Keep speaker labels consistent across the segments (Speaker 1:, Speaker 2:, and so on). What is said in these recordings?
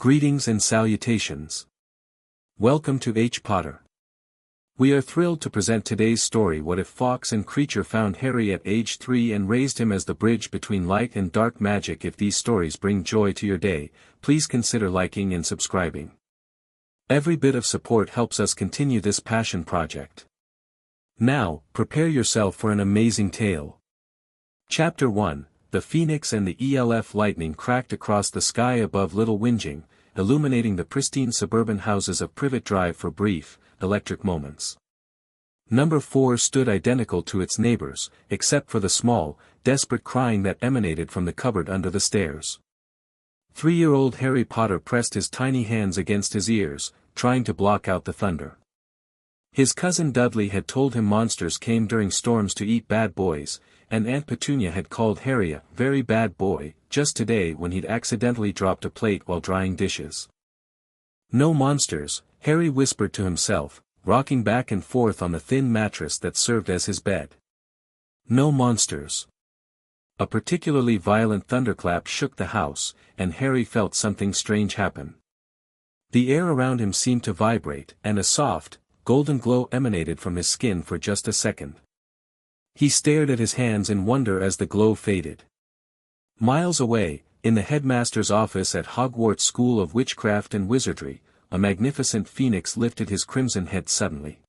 Speaker 1: Greetings and salutations. Welcome to H. Potter. We are thrilled to present today's story. What if Fawkes and Kreacher found Harry at age 3 and raised him as the bridge between light and dark magic? If these stories bring joy to your day, please consider liking and subscribing. Every bit of support helps us continue this passion project. Now, prepare yourself for an amazing tale. Chapter 1, The Phoenix and the ELF. Lightning cracked across the sky above Little Whinging, illuminating the pristine suburban houses of Privet Drive for brief, electric moments. Number 4 stood identical to its neighbors, except for the small, desperate crying that emanated from the cupboard under the stairs. 3-year-old Harry Potter pressed his tiny hands against his ears, trying to block out the thunder. His cousin Dudley had told him monsters came during storms to eat bad boys, and Aunt Petunia had called Harry a very bad boy, just today when he'd accidentally dropped a plate while drying dishes. No monsters, Harry whispered to himself, rocking back and forth on the thin mattress that served as his bed. No monsters. A particularly violent thunderclap shook the house, and Harry felt something strange happen. The air around him seemed to vibrate, and a soft, golden glow emanated from his skin for just a second. He stared at his hands in wonder as the glow faded. Miles away, in the headmaster's office at Hogwarts School of Witchcraft and Wizardry, a magnificent phoenix lifted his crimson head suddenly.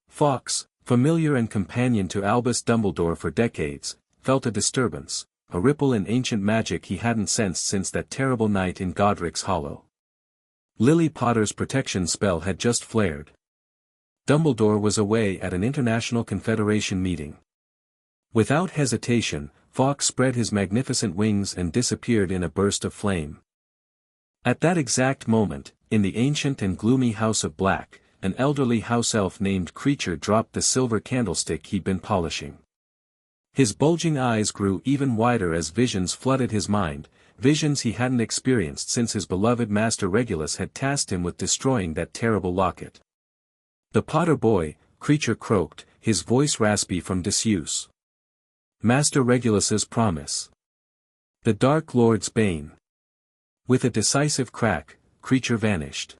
Speaker 1: Fawkes, familiar and companion to Albus Dumbledore for decades, felt a disturbance, a ripple in ancient magic he hadn't sensed since that terrible night in Godric's Hollow. Lily Potter's protection spell had just flared. Dumbledore was away at an International Confederation meeting. Without hesitation, Fawkes spread his magnificent wings and disappeared in a burst of flame. At that exact moment, in the ancient and gloomy House of Black, an elderly house elf named Kreacher dropped the silver candlestick he'd been polishing. His bulging eyes grew even wider as visions flooded his mind, visions he hadn't experienced since his beloved Master Regulus had tasked him with destroying that terrible locket. "The Potter boy," Kreacher croaked, his voice raspy from disuse. "Master Regulus's promise. The Dark Lord's bane." With a decisive crack, Kreacher vanished.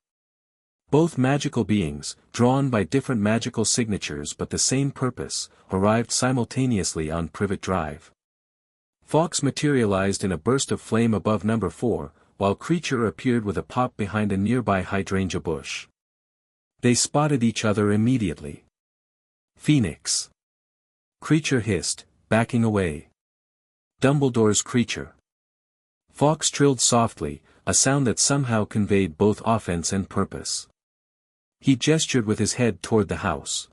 Speaker 1: Both magical beings, drawn by different magical signatures but the same purpose, arrived simultaneously on Privet Drive. Fawkes materialized in a burst of flame above Number 4, while Kreacher appeared with a pop behind a nearby hydrangea bush. They spotted each other immediately. "Phoenix!" Kreacher hissed, backing away. "Dumbledore's Kreacher." Fawkes trilled softly, a sound that somehow conveyed both offense and purpose. He gestured with his head toward the house.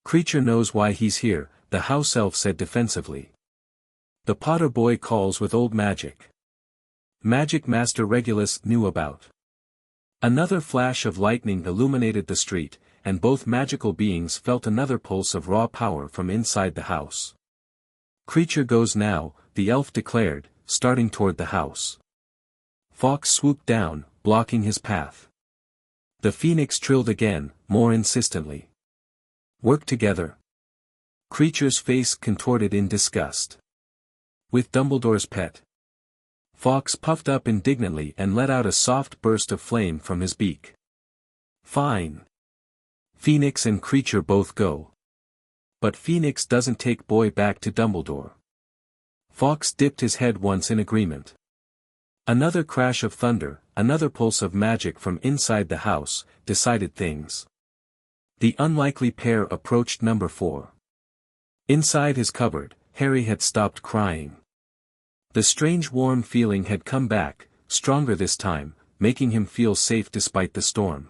Speaker 1: "Kreacher knows why he's here," the house elf said defensively. "The Potter boy calls with old magic. Magic Master Regulus knew about." Another flash of lightning illuminated the street, and both magical beings felt another pulse of raw power from inside the house. "Kreacher goes now," the elf declared, starting toward the house. Fawkes swooped down, blocking his path. The phoenix trilled again, more insistently. "Work together." Kreacher's face contorted in disgust. "With Dumbledore's pet." Fawkes puffed up indignantly and let out a soft burst of flame from his beak. "Fine. Phoenix and Kreacher both go. But Phoenix doesn't take boy back to Dumbledore." Fawkes dipped his head once in agreement. Another crash of thunder, another pulse of magic from inside the house, decided things. The unlikely pair approached Number 4. Inside his cupboard, Harry had stopped crying. The strange warm feeling had come back, stronger this time, making him feel safe despite the storm.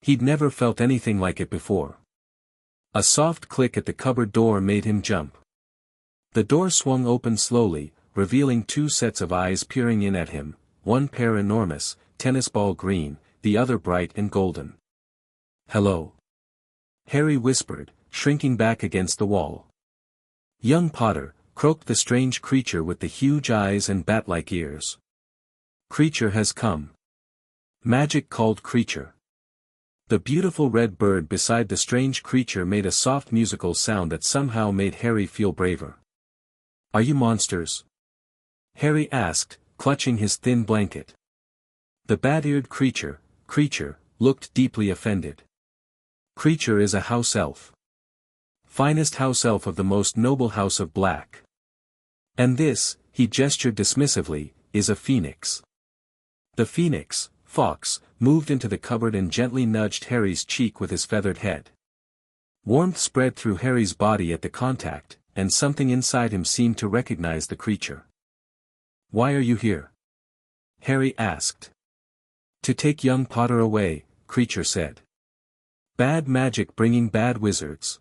Speaker 1: He'd never felt anything like it before. A soft click at the cupboard door made him jump. The door swung open slowly, revealing 2 sets of eyes peering in at him, one pair enormous, tennis ball green, the other bright and golden. "Hello," Harry whispered, shrinking back against the wall. "Young Potter," croaked the strange creature with the huge eyes and bat-like ears. "Kreacher has come." Magic called Kreacher. The beautiful red bird beside the strange creature made a soft musical sound that somehow made Harry feel braver. "Are you monsters?" Harry asked, clutching his thin blanket. The bat-eared Kreacher, looked deeply offended. Kreacher is a house elf. Finest house elf of the most noble house of Black. And this, he gestured dismissively, is a phoenix. The phoenix, Fawkes, moved into the cupboard and gently nudged Harry's cheek with his feathered head. Warmth spread through Harry's body at the contact, and something inside him seemed to recognize the creature. "Why are you here?" Harry asked. "To take young Potter away," Kreacher said. "Bad magic bringing bad wizards.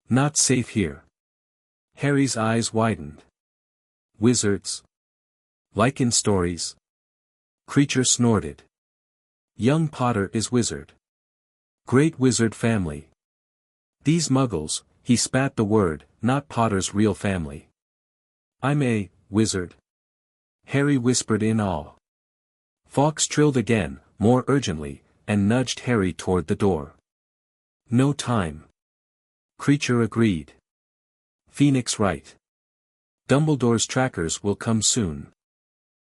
Speaker 1: Not safe here." Harry's eyes widened. "Wizards? Like in stories?" Kreacher snorted. "Young Potter is wizard. Great wizard family. These muggles," he spat the word, "not Potter's real family." "I'm a wizard," Harry whispered in awe. Fawkes trilled again, more urgently, and nudged Harry toward the door. "No time." Kreacher agreed. "Phoenix right. Dumbledore's trackers will come soon.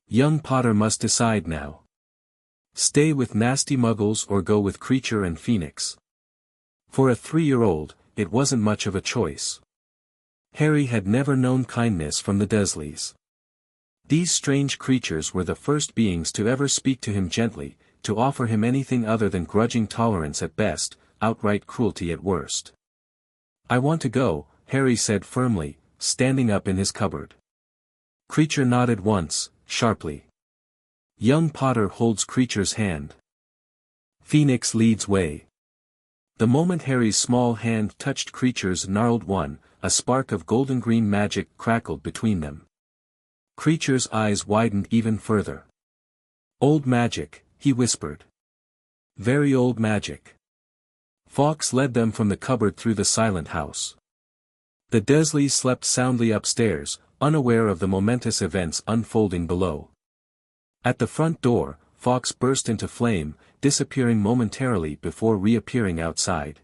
Speaker 1: Young Potter must decide now. Stay with nasty muggles or go with Kreacher and Phoenix." For a 3-year-old, it wasn't much of a choice. Harry had never known kindness from the Dursleys. These strange creatures were the first beings to ever speak to him gently, to offer him anything other than grudging tolerance at best, outright cruelty at worst. "I want to go," Harry said firmly, standing up in his cupboard. Kreacher nodded once, sharply. Young Potter holds Kreacher's hand. Phoenix leads way. The moment Harry's small hand touched Kreacher's gnarled one, a spark of golden-green magic crackled between them. Kreacher's eyes widened even further. "Old magic," he whispered. "Very old magic." Fawkes led them from the cupboard through the silent house. The Dursleys slept soundly upstairs, unaware of the momentous events unfolding below. At the front door, Fawkes burst into flame, disappearing momentarily before reappearing outside.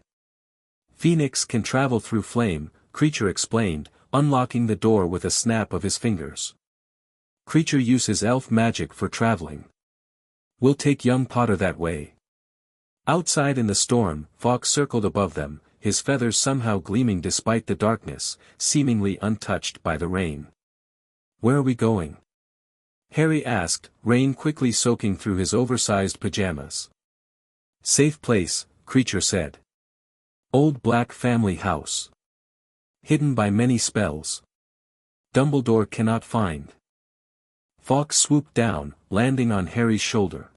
Speaker 1: "Phoenix can travel through flame," Kreacher explained, unlocking the door with a snap of his fingers. "Kreacher uses elf magic for traveling. We'll take young Potter that way." Outside in the storm, Fawkes circled above them, his feathers somehow gleaming despite the darkness, seemingly untouched by the rain. "Where are we going?" Harry asked, rain quickly soaking through his oversized pajamas. "Safe place," Kreacher said. "Old Black family house. Hidden by many spells. Dumbledore cannot find." Fawkes swooped down, landing on Harry's shoulder.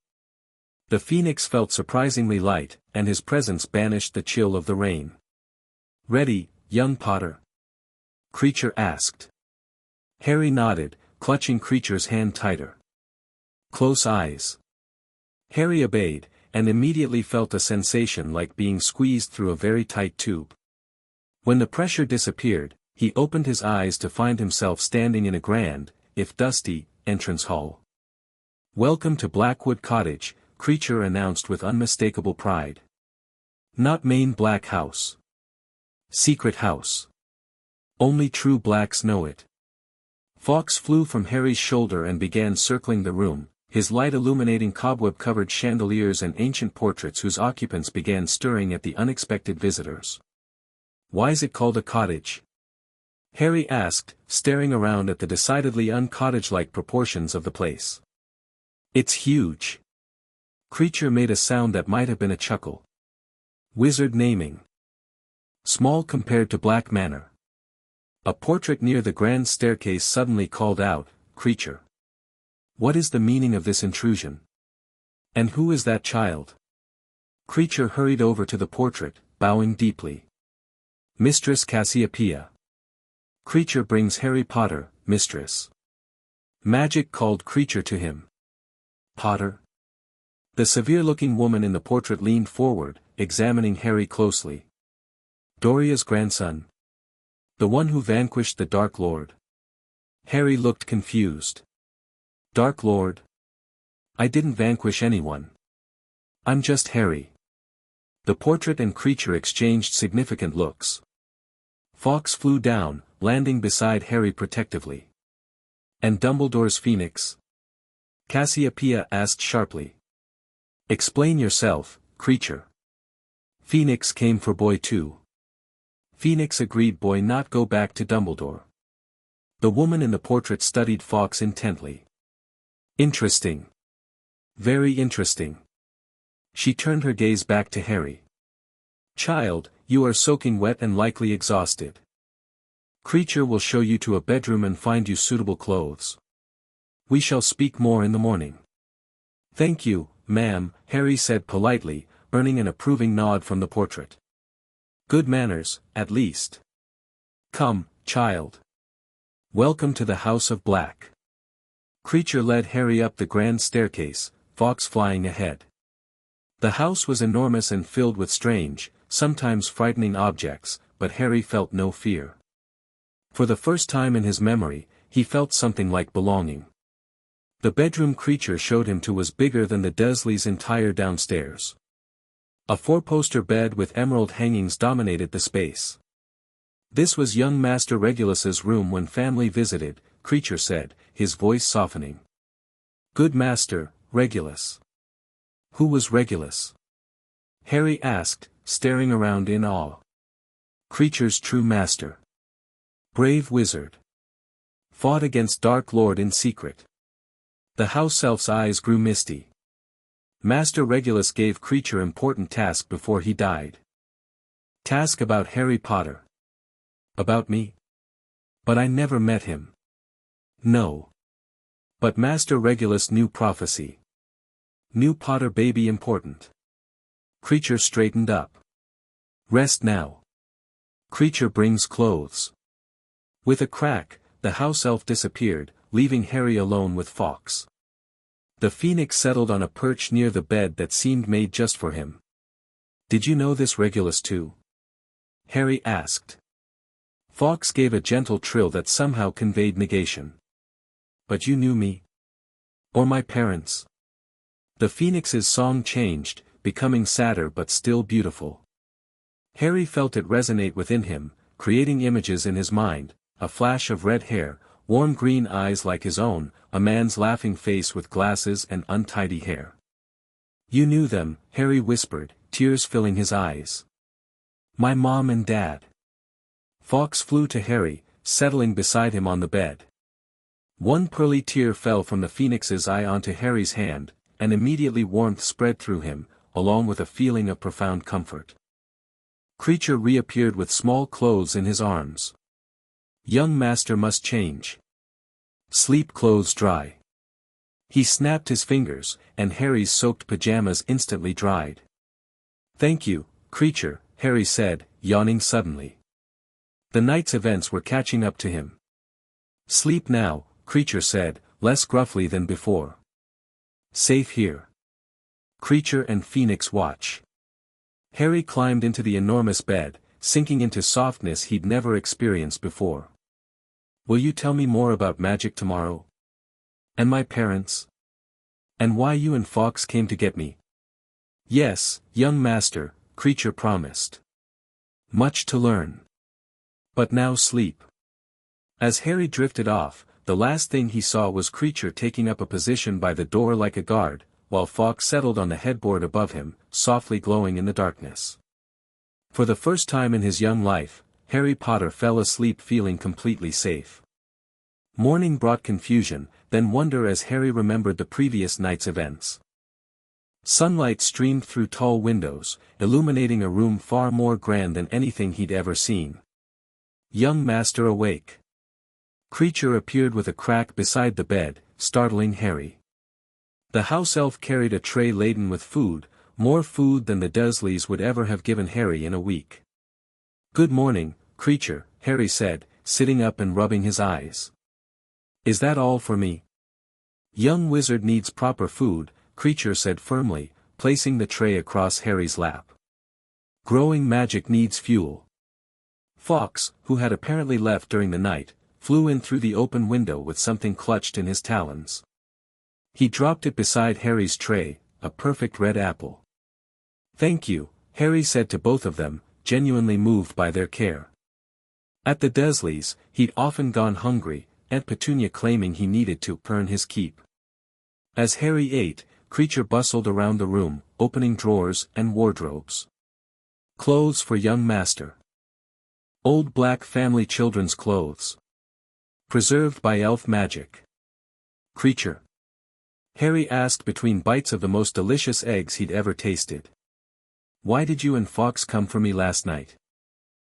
Speaker 1: The phoenix felt surprisingly light, and his presence banished the chill of the rain. "Ready, young Potter?" Kreacher asked. Harry nodded, clutching Kreacher's hand tighter. "Close eyes." Harry obeyed, and immediately felt a sensation like being squeezed through a very tight tube. When the pressure disappeared, he opened his eyes to find himself standing in a grand, if dusty, entrance hall. "Welcome to Blackwood Cottage," Kreacher announced with unmistakable pride. "Not main Black house. Secret house. Only true Blacks know it." Fawkes flew from Harry's shoulder and began circling the room, his light illuminating cobweb-covered chandeliers and ancient portraits whose occupants began stirring at the unexpected visitors. "Why's it called a cottage?" Harry asked, staring around at the decidedly un-cottage-like proportions of the place. "It's huge." Kreacher made a sound that might have been a chuckle. "Wizard naming. Small compared to Black Manor." A portrait near the grand staircase suddenly called out, "Kreacher. What is the meaning of this intrusion? And who is that child?" Kreacher hurried over to the portrait, bowing deeply. "Mistress Cassiopeia. Kreacher brings Harry Potter, mistress." Magic called Kreacher to him. "Potter?" The severe-looking woman in the portrait leaned forward, examining Harry closely. "Doria's grandson. The one who vanquished the Dark Lord." Harry looked confused. "Dark Lord? I didn't vanquish anyone. I'm just Harry." The portrait and Kreacher exchanged significant looks. Fawkes flew down, landing beside Harry protectively. "And Dumbledore's phoenix?" Cassiopeia asked sharply. Explain yourself, Kreacher. Phoenix came for boy too. Phoenix agreed boy not go back to Dumbledore. The woman in the portrait studied Fawkes intently. Interesting. Very interesting. She turned her gaze back to Harry. Child, you are soaking wet and likely exhausted. Kreacher will show you to a bedroom and find you suitable clothes. We shall speak more in the morning. Thank you, ma'am, Harry said politely, earning an approving nod from the portrait. Good manners, at least. Come, child. Welcome to the House of Black. Kreacher led Harry up the grand staircase, Fawkes flying ahead. The house was enormous and filled with strange, sometimes frightening objects, but Harry felt no fear. For the first time in his memory, he felt something like belonging. The bedroom Kreacher showed him to was bigger than the Dursleys' entire downstairs. A four-poster bed with emerald hangings dominated the space. This was young Master Regulus's room when family visited, Kreacher said, his voice softening. Good Master, Regulus. Who was Regulus? Harry asked, staring around in awe. Kreacher's true master. Brave wizard. Fought against Dark Lord in secret. The house elf's eyes grew misty. Master Regulus gave Kreacher important task before he died. Task about Harry Potter. About me? But I never met him. No. But Master Regulus knew prophecy. Knew Potter baby important. Kreacher straightened up. Rest now. Kreacher brings clothes. With a crack, the house elf disappeared, leaving Harry alone with Fawkes. The phoenix settled on a perch near the bed that seemed made just for him. Did you know this Regulus too? Harry asked. Fawkes gave a gentle trill that somehow conveyed negation. But you knew me? Or my parents? The phoenix's song changed, becoming sadder but still beautiful. Harry felt it resonate within him, creating images in his mind, a flash of red hair, warm green eyes like his own, a man's laughing face with glasses and untidy hair. You knew them, Harry whispered, tears filling his eyes. My mom and dad. Fawkes flew to Harry, settling beside him on the bed. One pearly tear fell from the phoenix's eye onto Harry's hand, and immediately warmth spread through him, along with a feeling of profound comfort. Kreacher reappeared with small clothes in his arms. Young master must change. Sleep clothes dry. He snapped his fingers, and Harry's soaked pajamas instantly dried. Thank you, Kreacher, Harry said, yawning suddenly. The night's events were catching up to him. Sleep now, Kreacher said, less gruffly than before. Safe here. Kreacher and Phoenix watch. Harry climbed into the enormous bed, sinking into softness he'd never experienced before. Will you tell me more about magic tomorrow? And my parents? And why you and Fawkes came to get me? Yes, young master, Kreacher promised. Much to learn. But now sleep. As Harry drifted off, the last thing he saw was Kreacher taking up a position by the door like a guard, while Fawkes settled on the headboard above him, softly glowing in the darkness. For the first time in his young life, Harry Potter fell asleep feeling completely safe. Morning brought confusion, then wonder as Harry remembered the previous night's events. Sunlight streamed through tall windows, illuminating a room far more grand than anything he'd ever seen. Young master awake. Kreacher appeared with a crack beside the bed, startling Harry. The house elf carried a tray laden with food, more food than the Dursleys would ever have given Harry in a week. Good morning, Kreacher, Harry said, sitting up and rubbing his eyes. Is that all for me? Young wizard needs proper food, Kreacher said firmly, placing the tray across Harry's lap. Growing magic needs fuel. Fawkes, who had apparently left during the night, flew in through the open window with something clutched in his talons. He dropped it beside Harry's tray, a perfect red apple. Thank you, Harry said to both of them, genuinely moved by their care. At the Dursleys, he'd often gone hungry, Aunt Petunia claiming he needed to earn his keep. As Harry ate, Kreacher bustled around the room, opening drawers and wardrobes. Clothes for young master. Old black family children's clothes. Preserved by elf magic. Kreacher. Harry asked between bites of the most delicious eggs he'd ever tasted. Why did you and Fawkes come for me last night?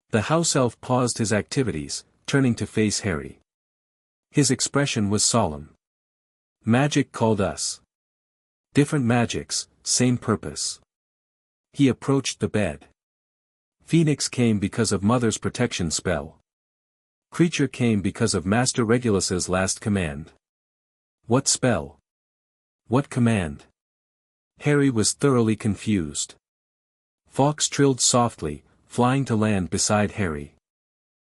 Speaker 1: The house elf paused his activities, turning to face Harry. His expression was solemn. Magic called us. Different magics, same purpose. He approached the bed. Phoenix came because of Mother's protection spell. Kreacher came because of Master Regulus's last command. What spell? What command? Harry was thoroughly confused. Fawkes trilled softly, flying to land beside Harry.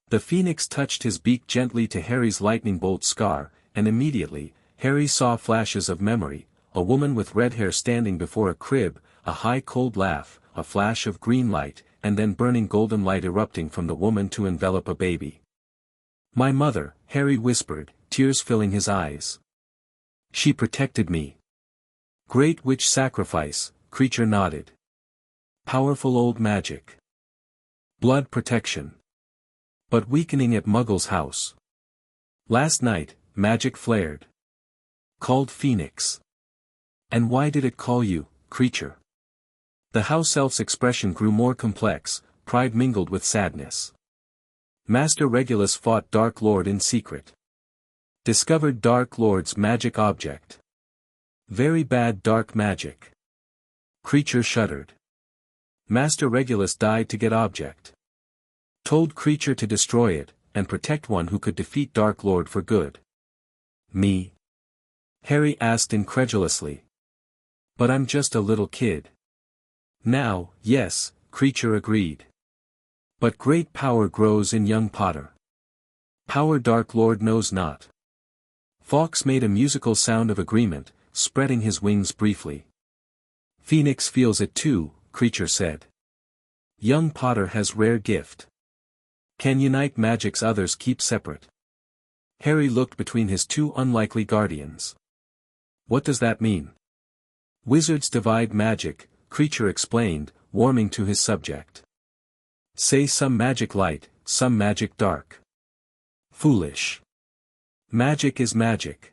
Speaker 1: The phoenix touched his beak gently to Harry's lightning bolt scar, and immediately, Harry saw flashes of memory, a woman with red hair standing before a crib, a high cold laugh, a flash of green light, and then burning golden light erupting from the woman to envelop a baby. My mother, Harry whispered, tears filling his eyes. She protected me. Great witch sacrifice, Kreacher nodded. Powerful old magic. Blood protection. But weakening at Muggle's house. Last night, magic flared. Called Phoenix. And why did it call you, Kreacher? The house elf's expression grew more complex, pride mingled with sadness. Master Regulus fought Dark Lord in secret. Discovered Dark Lord's magic object. Very bad dark magic. Kreacher shuddered. Master Regulus died to get object. Told Kreacher to destroy it, and protect one who could defeat Dark Lord for good. Me? Harry asked incredulously. But I'm just a little kid. Now, yes, Kreacher agreed. But great power grows in young Potter. Power Dark Lord knows not. Fawkes made a musical sound of agreement, spreading his wings briefly. Phoenix feels it too, Kreacher said. Young Potter has rare gift. Can unite magics others keep separate. Harry looked between his two unlikely guardians. What does that mean? Wizards divide magic, Kreacher explained, warming to his subject. Say some magic light, some magic dark. Foolish. Magic is magic.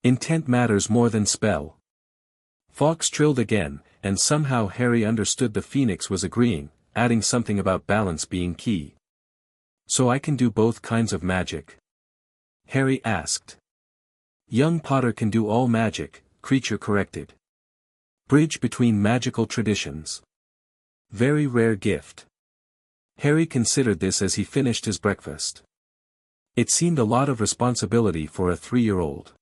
Speaker 1: Intent matters more than spell. Fawkes trilled again, and somehow Harry understood the phoenix was agreeing, adding something about balance being key. So I can do both kinds of magic? Harry asked. Young Potter can do all magic, Kreacher corrected. Bridge between magical traditions. Very rare gift. Harry considered this as he finished his breakfast. It seemed a lot of responsibility for a 3-year-old.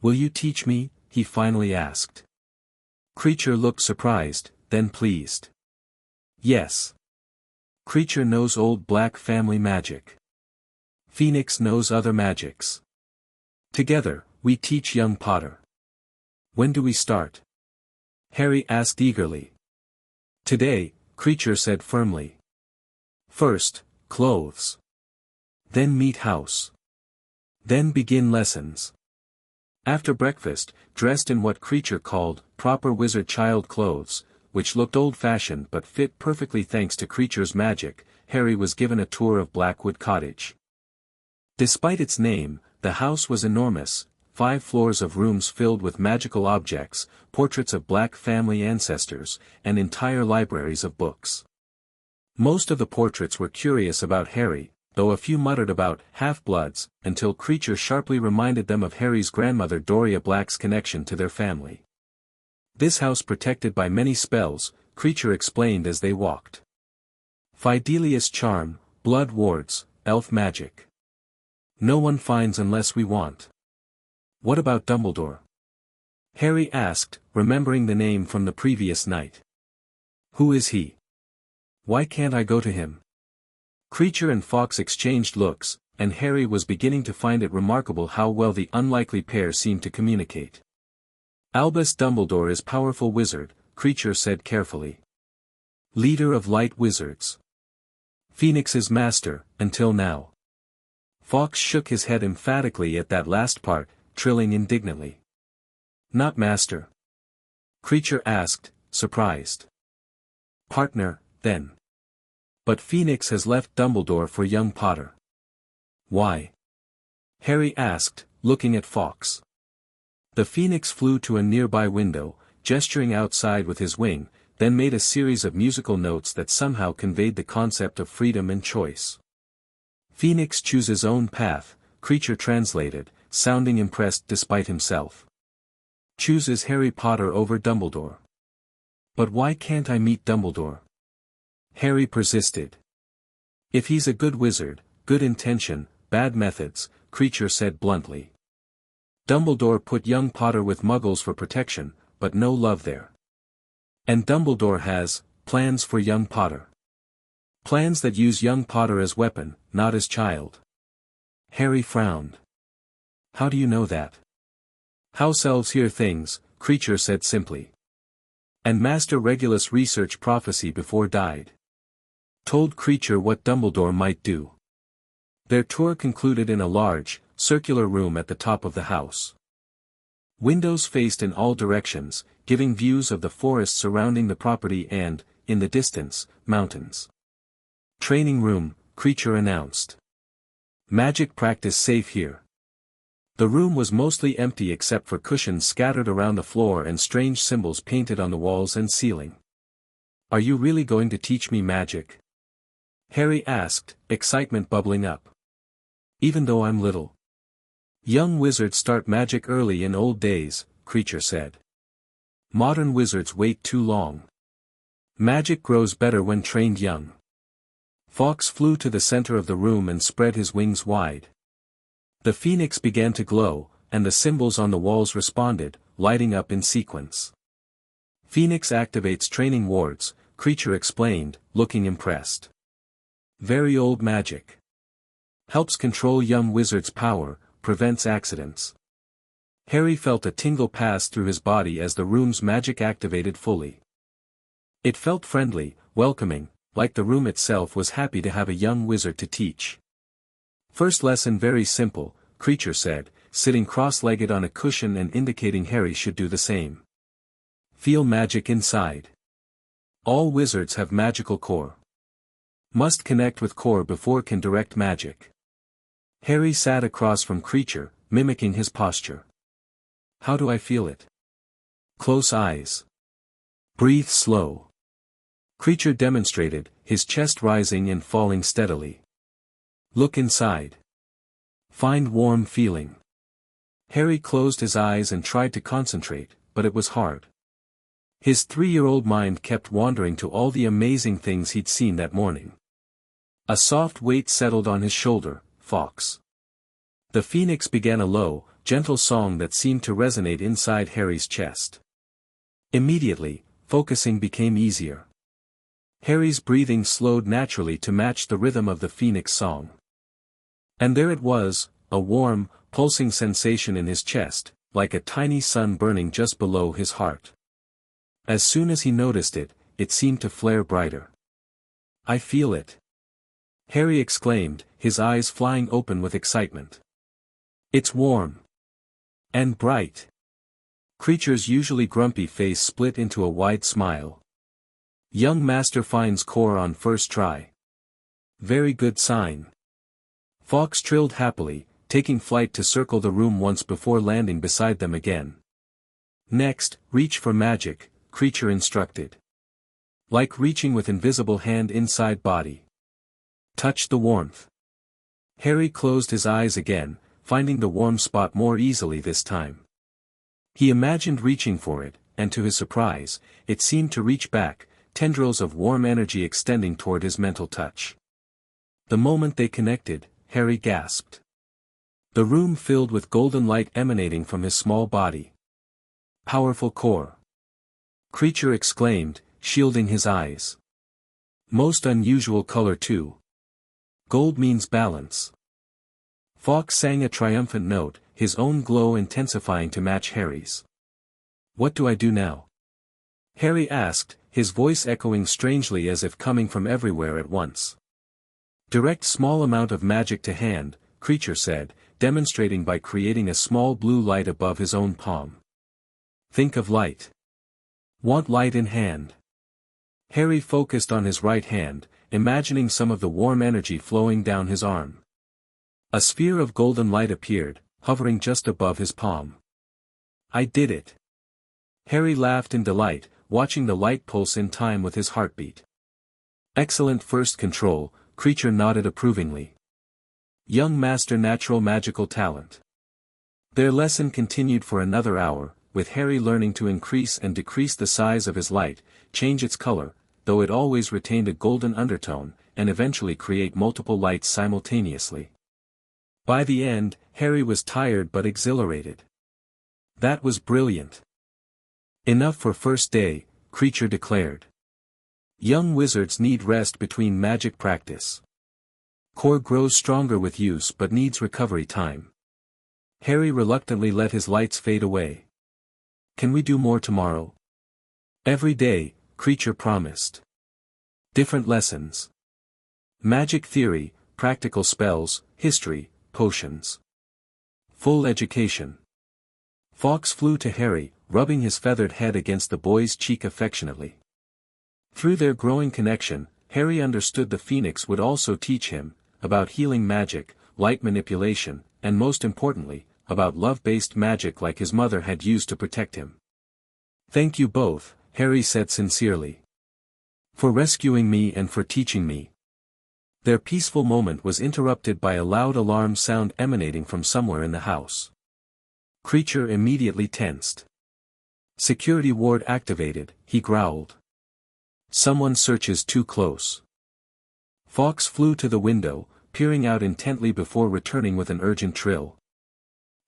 Speaker 1: Will you teach me? He finally asked. Kreacher looked surprised, then pleased. Yes. Kreacher knows old black family magic. Phoenix knows other magics. Together, we teach young Potter. When do we start? Harry asked eagerly. Today, Kreacher said firmly. First, clothes. Then meet house. Then begin lessons. After breakfast, dressed in what Kreacher called proper wizard child clothes, which looked old-fashioned but fit perfectly thanks to Kreacher's magic, Harry was given a tour of Blackwood Cottage. Despite its name, the house was enormous, 5 floors of rooms filled with magical objects, portraits of black family ancestors, and entire libraries of books. Most of the portraits were curious about Harry, though a few muttered about half-bloods, until Kreacher sharply reminded them of Harry's grandmother Doria Black's connection to their family. This house protected by many spells, Kreacher explained as they walked. Fidelius charm, blood wards, elf magic. No one finds unless we want. What about Dumbledore? Harry asked, remembering the name from the previous night. Who is he? Why can't I go to him? Kreacher and Fawkes exchanged looks, and Harry was beginning to find it remarkable how well the unlikely pair seemed to communicate. Albus Dumbledore is powerful wizard, Kreacher said carefully. Leader of light wizards. Phoenix's master, until now. Fawkes shook his head emphatically at that last part, trilling indignantly. Not master. Kreacher asked, surprised. Partner, then. But Phoenix has left Dumbledore for young Potter. Why? Harry asked, looking at Fawkes. The Phoenix flew to a nearby window, gesturing outside with his wing, then made a series of musical notes that somehow conveyed the concept of freedom and choice. Phoenix chooses own path, Kreacher translated, sounding impressed despite himself. Chooses Harry Potter over Dumbledore. But why can't I meet Dumbledore? Harry persisted. If he's a good wizard, good intention, bad methods, Kreacher said bluntly. Dumbledore put young Potter with muggles for protection, but no love there. And Dumbledore has plans for young Potter. Plans that use young Potter as weapon, not as child. Harry frowned. How do you know that? House elves hear things, Kreacher said simply. And Master Regulus researched prophecy before died. Told Kreacher what Dumbledore might do. Their tour concluded in a large, circular room at the top of the house. Windows faced in all directions, giving views of the forest surrounding the property and, in the distance, mountains. Training room, Kreacher announced. Magic practice safe here. The room was mostly empty except for cushions scattered around the floor and strange symbols painted on the walls and ceiling. Are you really going to teach me magic? Harry asked, excitement bubbling up. Even though I'm little. Young wizards start magic early in old days, Kreacher said. Modern wizards wait too long. Magic grows better when trained young. Fawkes flew to the center of the room and spread his wings wide. The Phoenix began to glow, and the symbols on the walls responded, lighting up in sequence. Phoenix activates training wards, Kreacher explained, looking impressed. Very old magic. Helps control young wizards' power, prevents accidents. Harry felt a tingle pass through his body as the room's magic activated fully. It felt friendly, welcoming, like the room itself was happy to have a young wizard to teach. First lesson very simple, Kreacher said, sitting cross-legged on a cushion and indicating Harry should do the same. Feel magic inside. All wizards have magical core. Must connect with core before can direct magic. Harry sat across from Kreacher, mimicking his posture. How do I feel it? Close eyes. Breathe slow. Kreacher demonstrated, his chest rising and falling steadily. Look inside. Find warm feeling. Harry closed his eyes and tried to concentrate, but it was hard. His 3-year-old mind kept wandering to all the amazing things he'd seen that morning. A soft weight settled on his shoulder, Fawkes. The Phoenix began a low, gentle song that seemed to resonate inside Harry's chest. Immediately, focusing became easier. Harry's breathing slowed naturally to match the rhythm of the Phoenix song. And there it was, a warm, pulsing sensation in his chest, like a tiny sun burning just below his heart. As soon as he noticed it, it seemed to flare brighter. I feel it. Harry exclaimed, his eyes flying open with excitement. It's warm. And bright. Kreacher's usually grumpy face split into a wide smile. Young master finds core on first try. Very good sign. Fawkes trilled happily, taking flight to circle the room once before landing beside them again. Next, reach for magic, Kreacher instructed. Like reaching with invisible hand inside body. Touch the warmth. Harry closed his eyes again, finding the warm spot more easily this time. He imagined reaching for it, and to his surprise, it seemed to reach back, tendrils of warm energy extending toward his mental touch. The moment they connected, Harry gasped. The room filled with golden light emanating from his small body. Powerful core. Kreacher exclaimed, shielding his eyes. Most unusual color too. Gold means balance. Fawkes sang a triumphant note, his own glow intensifying to match Harry's. What do I do now? Harry asked, his voice echoing strangely as if coming from everywhere at once. Direct small amount of magic to hand, Kreacher said, demonstrating by creating a small blue light above his own palm. Think of light. Want light in hand. Harry focused on his right hand, imagining some of the warm energy flowing down his arm. A sphere of golden light appeared, hovering just above his palm. I did it. Harry laughed in delight, watching the light pulse in time with his heartbeat. Excellent first control, Kreacher nodded approvingly. Young master natural magical talent. Their lesson continued for another hour, with Harry learning to increase and decrease the size of his light, change its color, though it always retained a golden undertone, and eventually create multiple lights simultaneously. By the end, Harry was tired but exhilarated. That was brilliant. Enough for first day, Kreacher declared. Young wizards need rest between magic practice. Core grows stronger with use but needs recovery time. Harry reluctantly let his lights fade away. Can we do more tomorrow? Every day, Kreacher promised. Different lessons. Magic theory, practical spells, history, potions. Full education. Fawkes flew to Harry, rubbing his feathered head against the boy's cheek affectionately. Through their growing connection, Harry understood the Phoenix would also teach him, about healing magic, light manipulation, and most importantly, about love-based magic like his mother had used to protect him. Thank you both, Harry said sincerely. For rescuing me and for teaching me. Their peaceful moment was interrupted by a loud alarm sound emanating from somewhere in the house. Kreacher immediately tensed. Security ward activated, he growled. Someone searches too close. Fawkes flew to the window, peering out intently before returning with an urgent trill.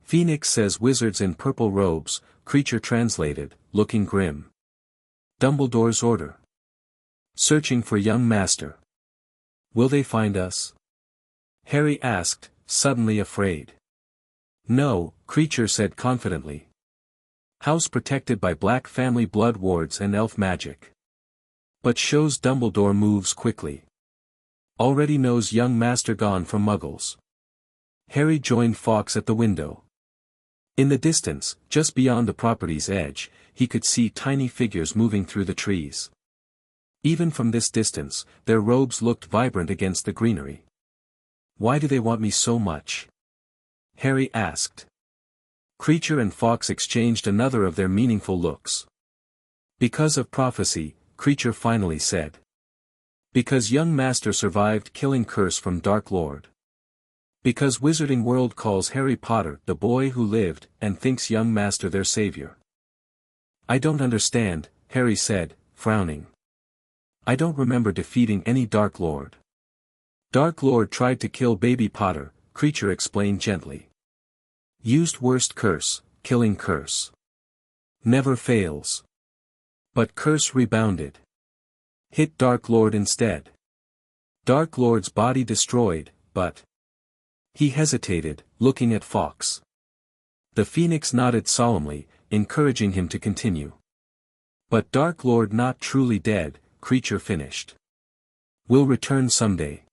Speaker 1: Phoenix says wizards in purple robes, Kreacher translated, looking grim. Dumbledore's order. Searching for young master. Will they find us? Harry asked, suddenly afraid. No, Kreacher said confidently. House protected by black family blood wards and elf magic. But shows Dumbledore moves quickly. Already knows young master gone from muggles. Harry joined Fawkes at the window. In the distance, just beyond the property's edge, he could see tiny figures moving through the trees. Even from this distance, their robes looked vibrant against the greenery. Why do they want me so much? Harry asked. Kreacher and Fawkes exchanged another of their meaningful looks. Because of prophecy, Kreacher finally said. Because young master survived killing curse from Dark Lord. Because Wizarding World calls Harry Potter the boy who lived, and thinks young master their savior. I don't understand, Harry said, frowning. I don't remember defeating any Dark Lord. Dark Lord tried to kill baby Potter, Kreacher explained gently. Used worst curse, killing curse. Never fails. But curse rebounded. Hit Dark Lord instead. Dark Lord's body destroyed, but... He hesitated, looking at Fawkes. The Phoenix nodded solemnly, encouraging him to continue. But Dark Lord not truly dead, Kreacher finished. Will return someday.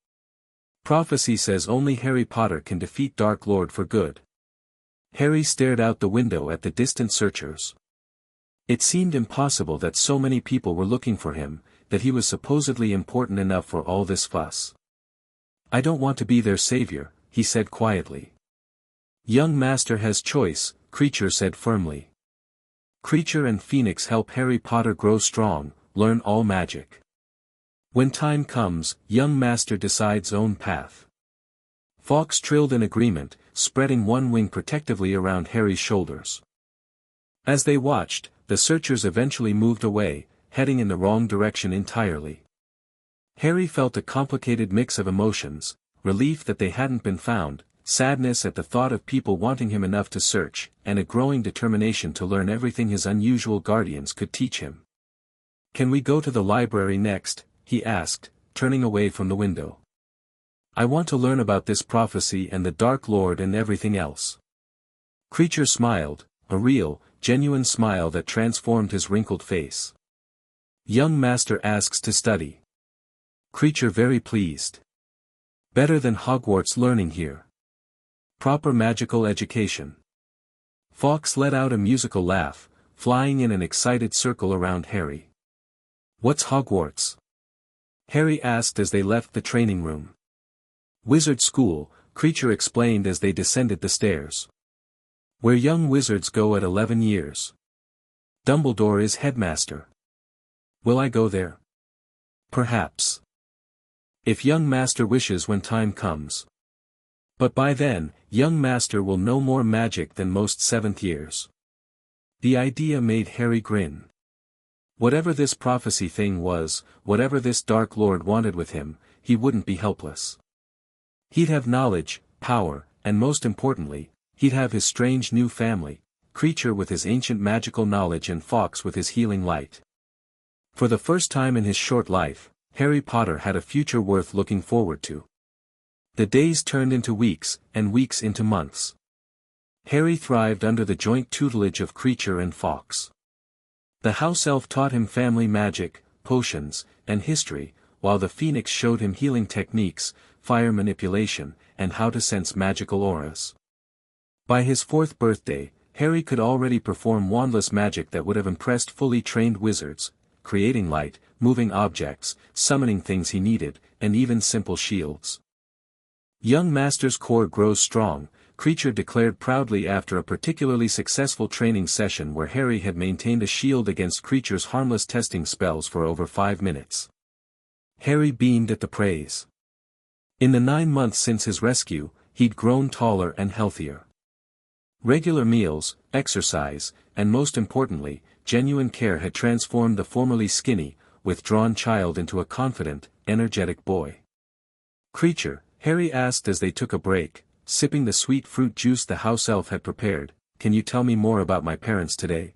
Speaker 1: Prophecy says only Harry Potter can defeat Dark Lord for good. Harry stared out the window at the distant searchers. It seemed impossible that so many people were looking for him, that he was supposedly important enough for all this fuss. I don't want to be their savior, he said quietly. Young master has choice, Kreacher said firmly. Kreacher and Phoenix help Harry Potter grow strong, learn all magic. When time comes, young master decides own path. Fawkes trilled in agreement, spreading one wing protectively around Harry's shoulders. As they watched, the searchers eventually moved away, heading in the wrong direction entirely. Harry felt a complicated mix of emotions, relief that they hadn't been found, sadness at the thought of people wanting him enough to search, and a growing determination to learn everything his unusual guardians could teach him. Can we go to the library next? He asked, turning away from the window. I want to learn about this prophecy and the Dark Lord and everything else. Kreacher smiled, a real, genuine smile that transformed his wrinkled face. Young master asks to study. Kreacher very pleased. Better than Hogwarts learning here. Proper magical education. Fawkes let out a musical laugh, flying in an excited circle around Harry. "What's Hogwarts?" Harry asked as they left the training room. "Wizard school," Kreacher explained as they descended the stairs. "Where young wizards go at 11 years. Dumbledore is headmaster." "Will I go there?" "Perhaps. If young master wishes when time comes. But by then, young master will know more magic than most 7th years." The idea made Harry grin. Whatever this prophecy thing was, whatever this Dark Lord wanted with him, he wouldn't be helpless. He'd have knowledge, power, and most importantly, he'd have his strange new family, Kreacher with his ancient magical knowledge and Fawkes with his healing light. For the first time in his short life, Harry Potter had a future worth looking forward to. The days turned into weeks, and weeks into months. Harry thrived under the joint tutelage of Kreacher and Fawkes. The house elf taught him family magic, potions, and history, while the Phoenix showed him healing techniques, fire manipulation, and how to sense magical auras. By his 4th birthday, Harry could already perform wandless magic that would have impressed fully trained wizards, creating light, moving objects, summoning things he needed, and even simple shields. "Young master's core grows strong," Kreacher declared proudly after a particularly successful training session where Harry had maintained a shield against Kreacher's harmless testing spells for over 5 minutes. Harry beamed at the praise. In the 9 months since his rescue, he'd grown taller and healthier. Regular meals, exercise, and most importantly, genuine care had transformed the formerly skinny, withdrawn child into a confident, energetic boy. "Kreacher," Harry asked as they took a break, sipping the sweet fruit juice the house elf had prepared, "can you tell me more about my parents today?"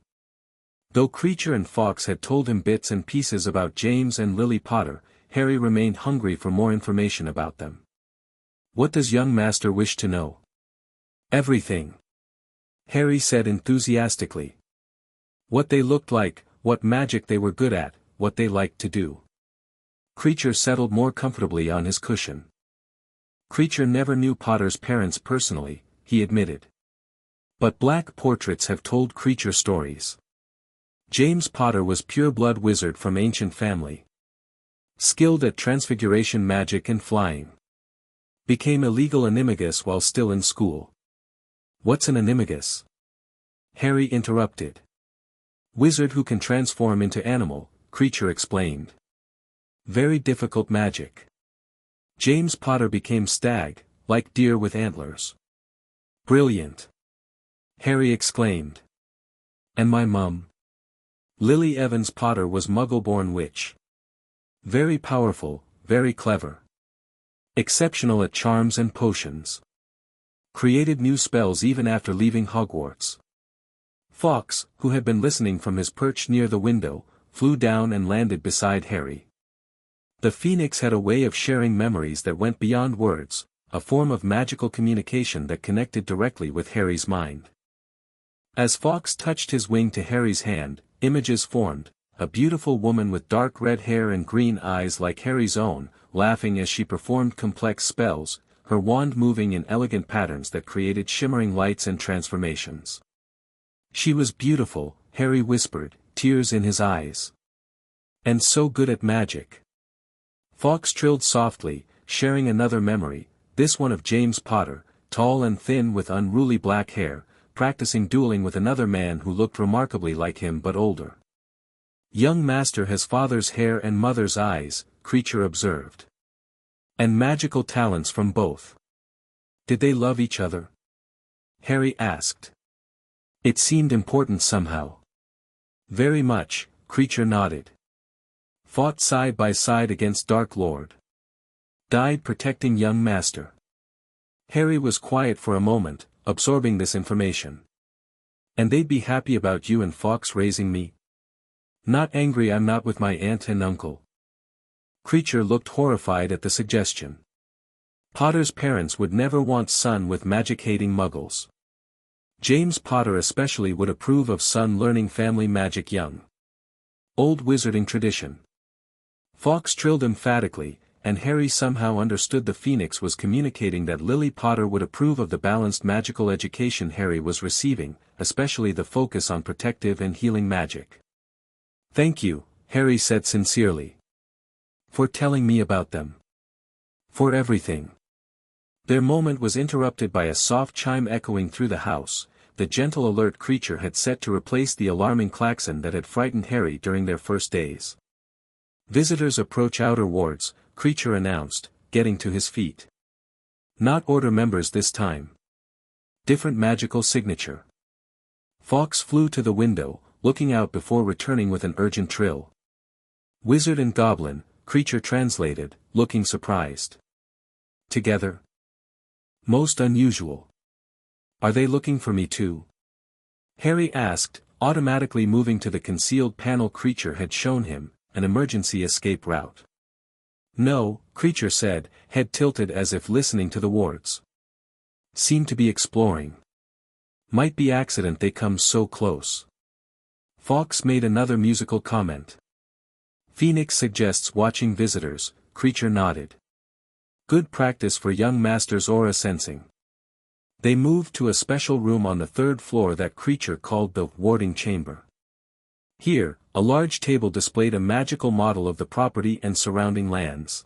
Speaker 1: Though Kreacher and Fawkes had told him bits and pieces about James and Lily Potter, Harry remained hungry for more information about them. "What does young master wish to know?" "Everything," Harry said enthusiastically. "What they looked like, what magic they were good at, what they liked to do." Kreacher settled more comfortably on his cushion. Kreacher never knew Potter's parents personally, he admitted. But black portraits have told Kreacher stories. James Potter was pure-blood wizard from ancient family. Skilled at transfiguration magic and flying. Became illegal animagus while still in school. "What's an animagus?" Harry interrupted. "Wizard who can transform into animal," Kreacher explained. "Very difficult magic. James Potter became stag, like deer with antlers." "Brilliant!" Harry exclaimed. "And my mum?" Lily Evans Potter was Muggle-born witch. Very powerful, very clever. Exceptional at charms and potions. Created new spells even after leaving Hogwarts. Fawkes, who had been listening from his perch near the window, flew down and landed beside Harry. The Phoenix had a way of sharing memories that went beyond words, a form of magical communication that connected directly with Harry's mind. As Fawkes touched his wing to Harry's hand, images formed, a beautiful woman with dark red hair and green eyes like Harry's own, laughing as she performed complex spells, her wand moving in elegant patterns that created shimmering lights and transformations. She was beautiful, Harry whispered, tears in his eyes. And so good at magic. Fawkes trilled softly, sharing another memory, this one of James Potter, tall and thin with unruly black hair, practicing dueling with another man who looked remarkably like him but older. "Young master has father's hair and mother's eyes," Kreacher observed. "And magical talents from both. Did they love each other?" Harry asked. "It seemed important somehow." "Very much," Kreacher nodded. "Fought side by side against Dark Lord. Died protecting young master." Harry was quiet for a moment, absorbing this information. "And they'd be happy about you and Fawkes raising me?" "Not angry I'm not with my aunt and uncle." Kreacher looked horrified at the suggestion. Potter's parents would never want son with magic-hating muggles. James Potter especially would approve of son learning family magic young. Old wizarding tradition. Fawkes trilled emphatically, and Harry somehow understood the Phoenix was communicating that Lily Potter would approve of the balanced magical education Harry was receiving, especially the focus on protective and healing magic. "Thank you," Harry said sincerely. "For telling me about them. For everything." Their moment was interrupted by a soft chime echoing through the house. The gentle alert Kreacher had set to replace the alarming klaxon that had frightened Harry during their first days. "Visitors approach outer wards," Kreacher announced, getting to his feet. "Not Order members this time. Different magical signature." Fawkes flew to the window, looking out before returning with an urgent trill. "Wizard and Goblin," Kreacher translated, looking surprised. "Together? Most unusual. Are they looking for me too?" Harry asked, automatically moving to the concealed panel Kreacher had shown him, an emergency escape route. "No," Kreacher said, head tilted as if listening to the wards. "Seem to be exploring. Might be accident they come so close." Fawkes made another musical comment. "Phoenix suggests watching visitors," Kreacher nodded. "Good practice for young masters aura sensing." They moved to a special room on the third floor that Kreacher called the warding chamber. Here, a large table displayed a magical model of the property and surrounding lands.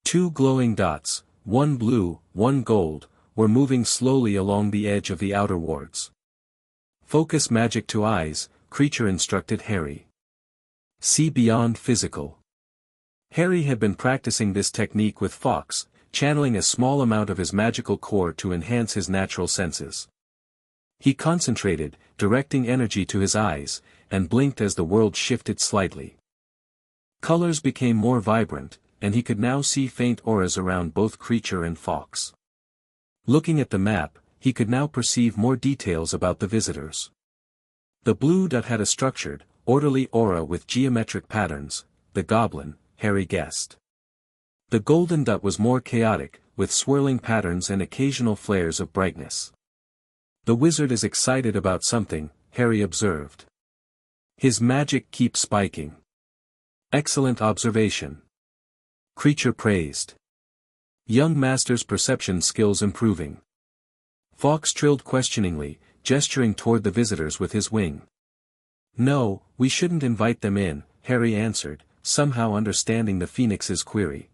Speaker 1: Two glowing dots, one blue, one gold, were moving slowly along the edge of the outer wards. "Focus magic to eyes," Kreacher instructed Harry. "See beyond physical." Harry had been practicing this technique with Fawkes, channeling a small amount of his magical core to enhance his natural senses. He concentrated, directing energy to his eyes, and blinked as the world shifted slightly. Colors became more vibrant, and he could now see faint auras around both Kreacher and Fawkes. Looking at the map, he could now perceive more details about the visitors. The blue dot had a structured, orderly aura with geometric patterns. The goblin, Harry guessed. The golden dot was more chaotic, with swirling patterns and occasional flares of brightness. "The wizard is excited about something," Harry observed. "His magic keeps spiking." "Excellent observation," Kreacher praised. "Young master's perception skills improving." Fawkes trilled questioningly, gesturing toward the visitors with his wing. "No, we shouldn't invite them in," Harry answered, somehow understanding the Phoenix's query.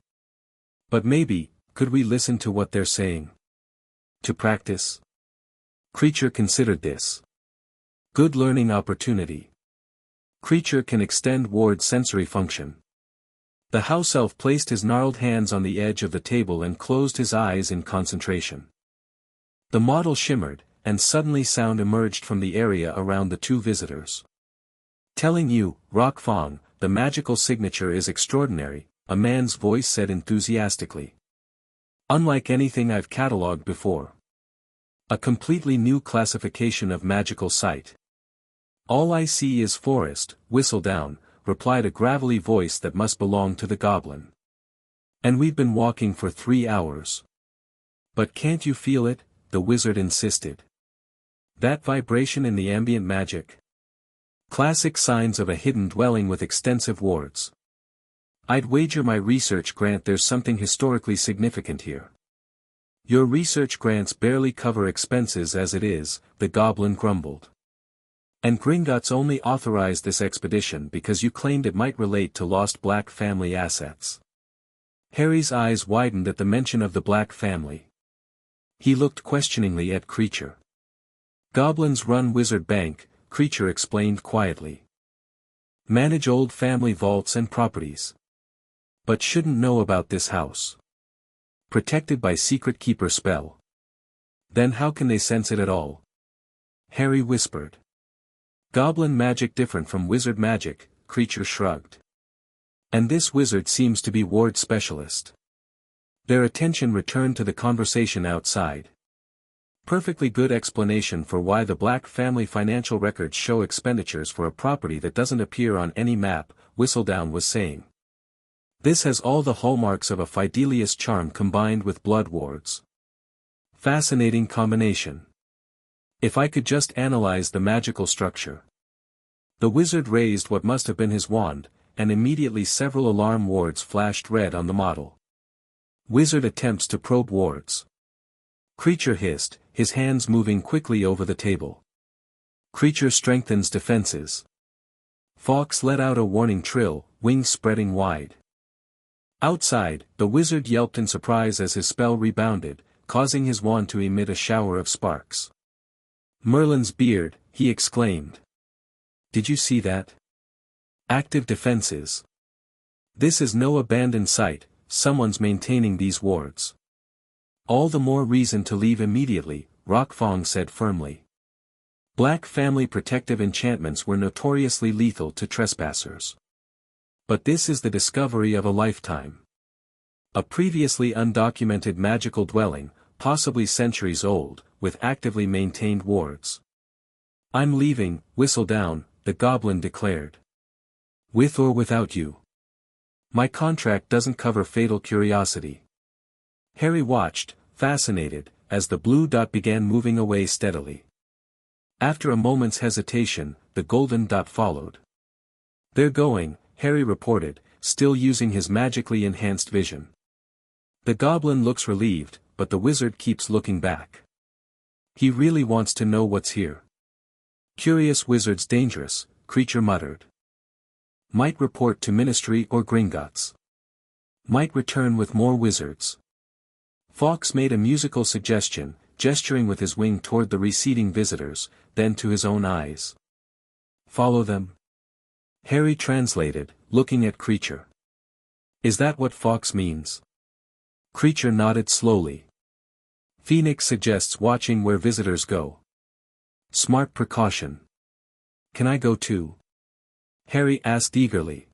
Speaker 1: "But maybe, could we listen to what they're saying? To practice?" Kreacher considered this. "Good learning opportunity. Kreacher can extend Ward's sensory function." The house elf placed his gnarled hands on the edge of the table and closed his eyes in concentration. The model shimmered, and suddenly sound emerged from the area around the two visitors. "Telling you, Rock Fong, the magical signature is extraordinary," a man's voice said enthusiastically. "Unlike anything I've catalogued before. A completely new classification of magical sight." "All I see is forest, Whistledown," replied a gravelly voice that must belong to the goblin. "And we've been walking for 3 hours. But can't you feel it?" the wizard insisted. "That vibration in the ambient magic? Classic signs of a hidden dwelling with extensive wards. I'd wager my research grant there's something historically significant here." "Your research grants barely cover expenses as it is," the goblin grumbled. "And Gringotts only authorized this expedition because you claimed it might relate to lost Black family assets." Harry's eyes widened at the mention of the Black family. He looked questioningly at Kreacher. "Goblins run Wizard Bank," Kreacher explained quietly. "Manage old family vaults and properties. But shouldn't know about this house. Protected by secret keeper spell." "Then how can they sense it at all?" Harry whispered. "Goblin magic different from wizard magic," Kreacher shrugged. "And this wizard seems to be ward specialist." Their attention returned to the conversation outside. "Perfectly good explanation for why the Black family financial records show expenditures for a property that doesn't appear on any map," Whistledown was saying. "This has all the hallmarks of a Fidelius charm combined with blood wards. Fascinating combination. If I could just analyze the magical structure." The wizard raised what must have been his wand, and immediately several alarm wards flashed red on the model. "Wizard attempts to probe wards." Kreacher hissed, his hands moving quickly over the table. Kreacher strengthens defenses. Fawkes let out a warning trill, wings spreading wide. Outside, the wizard yelped in surprise as his spell rebounded, causing his wand to emit a shower of sparks. Merlin's beard, he exclaimed. Did you see that? Active defenses. This is no abandoned site, someone's maintaining these wards. All the more reason to leave immediately, Rockfong said firmly. Black family protective enchantments were notoriously lethal to trespassers. But this is the discovery of a lifetime. A previously undocumented magical dwelling, possibly centuries old, with actively maintained wards. I'm leaving, whistle down, the goblin declared. With or without you. My contract doesn't cover fatal curiosity. Harry watched, fascinated, as the blue dot began moving away steadily. After a moment's hesitation, the golden dot followed. They're going, Harry reported, still using his magically enhanced vision. The goblin looks relieved, but the wizard keeps looking back. He really wants to know what's here. Curious wizard's dangerous, Kreacher muttered. Might report to Ministry or Gringotts. Might return with more wizards. Fawkes made a musical suggestion, gesturing with his wing toward the receding visitors, then to his own eyes. Follow them? Harry translated, looking at Kreacher. Is that what Fawkes means? Kreacher nodded slowly. Phoenix suggests watching where visitors go. Smart precaution. Can I go too? Harry asked eagerly.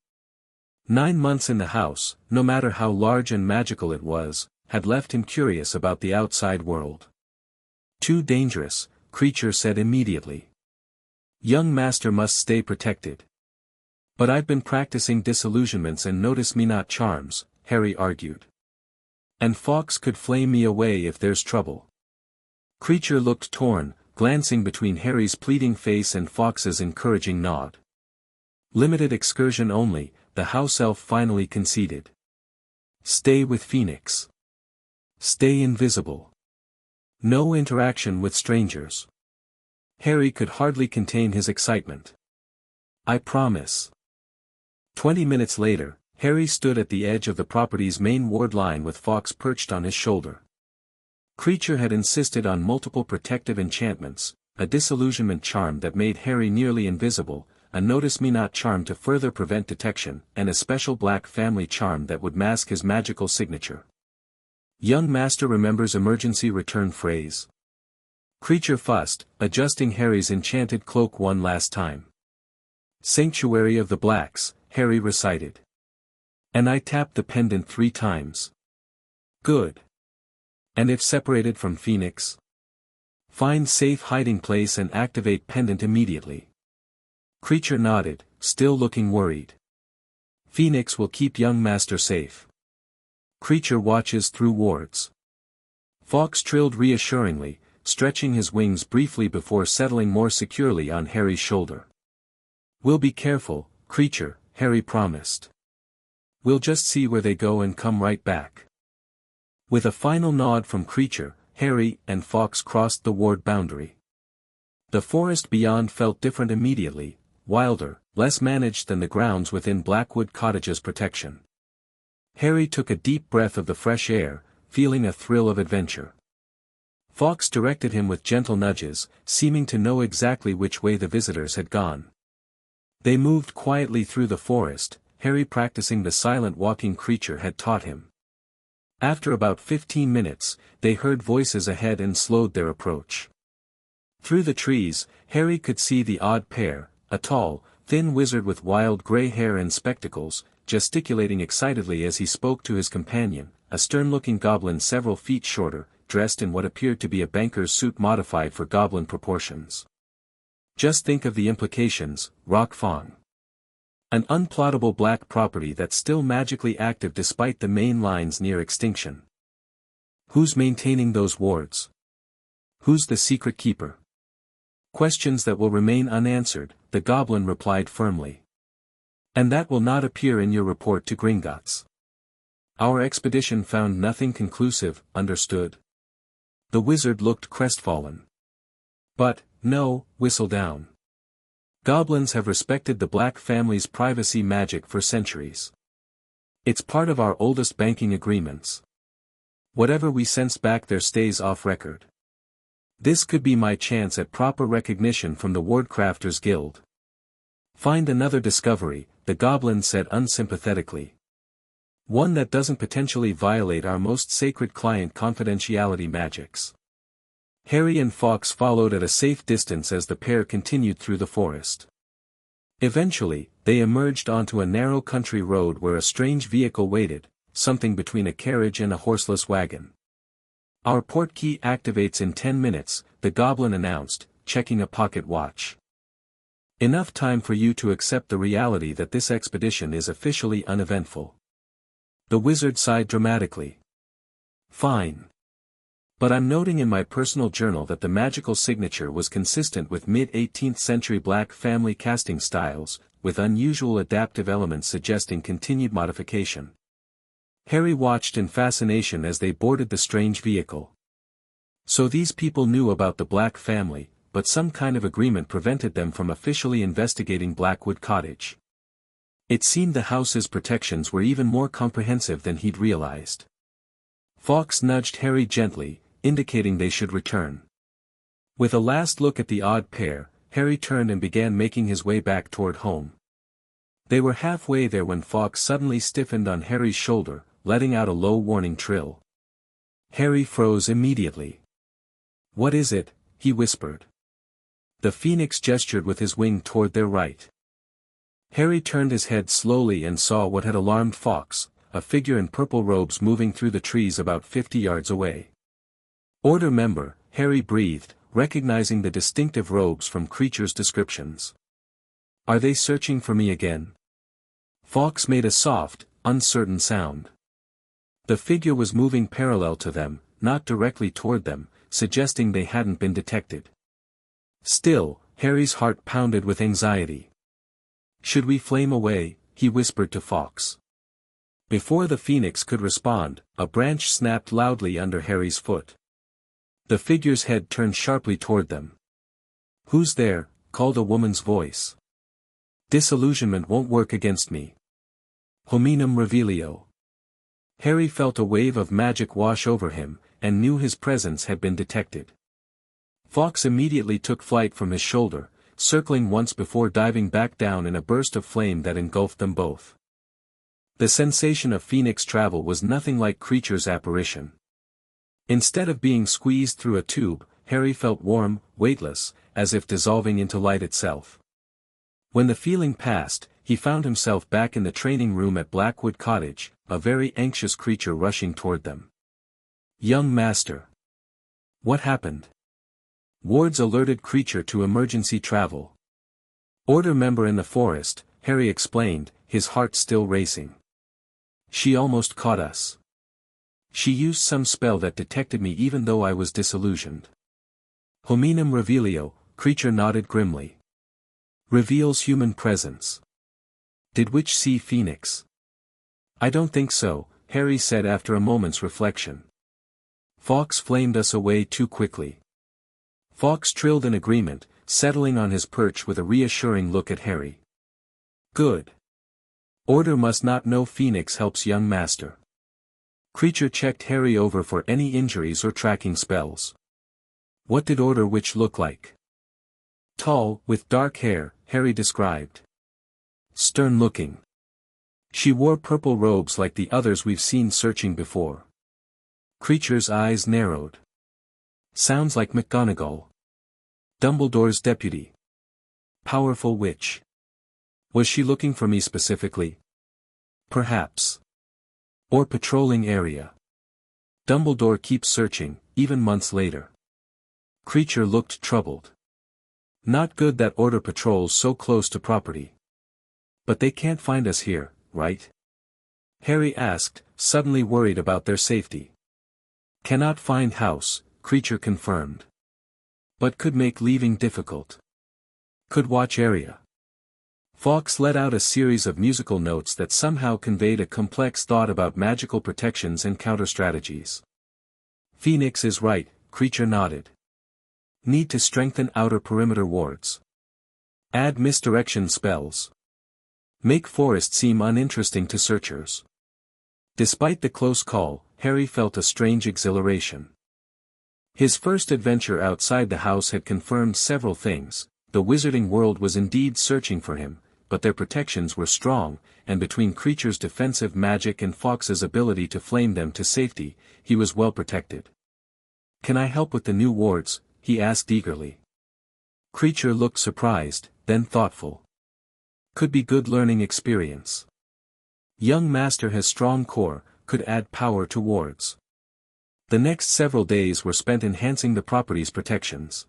Speaker 1: 9 months in the house, no matter how large and magical it was, had left him curious about the outside world. Too dangerous, Kreacher said immediately. Young master must stay protected. But I've been practicing disillusionments and notice-me-not charms, Harry argued. And Fawkes could flame me away if there's trouble. Kreacher looked torn, glancing between Harry's pleading face and Fawkes's encouraging nod. Limited excursion only, the house elf finally conceded. Stay with Phoenix. Stay invisible. No interaction with strangers. Harry could hardly contain his excitement. I promise. 20 minutes later, Harry stood at the edge of the property's main ward line with Fawkes perched on his shoulder. Kreacher had insisted on multiple protective enchantments, a disillusionment charm that made Harry nearly invisible, a notice-me-not charm to further prevent detection, and a special black family charm that would mask his magical signature. Young master remembers emergency return phrase. Kreacher fussed, adjusting Harry's enchanted cloak one last time. Sanctuary of the Blacks, Harry recited. And I tapped the pendant 3 times. Good. And if separated from Phoenix? Find safe hiding place and activate pendant immediately. Kreacher nodded, still looking worried. Phoenix will keep young master safe. Kreacher watches through wards. Fawkes trilled reassuringly, stretching his wings briefly before settling more securely on Harry's shoulder. We'll be careful, Kreacher, Harry promised. We'll just see where they go and come right back. With a final nod from Kreacher, Harry and Fawkes crossed the ward boundary. The forest beyond felt different immediately, wilder, less managed than the grounds within Blackwood Cottage's protection. Harry took a deep breath of the fresh air, feeling a thrill of adventure. Fawkes directed him with gentle nudges, seeming to know exactly which way the visitors had gone. They moved quietly through the forest, Harry practicing the silent walking Kreacher had taught him. After about 15 minutes, they heard voices ahead and slowed their approach. Through the trees, Harry could see the odd pair, a tall, thin wizard with wild grey hair and spectacles, gesticulating excitedly as he spoke to his companion, a stern-looking goblin several feet shorter, dressed in what appeared to be a banker's suit modified for goblin proportions. Just think of the implications, Rockfong. An unplottable black property that's still magically active despite the main lines near extinction. Who's maintaining those wards? Who's the secret keeper? Questions that will remain unanswered, the goblin replied firmly. And that will not appear in your report to Gringotts. Our expedition found nothing conclusive, understood? The wizard looked crestfallen. But, no, whistle down. Goblins have respected the Black family's privacy magic for centuries. It's part of our oldest banking agreements. Whatever we sense back there stays off record. This could be my chance at proper recognition from the Wardcrafters Guild. Find another discovery, the goblin said unsympathetically. One that doesn't potentially violate our most sacred client confidentiality magics. Harry and Fawkes followed at a safe distance as the pair continued through the forest. Eventually, they emerged onto a narrow country road where a strange vehicle waited, something between a carriage and a horseless wagon. Our port key activates in 10 minutes, the goblin announced, checking a pocket watch. Enough time for you to accept the reality that this expedition is officially uneventful. The wizard sighed dramatically. Fine. But I'm noting in my personal journal that the magical signature was consistent with mid-18th century Black family casting styles, with unusual adaptive elements suggesting continued modification. Harry watched in fascination as they boarded the strange vehicle. So these people knew about the Black family, but some kind of agreement prevented them from officially investigating Blackwood Cottage. It seemed the house's protections were even more comprehensive than he'd realized. Fawkes nudged Harry gently, indicating they should return. With a last look at the odd pair, Harry turned and began making his way back toward home. They were halfway there when Fawkes suddenly stiffened on Harry's shoulder, letting out a low warning trill. Harry froze immediately. "What is it?" he whispered. The phoenix gestured with his wing toward their right. Harry turned his head slowly and saw what had alarmed Fawkes, a figure in purple robes moving through the trees about 50 yards away. "Order member," Harry breathed, recognizing the distinctive robes from Kreacher's descriptions. "Are they searching for me again?" Fawkes made a soft, uncertain sound. The figure was moving parallel to them, not directly toward them, suggesting they hadn't been detected. Still, Harry's heart pounded with anxiety. "Should we flame away?" he whispered to Fawkes. Before the phoenix could respond, a branch snapped loudly under Harry's foot. The figure's head turned sharply toward them. "Who's there?" called a woman's voice. "Disillusionment won't work against me. Hominum revelio." Harry felt a wave of magic wash over him, and knew his presence had been detected. Fawkes immediately took flight from his shoulder, circling once before diving back down in a burst of flame that engulfed them both. The sensation of phoenix travel was nothing like Kreacher's apparition. Instead of being squeezed through a tube, Harry felt warm, weightless, as if dissolving into light itself. When the feeling passed, he found himself back in the training room at Blackwood Cottage, a very anxious Kreacher rushing toward them. "Young master. What happened?" Wards alerted Kreacher to emergency travel. "Order member in the forest," Harry explained, his heart still racing. "She almost caught us. She used some spell that detected me even though I was disillusioned." "Hominum revelio," Kreacher nodded grimly. "Reveals human presence. Did witch see phoenix?" "I don't think so," Harry said after a moment's reflection. "Fawkes flamed us away too quickly." Fawkes trilled in agreement, settling on his perch with a reassuring look at Harry. "Good. Order must not know phoenix helps young master." Kreacher checked Harry over for any injuries or tracking spells. "What did Order witch look like?" "Tall, with dark hair," Harry described. "Stern-looking. She wore purple robes like the others we've seen searching before." Kreacher's eyes narrowed. "Sounds like McGonagall. Dumbledore's deputy. Powerful witch. Was she looking for me specifically? Perhaps. Or patrolling area. Dumbledore keeps searching, even months later." Kreacher looked troubled. "Not good that Order patrols so close to property. But they can't find us here, right?" Harry asked, suddenly worried about their safety. "Cannot find house," Kreacher confirmed. "But could make leaving difficult. Could watch area." Fawkes let out a series of musical notes that somehow conveyed a complex thought about magical protections and counter-strategies. "Phoenix is right," Kreacher nodded. Need to strengthen outer perimeter wards. Add misdirection spells. Make forest seem uninteresting to searchers. Despite the close call, Harry felt a strange exhilaration. His first adventure outside the house had confirmed several things. The wizarding world was indeed searching for him, but their protections were strong, and between Kreacher's defensive magic and Fawkes' ability to flame them to safety, he was well protected. "Can I help with the new wards?" he asked eagerly. Kreacher looked surprised, then thoughtful. "Could be good learning experience. Young master has strong core, could add power to wards." The next several days were spent enhancing the property's protections.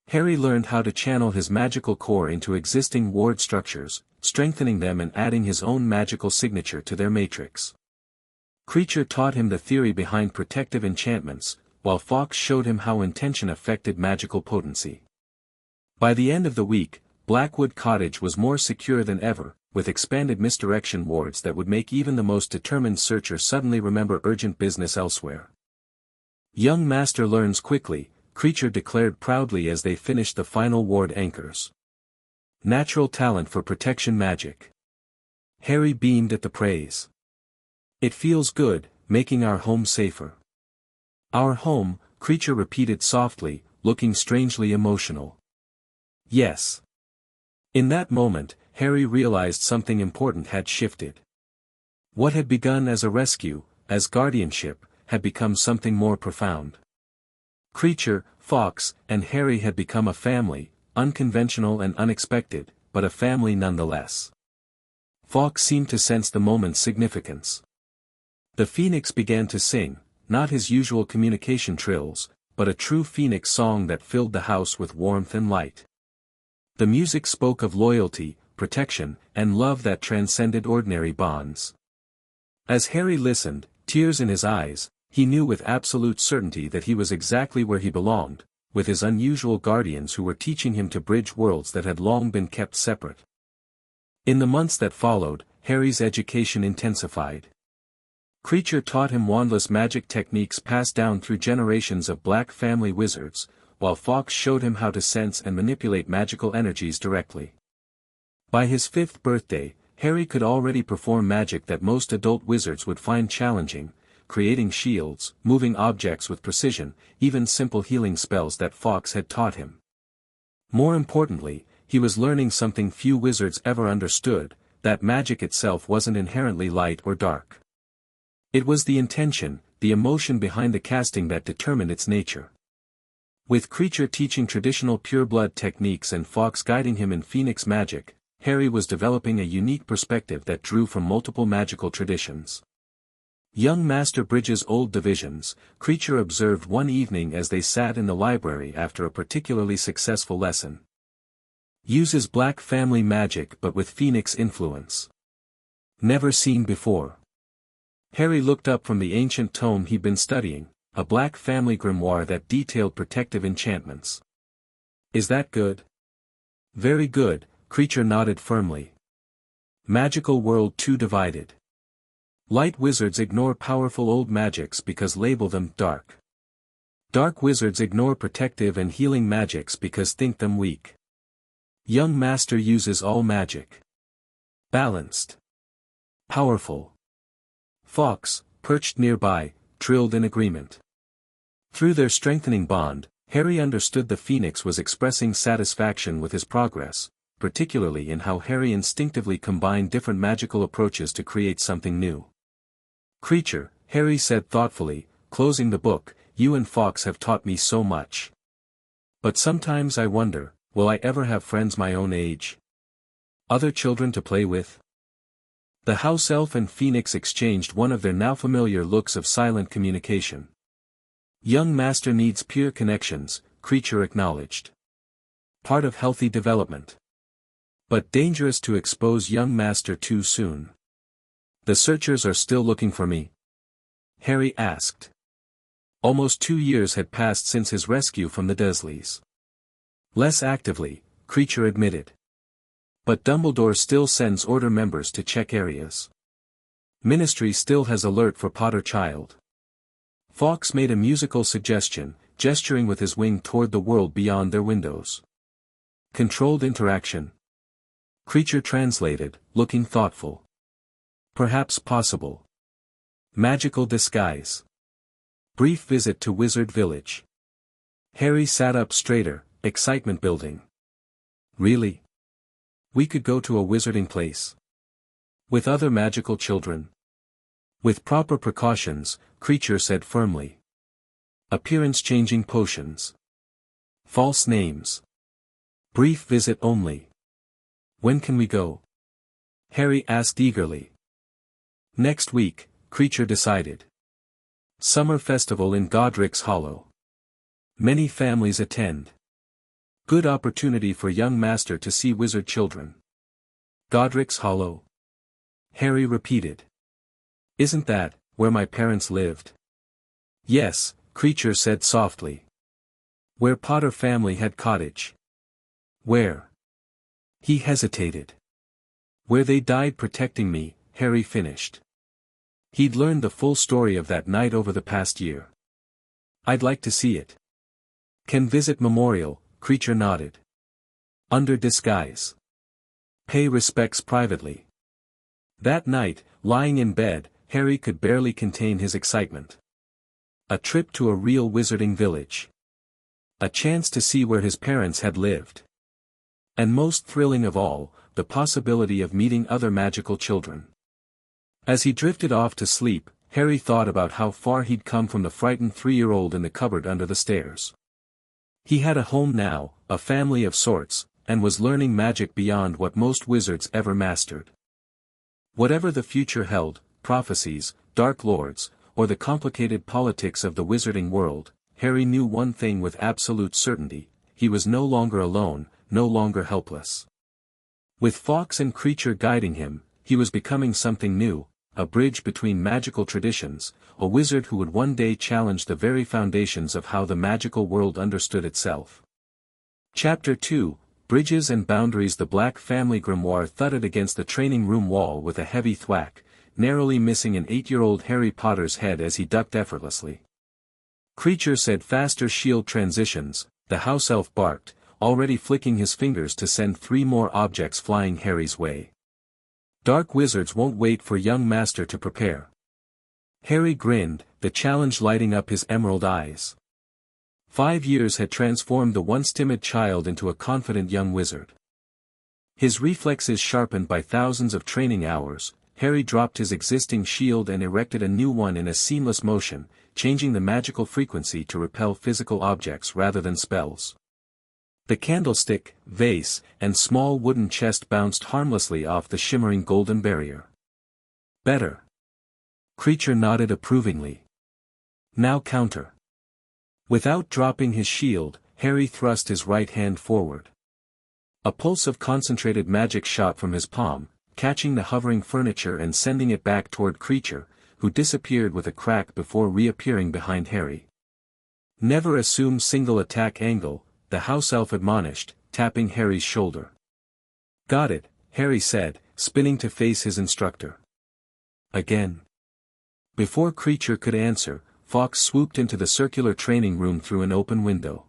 Speaker 1: Harry learned how to channel his magical core into existing ward structures, strengthening them and adding his own magical signature to their matrix. Kreacher taught him the theory behind protective enchantments, while Fawkes showed him how intention affected magical potency. By the end of the week, Blackwood Cottage was more secure than ever, with expanded misdirection wards that would make even the most determined searcher suddenly remember urgent business elsewhere. "Young master learns quickly," Kreacher declared proudly as they finished the final ward anchors. "Natural talent for protection magic." Harry beamed at the praise. "It feels good, making our home safer." "Our home," Kreacher repeated softly, looking strangely emotional. "Yes." In that moment, Harry realized something important had shifted. What had begun as a rescue, as guardianship, had become something more profound. Kreacher, Fawkes, and Harry had become a family, unconventional and unexpected, but a family nonetheless. Fawkes seemed to sense the moment's significance. The phoenix began to sing, not his usual communication trills, but a true phoenix song that filled the house with warmth and light. The music spoke of loyalty, protection, and love that transcended ordinary bonds. As Harry listened, tears in his eyes, he knew with absolute certainty that he was exactly where he belonged, with his unusual guardians who were teaching him to bridge worlds that had long been kept separate. In the months that followed, Harry's education intensified. Kreacher taught him wandless magic techniques passed down through generations of Black family wizards, while Fawkes showed him how to sense and manipulate magical energies directly. By his 5th birthday, Harry could already perform magic that most adult wizards would find challenging, creating shields, moving objects with precision, even simple healing spells that Fawkes had taught him. More importantly, he was learning something few wizards ever understood, that magic itself wasn't inherently light or dark. It was the intention, the emotion behind the casting that determined its nature. With Kreacher teaching traditional pureblood techniques and Fawkes guiding him in phoenix magic, Harry was developing a unique perspective that drew from multiple magical traditions. Young master bridges old divisions, Kreacher observed one evening as they sat in the library after a particularly successful lesson. Uses Black family magic but with phoenix influence. Never seen before. Harry looked up from the ancient tome he'd been studying, a Black family grimoire that detailed protective enchantments. "Is that good?" "Very good," Kreacher nodded firmly. "Magical world too divided. Light wizards ignore powerful old magics because label them dark. Dark wizards ignore protective and healing magics because think them weak. Young master uses all magic. Balanced. Powerful." Fawkes, perched nearby, trilled in agreement. Through their strengthening bond, Harry understood the phoenix was expressing satisfaction with his progress, particularly in how Harry instinctively combined different magical approaches to create something new. "Kreacher," Harry said thoughtfully, closing the book, "you and Fawkes have taught me so much. But sometimes I wonder, will I ever have friends my own age? Other children to play with?" The house elf and phoenix exchanged one of their now familiar looks of silent communication. "Young master needs pure connections," Kreacher acknowledged. "Part of healthy development. But dangerous to expose young master too soon." "The searchers are still looking for me?" Harry asked. Almost 2 years had passed since his rescue from the Dursleys. "Less actively," Kreacher admitted. "But Dumbledore still sends order members to check areas. Ministry still has alert for Potter Child." Fawkes made a musical suggestion, gesturing with his wing toward the world beyond their windows. Controlled interaction. Kreacher translated, looking thoughtful. Perhaps possible. Magical disguise. Brief visit to Wizard Village. Harry sat up straighter, excitement building. Really? We could go to a wizarding place. With other magical children. With proper precautions, Kreacher said firmly. Appearance-changing potions. False names. Brief visit only. When can we go? Harry asked eagerly. Next week, Kreacher decided. Summer festival in Godric's Hollow. Many families attend. Good opportunity for young master to see wizard children. Godric's Hollow? Harry repeated. Isn't that where my parents lived? Yes, Kreacher said softly. Where Potter family had cottage. Where? He hesitated. Where they died protecting me, Harry finished. He'd learned the full story of that night over the past year. I'd like to see it. Can visit memorial, Kreacher nodded. Under disguise. Pay respects privately. That night, lying in bed, Harry could barely contain his excitement. A trip to a real wizarding village. A chance to see where his parents had lived. And most thrilling of all, the possibility of meeting other magical children. As he drifted off to sleep, Harry thought about how far he'd come from the frightened 3-year-old in the cupboard under the stairs. He had a home now, a family of sorts, and was learning magic beyond what most wizards ever mastered. Whatever the future held, prophecies, dark lords, or the complicated politics of the wizarding world, Harry knew one thing with absolute certainty: he was no longer alone, no longer helpless. With Fawkes and Kreacher guiding him, he was becoming something new, a bridge between magical traditions, a wizard who would one day challenge the very foundations of how the magical world understood itself. Chapter 2, Bridges and Boundaries. The Black family grimoire thudded against the training room wall with a heavy thwack, narrowly missing an 8-year-old Harry Potter's head as he ducked effortlessly. Kreacher said faster shield transitions, the house elf barked, already flicking his fingers to send 3 more objects flying Harry's way. Dark wizards won't wait for young master to prepare. Harry grinned, the challenge lighting up his emerald eyes. 5 years had transformed the once timid child into a confident young wizard. His reflexes sharpened by thousands of training hours, Harry dropped his existing shield and erected a new one in a seamless motion, changing the magical frequency to repel physical objects rather than spells. The candlestick, vase, and small wooden chest bounced harmlessly off the shimmering golden barrier. Better. Kreacher nodded approvingly. Now counter. Without dropping his shield, Harry thrust his right hand forward. A pulse of concentrated magic shot from his palm, catching the hovering furniture and sending it back toward Kreacher, who disappeared with a crack before reappearing behind Harry. Never assume single attack angle, the house elf admonished, tapping Harry's shoulder. Got it, Harry said, spinning to face his instructor. Again. Before Kreacher could answer, Fawkes swooped into the circular training room through an open window.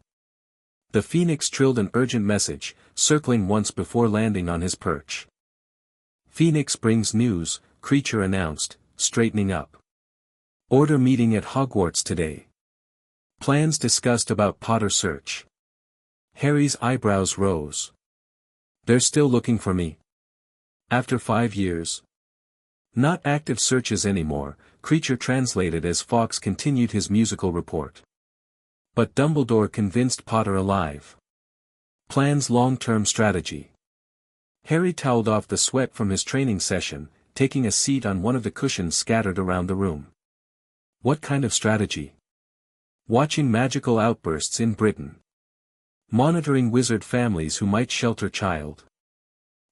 Speaker 1: The phoenix trilled an urgent message, circling once before landing on his perch. Phoenix brings news, Kreacher announced, straightening up. Order meeting at Hogwarts today. Plans discussed about Potter search. Harry's eyebrows rose. They're still looking for me? After 5 years? Not active searches anymore, Kreacher translated as Fawkes continued his musical report. But Dumbledore convinced Potter alive. Plans long-term strategy. Harry toweled off the sweat from his training session, taking a seat on one of the cushions scattered around the room. What kind of strategy? Watching magical outbursts in Britain. Monitoring wizard families who might shelter child.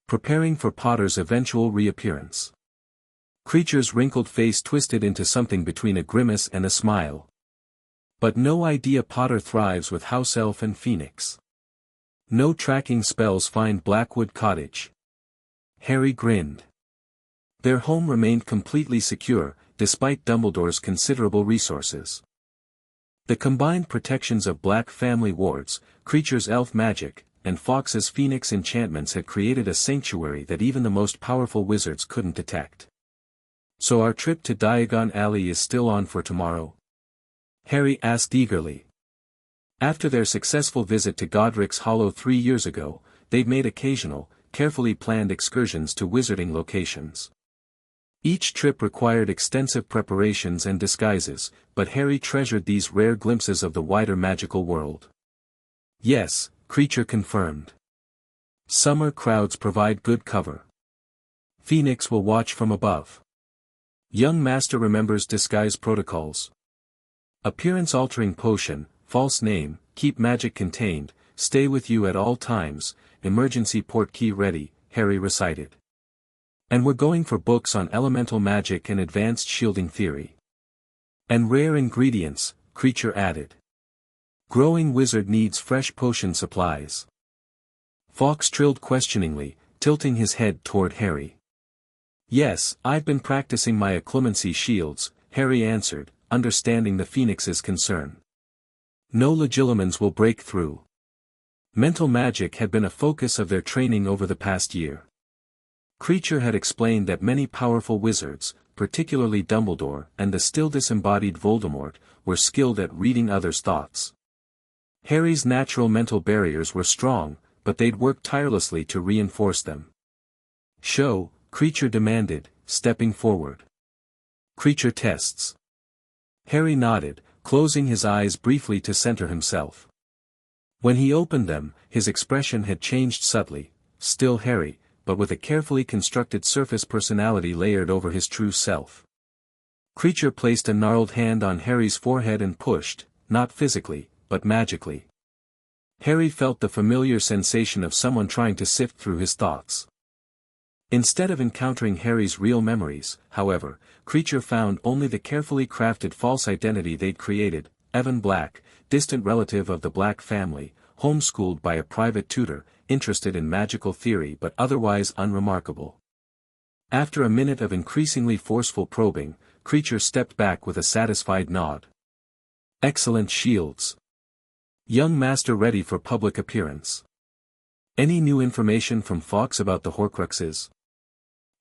Speaker 1: Preparing for Potter's eventual reappearance. Kreacher's wrinkled face twisted into something between a grimace and a smile. But no idea Potter thrives with house elf and phoenix. No tracking spells find Blackwood Cottage. Harry grinned. Their home remained completely secure, despite Dumbledore's considerable resources. The combined protections of Black family wards, Kreacher's elf magic, and Fawkes' phoenix enchantments had created a sanctuary that even the most powerful wizards couldn't detect. "So our trip to Diagon Alley is still on for tomorrow?" Harry asked eagerly. After their successful visit to Godric's Hollow 3 years ago, they'd made occasional, carefully planned excursions to wizarding locations. Each trip required extensive preparations and disguises, but Harry treasured these rare glimpses of the wider magical world. "Yes," Kreacher confirmed. "Summer crowds provide good cover. Phoenix will watch from above. Young Master remembers disguise protocols. Appearance-altering potion, false name, keep magic contained, stay with you at all times, emergency port key ready," Harry recited. "And we're going for books on elemental magic and advanced shielding theory. And rare ingredients," Kreacher added. "Growing wizard needs fresh potion supplies." Fawkes trilled questioningly, tilting his head toward Harry. "Yes, I've been practicing my occlumency shields," Harry answered, understanding the Phoenix's concern. "No legilimens will break through." Mental magic had been a focus of their training over the past year. Kreacher had explained that many powerful wizards, particularly Dumbledore and the still disembodied Voldemort, were skilled at reading others' thoughts. Harry's natural mental barriers were strong, but they'd worked tirelessly to reinforce them. "Show," Kreacher demanded, stepping forward. "Kreacher tests." Harry nodded, closing his eyes briefly to center himself. When he opened them, his expression had changed subtly, still Harry, but with a carefully constructed surface personality layered over his true self. Kreacher placed a gnarled hand on Harry's forehead and pushed, not physically, but magically. Harry felt the familiar sensation of someone trying to sift through his thoughts. Instead of encountering Harry's real memories, however, Kreacher found only the carefully crafted false identity they'd created: Evan Black, distant relative of the Black family, homeschooled by a private tutor, interested in magical theory but otherwise unremarkable. After a minute of increasingly forceful probing, Kreacher stepped back with a satisfied nod. "Excellent shields. Young Master ready for public appearance. Any new information from Fawkes about the Horcruxes?"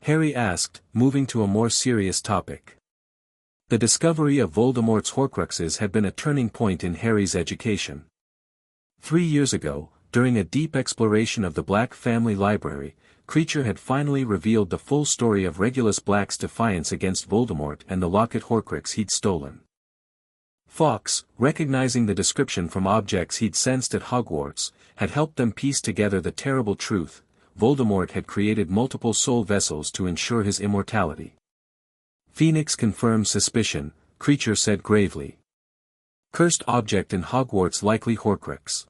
Speaker 1: Harry asked, moving to a more serious topic. The discovery of Voldemort's Horcruxes had been a turning point in Harry's education. 3 years ago, during a deep exploration of the Black family library, Kreacher had finally revealed the full story of Regulus Black's defiance against Voldemort and the locket Horcrux he'd stolen. Fawkes, recognizing the description from objects he'd sensed at Hogwarts, had helped them piece together the terrible truth: Voldemort had created multiple soul vessels to ensure his immortality. "Phoenix confirms suspicion," Kreacher said gravely. "Cursed object in Hogwarts, likely Horcrux.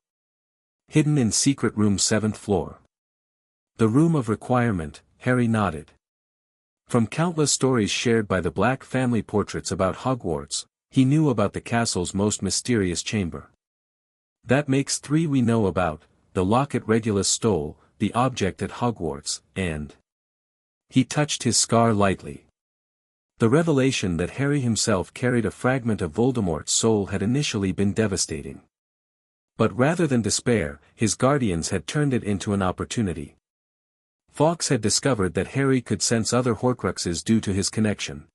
Speaker 1: Hidden in secret room 7th floor. The room of requirement," Harry nodded. From countless stories shared by the Black family portraits about Hogwarts, he knew about the castle's most mysterious chamber. "That makes 3 we know about: the locket Regulus stole, the object at Hogwarts, and—" He touched his scar lightly. The revelation that Harry himself carried a fragment of Voldemort's soul had initially been devastating. But rather than despair, his guardians had turned it into an opportunity. Fawkes had discovered that Harry could sense other Horcruxes due to his connection.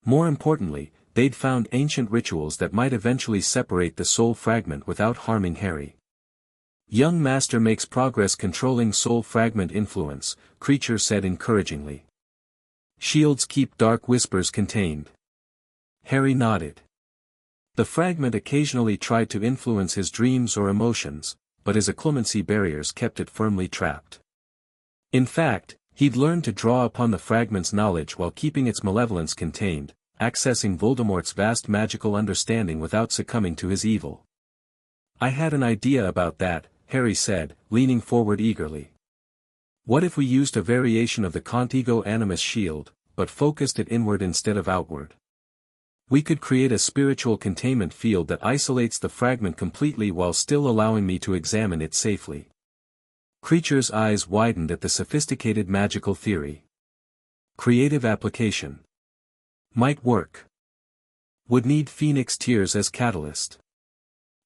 Speaker 1: More importantly, they'd found ancient rituals that might eventually separate the soul fragment without harming Harry. "Young Master makes progress controlling soul fragment influence," Kreacher said encouragingly. "Shields keep dark whispers contained." Harry nodded. The fragment occasionally tried to influence his dreams or emotions, but his occlumency barriers kept it firmly trapped. In fact, he'd learned to draw upon the fragment's knowledge while keeping its malevolence contained, accessing Voldemort's vast magical understanding without succumbing to his evil. "I had an idea about that," Harry said, leaning forward eagerly. "What if we used a variation of the Contigo Animus shield, but focused it inward instead of outward? We could create a spiritual containment field that isolates the fragment completely while still allowing me to examine it safely." Kreacher's eyes widened at the sophisticated magical theory. "Creative application. Might work." Would need phoenix tears as catalyst.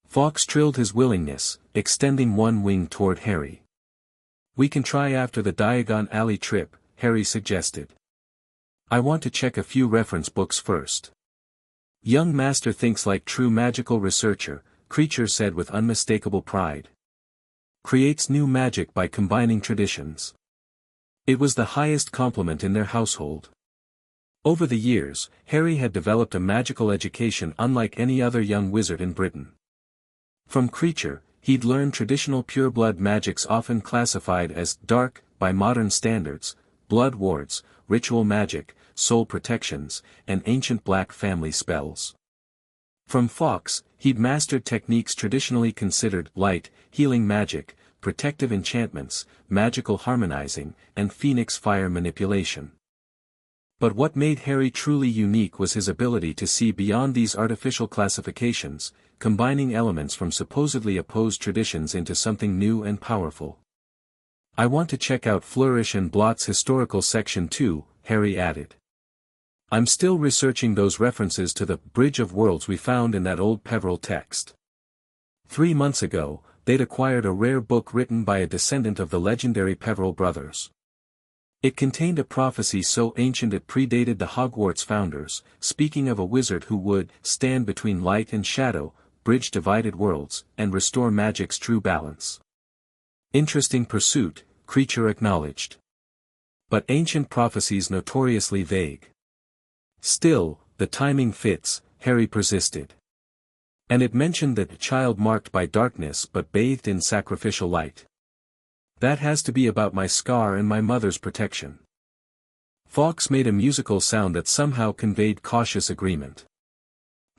Speaker 1: Fawkes trilled his willingness, extending one wing toward Harry. We can try after the Diagon Alley trip, Harry suggested. I want to check a few reference books first. Young master thinks like true magical researcher, Kreacher said with unmistakable pride. Creates new magic by combining traditions. It was the highest compliment in their household. Over the years, Harry had developed a magical education unlike any other young wizard in Britain. From Kreacher, he'd learned traditional pureblood magics often classified as dark by modern standards, blood wards, ritual magic, soul protections, and ancient black family spells. From Fawkes, he'd mastered techniques traditionally considered light, healing magic, protective enchantments, magical harmonizing, and phoenix fire manipulation. But what made Harry truly unique was his ability to see beyond these artificial classifications, combining elements from supposedly opposed traditions into something new and powerful. I want to check out Flourish and Blot's historical section too, Harry added. I'm still researching those references to the Bridge of Worlds we found in that old Peveril text. 3 months ago, they'd acquired a rare book written by a descendant of the legendary Peveril brothers. It contained a prophecy so ancient it predated the Hogwarts founders, speaking of a wizard who would stand between light and shadow, bridge divided worlds, and restore magic's true balance. Interesting pursuit, Kreacher acknowledged. But ancient prophecies notoriously vague. Still, the timing fits, Harry persisted. And it mentioned that a child marked by darkness but bathed in sacrificial light. That has to be about my scar and my mother's protection. Fawkes made a musical sound that somehow conveyed cautious agreement.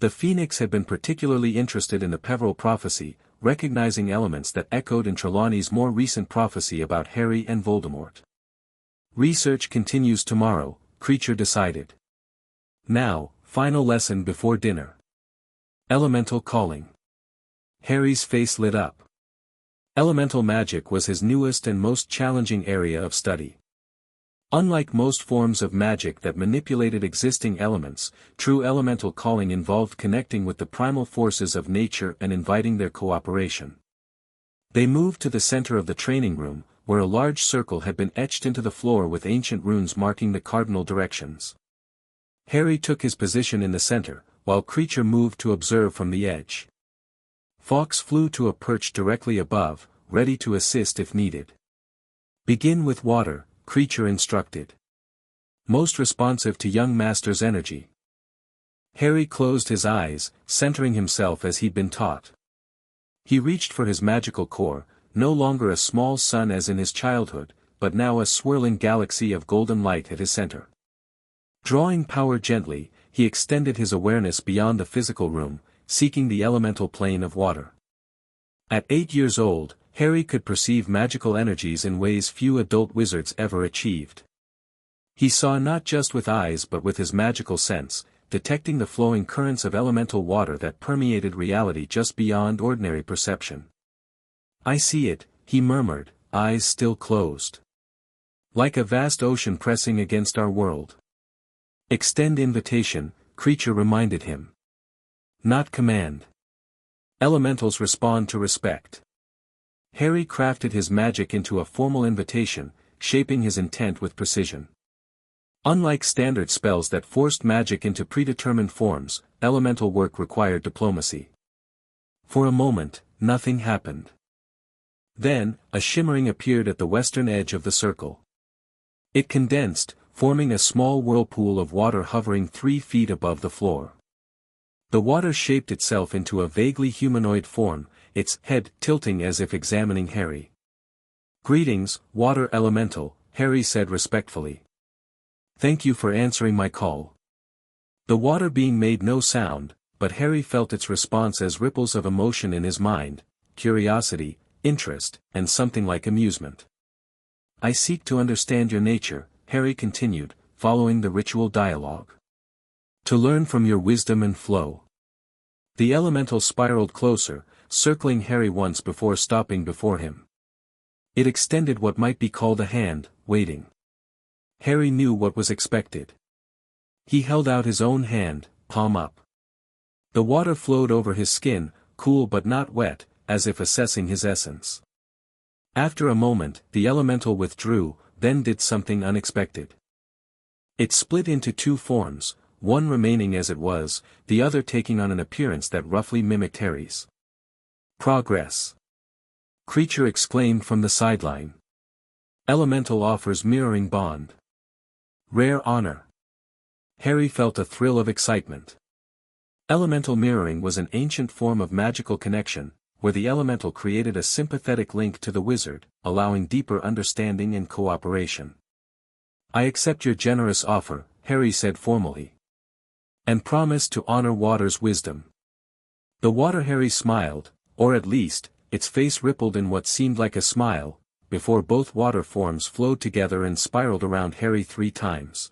Speaker 1: The Phoenix had been particularly interested in the Peveril prophecy, recognizing elements that echoed in Trelawney's more recent prophecy about Harry and Voldemort. Research continues tomorrow, Kreacher decided. Now, final lesson before dinner. Elemental calling. Harry's face lit up. Elemental magic was his newest and most challenging area of study. Unlike most forms of magic that manipulated existing elements, true elemental calling involved connecting with the primal forces of nature and inviting their cooperation. They moved to the center of the training room, where a large circle had been etched into the floor with ancient runes marking the cardinal directions. Harry took his position in the center, while Kreacher moved to observe from the edge. Fawkes flew to a perch directly above, ready to assist if needed. Begin with water, Kreacher instructed. Most responsive to young master's energy. Harry closed his eyes, centering himself as he'd been taught. He reached for his magical core, no longer a small sun as in his childhood, but now a swirling galaxy of golden light at his center. Drawing power gently, he extended his awareness beyond the physical room, seeking the elemental plane of water. At 8 years old, Harry could perceive magical energies in ways few adult wizards ever achieved. He saw not just with eyes but with his magical sense, detecting the flowing currents of elemental water that permeated reality just beyond ordinary perception. I see it, he murmured, eyes still closed. Like a vast ocean pressing against our world. Extend invitation, Kreacher reminded him. Not command. Elementals respond to respect. Harry crafted his magic into a formal invitation, shaping his intent with precision. Unlike standard spells that forced magic into predetermined forms, elemental work required diplomacy. For a moment, nothing happened. Then, a shimmering appeared at the western edge of the circle. It condensed, forming a small whirlpool of water hovering 3 feet above the floor. The water shaped itself into a vaguely humanoid form, its head tilting as if examining Harry. Greetings, water elemental, Harry said respectfully. Thank you for answering my call. The water being made no sound, but Harry felt its response as ripples of emotion in his mind, curiosity, interest, and something like amusement. I seek to understand your nature, Harry continued, following the ritual dialogue. To learn from your wisdom and flow. The elemental spiraled closer, circling Harry once before stopping before him. It extended what might be called a hand, waiting. Harry knew what was expected. He held out his own hand, palm up. The water flowed over his skin, cool but not wet, as if assessing his essence. After a moment, the elemental withdrew, then did something unexpected. It split into two forms, one remaining as it was, the other taking on an appearance that roughly mimicked Harry's. "Progress!" Kreacher exclaimed from the sideline. "Elemental offers mirroring bond. Rare honor." Harry felt a thrill of excitement. Elemental mirroring was an ancient form of magical connection, where the elemental created a sympathetic link to the wizard, allowing deeper understanding and cooperation. "I accept your generous offer," Harry said formally. "And promise to honor water's wisdom." The water Harry smiled, or at least, its face rippled in what seemed like a smile, before both water forms flowed together and spiraled around Harry 3 times.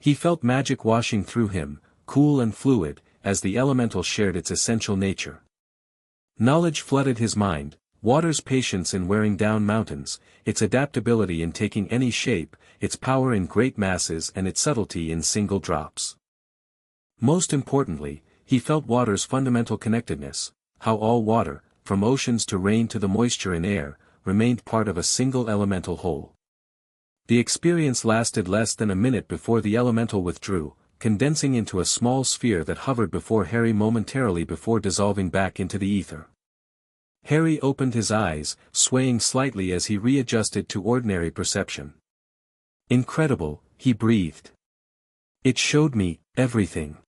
Speaker 1: He felt magic washing through him, cool and fluid, as the elemental shared its essential nature. Knowledge flooded his mind, water's patience in wearing down mountains, its adaptability in taking any shape, its power in great masses and its subtlety in single drops. Most importantly, he felt water's fundamental connectedness, how all water, from oceans to rain to the moisture in air, remained part of a single elemental whole. The experience lasted less than a minute before the elemental withdrew, condensing into a small sphere that hovered before Harry momentarily before dissolving back into the ether. Harry opened his eyes, swaying slightly as he readjusted to ordinary perception. "Incredible," he breathed. "It showed me everything.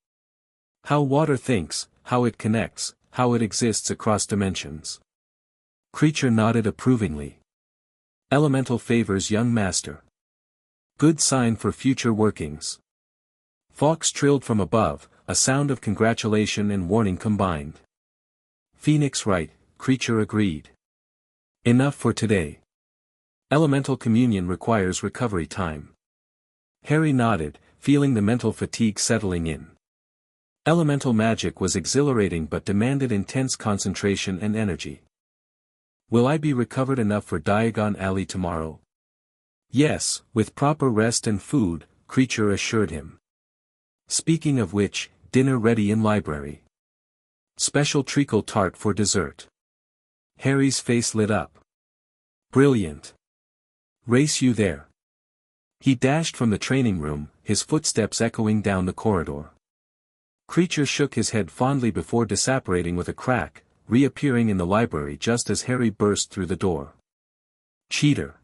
Speaker 1: How water thinks, how it connects, how it exists across dimensions." Kreacher nodded approvingly. "Elemental favors young master. Good sign for future workings." Fawkes trilled from above, a sound of congratulation and warning combined. "Phoenix right," Kreacher agreed. "Enough for today. Elemental communion requires recovery time." Harry nodded, feeling the mental fatigue settling in. Elemental magic was exhilarating but demanded intense concentration and energy. "Will I be recovered enough for Diagon Alley tomorrow?" "Yes, with proper rest and food," Kreacher assured him. "Speaking of which, dinner ready in library. Special treacle tart for dessert." Harry's face lit up. "Brilliant. Race you there." He dashed from the training room, his footsteps echoing down the corridor. Kreacher shook his head fondly before disapparating with a crack, reappearing in the library just as Harry burst through the door. "Cheater."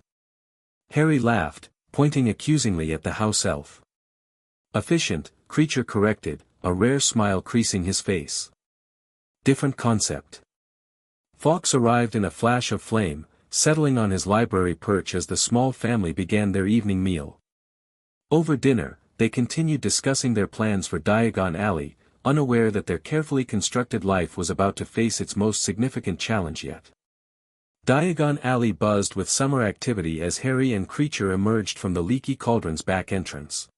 Speaker 1: Harry laughed, pointing accusingly at the house elf. "Efficient," Kreacher corrected, a rare smile creasing his face. "Different concept." Fawkes arrived in a flash of flame, settling on his library perch as the small family began their evening meal. Over dinner, they continued discussing their plans for Diagon Alley, unaware that their carefully constructed life was about to face its most significant challenge yet. Diagon Alley buzzed with summer activity as Harry and Kreacher emerged from the leaky cauldron's back entrance.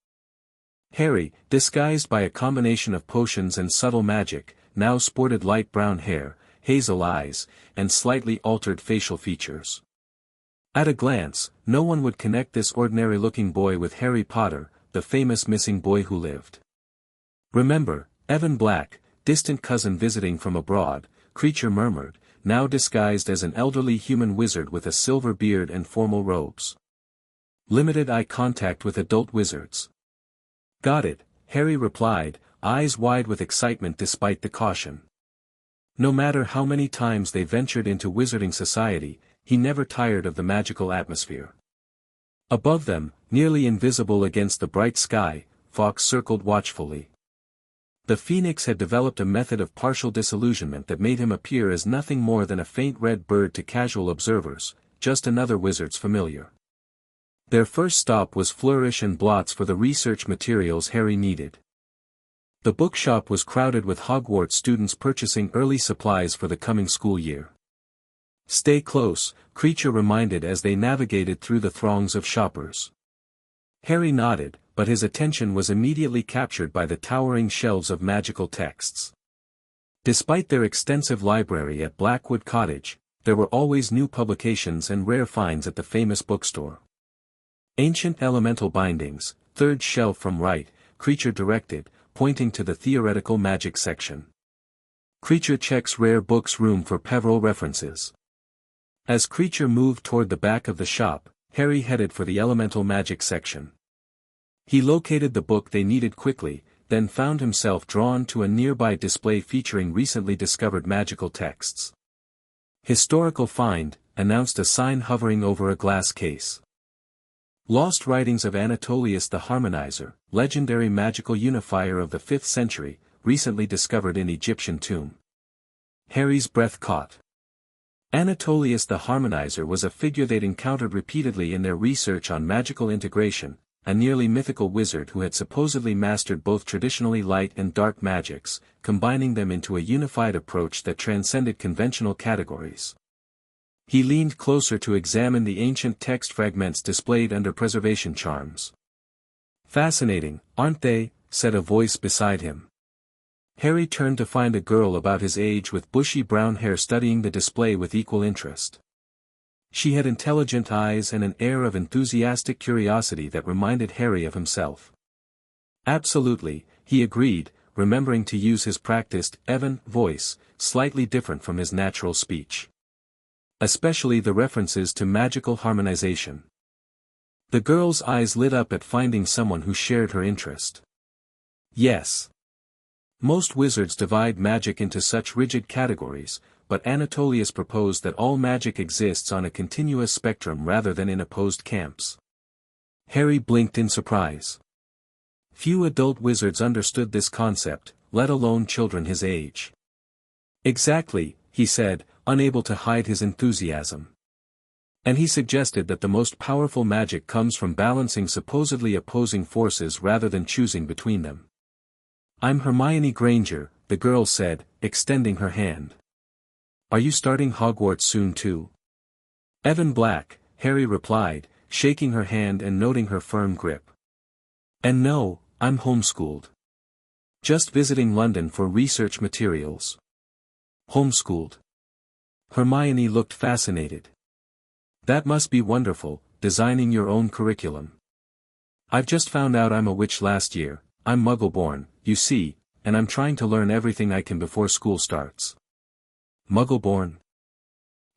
Speaker 1: Harry, disguised by a combination of potions and subtle magic, now sported light brown hair, hazel eyes, and slightly altered facial features. At a glance, no one would connect this ordinary-looking boy with Harry Potter, the famous missing boy who lived. "Remember, Evan Black, distant cousin visiting from abroad," Kreacher murmured, now disguised as an elderly human wizard with a silver beard and formal robes. "Limited eye contact with adult wizards." "Got it," Harry replied, eyes wide with excitement despite the caution. No matter how many times they ventured into wizarding society, he never tired of the magical atmosphere. Above them, nearly invisible against the bright sky, Fawkes circled watchfully. The Phoenix had developed a method of partial disillusionment that made him appear as nothing more than a faint red bird to casual observers, just another wizard's familiar. Their first stop was Flourish and Blots for the research materials Harry needed. The bookshop was crowded with Hogwarts students purchasing early supplies for the coming school year. "Stay close," Kreacher reminded as they navigated through the throngs of shoppers. Harry nodded, but his attention was immediately captured by the towering shelves of magical texts. Despite their extensive library at Blackwood Cottage, there were always new publications and rare finds at the famous bookstore. "Ancient elemental bindings, third shelf from right," Kreacher directed, pointing to the theoretical magic section. Kreacher checks rare books room for Peveril references. As Kreacher moved toward the back of the shop, Harry headed for the elemental magic section. He located the book they needed quickly, then found himself drawn to a nearby display featuring recently discovered magical texts. Historical find, announced a sign hovering over a glass case. Lost writings of Anatolius the Harmonizer, legendary magical unifier of the 5th century, recently discovered in Egyptian tomb. Harry's breath caught. Anatolius the Harmonizer was a figure they'd encountered repeatedly in their research on magical integration, a nearly mythical wizard who had supposedly mastered both traditionally light and dark magics, combining them into a unified approach that transcended conventional categories. He leaned closer to examine the ancient text fragments displayed under preservation charms. "Fascinating, aren't they?" said a voice beside him. Harry turned to find a girl about his age with bushy brown hair studying the display with equal interest. She had intelligent eyes and an air of enthusiastic curiosity that reminded Harry of himself. "Absolutely," he agreed, remembering to use his practiced, Evan, voice, slightly different from his natural speech. Especially the references to magical harmonization. The girl's eyes lit up at finding someone who shared her interest. "Yes. Most wizards divide magic into such rigid categories, but Anatolius proposed that all magic exists on a continuous spectrum rather than in opposed camps." Harry blinked in surprise. Few adult wizards understood this concept, let alone children his age. "Exactly," he said, unable to hide his enthusiasm. And he suggested that the most powerful magic comes from balancing supposedly opposing forces rather than choosing between them. "I'm Hermione Granger," the girl said, extending her hand. "Are you starting Hogwarts soon too?" "Evan Black," Harry replied, shaking her hand and noting her firm grip. "And no, I'm homeschooled. Just visiting London for research materials." "Homeschooled?" Hermione looked fascinated. "That must be wonderful, designing your own curriculum." "I've just found out I'm a witch last year. I'm Muggle-born, you see, and I'm trying to learn everything I can before school starts." "Muggle-born?"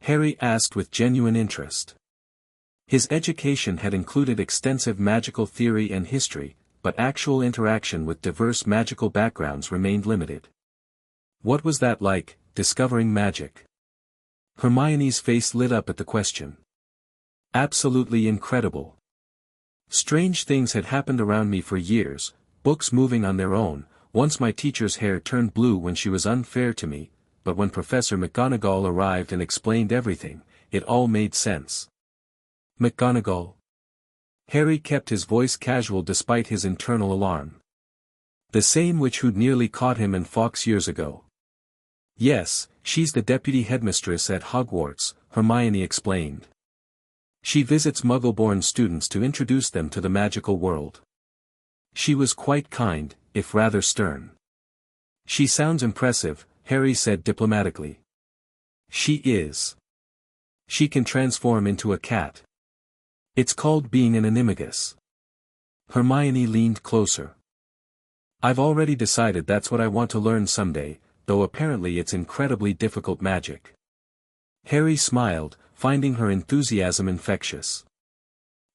Speaker 1: Harry asked with genuine interest. His education had included extensive magical theory and history, but actual interaction with diverse magical backgrounds remained limited. What was that like, discovering magic? Hermione's face lit up at the question. "Absolutely incredible. Strange things had happened around me for years, books moving on their own. Once my teacher's hair turned blue when she was unfair to me, but when Professor McGonagall arrived and explained everything, it all made sense." "McGonagall?" Harry kept his voice casual despite his internal alarm. "The same witch who'd nearly caught him and Fawkes years ago." "Yes, she's the deputy headmistress at Hogwarts," Hermione explained. "She visits Muggle-born students to introduce them to the magical world. She was quite kind, if rather stern." "She sounds impressive," Harry said diplomatically. "She is. She can transform into a cat. It's called being an animagus." Hermione leaned closer. "I've already decided that's what I want to learn someday, though apparently it's incredibly difficult magic." Harry smiled, finding her enthusiasm infectious.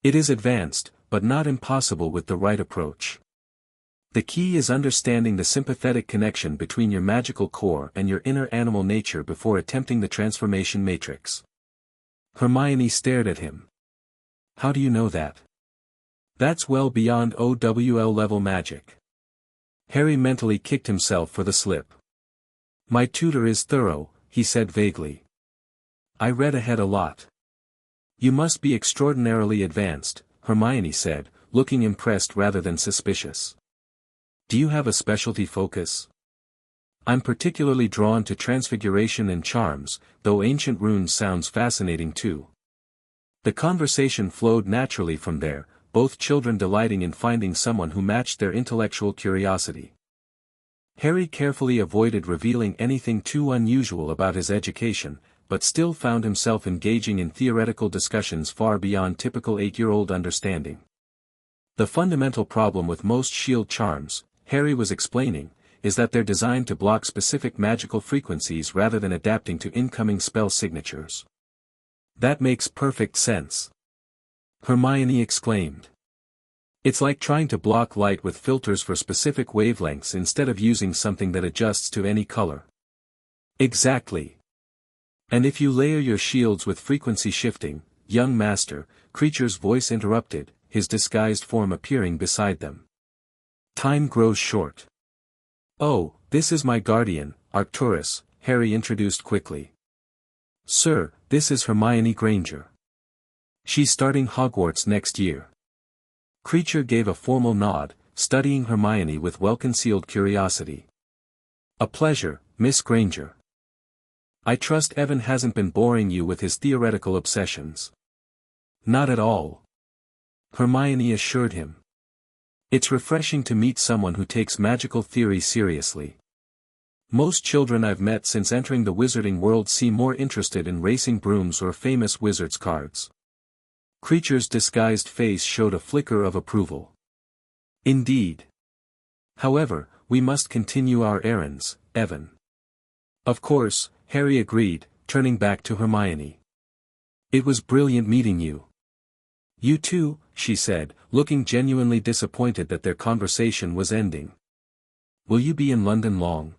Speaker 1: "It is advanced, but not impossible with the right approach. The key is understanding the sympathetic connection between your magical core and your inner animal nature before attempting the transformation matrix." Hermione stared at him. "How do you know that?" "That's well beyond OWL level magic." Harry mentally kicked himself for the slip. "My tutor is thorough," he said vaguely. "I read ahead a lot." "You must be extraordinarily advanced," Hermione said, looking impressed rather than suspicious. "Do you have a specialty focus?" "I'm particularly drawn to transfiguration and charms, though ancient runes sounds fascinating too." The conversation flowed naturally from there, both children delighting in finding someone who matched their intellectual curiosity. Harry carefully avoided revealing anything too unusual about his education, but still found himself engaging in theoretical discussions far beyond typical 8-year-old understanding. The fundamental problem with most shield charms, Harry was explaining, is that they're designed to block specific magical frequencies rather than adapting to incoming spell signatures. That makes perfect sense. Hermione exclaimed. It's like trying to block light with filters for specific wavelengths instead of using something that adjusts to any color. Exactly. And if you layer your shields with frequency shifting, young master, Kreacher's voice interrupted, his disguised form appearing beside them. Time grows short. Oh, this is my guardian, Arcturus, Harry introduced quickly. Sir, this is Hermione Granger. She's starting Hogwarts next year. Kreacher gave a formal nod, studying Hermione with well-concealed curiosity. A pleasure, Miss Granger. I trust Evan hasn't been boring you with his theoretical obsessions. Not at all. Hermione assured him. It's refreshing to meet someone who takes magical theory seriously. Most children I've met since entering the wizarding world seem more interested in racing brooms or famous wizards' cards. Kreacher's disguised face showed a flicker of approval. Indeed. However, we must continue our errands, Evan. Of course, Harry agreed, turning back to Hermione. It was brilliant meeting you. You too, she said, looking genuinely disappointed that their conversation was ending. Will you be in London long?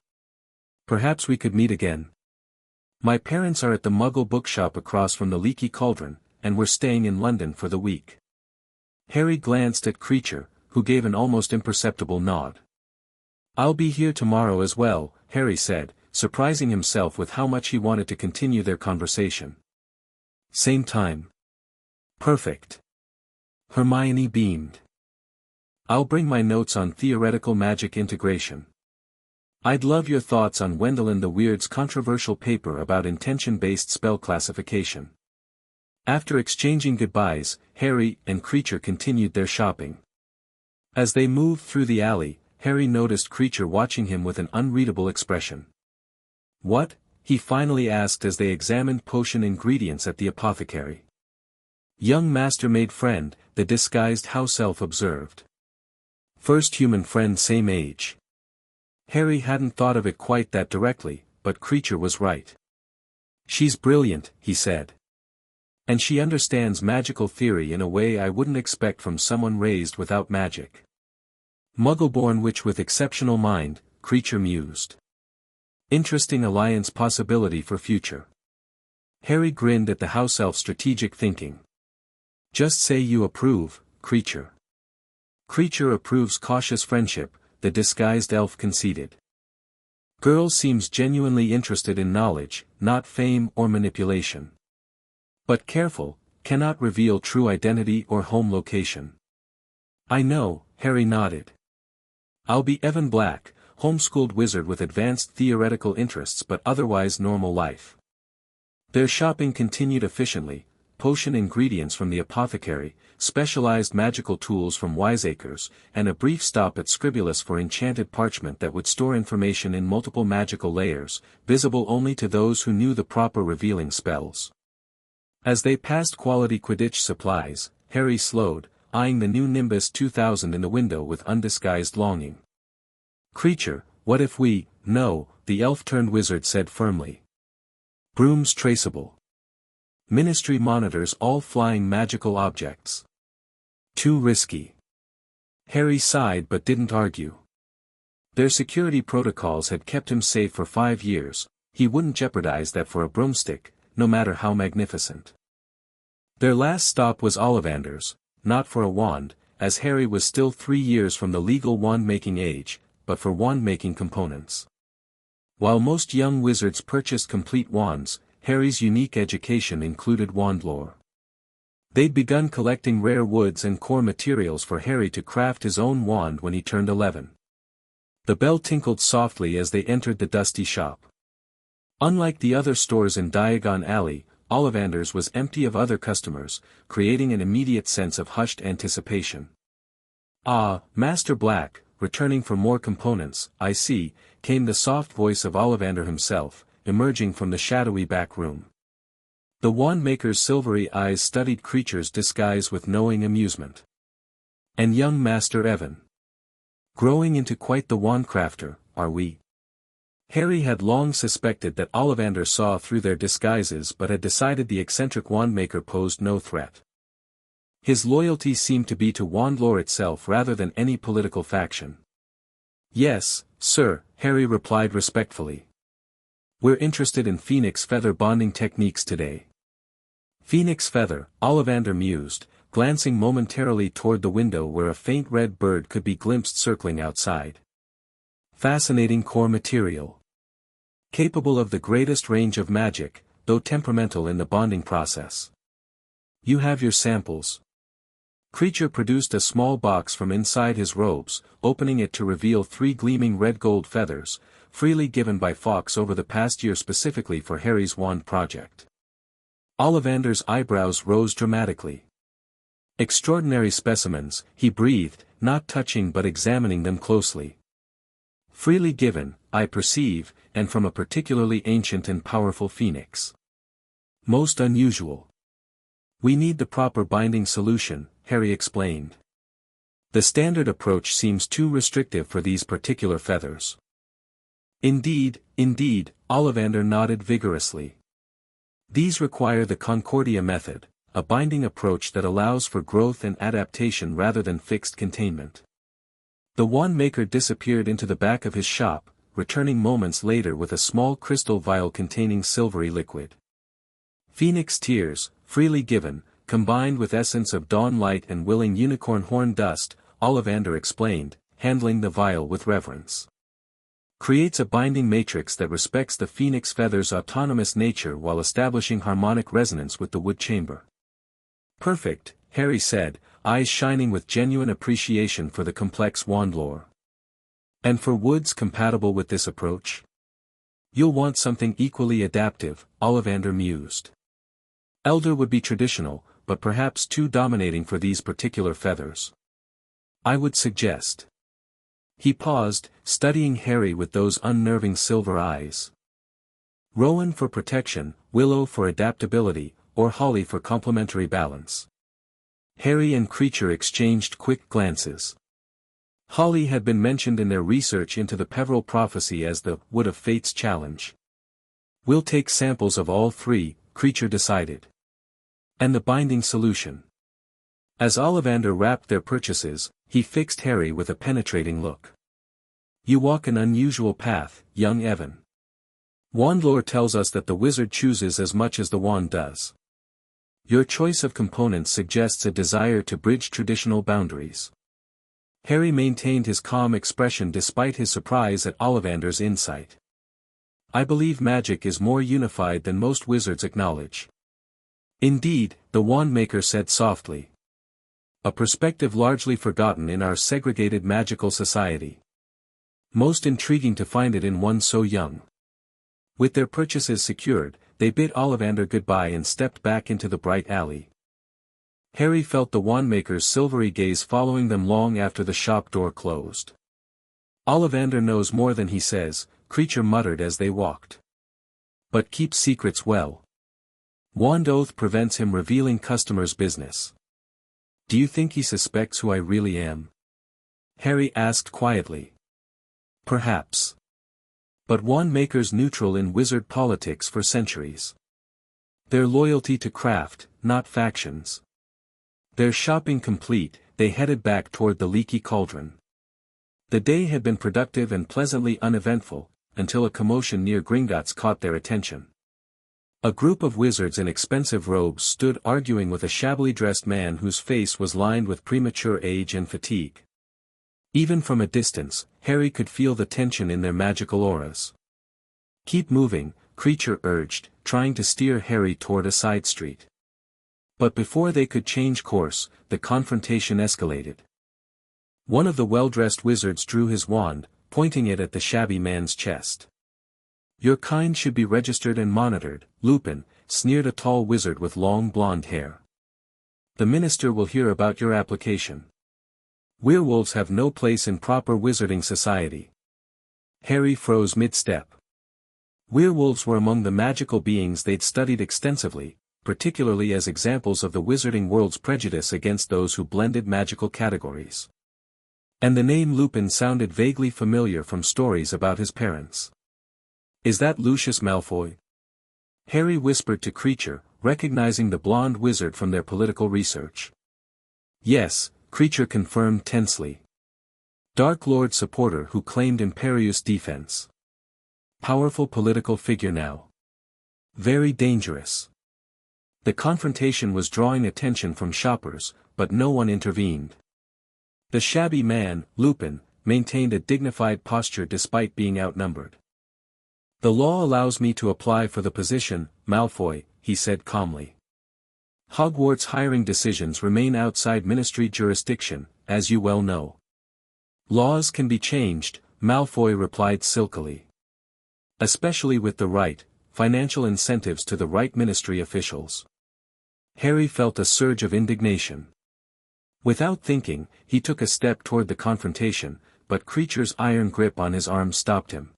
Speaker 1: Perhaps we could meet again. My parents are at the Muggle bookshop across from the Leaky Cauldron, and we're staying in London for the week. Harry glanced at Kreacher, who gave an almost imperceptible nod. I'll be here tomorrow as well, Harry said, surprising himself with how much he wanted to continue their conversation. Same time. Perfect. Hermione beamed. I'll bring my notes on theoretical magic integration. I'd love your thoughts on Wendelin the Weird's controversial paper about intention-based spell classification. After exchanging goodbyes, Harry and Kreacher continued their shopping. As they moved through the alley, Harry noticed Kreacher watching him with an unreadable expression. What? He finally asked as they examined potion ingredients at the apothecary. Young master-made friend, the disguised house elf observed. First human friend same age. Harry hadn't thought of it quite that directly, but Kreacher was right. She's brilliant, he said. And she understands magical theory in a way I wouldn't expect from someone raised without magic. Muggle-born witch with exceptional mind, Kreacher mused. Interesting alliance possibility for future. Harry grinned at the house elf's strategic thinking. Just say you approve, Kreacher. Kreacher approves cautious friendship, the disguised elf conceded. Girl seems genuinely interested in knowledge, not fame or manipulation. But careful, cannot reveal true identity or home location. I know, Harry nodded. I'll be Evan Black, homeschooled wizard with advanced theoretical interests but otherwise normal life. Their shopping continued efficiently, potion ingredients from the apothecary, specialized magical tools from wiseacres, and a brief stop at Scribulus for enchanted parchment that would store information in multiple magical layers, visible only to those who knew the proper revealing spells. As they passed quality Quidditch supplies, Harry slowed, eyeing the new Nimbus 2000 in the window with undisguised longing. Kreacher, what if we, no, the elf-turned-wizard said firmly. Brooms traceable. Ministry monitors all flying magical objects. Too risky. Harry sighed but didn't argue. Their security protocols had kept him safe for 5 years, he wouldn't jeopardize that for a broomstick, no matter how magnificent. Their last stop was Ollivander's, not for a wand, as Harry was still 3 years from the legal wand-making age, but for wand-making components. While most young wizards purchased complete wands, Harry's unique education included wand lore. They'd begun collecting rare woods and core materials for Harry to craft his own wand when he turned 11. The bell tinkled softly as they entered the dusty shop. Unlike the other stores in Diagon Alley, Ollivander's was empty of other customers, creating an immediate sense of hushed anticipation. Ah, Master Black, returning for more components, I see, came the soft voice of Ollivander himself, emerging from the shadowy back room. The wand-maker's silvery eyes studied Kreacher's disguise with knowing amusement. And young Master Evan. Growing into quite the wand-crafter, are we? Harry had long suspected that Ollivander saw through their disguises but had decided the eccentric wandmaker posed no threat. His loyalty seemed to be to Wandlore itself rather than any political faction. "Yes, sir," Harry replied respectfully. "We're interested in phoenix feather bonding techniques today." "Phoenix feather," Ollivander mused, glancing momentarily toward the window where a faint red bird could be glimpsed circling outside. "Fascinating core material. Capable of the greatest range of magic, though temperamental in the bonding process. You have your samples." Kreacher produced a small box from inside his robes, opening it to reveal 3 gleaming red-gold feathers, freely given by Fawkes over the past year specifically for Harry's wand project. Ollivander's eyebrows rose dramatically. "Extraordinary specimens," he breathed, not touching but examining them closely. "Freely given, I perceive, and from a particularly ancient and powerful phoenix. Most unusual. We need the proper binding solution," Harry explained. "The standard approach seems too restrictive for these particular feathers." Indeed, Ollivander nodded vigorously. "These require the Concordia method, a binding approach that allows for growth and adaptation rather than fixed containment." The wand-maker disappeared into the back of his shop, returning moments later with a small crystal vial containing silvery liquid. "Phoenix tears, freely given, combined with essence of dawn light and willing unicorn horn dust," Ollivander explained, handling the vial with reverence. "Creates a binding matrix that respects the phoenix feather's autonomous nature while establishing harmonic resonance with the wood chamber." "Perfect," Harry said, eyes shining with genuine appreciation for the complex wand lore. "And for woods compatible with this approach? You'll want something equally adaptive," Ollivander mused. "Elder would be traditional, but perhaps too dominating for these particular feathers. I would suggest." He paused, studying Harry with those unnerving silver eyes. "Rowan for protection, willow for adaptability, or holly for complementary balance." Harry and Kreacher exchanged quick glances. Holly had been mentioned in their research into the Peveril prophecy as the Wood of Fate's challenge. "We'll take samples of all 3, Kreacher decided. "And the binding solution?" As Ollivander wrapped their purchases, he fixed Harry with a penetrating look. "You walk an unusual path, young Evan. Wandlore tells us that the wizard chooses as much as the wand does. Your choice of components suggests a desire to bridge traditional boundaries." Harry maintained his calm expression despite his surprise at Ollivander's insight. "I believe magic is more unified than most wizards acknowledge." "Indeed," the wandmaker said softly. "A perspective largely forgotten in our segregated magical society. Most intriguing to find it in one so young." With their purchases secured, they bid Ollivander goodbye and stepped back into the bright alley. Harry felt the wandmaker's silvery gaze following them long after the shop door closed. "Ollivander knows more than he says," Kreacher muttered as they walked. "But keeps secrets well. Wand oath prevents him revealing customers' business." "Do you think he suspects who I really am?" Harry asked quietly. "Perhaps. But wand-makers neutral in wizard politics for centuries. Their loyalty to craft, not factions." Their shopping complete, they headed back toward the leaky cauldron. The day had been productive and pleasantly uneventful, until a commotion near Gringotts caught their attention. A group of wizards in expensive robes stood arguing with a shabbily dressed man whose face was lined with premature age and fatigue. Even from a distance, Harry could feel the tension in their magical auras. "Keep moving," Kreacher urged, trying to steer Harry toward a side street. But before they could change course, the confrontation escalated. One of the well-dressed wizards drew his wand, pointing it at the shabby man's chest. "Your kind should be registered and monitored, Lupin," sneered a tall wizard with long blonde hair. "The minister will hear about your application. Werewolves have no place in proper wizarding society." Harry froze mid-step. Werewolves were among the magical beings they'd studied extensively, particularly as examples of the wizarding world's prejudice against those who blended magical categories. And the name Lupin sounded vaguely familiar from stories about his parents. Is that Lucius Malfoy? Harry whispered to Kreacher, recognizing the blonde wizard from their political research. Yes, Kreacher confirmed tensely. Dark Lord supporter who claimed imperious defense. Powerful political figure now. Very dangerous. The confrontation was drawing attention from shoppers, but no one intervened. The shabby man, Lupin, maintained a dignified posture despite being outnumbered. The law allows me to apply for the position, Malfoy, he said calmly. Hogwarts hiring decisions remain outside ministry jurisdiction, as you well know. Laws can be changed, Malfoy replied silkily. Especially with the right, financial incentives to the right ministry officials. Harry felt a surge of indignation. Without thinking, he took a step toward the confrontation, but Kreacher's iron grip on his arm stopped him.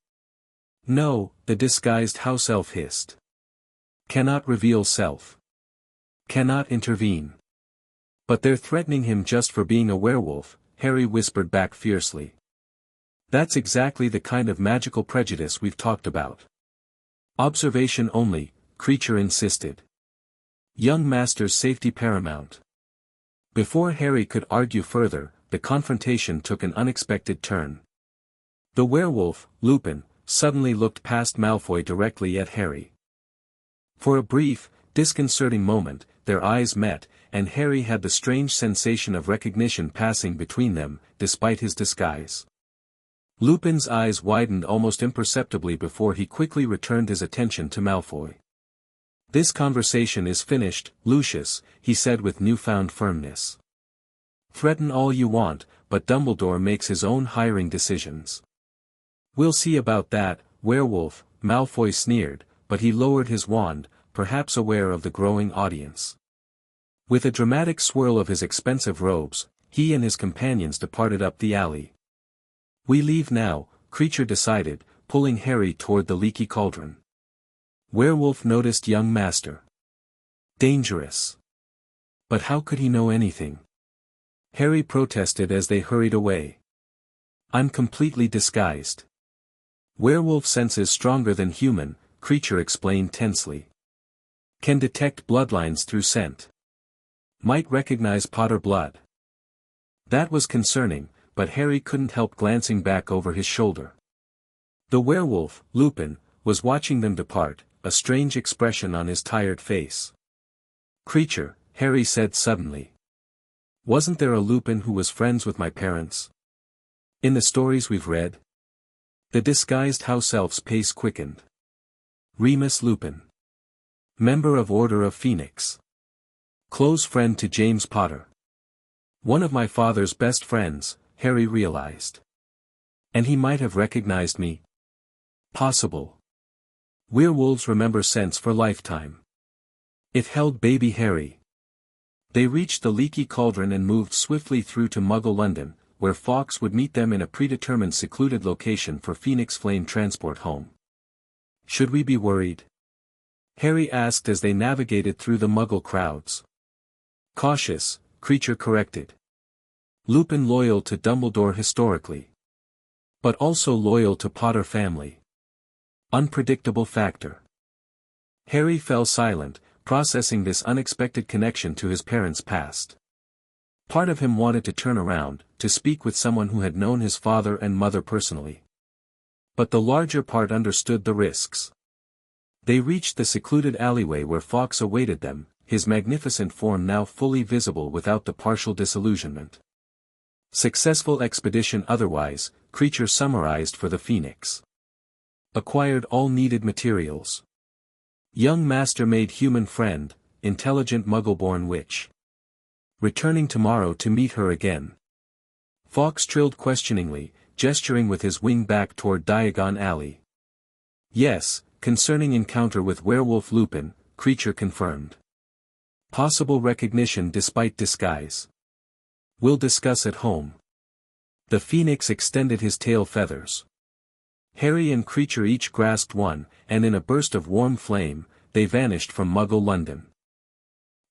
Speaker 1: No, the disguised house elf hissed. Cannot reveal self. Cannot intervene. But they're threatening him just for being a werewolf, Harry whispered back fiercely. That's exactly the kind of magical prejudice we've talked about. Observation only, Kreacher insisted. Young master's safety paramount. Before Harry could argue further, the confrontation took an unexpected turn. The werewolf, Lupin, suddenly looked past Malfoy directly at Harry. For a brief, disconcerting moment, their eyes met, and Harry had the strange sensation of recognition passing between them, despite his disguise. Lupin's eyes widened almost imperceptibly before he quickly returned his attention to Malfoy. This conversation is finished, Lucius, he said with newfound firmness. Threaten all you want, but Dumbledore makes his own hiring decisions. We'll see about that, werewolf, Malfoy sneered, but he lowered his wand, perhaps aware of the growing audience. With a dramatic swirl of his expensive robes, he and his companions departed up the alley. We leave now, Kreacher decided, pulling Harry toward the leaky cauldron. Werewolf noticed young master. Dangerous. But how could he know anything? Harry protested as they hurried away. I'm completely disguised. Werewolf senses stronger than human, Kreacher explained tensely. Can detect bloodlines through scent. Might recognize Potter blood. That was concerning, but Harry couldn't help glancing back over his shoulder. The werewolf, Lupin, was watching them depart, a strange expression on his tired face. Kreacher, Harry said suddenly. Wasn't there a Lupin who was friends with my parents? In the stories we've read? The disguised house elf's pace quickened. Remus Lupin. Member of Order of Phoenix. Close friend to James Potter. One of my father's best friends, Harry realized. And he might have recognized me. Possible. Werewolves remember scents for lifetime. It held baby Harry. They reached the leaky cauldron and moved swiftly through to Muggle London, where Fawkes would meet them in a predetermined secluded location for Phoenix Flame transport home. Should we be worried? Harry asked as they navigated through the Muggle crowds. Cautious, Kreacher corrected. Lupin loyal to Dumbledore historically. But also loyal to Potter family. Unpredictable factor. Harry fell silent, processing this unexpected connection to his parents' past. Part of him wanted to turn around, to speak with someone who had known his father and mother personally. But the larger part understood the risks. They reached the secluded alleyway where Fawkes awaited them, his magnificent form now fully visible without the partial disillusionment. Successful expedition otherwise, Kreacher summarized for the Phoenix. Acquired all needed materials. Young master made human friend, intelligent Muggle-born witch. Returning tomorrow to meet her again. Fawkes trilled questioningly, gesturing with his wing back toward Diagon Alley. Yes, concerning encounter with werewolf Lupin, Kreacher confirmed. Possible recognition despite disguise. We'll discuss at home. The Phoenix extended his tail feathers. Harry and Kreacher each grasped one, and in a burst of warm flame, they vanished from Muggle London.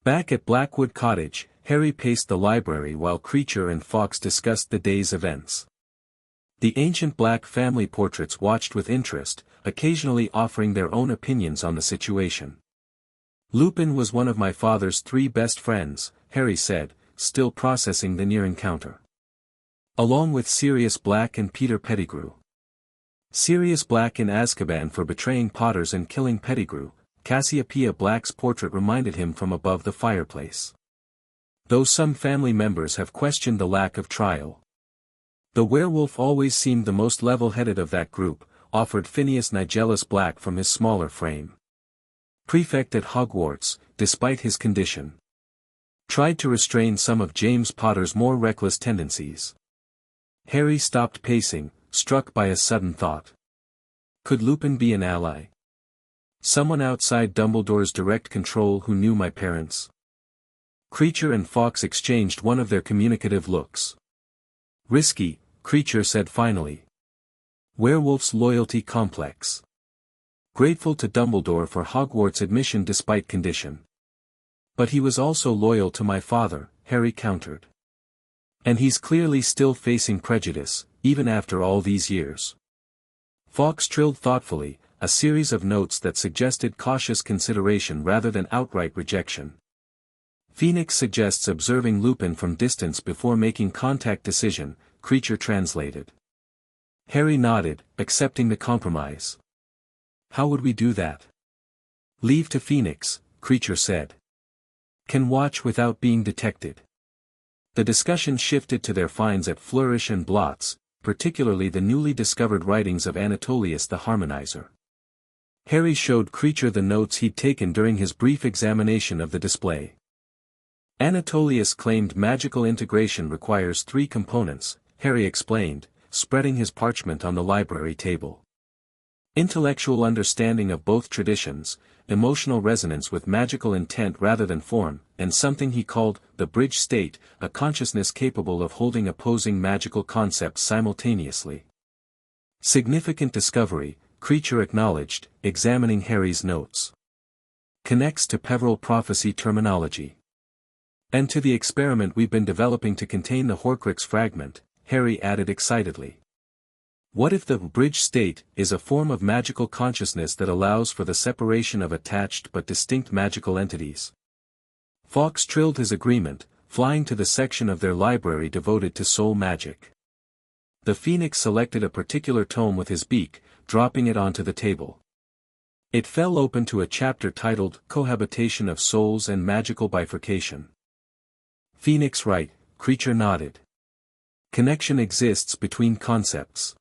Speaker 1: Back at Blackwood Cottage, Harry paced the library while Kreacher and Fawkes discussed the day's events. The ancient Black family portraits watched with interest, occasionally offering their own opinions on the situation. Lupin was one of my father's 3 best friends, Harry said, still processing the near encounter. Along with Sirius Black and Peter Pettigrew. Sirius Black in Azkaban for betraying Potters and killing Pettigrew, Cassiopeia Black's portrait reminded him from above the fireplace. Though some family members have questioned the lack of trial. The werewolf always seemed the most level-headed of that group, offered Phineas Nigellus Black from his smaller frame. Prefect at Hogwarts, despite his condition. Tried to restrain some of James Potter's more reckless tendencies. Harry stopped pacing, struck by a sudden thought. Could Lupin be an ally? Someone outside Dumbledore's direct control who knew my parents? Kreacher and Fawkes exchanged one of their communicative looks. Risky, Kreacher said finally. Werewolf's loyalty complex. Grateful to Dumbledore for Hogwarts admission despite condition. But he was also loyal to my father, Harry countered. And he's clearly still facing prejudice, even after all these years. Fawkes trilled thoughtfully, a series of notes that suggested cautious consideration rather than outright rejection. Phoenix suggests observing Lupin from distance before making contact decision, Kreacher translated. Harry nodded, accepting the compromise. How would we do that? Leave to Phoenix, Kreacher said. Can watch without being detected. The discussion shifted to their finds at Flourish and Blots, particularly the newly discovered writings of Anatolius the Harmonizer. Harry showed Kreacher the notes he'd taken during his brief examination of the display. Anatolius claimed magical integration requires 3 components, Harry explained, spreading his parchment on the library table. Intellectual understanding of both traditions, emotional resonance with magical intent rather than form, and something he called the bridge state, a consciousness capable of holding opposing magical concepts simultaneously. Significant discovery, Kreacher acknowledged, examining Harry's notes. Connects to Peveril prophecy terminology. And to the experiment we've been developing to contain the Horcrux fragment, Harry added excitedly. What if the bridge state is a form of magical consciousness that allows for the separation of attached but distinct magical entities? Fawkes trilled his agreement, flying to the section of their library devoted to soul magic. The Phoenix selected a particular tome with his beak, dropping it onto the table. It fell open to a chapter titled Cohabitation of Souls and Magical Bifurcation. Phoenix right, Kreacher nodded. Connection exists between concepts.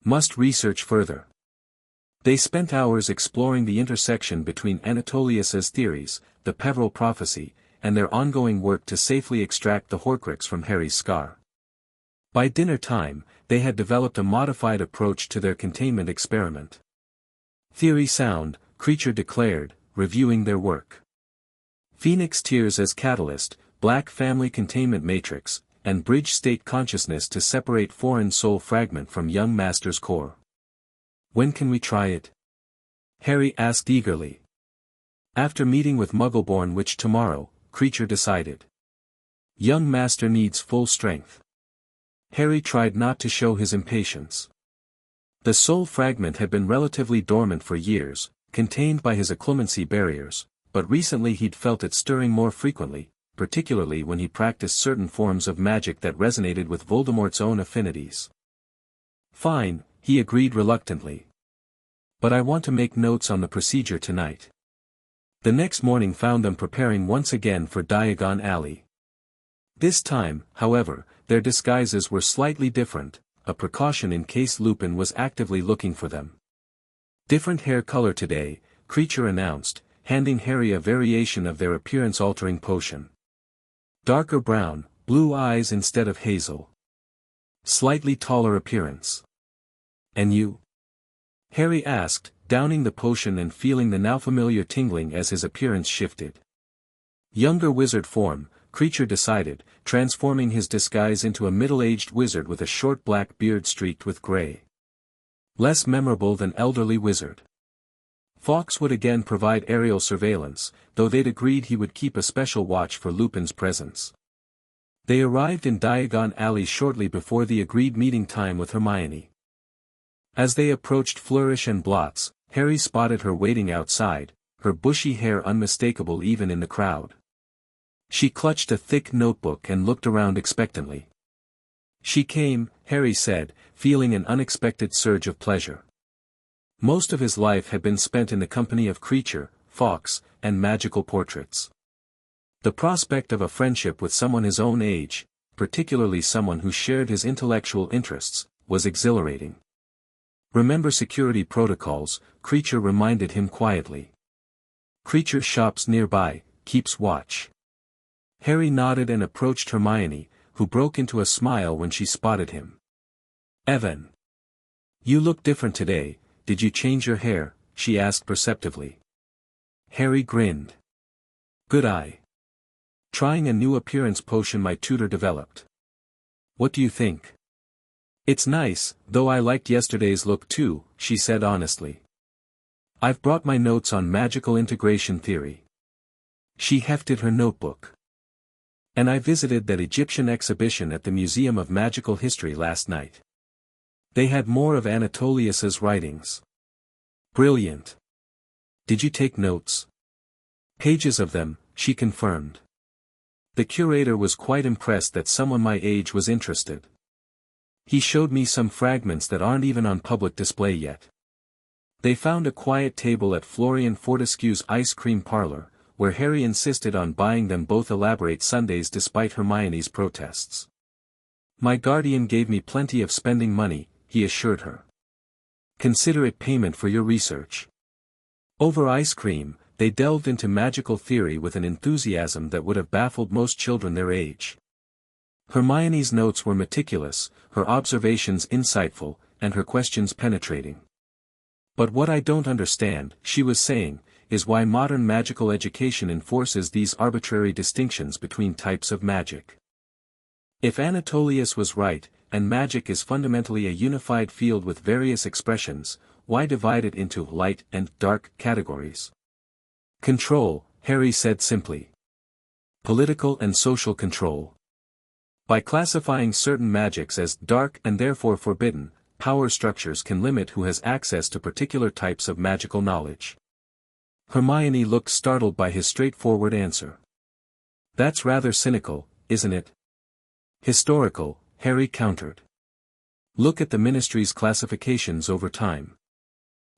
Speaker 1: Must research further. They spent hours exploring the intersection between Anatolius's theories, the Peveril prophecy, and their ongoing work to safely extract the Horcrux from Harry's scar. By dinner time, they had developed a modified approach to their containment experiment. Theory sound, Kreacher declared, reviewing their work. Phoenix tears as catalyst, Black family containment matrix, and bridge state consciousness to separate foreign soul fragment from young master's core. When can we try it? Harry asked eagerly. After meeting with Muggleborn Witch tomorrow, Kreacher decided. Young master needs full strength. Harry tried not to show his impatience. The soul fragment had been relatively dormant for years, contained by his occlumency barriers, but recently he'd felt it stirring more frequently, particularly when he practiced certain forms of magic that resonated with Voldemort's own affinities. Fine, he agreed reluctantly. But I want to make notes on the procedure tonight. The next morning found them preparing once again for Diagon Alley. This time, however, their disguises were slightly different, a precaution in case Lupin was actively looking for them. Different hair color today, Kreacher announced, handing Harry a variation of their appearance-altering potion. Darker brown, blue eyes instead of hazel. Slightly taller appearance. And you? Harry asked, downing the potion and feeling the now familiar tingling as his appearance shifted. Younger wizard form, Kreacher decided, transforming his disguise into a middle-aged wizard with a short black beard streaked with gray. Less memorable than elderly wizard. Fawkes would again provide aerial surveillance, though they'd agreed he would keep a special watch for Lupin's presence. They arrived in Diagon Alley shortly before the agreed meeting time with Hermione. As they approached Flourish and Blots, Harry spotted her waiting outside, her bushy hair unmistakable even in the crowd. She clutched a thick notebook and looked around expectantly. She came, Harry said, feeling an unexpected surge of pleasure. Most of his life had been spent in the company of Kreacher, Fawkes, and magical portraits. The prospect of a friendship with someone his own age, particularly someone who shared his intellectual interests, was exhilarating. Remember security protocols, Kreacher reminded him quietly. Kreacher shops nearby, keeps watch. Harry nodded and approached Hermione, who broke into a smile when she spotted him. Evan. You look different today, did you change your hair? She asked perceptively. Harry grinned. Good eye. Trying a new appearance potion my tutor developed. What do you think? It's nice, though I liked yesterday's look too, she said honestly. I've brought my notes on magical integration theory. She hefted her notebook. And I visited that Egyptian exhibition at the Museum of Magical History last night. They had more of Anatolius's writings. Brilliant. Did you take notes? Pages of them, she confirmed. The curator was quite impressed that someone my age was interested. He showed me some fragments that aren't even on public display yet. They found a quiet table at Florian Fortescue's ice cream parlor, where Harry insisted on buying them both elaborate sundaes despite Hermione's protests. My guardian gave me plenty of spending money, he assured her. Consider it payment for your research. Over ice cream, they delved into magical theory with an enthusiasm that would have baffled most children their age. Hermione's notes were meticulous, her observations insightful, and her questions penetrating. But what I don't understand, she was saying, is why modern magical education enforces these arbitrary distinctions between types of magic. If Anatolius was right, and magic is fundamentally a unified field with various expressions, why divide it into light and dark categories? Control, Harry said simply. Political and social control. By classifying certain magics as dark and therefore forbidden, power structures can limit who has access to particular types of magical knowledge. Hermione looked startled by his straightforward answer. That's rather cynical, isn't it? Historical, Harry countered. Look at the Ministry's classifications over time.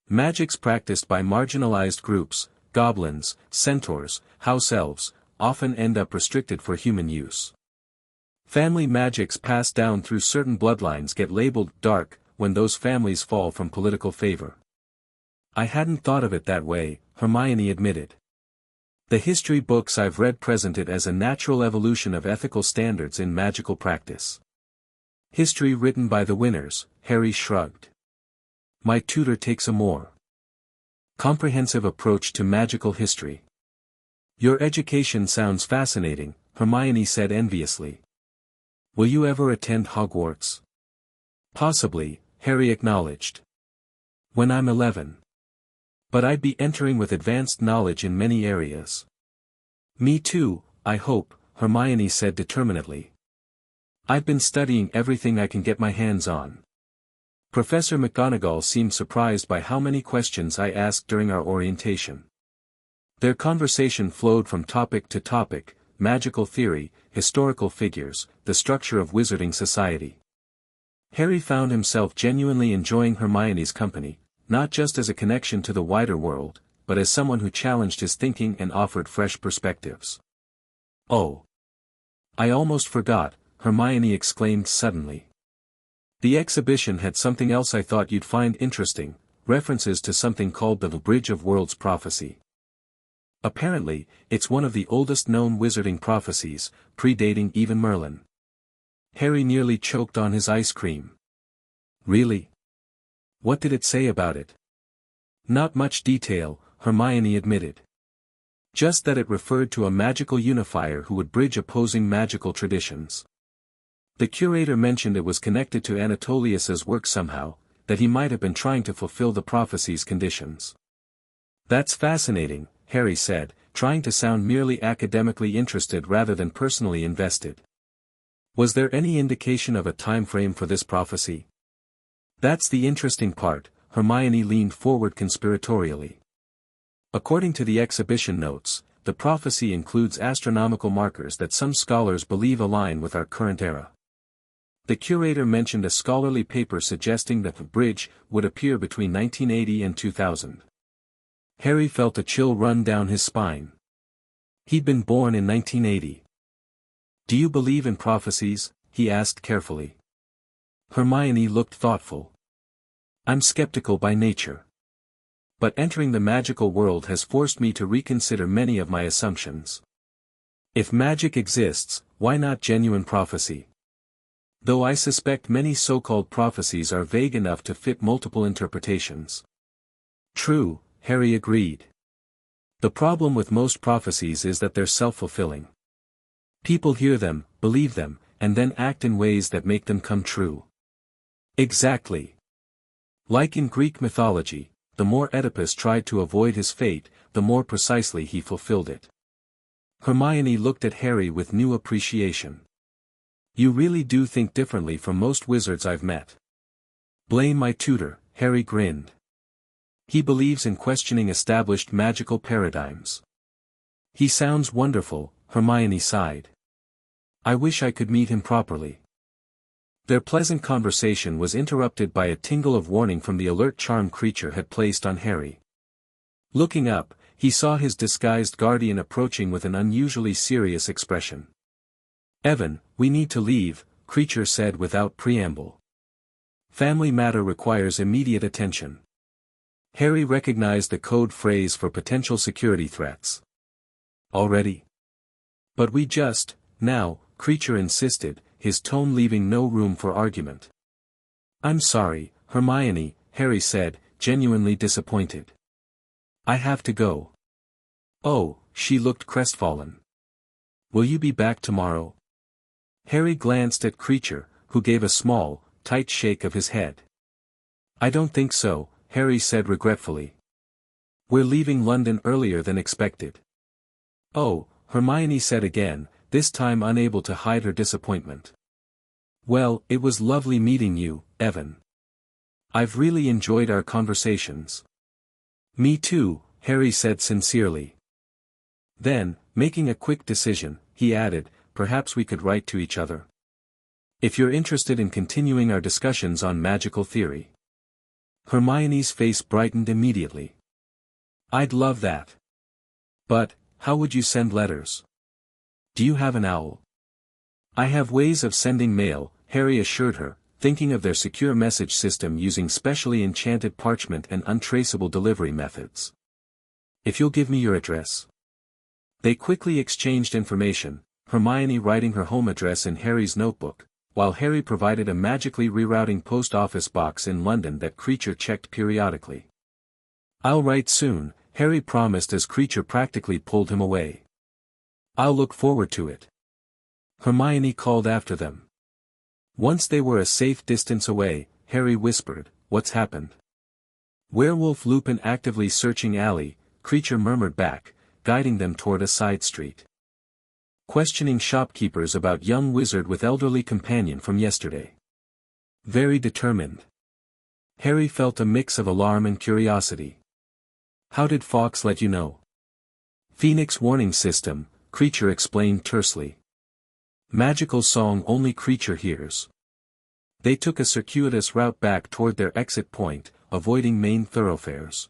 Speaker 1: Magics practiced by marginalized groups, goblins, centaurs, house elves, often end up restricted for human use. Family magics passed down through certain bloodlines get labeled dark when those families fall from political favor. I hadn't thought of it that way, Hermione admitted. The history books I've read present it as a natural evolution of ethical standards in magical practice. History written by the winners, Harry shrugged. My tutor takes a more comprehensive approach to magical history. Your education sounds fascinating, Hermione said enviously. Will you ever attend Hogwarts? Possibly, Harry acknowledged. When I'm 11. But I'd be entering with advanced knowledge in many areas. Me too, I hope, Hermione said determinedly. I've been studying everything I can get my hands on. Professor McGonagall seemed surprised by how many questions I asked during our orientation. Their conversation flowed from topic to topic, magical theory, historical figures, the structure of wizarding society. Harry found himself genuinely enjoying Hermione's company, not just as a connection to the wider world, but as someone who challenged his thinking and offered fresh perspectives. Oh! I almost forgot, Hermione exclaimed suddenly. The exhibition had something else I thought you'd find interesting, references to something called the Bridge of Worlds prophecy. Apparently, it's one of the oldest known wizarding prophecies, predating even Merlin. Harry nearly choked on his ice cream. Really? What did it say about it? Not much detail, Hermione admitted. Just that it referred to a magical unifier who would bridge opposing magical traditions. The curator mentioned it was connected to Anatolius's work somehow, that he might have been trying to fulfill the prophecy's conditions. That's fascinating, Harry said, trying to sound merely academically interested rather than personally invested. Was there any indication of a time frame for this prophecy? That's the interesting part, Hermione leaned forward conspiratorially. According to the exhibition notes, the prophecy includes astronomical markers that some scholars believe align with our current era. The curator mentioned a scholarly paper suggesting that the bridge would appear between 1980 and 2000. Harry felt a chill run down his spine. He'd been born in 1980. Do you believe in prophecies? He asked carefully. Hermione looked thoughtful. I'm skeptical by nature. But entering the magical world has forced me to reconsider many of my assumptions. If magic exists, why not genuine prophecy? Though I suspect many so-called prophecies are vague enough to fit multiple interpretations. True, Harry agreed. The problem with most prophecies is that they're self-fulfilling. People hear them, believe them, and then act in ways that make them come true. Exactly. Like in Greek mythology, the more Oedipus tried to avoid his fate, the more precisely he fulfilled it. Hermione looked at Harry with new appreciation. You really do think differently from most wizards I've met. Blame my tutor, Harry grinned. He believes in questioning established magical paradigms. He sounds wonderful, Hermione sighed. I wish I could meet him properly. Their pleasant conversation was interrupted by a tingle of warning from the alert charm Kreacher had placed on Harry. Looking up, he saw his disguised guardian approaching with an unusually serious expression. Evan, we need to leave, Kreacher said without preamble. Family matter requires immediate attention. Harry recognized the code phrase for potential security threats. Already? But we just, now, Kreacher insisted, his tone leaving no room for argument. I'm sorry, Hermione, Harry said, genuinely disappointed. I have to go. Oh, she looked crestfallen. Will you be back tomorrow? Harry glanced at Kreacher, who gave a small, tight shake of his head. I don't think so, Harry said regretfully. We're leaving London earlier than expected. Oh, Hermione said again, this time unable to hide her disappointment. Well, it was lovely meeting you, Evan. I've really enjoyed our conversations. Me too, Harry said sincerely. Then, making a quick decision, he added, perhaps we could write to each other. If you're interested in continuing our discussions on magical theory. Hermione's face brightened immediately. I'd love that. But, how would you send letters? Do you have an owl? I have ways of sending mail, Harry assured her, thinking of their secure message system using specially enchanted parchment and untraceable delivery methods. If you'll give me your address. They quickly exchanged information, Hermione writing her home address in Harry's notebook, while Harry provided a magically rerouting post office box in London that Kreacher checked periodically. I'll write soon, Harry promised as Kreacher practically pulled him away. I'll look forward to it. Hermione called after them. Once they were a safe distance away, Harry whispered, what's happened? Werewolf Lupin actively searching alley, Kreacher murmured back, guiding them toward a side street. Questioning shopkeepers about young wizard with elderly companion from yesterday. Very determined. Harry felt a mix of alarm and curiosity. How did Fawkes let you know? Phoenix warning system, Kreacher explained tersely. Magical song only Kreacher hears. They took a circuitous route back toward their exit point, avoiding main thoroughfares.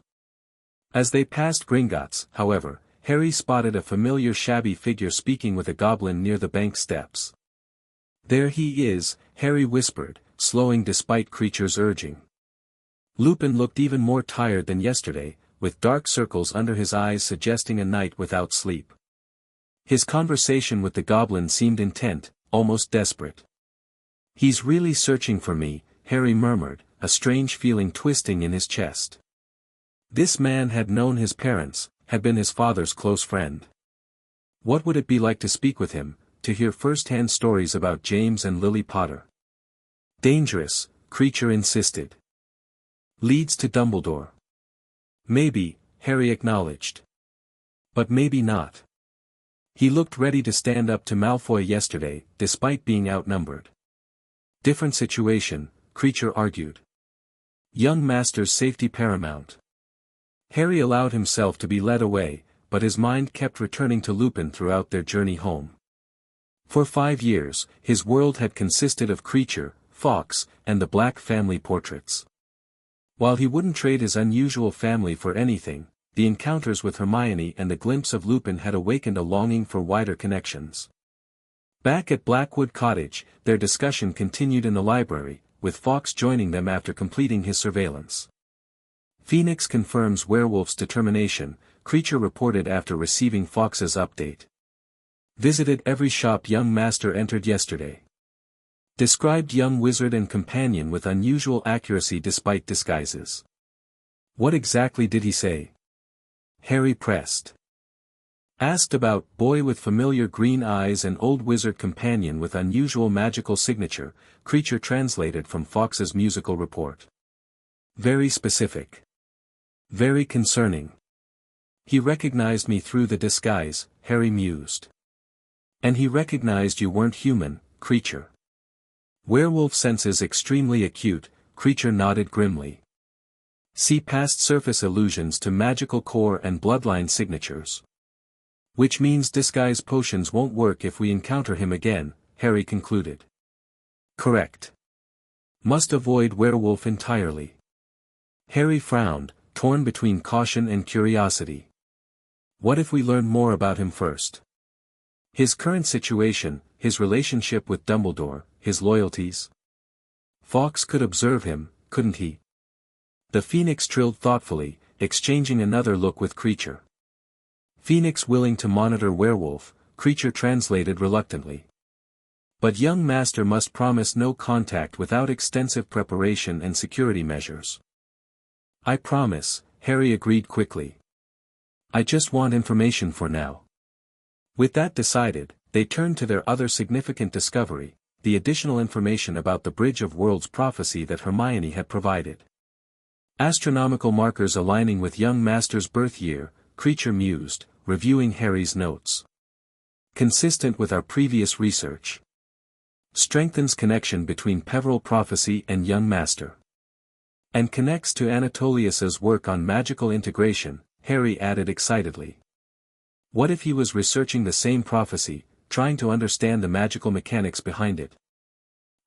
Speaker 1: As they passed Gringotts, however, Harry spotted a familiar shabby figure speaking with a goblin near the bank steps. There he is, Harry whispered, slowing despite Kreacher's urging. Lupin looked even more tired than yesterday, with dark circles under his eyes suggesting a night without sleep. His conversation with the goblin seemed intent, almost desperate. He's really searching for me, Harry murmured, a strange feeling twisting in his chest. This man had known his parents, had been his father's close friend. What would it be like to speak with him, to hear first-hand stories about James and Lily Potter? Dangerous, Kreacher insisted. Leads to Dumbledore. Maybe, Harry acknowledged. But maybe not. He looked ready to stand up to Malfoy yesterday, despite being outnumbered. Different situation, Kreacher argued. Young master's safety paramount. Harry allowed himself to be led away, but his mind kept returning to Lupin throughout their journey home. For 5 years, his world had consisted of Kreacher, Fawkes, and the Black family portraits. While he wouldn't trade his unusual family for anything, the encounters with Hermione and the glimpse of Lupin had awakened a longing for wider connections. Back at Blackwood Cottage, their discussion continued in the library, with Fawkes joining them after completing his surveillance. Phoenix confirms werewolf's determination, Kreacher reported after receiving Fawkes's update. Visited every shop young master entered yesterday. Described young wizard and companion with unusual accuracy despite disguises. What exactly did he say? Harry pressed. Asked about boy with familiar green eyes and old wizard companion with unusual magical signature, Kreacher translated from Fawkes's musical report. Very specific. Very concerning. He recognized me through the disguise, Harry mused. And he recognized you weren't human, Kreacher. Werewolf senses extremely acute, Kreacher nodded grimly. See past surface illusions to magical core and bloodline signatures. Which means disguise potions won't work if we encounter him again, Harry concluded. Correct. Must avoid werewolf entirely. Harry frowned, torn between caution and curiosity. What if we learn more about him first? His current situation, his relationship with Dumbledore, his loyalties? Fawkes could observe him, couldn't he? The Phoenix trilled thoughtfully, exchanging another look with Kreacher. Phoenix willing to monitor werewolf, Kreacher translated reluctantly. But young master must promise no contact without extensive preparation and security measures. I promise, Harry agreed quickly. I just want information for now. With that decided, they turned to their other significant discovery, the additional information about the Bridge of Worlds prophecy that Hermione had provided. Astronomical markers aligning with young master's birth year, Kreacher mused, reviewing Harry's notes. Consistent with our previous research. Strengthens connection between Peveril prophecy and young master. And connects to Anatolius's work on magical integration, Harry added excitedly. What if he was researching the same prophecy, trying to understand the magical mechanics behind it?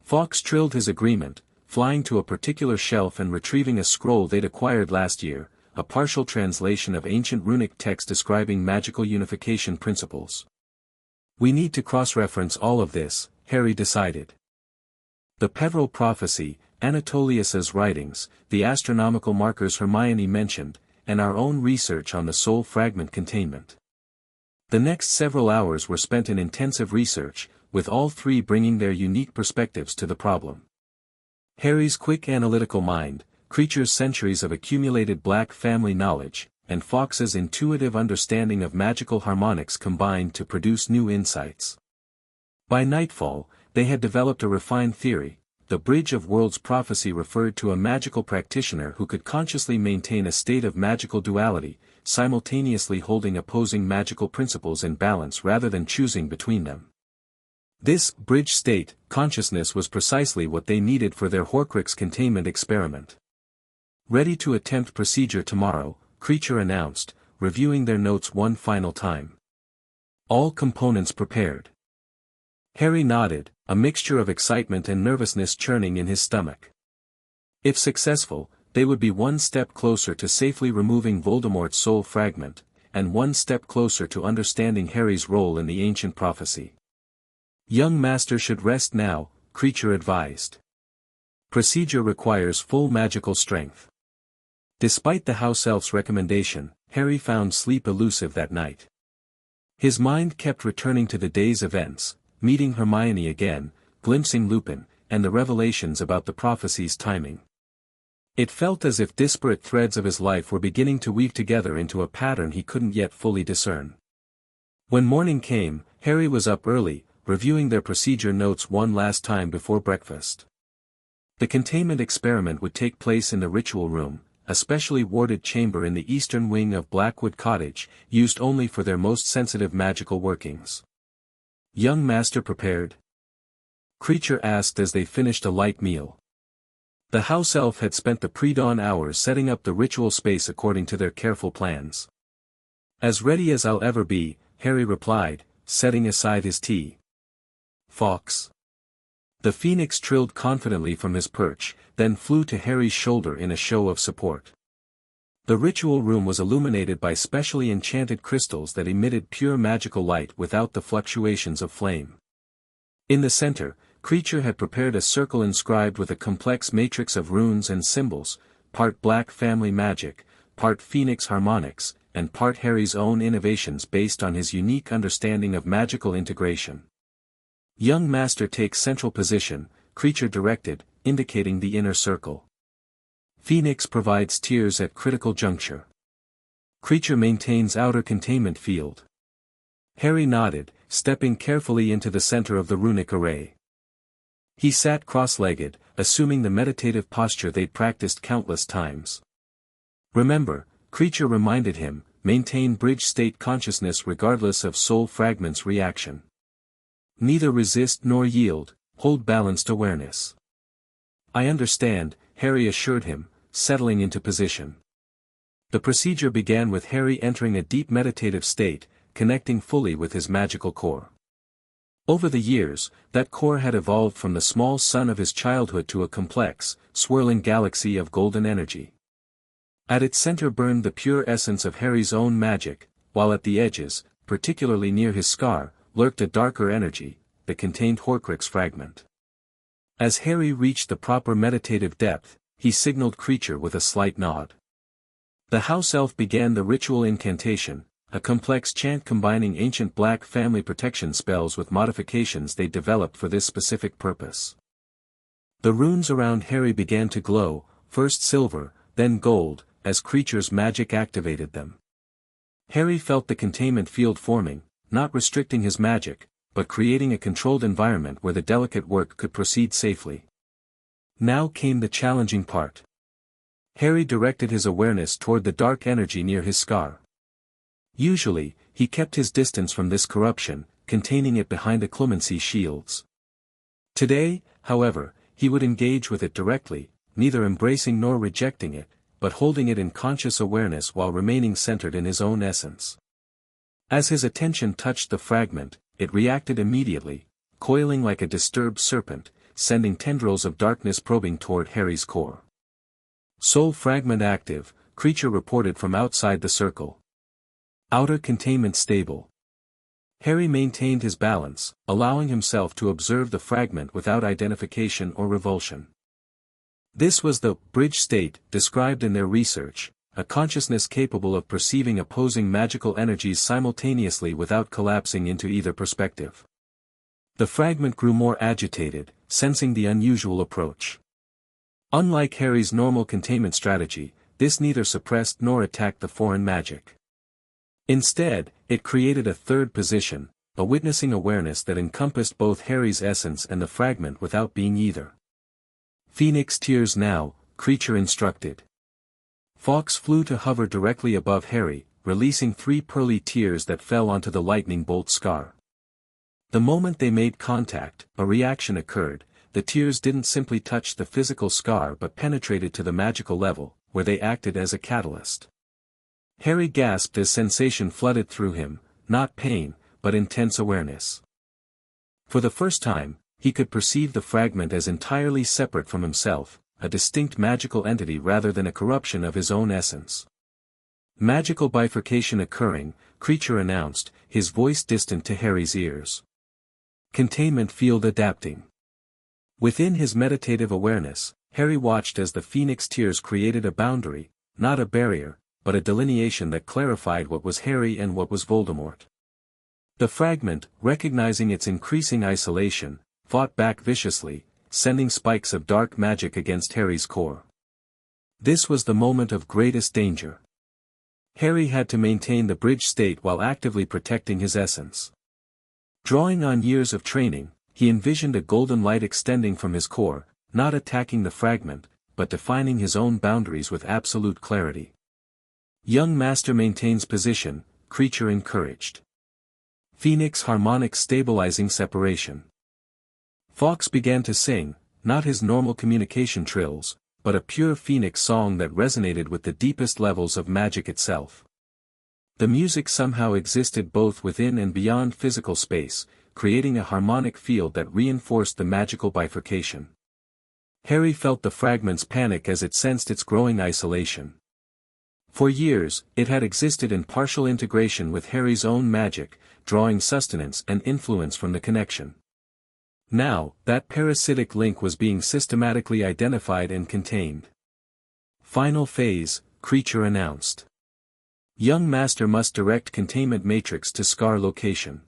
Speaker 1: Fawkes trilled his agreement, flying to a particular shelf and retrieving a scroll they'd acquired last year, a partial translation of ancient runic text describing magical unification principles. We need to cross-reference all of this, Harry decided. The Peveril prophecy, Anatolius's writings, the astronomical markers Hermione mentioned, and our own research on the soul fragment containment. The next several hours were spent in intensive research, with all three bringing their unique perspectives to the problem. Harry's quick analytical mind, Kreacher's centuries of accumulated Black family knowledge, and Fawkes's intuitive understanding of magical harmonics combined to produce new insights. By nightfall, they had developed a refined theory. The Bridge of Worlds prophecy referred to a magical practitioner who could consciously maintain a state of magical duality, simultaneously holding opposing magical principles in balance rather than choosing between them. This bridge state, consciousness was precisely what they needed for their Horcrux containment experiment. Ready to attempt procedure tomorrow, Kreacher announced, reviewing their notes one final time. All components prepared. Harry nodded, a mixture of excitement and nervousness churning in his stomach. If successful, they would be one step closer to safely removing Voldemort's soul fragment, and one step closer to understanding Harry's role in the ancient prophecy. Young master should rest now, Kreacher advised. Procedure requires full magical strength. Despite the house elf's recommendation, Harry found sleep elusive that night. His mind kept returning to the day's events, meeting Hermione again, glimpsing Lupin, and the revelations about the prophecy's timing. It felt as if disparate threads of his life were beginning to weave together into a pattern he couldn't yet fully discern. When morning came, Harry was up early, reviewing their procedure notes one last time before breakfast. The containment experiment would take place in the ritual room, a specially warded chamber in the eastern wing of Blackwood Cottage, used only for their most sensitive magical workings. "Young master prepared?" Kreacher asked as they finished a light meal. The house elf had spent the pre-dawn hours setting up the ritual space according to their careful plans. "As ready as I'll ever be," Harry replied, setting aside his tea. "Fawkes." The phoenix trilled confidently from his perch, then flew to Harry's shoulder in a show of support. The ritual room was illuminated by specially enchanted crystals that emitted pure magical light without the fluctuations of flame. In the center, Kreacher had prepared a circle inscribed with a complex matrix of runes and symbols, part black family magic, part phoenix harmonics, and part Harry's own innovations based on his unique understanding of magical integration. "Young master takes central position," Kreacher directed, indicating the inner circle. "Phoenix provides tiers at critical juncture. Kreacher maintains outer containment field." Harry nodded, stepping carefully into the center of the runic array. He sat cross-legged, assuming the meditative posture they'd practiced countless times. "Remember," Kreacher reminded him, "maintain bridge state consciousness regardless of soul fragments reaction. Neither resist nor yield, hold balanced awareness." "I understand," Harry assured him, settling into position. The procedure began with Harry entering a deep meditative state, connecting fully with his magical core. Over the years, that core had evolved from the small sun of his childhood to a complex, swirling galaxy of golden energy. At its center burned the pure essence of Harry's own magic, while at the edges, particularly near his scar, lurked a darker energy, that contained Horcrux fragment. As Harry reached the proper meditative depth, he signaled Kreacher with a slight nod. The house elf began the ritual incantation, a complex chant combining ancient black family protection spells with modifications they developed for this specific purpose. The runes around Harry began to glow, first silver, then gold, as Kreacher's magic activated them. Harry felt the containment field forming, not restricting his magic, but creating a controlled environment where the delicate work could proceed safely. Now came the challenging part. Harry directed his awareness toward the dark energy near his scar. Usually, he kept his distance from this corruption, containing it behind occlumency shields. Today, however, he would engage with it directly, neither embracing nor rejecting it, but holding it in conscious awareness while remaining centered in his own essence. As his attention touched the fragment, it reacted immediately, coiling like a disturbed serpent, sending tendrils of darkness probing toward Harry's core. "Soul fragment active," Kreacher reported from outside the circle. "Outer containment stable." Harry maintained his balance, allowing himself to observe the fragment without identification or revulsion. This was the bridge state described in their research, a consciousness capable of perceiving opposing magical energies simultaneously without collapsing into either perspective. The fragment grew more agitated, sensing the unusual approach. Unlike Harry's normal containment strategy, this neither suppressed nor attacked the foreign magic. Instead, it created a third position, a witnessing awareness that encompassed both Harry's essence and the fragment without being either. "Phoenix tears now," Kreacher instructed. Fawkes flew to hover directly above Harry, releasing 3 pearly tears that fell onto the lightning bolt scar. The moment they made contact, a reaction occurred. The tears didn't simply touch the physical scar but penetrated to the magical level, where they acted as a catalyst. Harry gasped as sensation flooded through him, not pain, but intense awareness. For the first time, he could perceive the fragment as entirely separate from himself, a distinct magical entity rather than a corruption of his own essence. "Magical bifurcation occurring," Kreacher announced, his voice distant to Harry's ears. "Containment field adapting." Within his meditative awareness, Harry watched as the phoenix tears created a boundary, not a barrier, but a delineation that clarified what was Harry and what was Voldemort. The fragment, recognizing its increasing isolation, fought back viciously, sending spikes of dark magic against Harry's core. This was the moment of greatest danger. Harry had to maintain the bridge state while actively protecting his essence. Drawing on years of training, he envisioned a golden light extending from his core, not attacking the fragment, but defining his own boundaries with absolute clarity. Young master maintains position, Kreacher encouraged. Phoenix harmonic stabilizing separation. Fawkes began to sing, not his normal communication trills, but a pure phoenix song that resonated with the deepest levels of magic itself. The music somehow existed both within and beyond physical space, creating a harmonic field that reinforced the magical bifurcation. Harry felt the fragment's panic as it sensed its growing isolation. For years, it had existed in partial integration with Harry's own magic, drawing sustenance and influence from the connection. Now, that parasitic link was being systematically identified and contained. Final phase, Kreacher announced. Young master must direct containment matrix to scar location.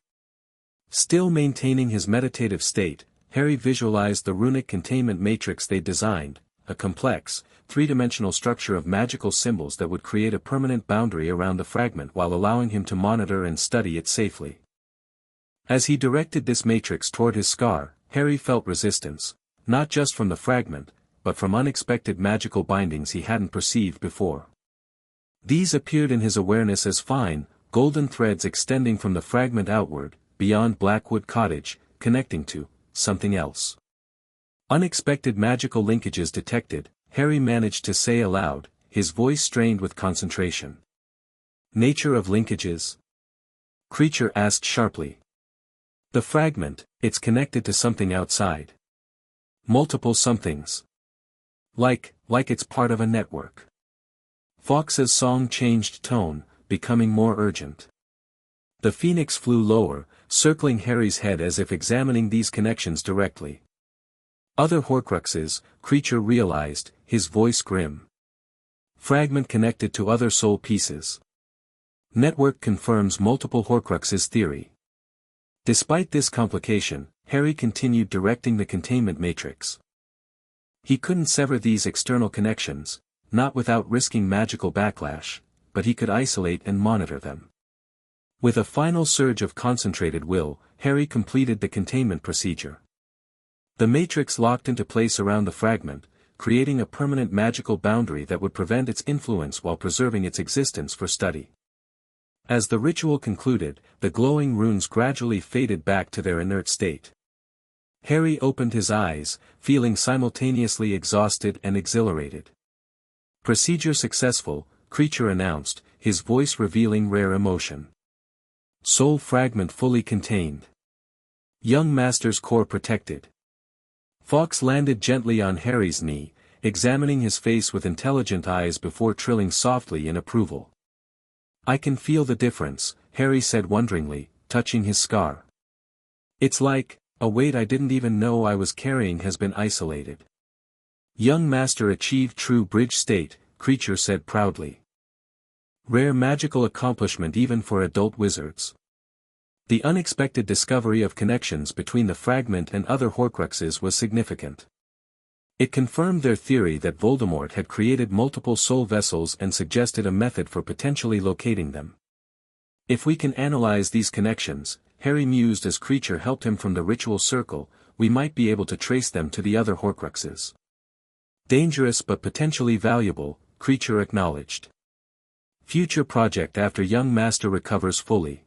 Speaker 1: Still maintaining his meditative state, Harry visualized the runic containment matrix they designed, a complex, three-dimensional structure of magical symbols that would create a permanent boundary around the fragment while allowing him to monitor and study it safely. As he directed this matrix toward his scar, Harry felt resistance, not just from the fragment, but from unexpected magical bindings he hadn't perceived before. These appeared in his awareness as fine, golden threads extending from the fragment outward, beyond Blackwood Cottage, connecting to something else. Unexpected magical linkages detected, Harry managed to say aloud, his voice strained with concentration. Nature of linkages? Kreacher asked sharply. The fragment, it's connected to something outside. Multiple somethings. Like it's part of a network. Fawkes' song changed tone, becoming more urgent. The phoenix flew lower, circling Harry's head as if examining these connections directly. Other Horcruxes, Kreacher realized, his voice grim. Fragment connected to other soul pieces. Network confirms multiple Horcruxes theory. Despite this complication, Harry continued directing the containment matrix. He couldn't sever these external connections, not without risking magical backlash, but he could isolate and monitor them. With a final surge of concentrated will, Harry completed the containment procedure. The matrix locked into place around the fragment, creating a permanent magical boundary that would prevent its influence while preserving its existence for study. As the ritual concluded, the glowing runes gradually faded back to their inert state. Harry opened his eyes, feeling simultaneously exhausted and exhilarated. Procedure successful, Kreacher announced, his voice revealing rare emotion. Soul fragment fully contained. Young master's core protected. Fawkes landed gently on Harry's knee, examining his face with intelligent eyes before trilling softly in approval. I can feel the difference, Harry said wonderingly, touching his scar. It's like, a weight I didn't even know I was carrying has been isolated. Young master achieved true bridge state, Kreacher said proudly. Rare magical accomplishment even for adult wizards. The unexpected discovery of connections between the fragment and other Horcruxes was significant. It confirmed their theory that Voldemort had created multiple soul vessels and suggested a method for potentially locating them. If we can analyze these connections, Harry mused as Kreacher helped him from the ritual circle, we might be able to trace them to the other Horcruxes. Dangerous but potentially valuable, Kreacher acknowledged. Future project after young master recovers fully.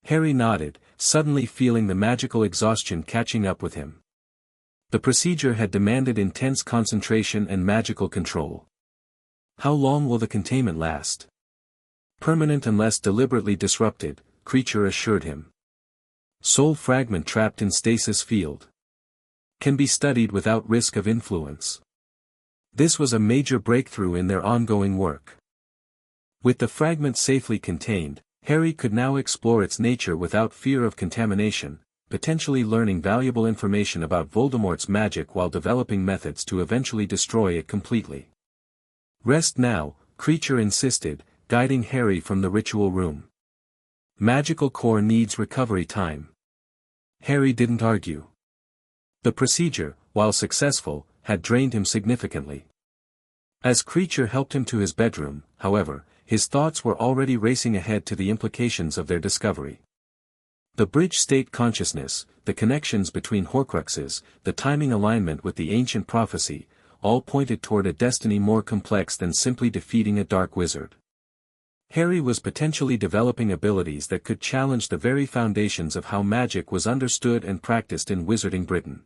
Speaker 1: Harry nodded, suddenly feeling the magical exhaustion catching up with him. The procedure had demanded intense concentration and magical control. How long will the containment last? Permanent unless deliberately disrupted, Kreacher assured him. Soul fragment trapped in stasis field. Can be studied without risk of influence. This was a major breakthrough in their ongoing work. With the fragment safely contained, Harry could now explore its nature without fear of contamination, potentially learning valuable information about Voldemort's magic while developing methods to eventually destroy it completely. Rest now, Kreacher insisted, guiding Harry from the ritual room. Magical core needs recovery time. Harry didn't argue. The procedure, while successful, had drained him significantly. As Kreacher helped him to his bedroom, however, his thoughts were already racing ahead to the implications of their discovery. The bridge state consciousness, the connections between Horcruxes, the timing alignment with the ancient prophecy, all pointed toward a destiny more complex than simply defeating a dark wizard. Harry was potentially developing abilities that could challenge the very foundations of how magic was understood and practiced in Wizarding Britain.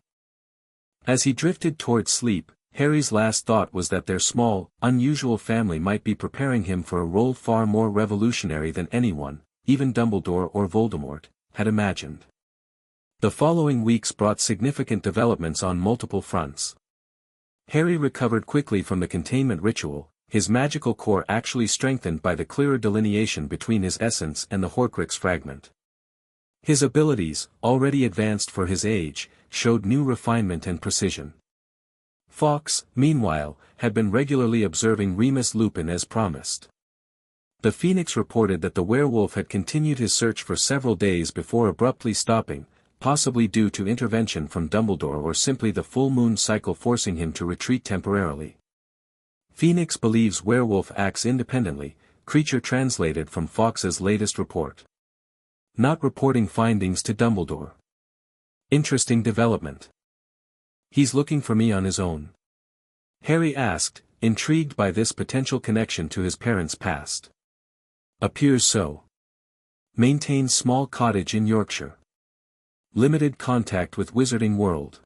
Speaker 1: As he drifted toward sleep, Harry's last thought was that their small, unusual family might be preparing him for a role far more revolutionary than anyone, even Dumbledore or Voldemort, had imagined. The following weeks brought significant developments on multiple fronts. Harry recovered quickly from the containment ritual, his magical core actually strengthened by the clearer delineation between his essence and the Horcrux fragment. His abilities, already advanced for his age, showed new refinement and precision. Fawkes, meanwhile, had been regularly observing Remus Lupin as promised. The Phoenix reported that the werewolf had continued his search for several days before abruptly stopping, possibly due to intervention from Dumbledore or simply the full moon cycle forcing him to retreat temporarily. Phoenix believes werewolf acts independently, Kreacher translated from Fawkes's latest report. Not reporting findings to Dumbledore. Interesting development. He's looking for me on his own? Harry asked, intrigued by this potential connection to his parents' past. Appears so. Maintains small cottage in Yorkshire. Limited contact with Wizarding World.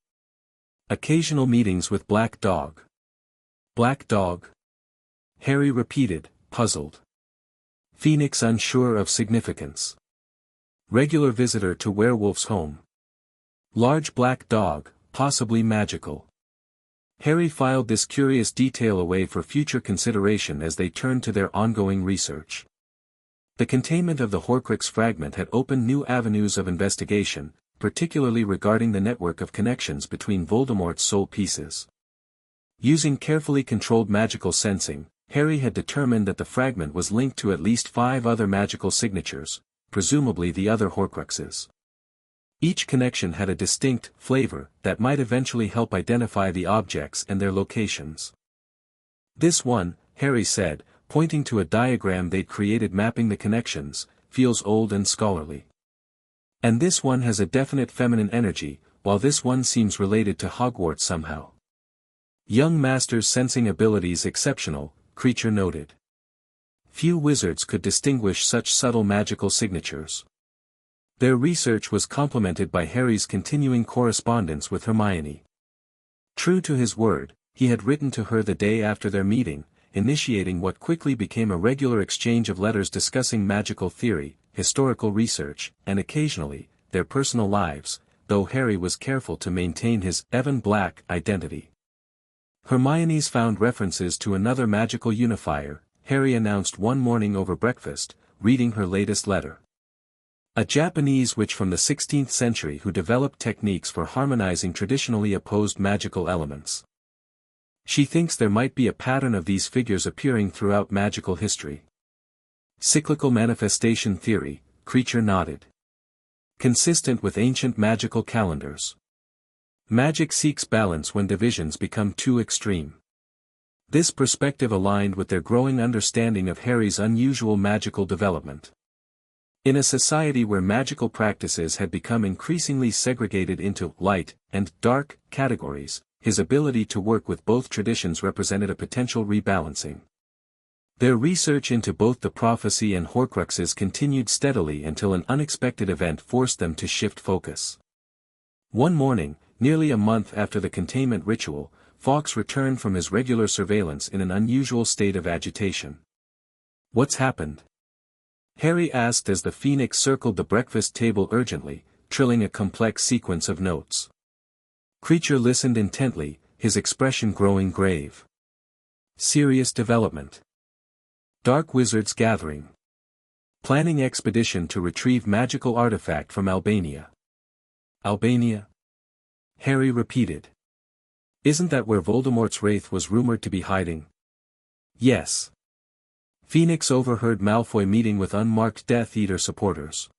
Speaker 1: Occasional meetings with Black Dog. Black Dog? Harry repeated, puzzled. Phoenix unsure of significance. Regular visitor to werewolf's home. Large black dog, possibly magical. Harry filed this curious detail away for future consideration as they turned to their ongoing research. The containment of the Horcrux fragment had opened new avenues of investigation, particularly regarding the network of connections between Voldemort's soul pieces. Using carefully controlled magical sensing, Harry had determined that the fragment was linked to at least 5 other magical signatures, presumably the other Horcruxes. Each connection had a distinct flavor that might eventually help identify the objects and their locations. This one, Harry said, pointing to a diagram they'd created mapping the connections, feels old and scholarly. And this one has a definite feminine energy, while this one seems related to Hogwarts somehow. Young master's sensing abilities exceptional, Kreacher noted. Few wizards could distinguish such subtle magical signatures. Their research was complemented by Harry's continuing correspondence with Hermione. True to his word, he had written to her the day after their meeting, initiating what quickly became a regular exchange of letters discussing magical theory, historical research, and occasionally, their personal lives, though Harry was careful to maintain his Evan Black identity. Hermione's found references to another magical unifier, Harry announced one morning over breakfast, reading her latest letter. A Japanese witch from the 16th century who developed techniques for harmonizing traditionally opposed magical elements. She thinks there might be a pattern of these figures appearing throughout magical history. Cyclical manifestation theory, Kreacher nodded. Consistent with ancient magical calendars. Magic seeks balance when divisions become too extreme. This perspective aligned with their growing understanding of Harry's unusual magical development. In a society where magical practices had become increasingly segregated into light and dark categories, his ability to work with both traditions represented a potential rebalancing. Their research into both the prophecy and Horcruxes continued steadily until an unexpected event forced them to shift focus. One morning, nearly a month after the containment ritual, Fawkes returned from his regular surveillance in an unusual state of agitation. "What's happened?" Harry asked as the Phoenix circled the breakfast table urgently, trilling a complex sequence of notes. Kreacher listened intently, his expression growing grave. "Serious development. Dark wizards gathering. Planning expedition to retrieve magical artifact from Albania." "Albania?" Harry repeated. "Isn't that where Voldemort's wraith was rumored to be hiding?" "Yes." Phoenix overheard Malfoy meeting with unmarked Death Eater supporters.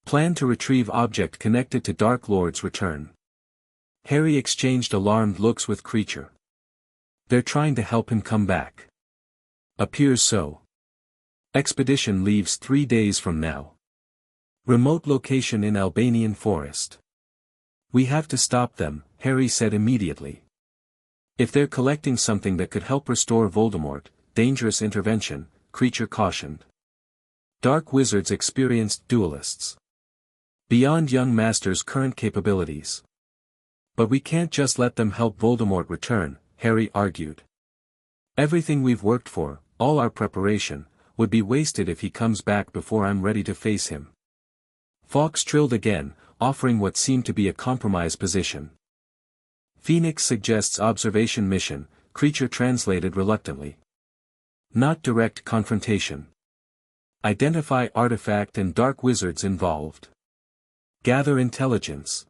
Speaker 1: Plan to retrieve object connected to Dark Lord's return. Harry exchanged alarmed looks with Kreacher. "They're trying to help him come back." "Appears so. Expedition leaves 3 days from now. Remote location in Albanian forest. We have to stop them," Harry said immediately. If they're collecting something that could help restore Voldemort, dangerous intervention, Kreacher cautioned. Dark wizards experienced duelists. Beyond young master's current capabilities. But we can't just let them help Voldemort return, Harry argued. Everything we've worked for, all our preparation, would be wasted if he comes back before I'm ready to face him. Fawkes trilled again, offering what seemed to be a compromise position. Phoenix suggests observation mission, Kreacher translated reluctantly. Not direct confrontation. Identify artifact and dark wizards involved. Gather intelligence.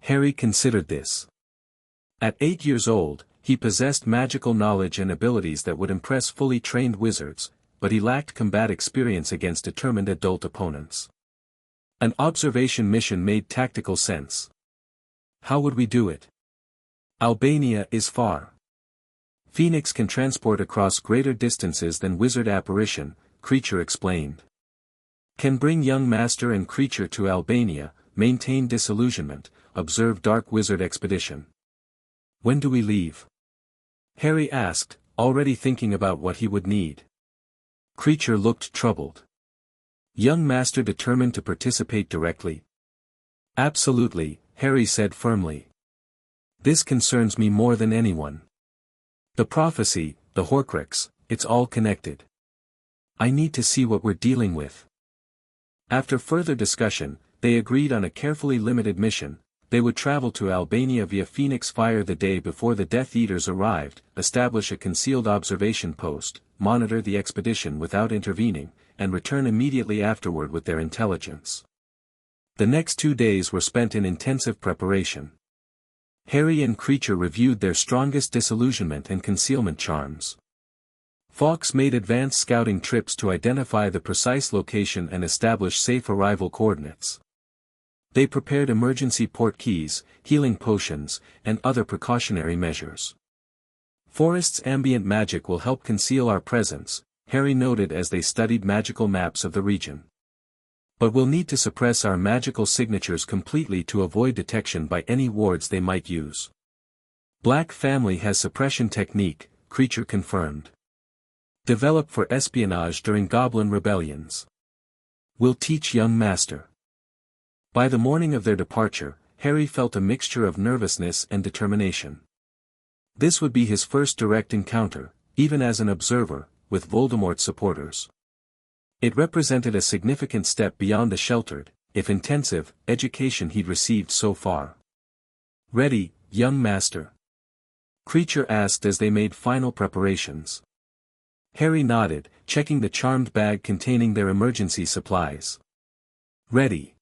Speaker 1: Harry considered this. At 8 years old, he possessed magical knowledge and abilities that would impress fully trained wizards, but he lacked combat experience against determined adult opponents. An observation mission made tactical sense. How would we do it? Albania is far. Phoenix can transport across greater distances than wizard apparition, Kreacher explained. Can bring young master and Kreacher to Albania, maintain disillusionment, observe dark wizard expedition. When do we leave? Harry asked, already thinking about what he would need. Kreacher looked troubled. Young master determined to participate directly? Absolutely, Harry said firmly. This concerns me more than anyone. The prophecy, the Horcrux, it's all connected. I need to see what we're dealing with. After further discussion, they agreed on a carefully limited mission. They would travel to Albania via Phoenix Fire the day before the Death Eaters arrived, establish a concealed observation post, monitor the expedition without intervening, and return immediately afterward with their intelligence. The next 2 days were spent in intensive preparation. Harry and Kreacher reviewed their strongest disillusionment and concealment charms. Fawkes made advanced scouting trips to identify the precise location and establish safe arrival coordinates. They prepared emergency port keys, healing potions, and other precautionary measures. Forest's ambient magic will help conceal our presence, Harry noted as they studied magical maps of the region. But we'll need to suppress our magical signatures completely to avoid detection by any wards they might use. Black family has suppression technique, Kreacher confirmed. Developed for espionage during goblin rebellions. We'll teach young master. By the morning of their departure, Harry felt a mixture of nervousness and determination. This would be his first direct encounter, even as an observer, with Voldemort's supporters. It represented a significant step beyond the sheltered, if intensive, education he'd received so far. Ready, young master? Kreacher asked as they made final preparations. Harry nodded, checking the charmed bag containing their emergency supplies. Ready.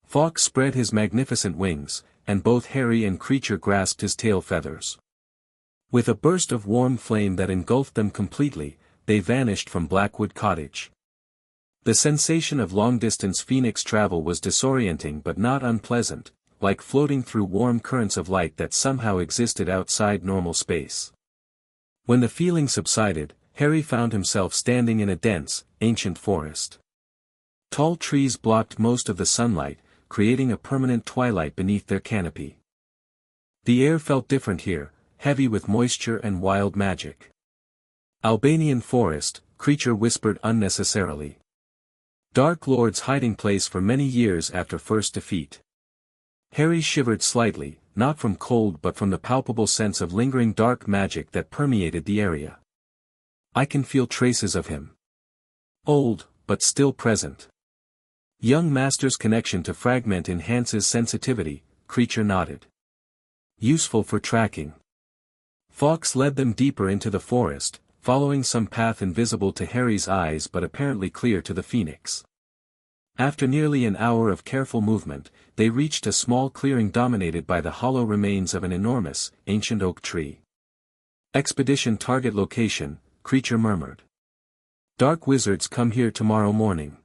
Speaker 1: Fawkes spread his magnificent wings, and both Harry and Kreacher grasped his tail feathers. With a burst of warm flame that engulfed them completely, they vanished from Blackwood Cottage. The sensation of long-distance Phoenix travel was disorienting but not unpleasant, like floating through warm currents of light that somehow existed outside normal space. When the feeling subsided, Harry found himself standing in a dense, ancient forest. Tall trees blocked most of the sunlight, creating a permanent twilight beneath their canopy. The air felt different here, heavy with moisture and wild magic. Albanian forest, Kreacher whispered unnecessarily. Dark Lord's hiding place for many years after first defeat. Harry shivered slightly, not from cold but from the palpable sense of lingering dark magic that permeated the area. I can feel traces of him. Old, but still present. Young master's connection to fragment enhances sensitivity, Kreacher nodded. Useful for tracking. Fawkes led them deeper into the forest, following some path invisible to Harry's eyes but apparently clear to the Phoenix. After nearly an hour of careful movement, they reached a small clearing dominated by the hollow remains of an enormous, ancient oak tree. Expedition target location, Kreacher murmured. Dark wizards come here tomorrow morning.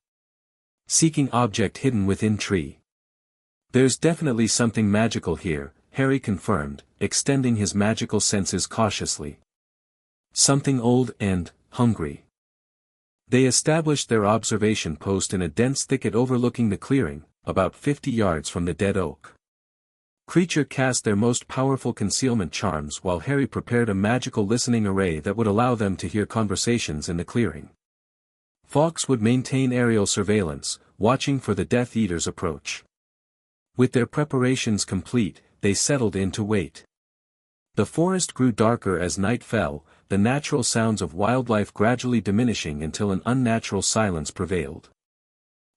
Speaker 1: Seeking object hidden within tree. There's definitely something magical here, Harry confirmed, extending his magical senses cautiously. Something old and hungry. They established their observation post in a dense thicket overlooking the clearing, about 50 yards from the dead oak. Kreacher cast their most powerful concealment charms while Harry prepared a magical listening array that would allow them to hear conversations in the clearing. Fawkes would maintain aerial surveillance, watching for the Death Eater's approach. With their preparations complete, they settled in to wait. The forest grew darker as night fell, the natural sounds of wildlife gradually diminishing until an unnatural silence prevailed.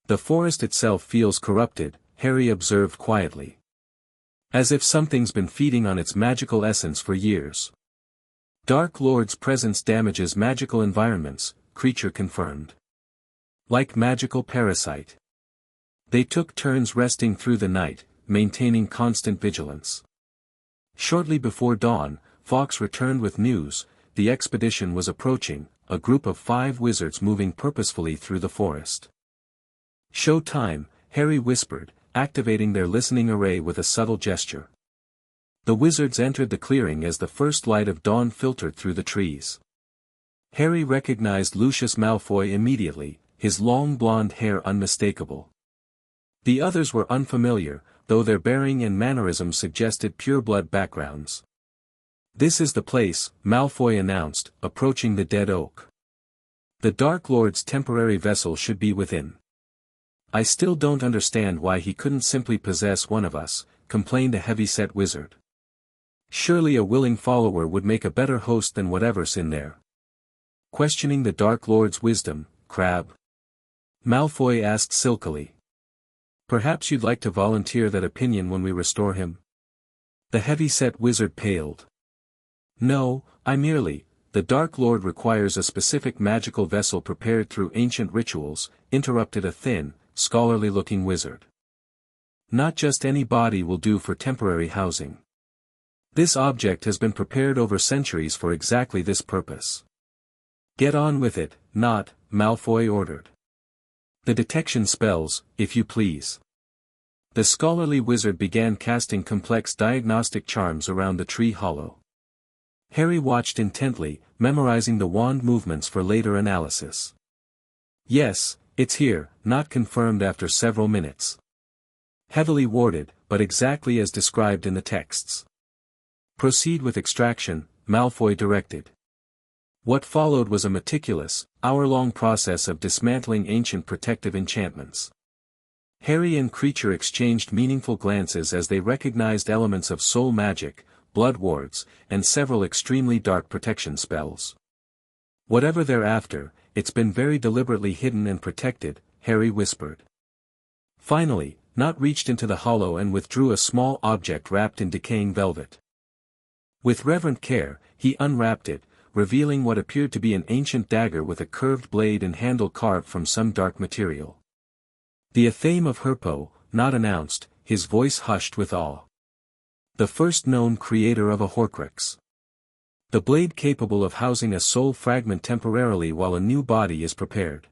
Speaker 1: The forest itself feels corrupted, Harry observed quietly. As if something's been feeding on its magical essence for years. Dark Lord's presence damages magical environments, Kreacher confirmed. Like magical parasite. They took turns resting through the night, maintaining constant vigilance. Shortly before dawn, Fawkes returned with news. The expedition was approaching, a group of 5 wizards moving purposefully through the forest. "Show time," Harry whispered, activating their listening array with a subtle gesture. The wizards entered the clearing as the first light of dawn filtered through the trees. Harry recognized Lucius Malfoy immediately, his long blonde hair unmistakable. The others were unfamiliar, though their bearing and mannerisms suggested pureblood backgrounds. "This is the place," Malfoy announced, approaching the dead oak. "The Dark Lord's temporary vessel should be within." "I still don't understand why he couldn't simply possess one of us," complained a heavy-set wizard. "Surely a willing follower would make a better host than whatever's in there." Questioning the Dark Lord's wisdom, Crabbe? Malfoy asked silkily. "Perhaps you'd like to volunteer that opinion when we restore him?" The heavy-set wizard paled. "No, the Dark Lord requires a specific magical vessel prepared through ancient rituals," interrupted a thin, scholarly-looking wizard. "Not just any body will do for temporary housing. This object has been prepared over centuries for exactly this purpose." "Get on with it, Malfoy ordered. "The detection spells, if you please." The scholarly wizard began casting complex diagnostic charms around the tree hollow. Harry watched intently, memorizing the wand movements for later analysis. "Yes, it's here," not confirmed after several minutes. "Heavily warded, but exactly as described in the texts." "Proceed with extraction," Malfoy directed. What followed was a meticulous, hour-long process of dismantling ancient protective enchantments. Harry and Kreacher exchanged meaningful glances as they recognized elements of soul magic, blood wards, and several extremely dark protection spells. "Whatever they're after, it's been very deliberately hidden and protected," Harry whispered. Finally, Nott reached into the hollow and withdrew a small object wrapped in decaying velvet. With reverent care, he unwrapped it, revealing what appeared to be an ancient dagger with a curved blade and handle carved from some dark material. "The Athame of Herpo," Nott announced, his voice hushed with awe. "The first known creator of a Horcrux. The blade capable of housing a soul fragment temporarily while a new body is prepared."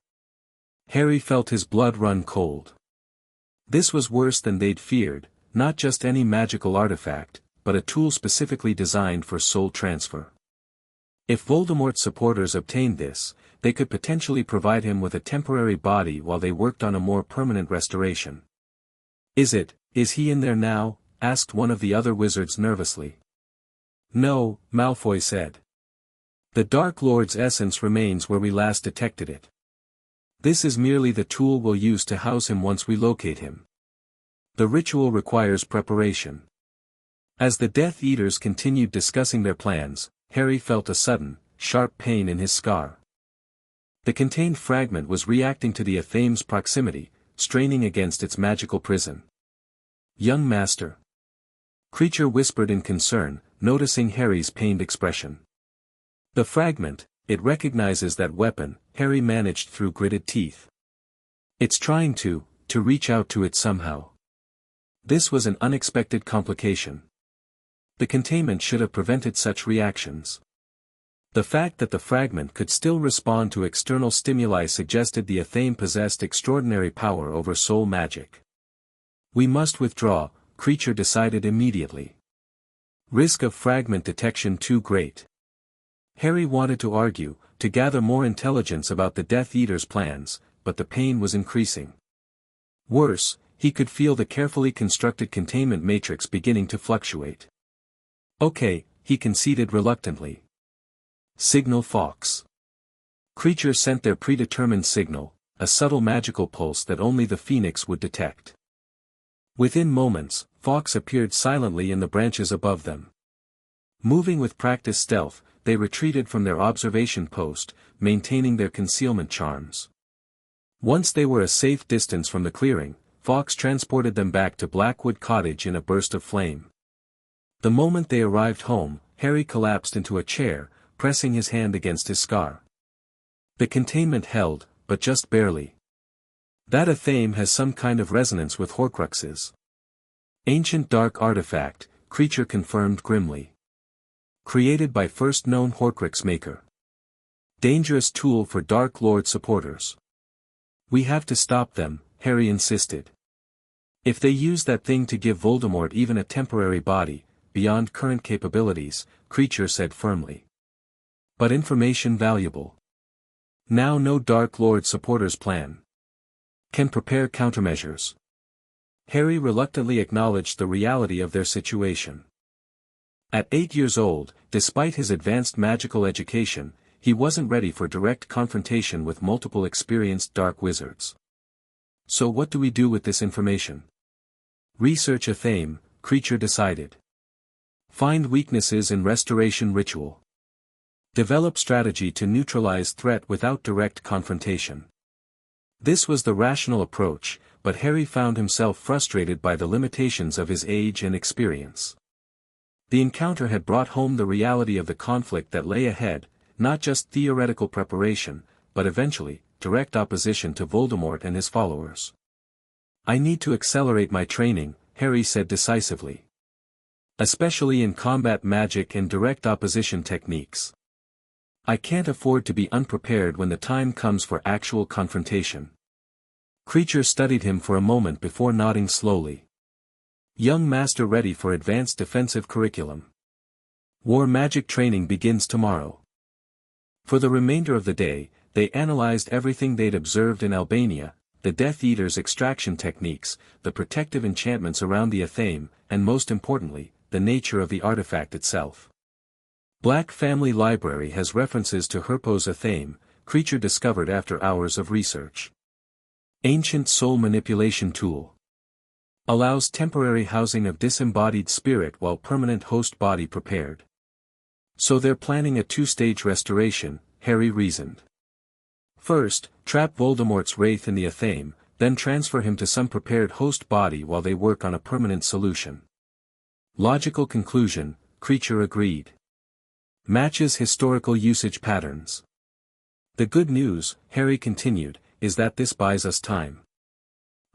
Speaker 1: Harry felt his blood run cold. This was worse than they'd feared, not just any magical artifact, but a tool specifically designed for soul transfer. If Voldemort's supporters obtained this, they could potentially provide him with a temporary body while they worked on a more permanent restoration. Is he in there now?" asked one of the other wizards nervously. "No," Malfoy said. "The Dark Lord's essence remains where we last detected it. This is merely the tool we'll use to house him once we locate him. The ritual requires preparation." As the Death Eaters continued discussing their plans, Harry felt a sudden, sharp pain in his scar. The contained fragment was reacting to the Athame's proximity, straining against its magical prison. "Young master." Kreacher whispered in concern, noticing Harry's pained expression. "The fragment, it recognizes that weapon," Harry managed through gritted teeth. "It's trying to reach out to it somehow." This was an unexpected complication. The containment should have prevented such reactions. The fact that the fragment could still respond to external stimuli suggested the Athame possessed extraordinary power over soul magic. "We must withdraw," Kreacher decided immediately. Risk of fragment detection too great. Harry wanted to argue, to gather more intelligence about the Death Eater's plans, but the pain was increasing. Worse, he could feel the carefully constructed containment matrix beginning to fluctuate. Okay, he conceded reluctantly. Signal Fawkes. Kreacher sent their predetermined signal, a subtle magical pulse that only the Phoenix would detect. Within moments, Fawkes appeared silently in the branches above them. Moving with practiced stealth, they retreated from their observation post, maintaining their concealment charms. Once they were a safe distance from the clearing, Fawkes transported them back to Blackwood Cottage in a burst of flame. The moment they arrived home, Harry collapsed into a chair, pressing his hand against his scar. The containment held, but just barely. That athame has some kind of resonance with Horcruxes. Ancient dark artifact, Kreacher confirmed grimly. Created by first known Horcrux maker. Dangerous tool for Dark Lord supporters. We have to stop them, Harry insisted. If they use that thing to give Voldemort even a temporary body, beyond current capabilities, Kreacher said firmly. But information valuable. Now no Dark Lord supporters plan. Can prepare countermeasures. Harry reluctantly acknowledged the reality of their situation. At 8 years old, despite his advanced magical education, he wasn't ready for direct confrontation with multiple experienced dark wizards. So what do we do with this information? Research athame, Kreacher decided. Find weaknesses in restoration ritual. Develop strategy to neutralize threat without direct confrontation. This was the rational approach, but Harry found himself frustrated by the limitations of his age and experience. The encounter had brought home the reality of the conflict that lay ahead, not just theoretical preparation, but eventually, direct opposition to Voldemort and his followers. I need to accelerate my training, Harry said decisively. Especially in combat magic and direct opposition techniques. I can't afford to be unprepared when the time comes for actual confrontation. Kreacher studied him for a moment before nodding slowly. Young master ready for advanced defensive curriculum. War magic training begins tomorrow. For the remainder of the day, they analyzed everything they'd observed in Albania, the Death Eater's extraction techniques, the protective enchantments around the athame, and most importantly, the nature of the artifact itself. Black Family Library has references to Herpo's athame, Kreacher discovered after hours of research. Ancient soul manipulation tool. Allows temporary housing of disembodied spirit while permanent host body prepared. So they're planning a two-stage restoration, Harry reasoned. First, trap Voldemort's wraith in the athame, then transfer him to some prepared host body while they work on a permanent solution. Logical conclusion, Kreacher agreed. Matches historical usage patterns. The good news, Harry continued, is that this buys us time.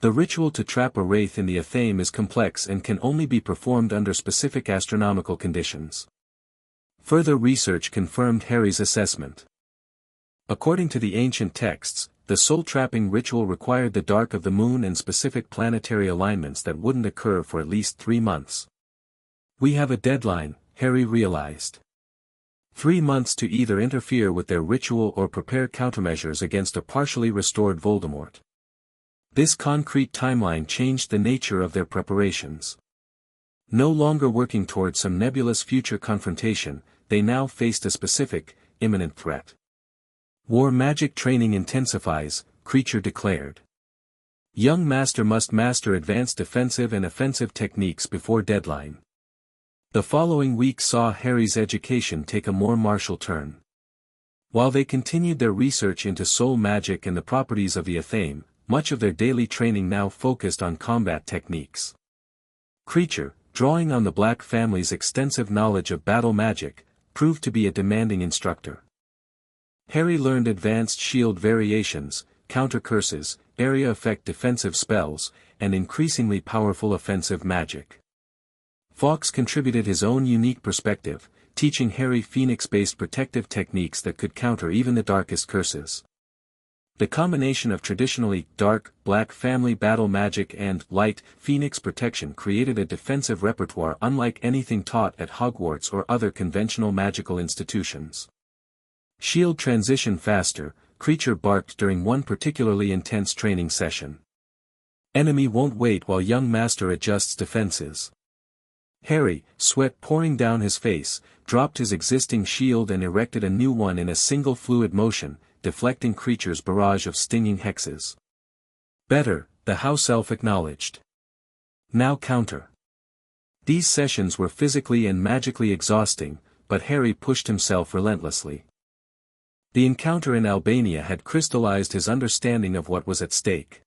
Speaker 1: The ritual to trap a wraith in the athame is complex and can only be performed under specific astronomical conditions. Further research confirmed Harry's assessment. According to the ancient texts, the soul-trapping ritual required the dark of the moon and specific planetary alignments that wouldn't occur for at least 3 months. We have a deadline, Harry realized. 3 months to either interfere with their ritual or prepare countermeasures against a partially restored Voldemort. This concrete timeline changed the nature of their preparations. No longer working towards some nebulous future confrontation, they now faced a specific, imminent threat. War magic training intensifies, Kreacher declared. Young master must master advanced defensive and offensive techniques before deadline. The following week saw Harry's education take a more martial turn. While they continued their research into soul magic and the properties of the athame, much of their daily training now focused on combat techniques. Kreacher, drawing on the Black family's extensive knowledge of battle magic, proved to be a demanding instructor. Harry learned advanced shield variations, counter curses, area effect defensive spells, and increasingly powerful offensive magic. Fawkes contributed his own unique perspective, teaching Harry Phoenix-based protective techniques that could counter even the darkest curses. The combination of traditionally dark, Black family battle magic and light, Phoenix protection created a defensive repertoire unlike anything taught at Hogwarts or other conventional magical institutions. Shield transition faster, Kreacher barked during one particularly intense training session. Enemy won't wait while young master adjusts defenses. Harry, sweat pouring down his face, dropped his existing shield and erected a new one in a single fluid motion, deflecting Kreacher's barrage of stinging hexes. Better, the house elf acknowledged. Now counter. These sessions were physically and magically exhausting, but Harry pushed himself relentlessly. The encounter in Albania had crystallized his understanding of what was at stake.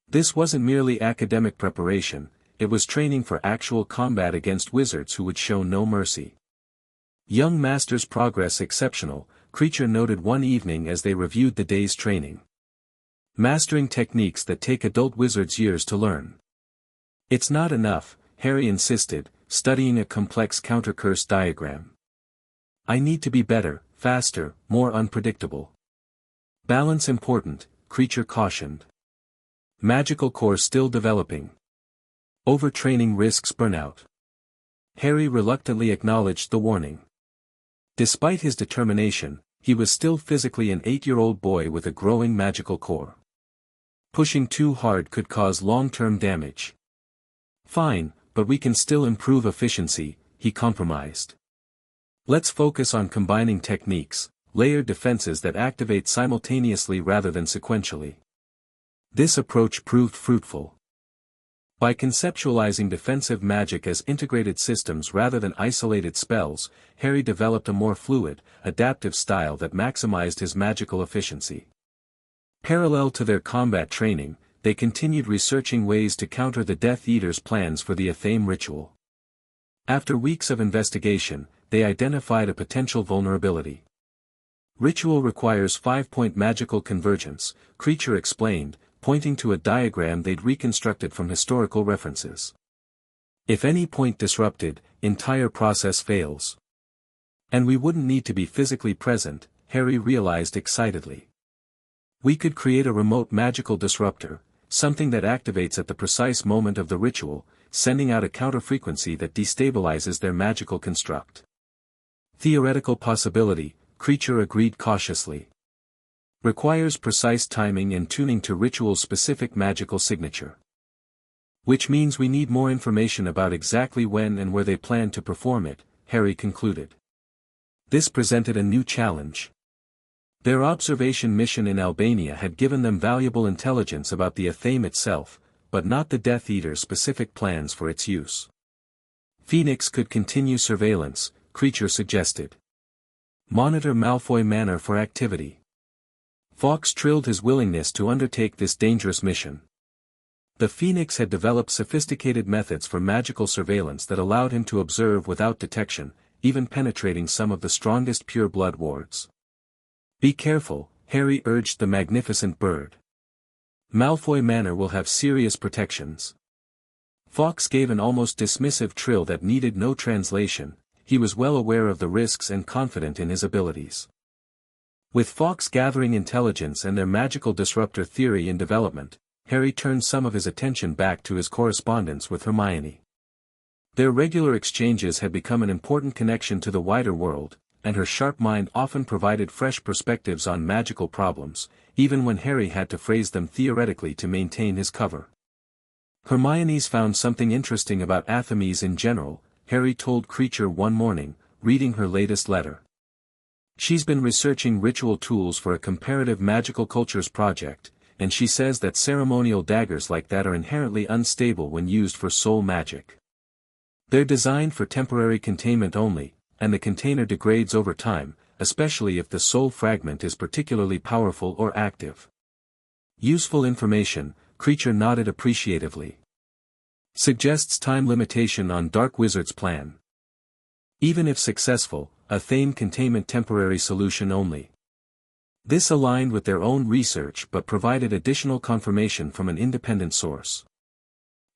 Speaker 1: This wasn't merely academic preparation, it was training for actual combat against wizards who would show no mercy. Young master's progress exceptional, Kreacher noted one evening as they reviewed the day's training. Mastering techniques that take adult wizards years to learn. It's not enough, Harry insisted, studying a complex counter-curse diagram. I need to be better, faster, more unpredictable. Balance important, Kreacher cautioned. Magical core still developing. Overtraining risks burnout. Harry reluctantly acknowledged the warning. Despite his determination, he was still physically an 8-year-old boy with a growing magical core. Pushing too hard could cause long-term damage. Fine, but we can still improve efficiency, he compromised. Let's focus on combining techniques, layered defenses that activate simultaneously rather than sequentially. This approach proved fruitful. By conceptualizing defensive magic as integrated systems rather than isolated spells, Harry developed a more fluid, adaptive style that maximized his magical efficiency. Parallel to their combat training, they continued researching ways to counter the Death Eater's plans for the Athame ritual. After weeks of investigation, they identified a potential vulnerability. Ritual requires 5-point magical convergence, Kreacher explained, pointing to a diagram they'd reconstructed from historical references. If any point disrupted, entire process fails. And we wouldn't need to be physically present, Harry realized excitedly. We could create a remote magical disruptor, something that activates at the precise moment of the ritual, sending out a counter-frequency that destabilizes their magical construct. Theoretical possibility, Kreacher agreed cautiously. Requires precise timing and tuning to ritual-specific magical signature. Which means we need more information about exactly when and where they plan to perform it, Harry concluded. This presented a new challenge. Their observation mission in Albania had given them valuable intelligence about the Athame itself, but not the Death Eater's specific plans for its use. Phoenix could continue surveillance, Kreacher suggested. Monitor Malfoy Manor for activity. Fawkes trilled his willingness to undertake this dangerous mission. The Phoenix had developed sophisticated methods for magical surveillance that allowed him to observe without detection, even penetrating some of the strongest pure-blood wards. Be careful, Harry urged the magnificent bird. Malfoy Manor will have serious protections. Fawkes gave an almost dismissive trill that needed no translation, he was well aware of the risks and confident in his abilities. With Fawkes gathering intelligence and their magical disruptor theory in development, Harry turned some of his attention back to his correspondence with Hermione. Their regular exchanges had become an important connection to the wider world, and her sharp mind often provided fresh perspectives on magical problems, even when Harry had to phrase them theoretically to maintain his cover. Hermione's found something interesting about Athames in general, Harry told Kreacher one morning, reading her latest letter. She's been researching ritual tools for a comparative magical cultures project, and she says that ceremonial daggers like that are inherently unstable when used for soul magic. They're designed for temporary containment only, and the container degrades over time, especially if the soul fragment is particularly powerful or active. Useful information, Kreacher nodded appreciatively. Suggests time limitation on Dark Wizard's plan. Even if successful, Athame containment temporary solution only. This aligned with their own research but provided additional confirmation from an independent source.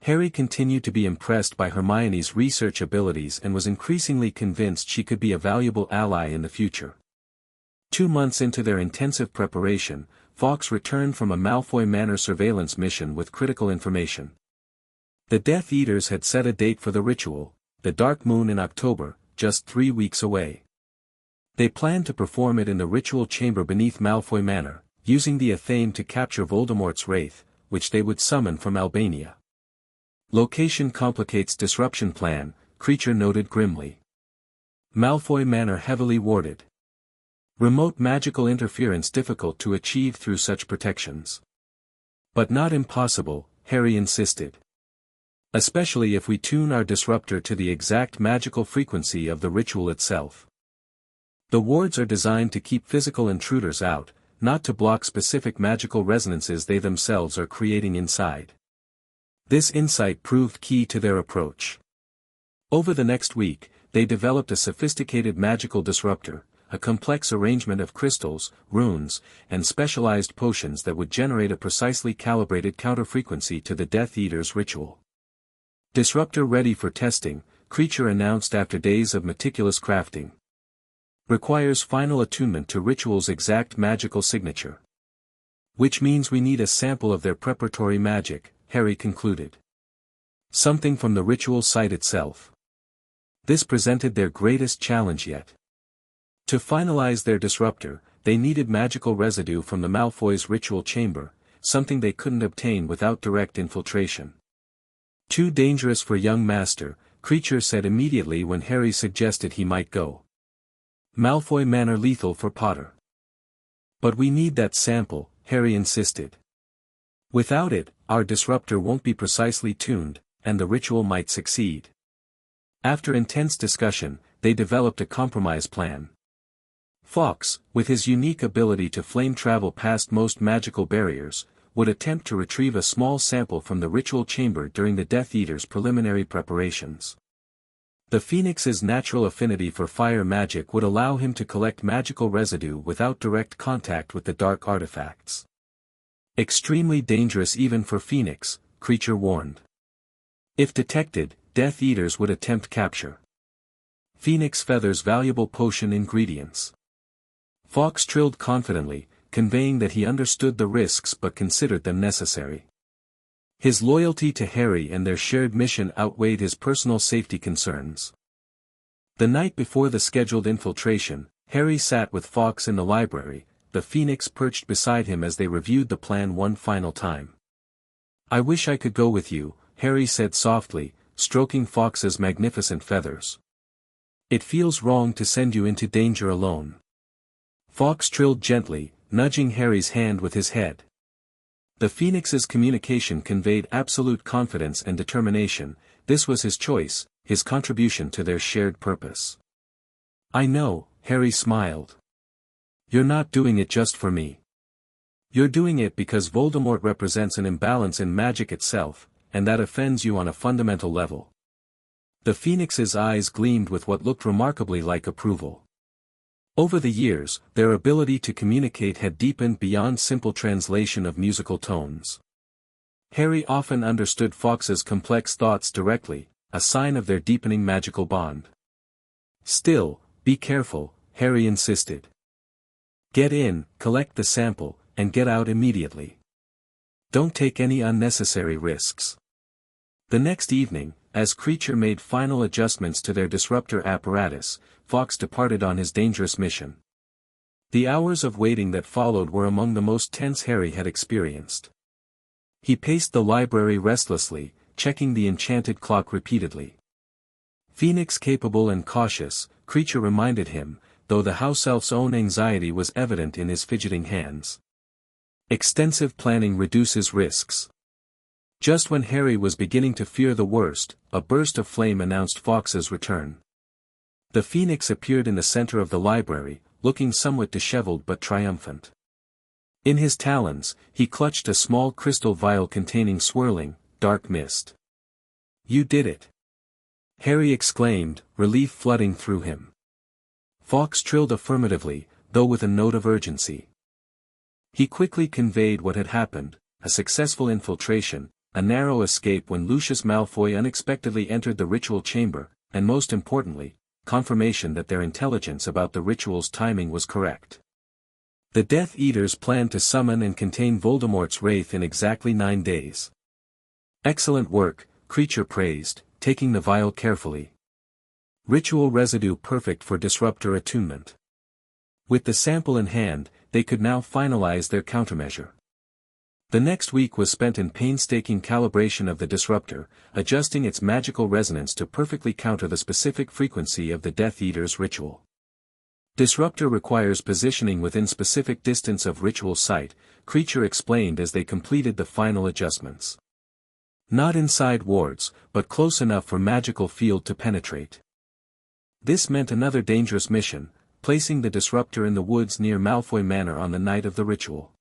Speaker 1: Harry continued to be impressed by Hermione's research abilities and was increasingly convinced she could be a valuable ally in the future. 2 months into their intensive preparation, Fawkes returned from a Malfoy Manor surveillance mission with critical information. The Death Eaters had set a date for the ritual, the Dark Moon in October, just 3 weeks away. They planned to perform it in the ritual chamber beneath Malfoy Manor, using the Athame to capture Voldemort's wraith, which they would summon from Albania. Location complicates disruption plan, Kreacher noted grimly. Malfoy Manor heavily warded. Remote magical interference difficult to achieve through such protections. But not impossible, Harry insisted. Especially if we tune our disruptor to the exact magical frequency of the ritual itself. The wards are designed to keep physical intruders out, not to block specific magical resonances they themselves are creating inside. This insight proved key to their approach. Over the next week, they developed a sophisticated magical disruptor, a complex arrangement of crystals, runes, and specialized potions that would generate a precisely calibrated counterfrequency to the Death Eater's ritual. Disruptor ready for testing, Kreacher announced after days of meticulous crafting. Requires final attunement to ritual's exact magical signature. Which means we need a sample of their preparatory magic, Harry concluded. Something from the ritual site itself. This presented their greatest challenge yet. To finalize their disruptor, they needed magical residue from the Malfoy's ritual chamber, something they couldn't obtain without direct infiltration. Too dangerous for young master, Kreacher said immediately when Harry suggested he might go. Malfoy Manor lethal for Potter. But we need that sample, Harry insisted. Without it, our disruptor won't be precisely tuned, and the ritual might succeed. After intense discussion, they developed a compromise plan. Fawkes, with his unique ability to flame travel past most magical barriers, would attempt to retrieve a small sample from the ritual chamber during the Death Eater's preliminary preparations. The Phoenix's natural affinity for fire magic would allow him to collect magical residue without direct contact with the dark artifacts. Extremely dangerous even for Phoenix, Kreacher warned. If detected, Death Eaters would attempt capture. Phoenix Feather's valuable potion ingredients. Fawkes trilled confidently, conveying that he understood the risks but considered them necessary. His loyalty to Harry and their shared mission outweighed his personal safety concerns. The night before the scheduled infiltration, Harry sat with Fawkes in the library, the Phoenix perched beside him as they reviewed the plan one final time. "I wish I could go with you," Harry said softly, stroking Fawkes's magnificent feathers. "It feels wrong to send you into danger alone." Fawkes trilled gently, nudging Harry's hand with his head. The Phoenix's communication conveyed absolute confidence and determination. This was his choice, his contribution to their shared purpose. "I know," Harry smiled. "You're not doing it just for me. You're doing it because Voldemort represents an imbalance in magic itself, and that offends you on a fundamental level." The Phoenix's eyes gleamed with what looked remarkably like approval. Over the years, their ability to communicate had deepened beyond simple translation of musical tones. Harry often understood Fawkes's complex thoughts directly, a sign of their deepening magical bond. "Still, be careful," Harry insisted. "Get in, collect the sample, and get out immediately. Don't take any unnecessary risks." The next evening, as Kreacher made final adjustments to their disruptor apparatus, Fawkes departed on his dangerous mission. The hours of waiting that followed were among the most tense Harry had experienced. He paced the library restlessly, checking the enchanted clock repeatedly. Phoenix capable and cautious, Kreacher reminded him, though the house elf's own anxiety was evident in his fidgeting hands. Extensive planning reduces risks. Just when Harry was beginning to fear the worst, a burst of flame announced Fawkes's return. The Phoenix appeared in the center of the library, looking somewhat disheveled but triumphant. In his talons, he clutched a small crystal vial containing swirling, dark mist. "You did it!" Harry exclaimed, relief flooding through him. Fawkes trilled affirmatively, though with a note of urgency. He quickly conveyed what had happened: a successful infiltration, a narrow escape when Lucius Malfoy unexpectedly entered the ritual chamber, and most importantly, confirmation that their intelligence about the ritual's timing was correct. The Death Eaters planned to summon and contain Voldemort's wraith in exactly 9 days. "Excellent work," Kreacher praised, taking the vial carefully. "Ritual residue perfect for disruptor attunement." With the sample in hand, they could now finalize their countermeasure. The next week was spent in painstaking calibration of the disruptor, adjusting its magical resonance to perfectly counter the specific frequency of the Death Eater's ritual. Disruptor requires positioning within specific distance of ritual site, Kreacher explained as they completed the final adjustments. Not inside wards, but close enough for magical field to penetrate. This meant another dangerous mission, placing the disruptor in the woods near Malfoy Manor on the night of the ritual.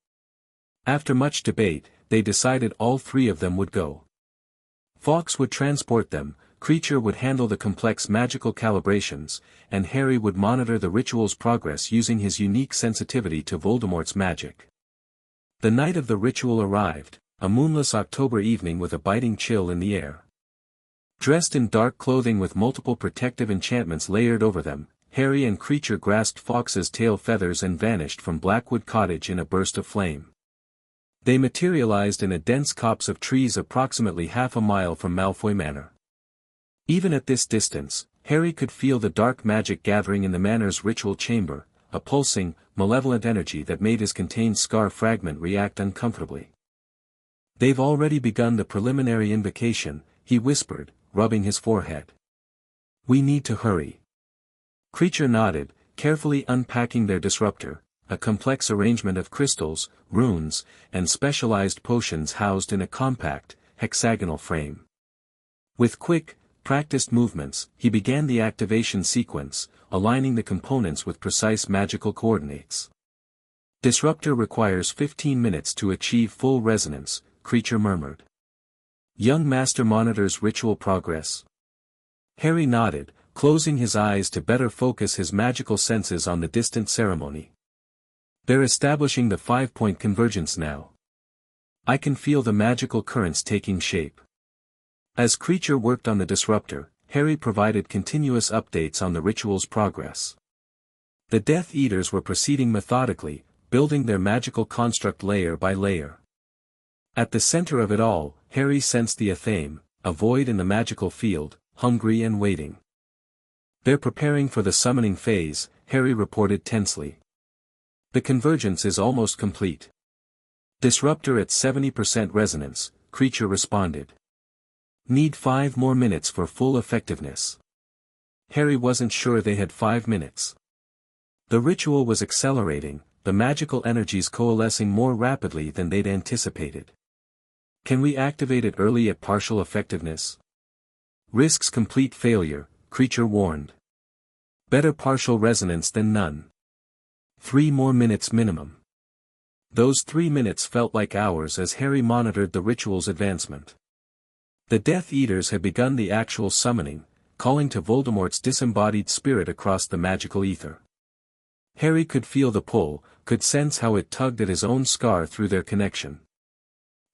Speaker 1: After much debate, they decided all three of them would go. Fawkes would transport them, Kreacher would handle the complex magical calibrations, and Harry would monitor the ritual's progress using his unique sensitivity to Voldemort's magic. The night of the ritual arrived, a moonless October evening with a biting chill in the air. Dressed in dark clothing with multiple protective enchantments layered over them, Harry and Kreacher grasped Fawkes's tail feathers and vanished from Blackwood Cottage in a burst of flame. They materialized in a dense copse of trees approximately half a mile from Malfoy Manor. Even at this distance, Harry could feel the dark magic gathering in the manor's ritual chamber, a pulsing, malevolent energy that made his contained scar fragment react uncomfortably. "They've already begun the preliminary invocation," he whispered, rubbing his forehead. "We need to hurry." Kreacher nodded, carefully unpacking their disruptor, a complex arrangement of crystals, runes, and specialized potions housed in a compact, hexagonal frame. With quick, practiced movements, he began the activation sequence, aligning the components with precise magical coordinates. "Disruptor requires 15 minutes to achieve full resonance," Kreacher murmured. "Young Master monitors ritual progress." Harry nodded, closing his eyes to better focus his magical senses on the distant ceremony. "They're establishing the 5-point convergence now. I can feel the magical currents taking shape." As Kreacher worked on the disruptor, Harry provided continuous updates on the ritual's progress. The Death Eaters were proceeding methodically, building their magical construct layer by layer. At the center of it all, Harry sensed the athame, a void in the magical field, hungry and waiting. "They're preparing for the summoning phase," Harry reported tensely. "The convergence is almost complete." "Disruptor at 70% resonance," Kreacher responded. "Need 5 more minutes for full effectiveness." Harry wasn't sure they had 5 minutes. The ritual was accelerating, the magical energies coalescing more rapidly than they'd anticipated. "Can we activate it early at partial effectiveness?" "Risks complete failure," Kreacher warned. "Better partial resonance than none." 3 more minutes minimum. Those 3 minutes felt like hours as Harry monitored the ritual's advancement. The Death Eaters had begun the actual summoning, calling to Voldemort's disembodied spirit across the magical ether. Harry could feel the pull, could sense how it tugged at his own scar through their connection.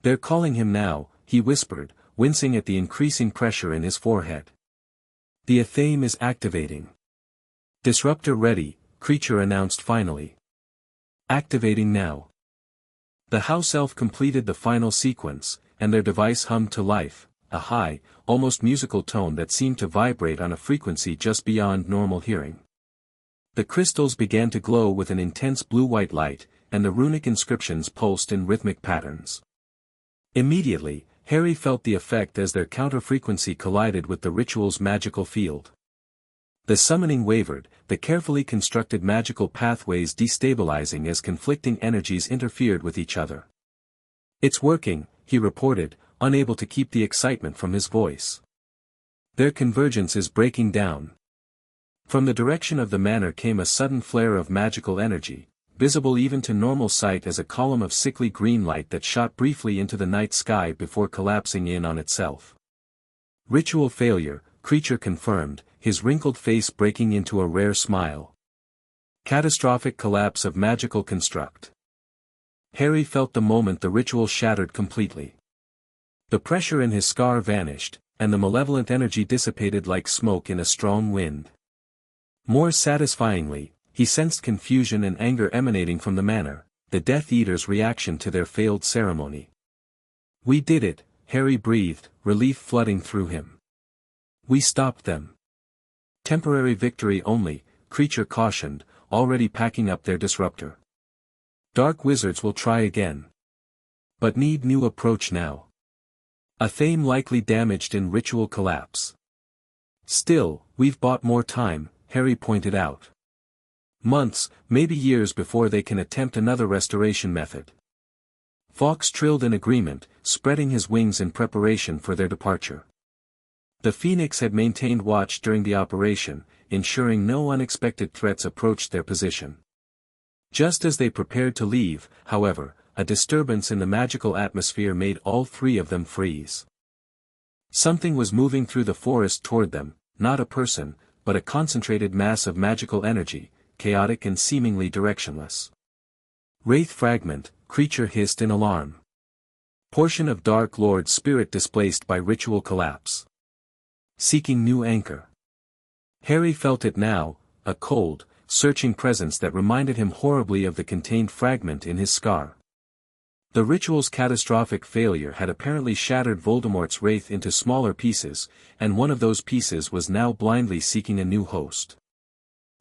Speaker 1: "They're calling him now," he whispered, wincing at the increasing pressure in his forehead. "The athame is activating." "Disruptor ready," Kreacher announced finally. "Activating now." The house elf completed the final sequence, and their device hummed to life, a high, almost musical tone that seemed to vibrate on a frequency just beyond normal hearing. The crystals began to glow with an intense blue-white light, and the runic inscriptions pulsed in rhythmic patterns. Immediately, Harry felt the effect as their counter-frequency collided with the ritual's magical field. The summoning wavered, the carefully constructed magical pathways destabilizing as conflicting energies interfered with each other. "It's working," he reported, unable to keep the excitement from his voice. "Their convergence is breaking down." From the direction of the manor came a sudden flare of magical energy, visible even to normal sight as a column of sickly green light that shot briefly into the night sky before collapsing in on itself. "Ritual failure," Kreacher confirmed, his wrinkled face breaking into a rare smile. "Catastrophic collapse of magical construct." Harry felt the moment the ritual shattered completely. The pressure in his scar vanished, and the malevolent energy dissipated like smoke in a strong wind. More satisfyingly, he sensed confusion and anger emanating from the manor, the Death Eaters' reaction to their failed ceremony. "We did it," Harry breathed, relief flooding through him. "We stopped them." "Temporary victory only," Kreacher cautioned, already packing up their disruptor. "Dark wizards will try again." but need new approach now. A theme likely damaged in ritual collapse. Still, we've bought more time, Harry pointed out. Months, maybe years before they can attempt another restoration method. Fawkes trilled in agreement, spreading his wings in preparation for their departure. The Phoenix had maintained watch during the operation, ensuring no unexpected threats approached their position. Just as they prepared to leave, however, a disturbance in the magical atmosphere made all three of them freeze. Something was moving through the forest toward them, not a person, but a concentrated mass of magical energy, chaotic and seemingly directionless. Wraith fragment, Kreacher hissed in alarm. Portion of Dark Lord's spirit displaced by ritual collapse. Seeking new anchor. Harry felt it now, a cold, searching presence that reminded him horribly of the contained fragment in his scar. The ritual's catastrophic failure had apparently shattered Voldemort's wraith into smaller pieces, and one of those pieces was now blindly seeking a new host.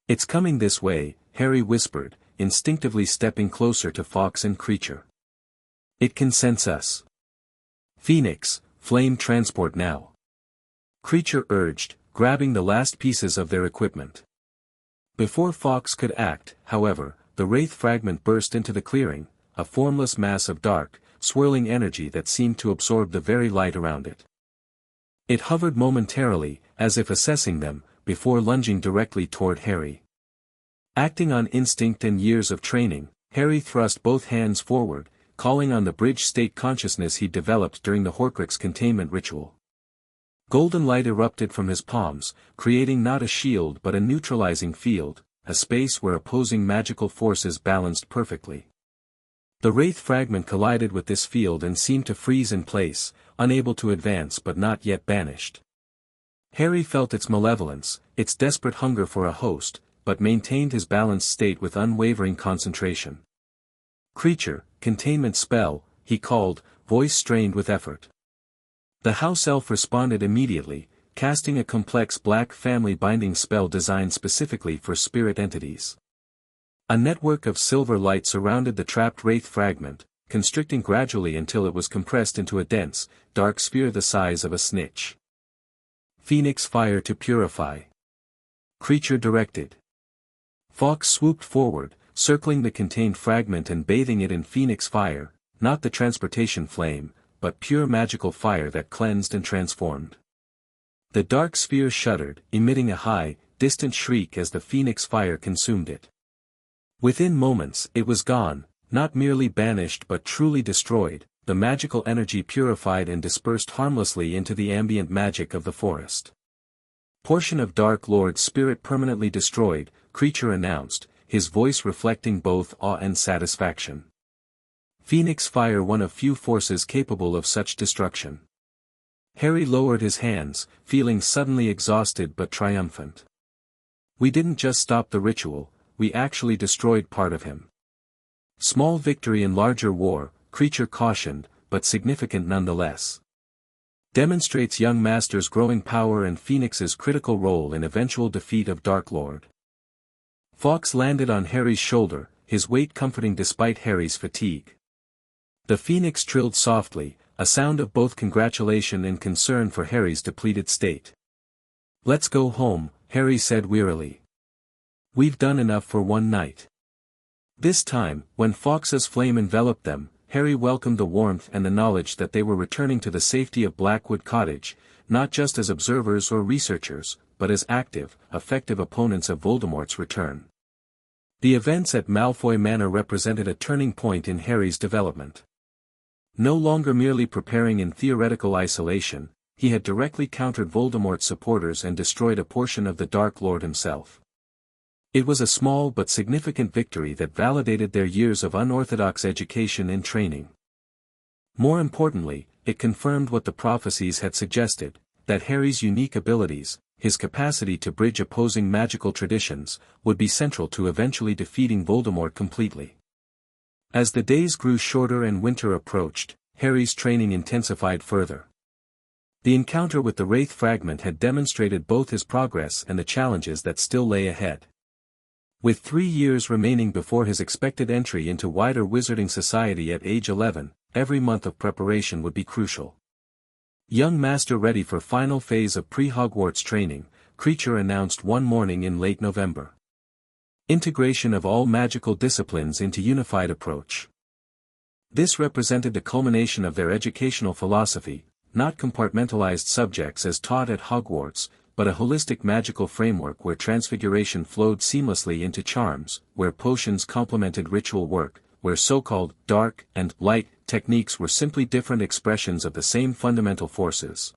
Speaker 1: "It's coming this way," Harry whispered, instinctively stepping closer to Fawkes and Kreacher. "It can sense us." "Phoenix, flame transport now," Kreacher urged, grabbing the last pieces of their equipment. Before Fawkes could act, however, the wraith fragment burst into the clearing, a formless mass of dark, swirling energy that seemed to absorb the very light around it. It hovered momentarily, as if assessing them, before lunging directly toward Harry. Acting on instinct and years of training, Harry thrust both hands forward, calling on the bridge state consciousness he developed during the Horcrux containment ritual. Golden light erupted from his palms, creating not a shield but a neutralizing field, a space where opposing magical forces balanced perfectly. The wraith fragment collided with this field and seemed to freeze in place, unable to advance but not yet banished. Harry felt its malevolence, its desperate hunger for a host, but maintained his balanced state with unwavering concentration. "Kreacher, containment spell," he called, voice strained with effort. The house elf responded immediately, casting a complex black family binding spell designed specifically for spirit entities. A network of silver light surrounded the trapped wraith fragment, constricting gradually until it was compressed into a dense, dark sphere the size of a snitch. "Phoenix fire to purify," Kreacher directed. Fawkes swooped forward, circling the contained fragment and bathing it in phoenix fire, not the transportation flame, but pure magical fire that cleansed and transformed. The dark sphere shuddered, emitting a high, distant shriek as the phoenix fire consumed it. Within moments it was gone, not merely banished but truly destroyed, the magical energy purified and dispersed harmlessly into the ambient magic of the forest. "Portion of Dark Lord's spirit permanently destroyed," Kreacher announced, his voice reflecting both awe and satisfaction. Phoenix fire, one of few forces capable of such destruction. Harry lowered his hands, feeling suddenly exhausted but triumphant. "We didn't just stop the ritual, we actually destroyed part of him." "Small victory in larger war," Kreacher cautioned, "but significant nonetheless. Demonstrates young master's growing power and Phoenix's critical role in eventual defeat of Dark Lord." Fawkes landed on Harry's shoulder, his weight comforting despite Harry's fatigue. The Phoenix trilled softly, a sound of both congratulation and concern for Harry's depleted state. "Let's go home," Harry said wearily. "We've done enough for one night." This time, when Fawkes's flame enveloped them, Harry welcomed the warmth and the knowledge that they were returning to the safety of Blackwood Cottage, not just as observers or researchers, but as active, effective opponents of Voldemort's return. The events at Malfoy Manor represented a turning point in Harry's development. No longer merely preparing in theoretical isolation, he had directly countered Voldemort's supporters and destroyed a portion of the Dark Lord himself. It was a small but significant victory that validated their years of unorthodox education and training. More importantly, it confirmed what the prophecies had suggested, that Harry's unique abilities, his capacity to bridge opposing magical traditions, would be central to eventually defeating Voldemort completely. As the days grew shorter and winter approached, Harry's training intensified further. The encounter with the Wraith fragment had demonstrated both his progress and the challenges that still lay ahead. With 3 years remaining before his expected entry into wider wizarding society at age 11, every month of preparation would be crucial. Young master ready for final phase of pre-Hogwarts training, Kreacher announced one morning in late November. Integration of all magical disciplines into unified approach. This represented the culmination of their educational philosophy, not compartmentalized subjects as taught at Hogwarts, but a holistic magical framework where transfiguration flowed seamlessly into charms, where potions complemented ritual work, where so-called dark and light techniques were simply different expressions of the same fundamental forces.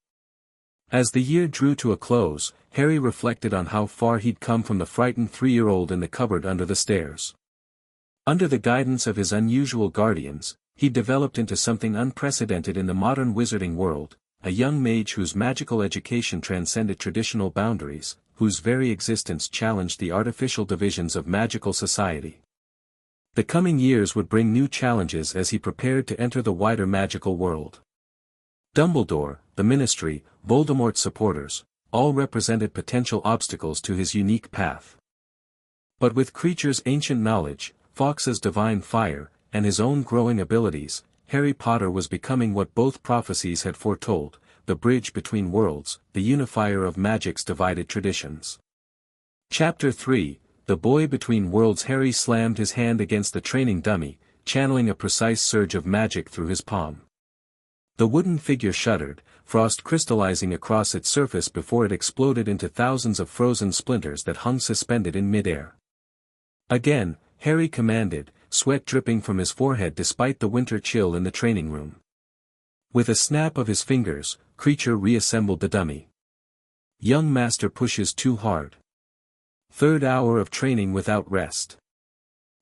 Speaker 1: As the year drew to a close, Harry reflected on how far he'd come from the frightened 3-year-old in the cupboard under the stairs. Under the guidance of his unusual guardians, he developed into something unprecedented in the modern wizarding world, a young mage whose magical education transcended traditional boundaries, whose very existence challenged the artificial divisions of magical society. The coming years would bring new challenges as he prepared to enter the wider magical world. Dumbledore, the Ministry, Voldemort's supporters, all represented potential obstacles to his unique path. But with Kreacher's ancient knowledge, Fawkes' divine fire, and his own growing abilities, Harry Potter was becoming what both prophecies had foretold, the bridge between worlds, the unifier of magic's divided traditions. Chapter 3, The Boy Between Worlds. Harry slammed his hand against the training dummy, channeling a precise surge of magic through his palm. The wooden figure shuddered, frost crystallizing across its surface before it exploded into thousands of frozen splinters that hung suspended in midair. Again, Harry commanded, sweat dripping from his forehead despite the winter chill in the training room. With a snap of his fingers, Kreacher reassembled the dummy. Young master pushes too hard. 3rd hour of training without rest.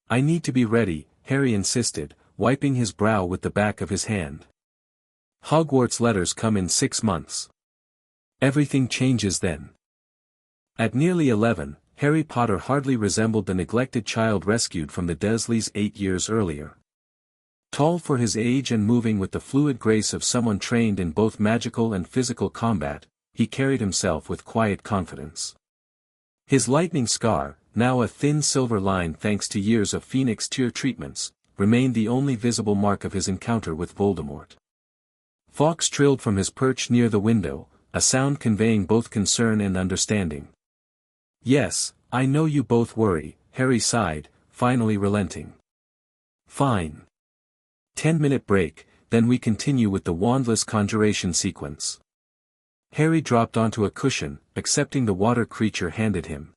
Speaker 1: I need to be ready, Harry insisted, wiping his brow with the back of his hand. Hogwarts letters come in 6 months. Everything changes then. At nearly 11, Harry Potter hardly resembled the neglected child rescued from the Dursleys 8 years earlier. Tall for his age and moving with the fluid grace of someone trained in both magical and physical combat, he carried himself with quiet confidence. His lightning scar, now a thin silver line thanks to years of Phoenix tear treatments, remained the only visible mark of his encounter with Voldemort. Fawkes trilled from his perch near the window, a sound conveying both concern and understanding. Yes, I know you both worry, Harry sighed, finally relenting. Fine. 10-minute break, then we continue with the wandless conjuration sequence. Harry dropped onto a cushion, accepting the water Kreacher handed him.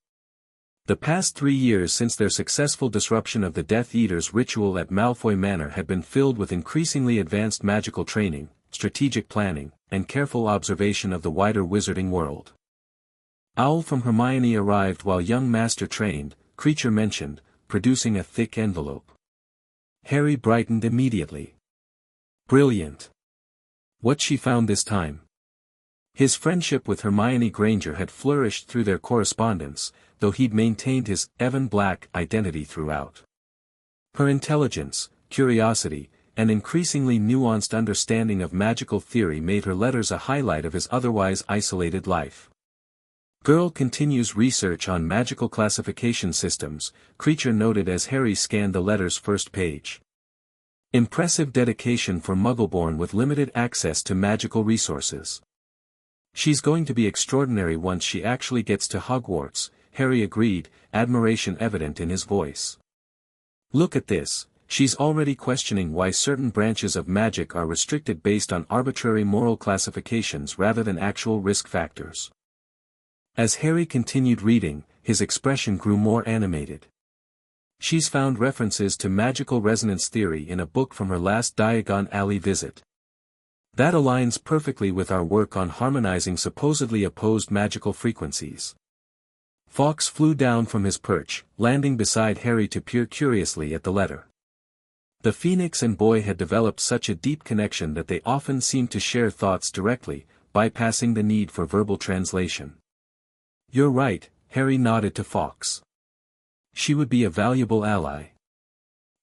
Speaker 1: The past 3 years since their successful disruption of the Death Eater's ritual at Malfoy Manor had been filled with increasingly advanced magical training, strategic planning, and careful observation of the wider wizarding world. Owl from Hermione arrived while young master trained, Kreacher mentioned, producing a thick envelope. Harry brightened immediately. Brilliant. What she found this time? His friendship with Hermione Granger had flourished through their correspondence, though he'd maintained his Evan Black identity throughout. Her intelligence, curiosity, and increasingly nuanced understanding of magical theory made her letters a highlight of his otherwise isolated life. Girl continues research on magical classification systems, Kreacher noted as Harry scanned the letter's first page. Impressive dedication for Muggleborn with limited access to magical resources. She's going to be extraordinary once she actually gets to Hogwarts, Harry agreed, admiration evident in his voice. Look at this, she's already questioning why certain branches of magic are restricted based on arbitrary moral classifications rather than actual risk factors. As Harry continued reading, his expression grew more animated. She's found references to magical resonance theory in a book from her last Diagon Alley visit. That aligns perfectly with our work on harmonizing supposedly opposed magical frequencies. Fawkes flew down from his perch, landing beside Harry to peer curiously at the letter. The Phoenix and boy had developed such a deep connection that they often seemed to share thoughts directly, bypassing the need for verbal translation. You're right, Harry nodded to Fawkes. She would be a valuable ally.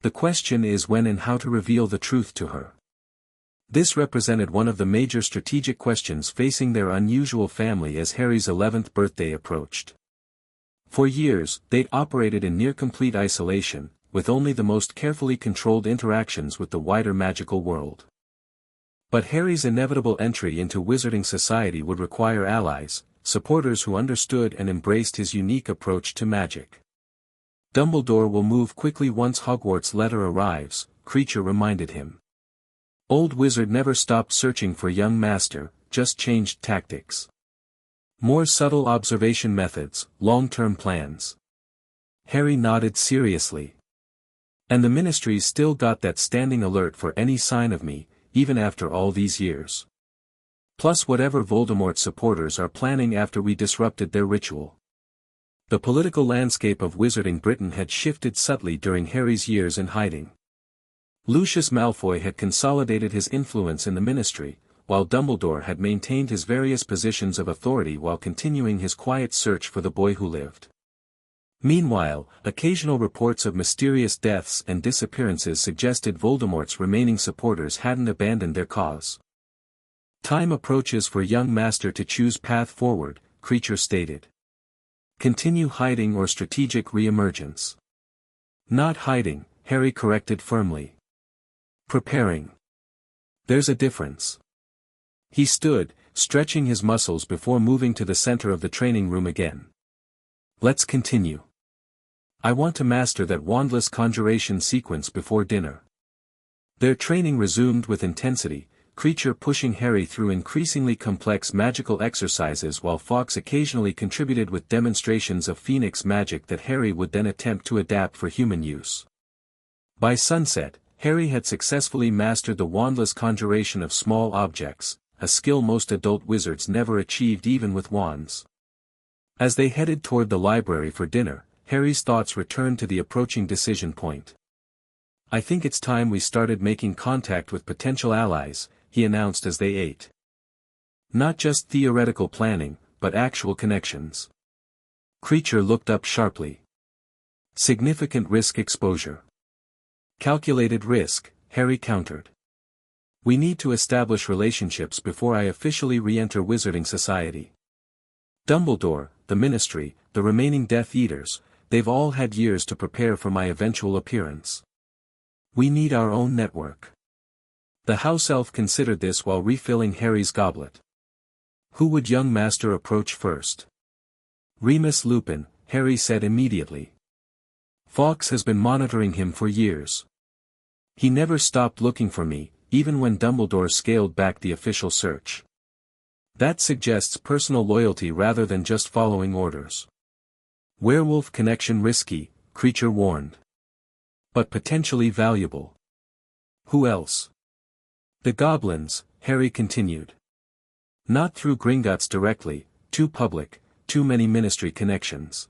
Speaker 1: The question is when and how to reveal the truth to her. This represented one of the major strategic questions facing their unusual family as Harry's 11th birthday approached. For years, they'd operated in near-complete isolation, with only the most carefully controlled interactions with the wider magical world. But Harry's inevitable entry into wizarding society would require allies, supporters who understood and embraced his unique approach to magic. Dumbledore will move quickly once Hogwarts' letter arrives, Kreacher reminded him. Old Wizard never stopped searching for young master, just changed tactics. More subtle observation methods, long-term plans. Harry nodded seriously. And the Ministry's still got that standing alert for any sign of me, even after all these years. Plus whatever Voldemort's supporters are planning after we disrupted their ritual. The political landscape of wizarding Britain had shifted subtly during Harry's years in hiding. Lucius Malfoy had consolidated his influence in the Ministry, while Dumbledore had maintained his various positions of authority while continuing his quiet search for the boy who lived. Meanwhile, occasional reports of mysterious deaths and disappearances suggested Voldemort's remaining supporters hadn't abandoned their cause. Time approaches for young master to choose path forward, Kreacher stated. Continue hiding or strategic re-emergence. Not hiding, Harry corrected firmly. Preparing. There's a difference. He stood, stretching his muscles before moving to the center of the training room again. Let's continue. I want to master that wandless conjuration sequence before dinner. Their training resumed with intensity, Kreacher pushing Harry through increasingly complex magical exercises while Fawkes occasionally contributed with demonstrations of Phoenix magic that Harry would then attempt to adapt for human use. By sunset, Harry had successfully mastered the wandless conjuration of small objects, a skill most adult wizards never achieved even with wands. As they headed toward the library for dinner, Harry's thoughts returned to the approaching decision point. I think it's time we started making contact with potential allies, he announced as they ate. Not just theoretical planning, but actual connections. Kreacher looked up sharply. Significant risk exposure. Calculated risk, Harry countered. We need to establish relationships before I officially re-enter Wizarding Society. Dumbledore, the Ministry, the remaining Death Eaters, they've all had years to prepare for my eventual appearance. We need our own network. The house elf considered this while refilling Harry's goblet. Who would young master approach first? Remus Lupin, Harry said immediately. Fawkes has been monitoring him for years. He never stopped looking for me, even when Dumbledore scaled back the official search. That suggests personal loyalty rather than just following orders. Werewolf connection risky, Kreacher warned. But potentially valuable. Who else? The goblins, Harry continued. Not through Gringotts directly, too public, too many Ministry connections.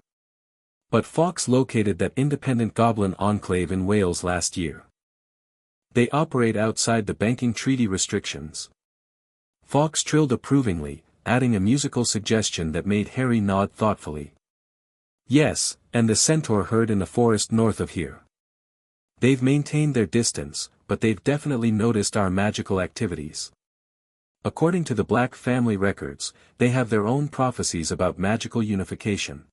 Speaker 1: But Fawkes located that independent goblin enclave in Wales last year. They operate outside the banking treaty restrictions. Fawkes trilled approvingly, adding a musical suggestion that made Harry nod thoughtfully. Yes, and the centaur herd in the forest north of here. They've maintained their distance, but they've definitely noticed our magical activities. According to the Black family records, they have their own prophecies about magical unification.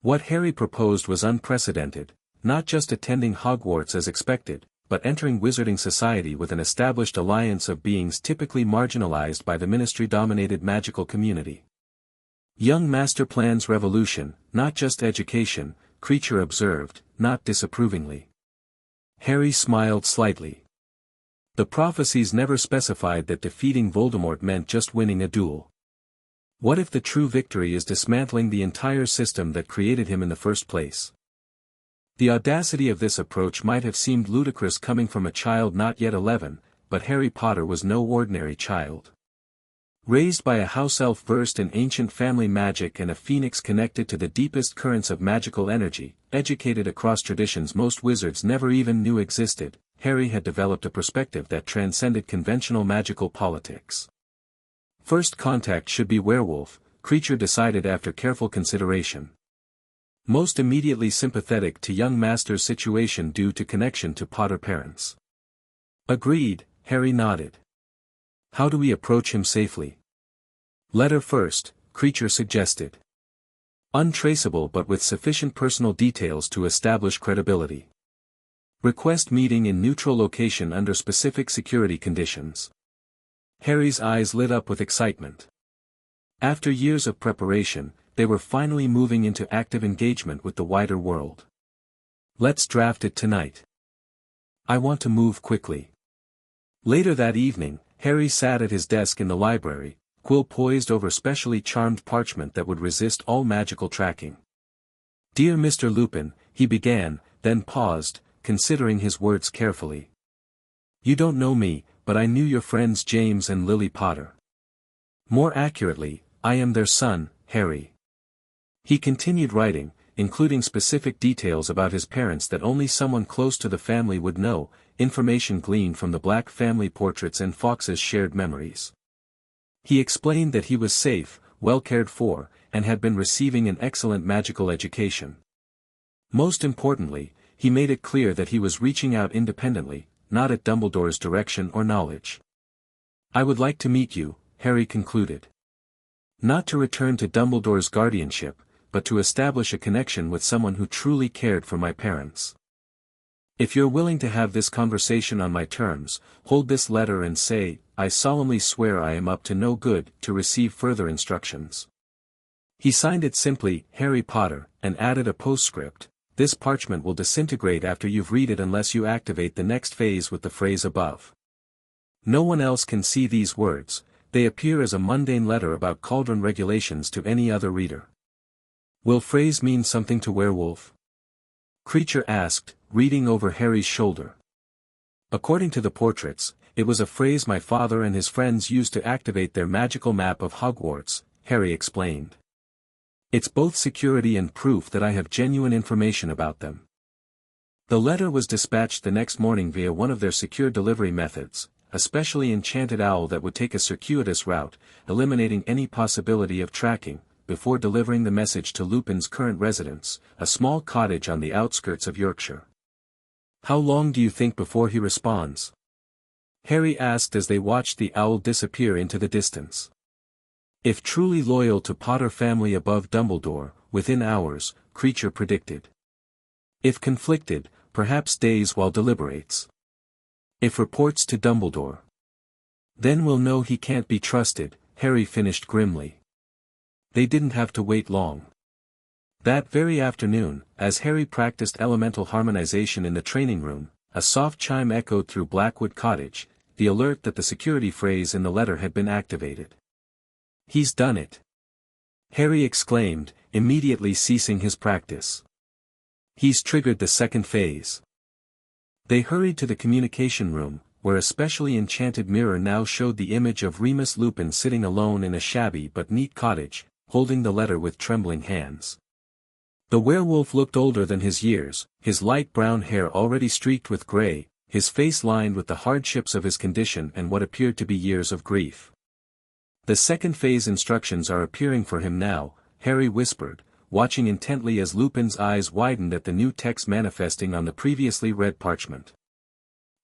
Speaker 1: What Harry proposed was unprecedented, not just attending Hogwarts as expected, but entering Wizarding Society with an established alliance of beings typically marginalized by the Ministry-dominated magical community. Young Master plans revolution, not just education, Kreacher observed, not disapprovingly. Harry smiled slightly. The prophecies never specified that defeating Voldemort meant just winning a duel. What if the true victory is dismantling the entire system that created him in the first place? The audacity of this approach might have seemed ludicrous coming from a child not yet 11, but Harry Potter was no ordinary child. Raised by a house elf versed in ancient family magic and a phoenix connected to the deepest currents of magical energy, educated across traditions most wizards never even knew existed, Harry had developed a perspective that transcended conventional magical politics. First contact should be werewolf, Kreacher decided after careful consideration. Most immediately sympathetic to young master's situation due to connection to Potter parents. Agreed, Harry nodded. How do we approach him safely? Letter first, Kreacher suggested. Untraceable but with sufficient personal details to establish credibility. Request meeting in neutral location under specific security conditions. Harry's eyes lit up with excitement. After years of preparation, they were finally moving into active engagement with the wider world. Let's draft it tonight. I want to move quickly. Later that evening, Harry sat at his desk in the library, quill poised over specially charmed parchment that would resist all magical tracking. Dear Mr. Lupin, he began, then paused, considering his words carefully. You don't know me, but I knew your friends James and Lily Potter. More accurately, I am their son, Harry. He continued writing, including specific details about his parents that only someone close to the family would know, information gleaned from the Black family portraits and Fawkes' shared memories. He explained that he was safe, well cared for, and had been receiving an excellent magical education. Most importantly, he made it clear that he was reaching out independently, not at Dumbledore's direction or knowledge. I would like to meet you, Harry concluded. Not to return to Dumbledore's guardianship, but to establish a connection with someone who truly cared for my parents. If you're willing to have this conversation on my terms, hold this letter and say, I solemnly swear I am up to no good, to receive further instructions. He signed it simply, Harry Potter, and added a postscript. This parchment will disintegrate after you've read it unless you activate the next phase with the phrase above. No one else can see these words, they appear as a mundane letter about cauldron regulations to any other reader. Will phrase mean something to Werewolf? Kreacher asked, reading over Harry's shoulder. According to the portraits, it was a phrase my father and his friends used to activate their magical map of Hogwarts, Harry explained. It's both security and proof that I have genuine information about them. The letter was dispatched the next morning via one of their secure delivery methods, a specially enchanted owl that would take a circuitous route, eliminating any possibility of tracking, before delivering the message to Lupin's current residence, a small cottage on the outskirts of Yorkshire. How long do you think before he responds? Harry asked as they watched the owl disappear into the distance. If truly loyal to Potter family above Dumbledore, within hours, Kreacher predicted. If conflicted, perhaps days while deliberates. If reports to Dumbledore. Then we'll know he can't be trusted, Harry finished grimly. They didn't have to wait long. That very afternoon, as Harry practiced elemental harmonization in the training room, a soft chime echoed through Blackwood Cottage, the alert that the security phrase in the letter had been activated. He's done it! Harry exclaimed, immediately ceasing his practice. He's triggered the second phase. They hurried to the communication room, where a specially enchanted mirror now showed the image of Remus Lupin sitting alone in a shabby but neat cottage, holding the letter with trembling hands. The werewolf looked older than his years, his light brown hair already streaked with grey, his face lined with the hardships of his condition and what appeared to be years of grief. The second phase instructions are appearing for him now, Harry whispered, watching intently as Lupin's eyes widened at the new text manifesting on the previously read parchment.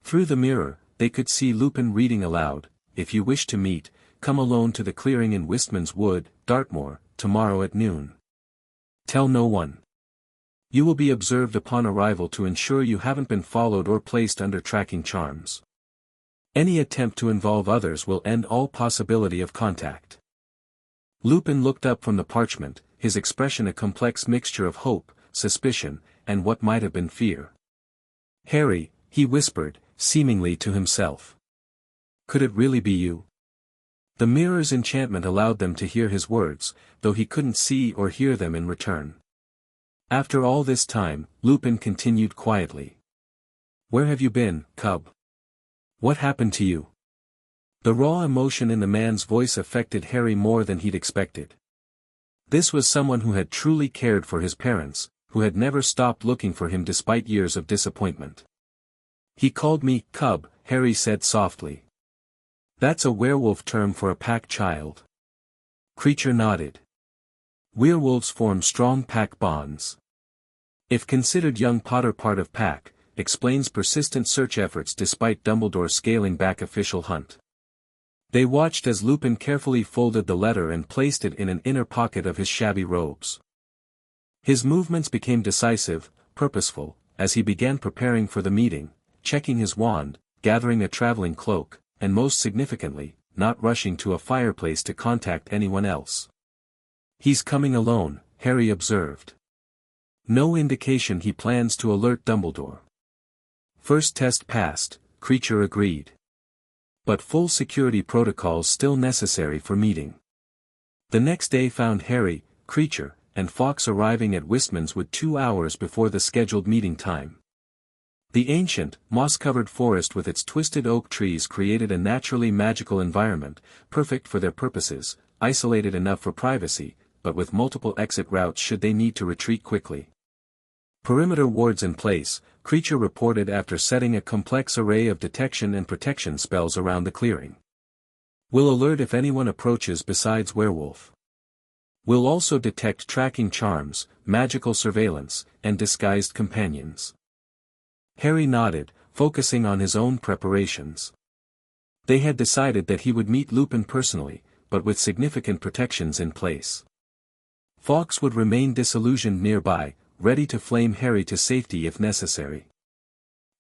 Speaker 1: Through the mirror, they could see Lupin reading aloud, if you wish to meet, come alone to the clearing in Wistman's Wood, Dartmoor, tomorrow at noon. Tell no one. You will be observed upon arrival to ensure you haven't been followed or placed under tracking charms. Any attempt to involve others will end all possibility of contact. Lupin looked up from the parchment, his expression a complex mixture of hope, suspicion, and what might have been fear. Harry, he whispered, seemingly to himself. Could it really be you? The mirror's enchantment allowed them to hear his words, though he couldn't see or hear them in return. After all this time, Lupin continued quietly. Where have you been, cub? What happened to you? The raw emotion in the man's voice affected Harry more than he'd expected. This was someone who had truly cared for his parents, who had never stopped looking for him despite years of disappointment. He called me cub, Harry said softly. That's a werewolf term for a pack child. Kreacher nodded. Werewolves form strong pack bonds. If considered young Potter part of pack, explains persistent search efforts despite Dumbledore scaling back official hunt. They watched as Lupin carefully folded the letter and placed it in an inner pocket of his shabby robes. His movements became decisive, purposeful, as he began preparing for the meeting, checking his wand, gathering a traveling cloak, and most significantly, not rushing to a fireplace to contact anyone else. "He's coming alone," Harry observed. "No indication he plans to alert Dumbledore." "First test passed," Kreacher agreed. "But full security protocols still necessary for meeting." The next day found Harry, Kreacher, and Fawkes arriving at Westminster 2 hours before the scheduled meeting time. The ancient, moss-covered forest with its twisted oak trees created a naturally magical environment, perfect for their purposes, isolated enough for privacy, but with multiple exit routes should they need to retreat quickly. Perimeter wards in place, Kreacher reported after setting a complex array of detection and protection spells around the clearing. "Will alert if anyone approaches besides werewolf. Will also detect tracking charms, magical surveillance, and disguised companions." Harry nodded, focusing on his own preparations. They had decided that he would meet Lupin personally, but with significant protections in place. Fawkes would remain disillusioned nearby, ready to flame Harry to safety if necessary.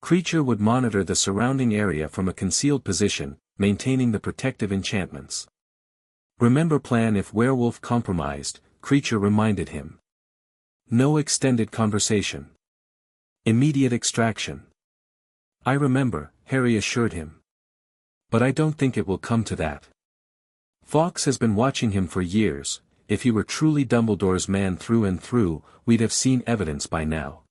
Speaker 1: Kreacher would monitor the surrounding area from a concealed position, maintaining the protective enchantments. "Remember plan if werewolf compromised," Kreacher reminded him. "No extended conversation. Immediate extraction." "I remember," Harry assured him. "But I don't think it will come to that. Fawkes has been watching him for years. If he were truly Dumbledore's man through and through, we'd have seen evidence by now."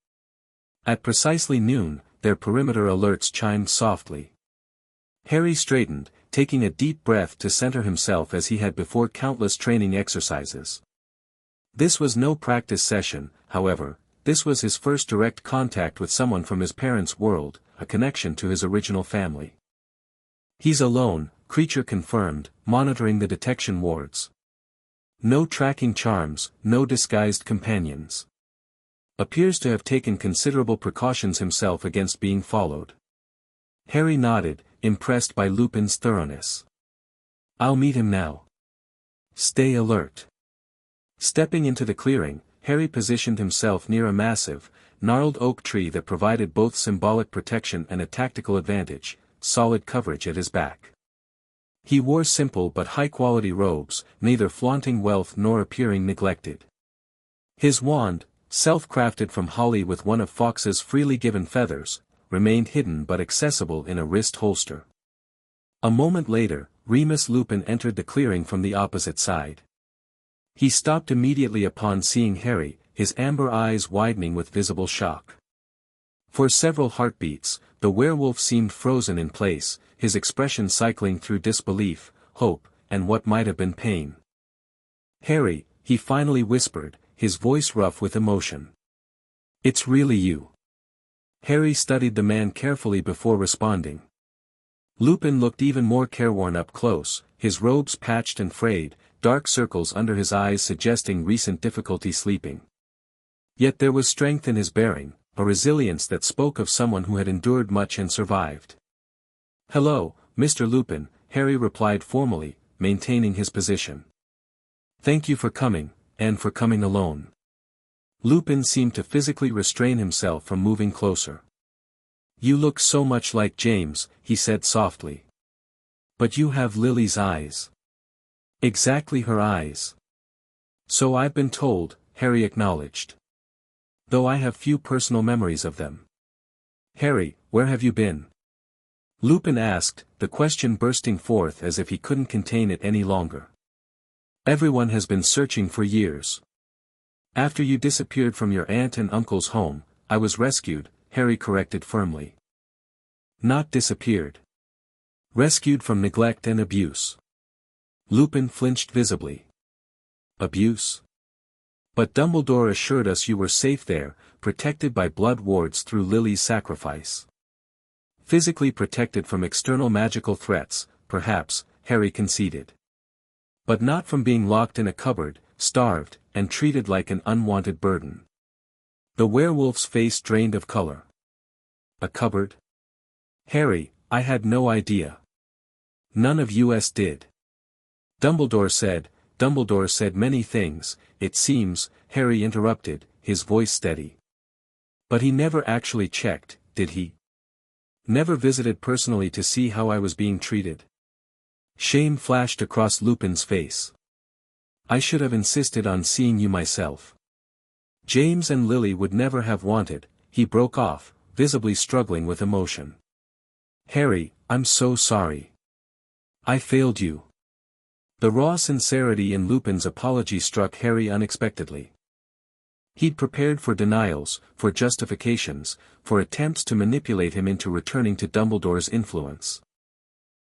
Speaker 1: At precisely noon, their perimeter alerts chimed softly. Harry straightened, taking a deep breath to center himself as he had before countless training exercises. This was no practice session, however. This was his first direct contact with someone from his parents' world, a connection to his original family. "He's alone," Kreacher confirmed, monitoring the detection wards. "No tracking charms, no disguised companions. Appears to have taken considerable precautions himself against being followed." Harry nodded, impressed by Lupin's thoroughness. "I'll meet him now. Stay alert." Stepping into the clearing, Harry positioned himself near a massive, gnarled oak tree that provided both symbolic protection and a tactical advantage, solid coverage at his back. He wore simple but high-quality robes, neither flaunting wealth nor appearing neglected. His wand, self-crafted from holly with one of Fawkes's freely given feathers, remained hidden but accessible in a wrist holster. A moment later, Remus Lupin entered the clearing from the opposite side. He stopped immediately upon seeing Harry, his amber eyes widening with visible shock. For several heartbeats, the werewolf seemed frozen in place, his expression cycling through disbelief, hope, and what might have been pain. "Harry," he finally whispered, his voice rough with emotion. "It's really you." Harry studied the man carefully before responding. Lupin looked even more careworn up close, his robes patched and frayed, dark circles under his eyes suggesting recent difficulty sleeping. Yet there was strength in his bearing, a resilience that spoke of someone who had endured much and survived. "Hello, Mr. Lupin," Harry replied formally, maintaining his position. "Thank you for coming, and for coming alone." Lupin seemed to physically restrain himself from moving closer. "You look so much like James," he said softly. "But you have Lily's eyes." "Exactly her eyes." "So I've been told," Harry acknowledged. "Though I have few personal memories of them." "Harry, where have you been?" Lupin asked, the question bursting forth as if he couldn't contain it any longer. "Everyone has been searching for years. After you disappeared from your aunt and uncle's home, I was rescued," Harry corrected firmly. "Not disappeared. Rescued from neglect and abuse." Lupin flinched visibly. "Abuse? But Dumbledore assured us you were safe there, protected by blood wards through Lily's sacrifice." "Physically protected from external magical threats, perhaps," Harry conceded. "But not from being locked in a cupboard, starved, and treated like an unwanted burden." The werewolf's face drained of color. "A cupboard? Harry, I had no idea. None of us did." Dumbledore said many things, it seems," Harry interrupted, his voice steady. But he never actually checked, did he? Never visited personally to see how I was being treated. Shame flashed across Lupin's face. I should have insisted on seeing you myself. James and Lily would never have wanted, he broke off, visibly struggling with emotion. Harry, I'm so sorry. I failed you. The raw sincerity in Lupin's apology struck Harry unexpectedly. He'd prepared for denials, for justifications, for attempts to manipulate him into returning to Dumbledore's influence.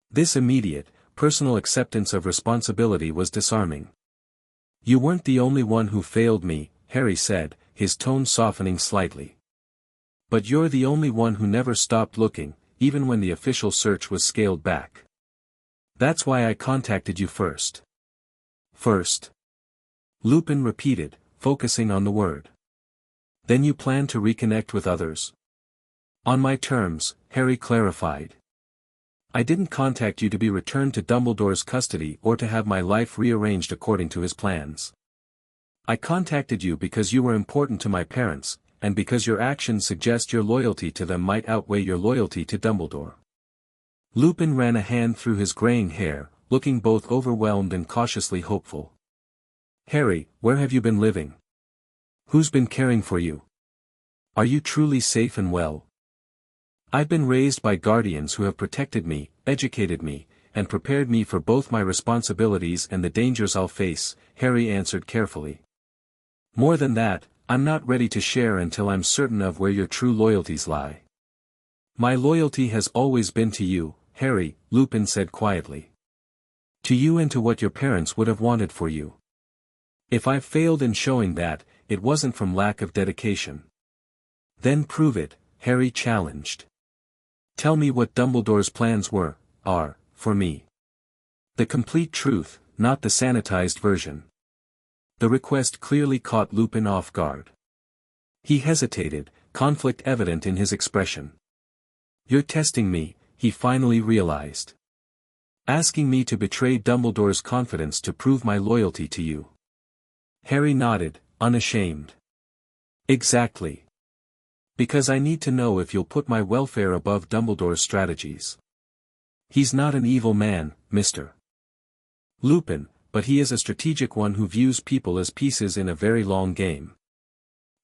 Speaker 1: This immediate, personal acceptance of responsibility was disarming. You weren't the only one who failed me, Harry said, his tone softening slightly. But you're the only one who never stopped looking, even when the official search was scaled back. That's why I contacted you first. First? Lupin repeated, focusing on the word. Then you plan to reconnect with others? On my terms, Harry clarified. I didn't contact you to be returned to Dumbledore's custody or to have my life rearranged according to his plans. I contacted you because you were important to my parents, and because your actions suggest your loyalty to them might outweigh your loyalty to Dumbledore. Lupin ran a hand through his graying hair, looking both overwhelmed and cautiously hopeful. Harry, where have you been living? Who's been caring for you? Are you truly safe and well? I've been raised by guardians who have protected me, educated me, and prepared me for both my responsibilities and the dangers I'll face, Harry answered carefully. More than that, I'm not ready to share until I'm certain of where your true loyalties lie. My loyalty has always been to you, Harry, Lupin said quietly. To you and to what your parents would have wanted for you. If I've failed in showing that, it wasn't from lack of dedication. Then prove it, Harry challenged. Tell me what Dumbledore's plans are, for me. The complete truth, not the sanitized version. The request clearly caught Lupin off guard. He hesitated, conflict evident in his expression. You're testing me, he finally realized. Asking me to betray Dumbledore's confidence to prove my loyalty to you. Harry nodded, unashamed. Exactly. Because I need to know if you'll put my welfare above Dumbledore's strategies. He's not an evil man, Mr. Lupin, but he is a strategic one who views people as pieces in a very long game.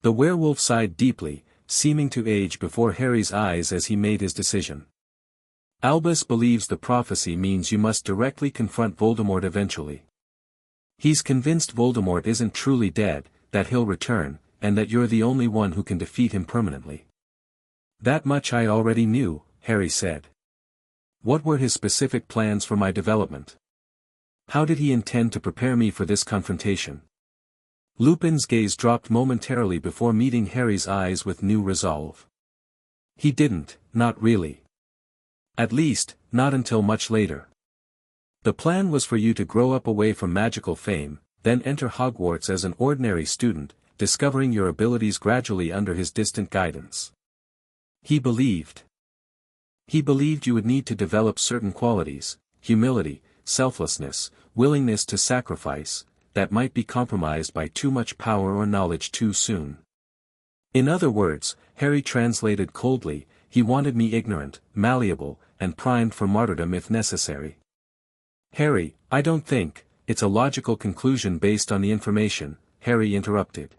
Speaker 1: The werewolf sighed deeply, seeming to age before Harry's eyes as he made his decision. Albus believes the prophecy means you must directly confront Voldemort eventually. He's convinced Voldemort isn't truly dead, that he'll return, and that you're the only one who can defeat him permanently. That much I already knew, Harry said. What were his specific plans for my development? How did he intend to prepare me for this confrontation? Lupin's gaze dropped momentarily before meeting Harry's eyes with new resolve. He didn't, not really. At least, not until much later. The plan was for you to grow up away from magical fame, then enter Hogwarts as an ordinary student, discovering your abilities gradually under his distant guidance. He believed you would need to develop certain qualities, humility, selflessness, willingness to sacrifice, that might be compromised by too much power or knowledge too soon. In other words, Harry translated coldly, he wanted me ignorant, malleable, and primed for martyrdom if necessary. Harry, I don't think, it's a logical conclusion based on the information, Harry interrupted.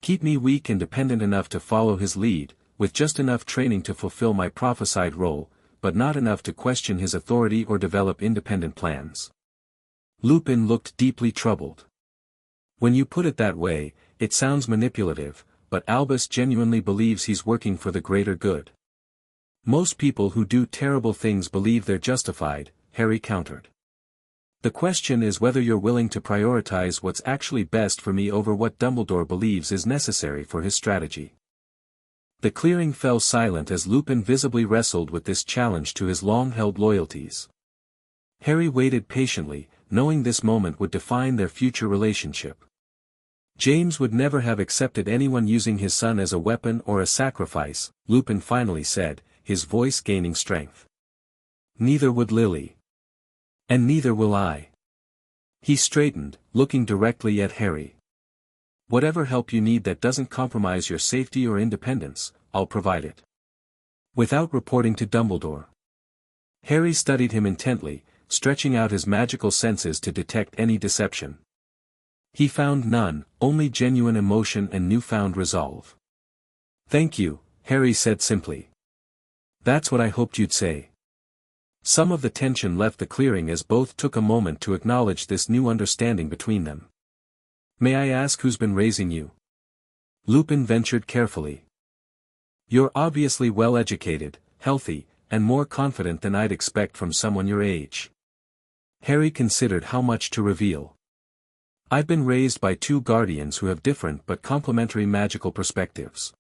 Speaker 1: Keep me weak and dependent enough to follow his lead, with just enough training to fulfill my prophesied role, but not enough to question his authority or develop independent plans. Lupin looked deeply troubled. When you put it that way, it sounds manipulative, but Albus genuinely believes he's working for the greater good. Most people who do terrible things believe they're justified, Harry countered. The question is whether you're willing to prioritize what's actually best for me over what Dumbledore believes is necessary for his strategy. The clearing fell silent as Lupin visibly wrestled with this challenge to his long-held loyalties. Harry waited patiently, knowing this moment would define their future relationship. James would never have accepted anyone using his son as a weapon or a sacrifice, Lupin finally said, his voice gaining strength. Neither would Lily. And neither will I. He straightened, looking directly at Harry. Whatever help you need that doesn't compromise your safety or independence, I'll provide it. Without reporting to Dumbledore. Harry studied him intently, stretching out his magical senses to detect any deception. He found none, only genuine emotion and newfound resolve. "Thank you," Harry said simply. "That's what I hoped you'd say." Some of the tension left the clearing as both took a moment to acknowledge this new understanding between them. "May I ask who's been raising you?" Lupin ventured carefully. "You're obviously well-educated, healthy, and more confident than I'd expect from someone your age." Harry considered how much to reveal. "I've been raised by two guardians who have different but complementary magical perspectives.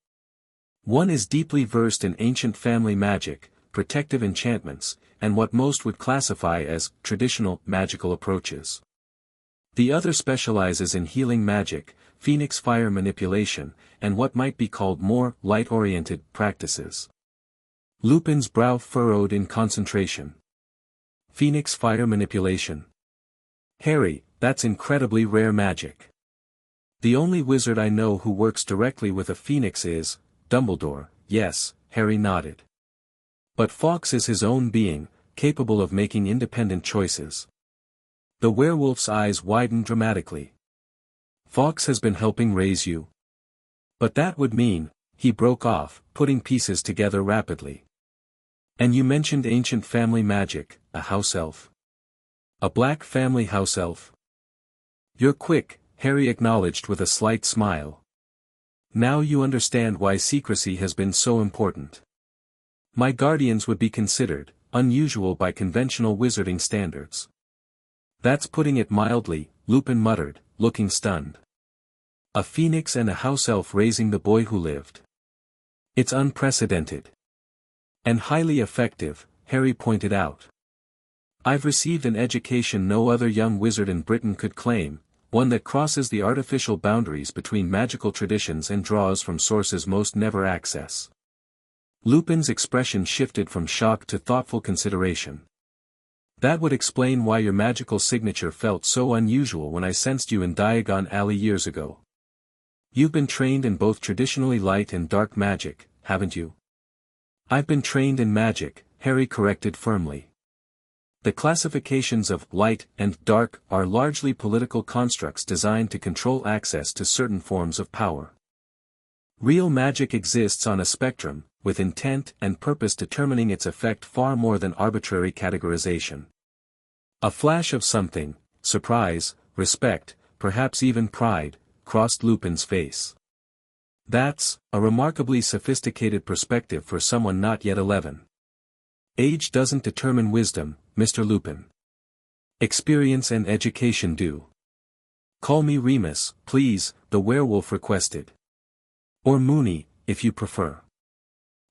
Speaker 1: One is deeply versed in ancient family magic, protective enchantments, and what most would classify as traditional magical approaches. The other specializes in healing magic, phoenix fire manipulation, and what might be called more light-oriented practices." Lupin's brow furrowed in concentration. "Phoenix fire manipulation? Harry, that's incredibly rare magic. The only wizard I know who works directly with a phoenix is Dumbledore." "Yes," Harry nodded. "But Fawkes is his own being, capable of making independent choices." The werewolf's eyes widened dramatically. "Fawkes has been helping raise you? But that would mean," he broke off, putting pieces together rapidly. "And you mentioned ancient family magic, a house elf. A black family house elf?" "You're quick," Harry acknowledged with a slight smile. "Now you understand why secrecy has been so important. My guardians would be considered unusual by conventional wizarding standards." "That's putting it mildly," Lupin muttered, looking stunned. "A phoenix and a house elf raising the boy who lived. It's unprecedented. And highly effective," Harry pointed out. "I've received an education no other young wizard in Britain could claim, one that crosses the artificial boundaries between magical traditions and draws from sources most never access." Lupin's expression shifted from shock to thoughtful consideration. "That would explain why your magical signature felt so unusual when I sensed you in Diagon Alley years ago. You've been trained in both traditionally light and dark magic, haven't you?" "I've been trained in magic," Harry corrected firmly. "The classifications of light and dark are largely political constructs designed to control access to certain forms of power. Real magic exists on a spectrum, with intent and purpose determining its effect far more than arbitrary categorization." A flash of something, surprise, respect, perhaps even pride, crossed Lupin's face. "That's a remarkably sophisticated perspective for someone not yet 11. Age doesn't determine wisdom, Mr. Lupin. Experience and education do." "Call me Remus, please," the werewolf requested. "Or Moony, if you prefer."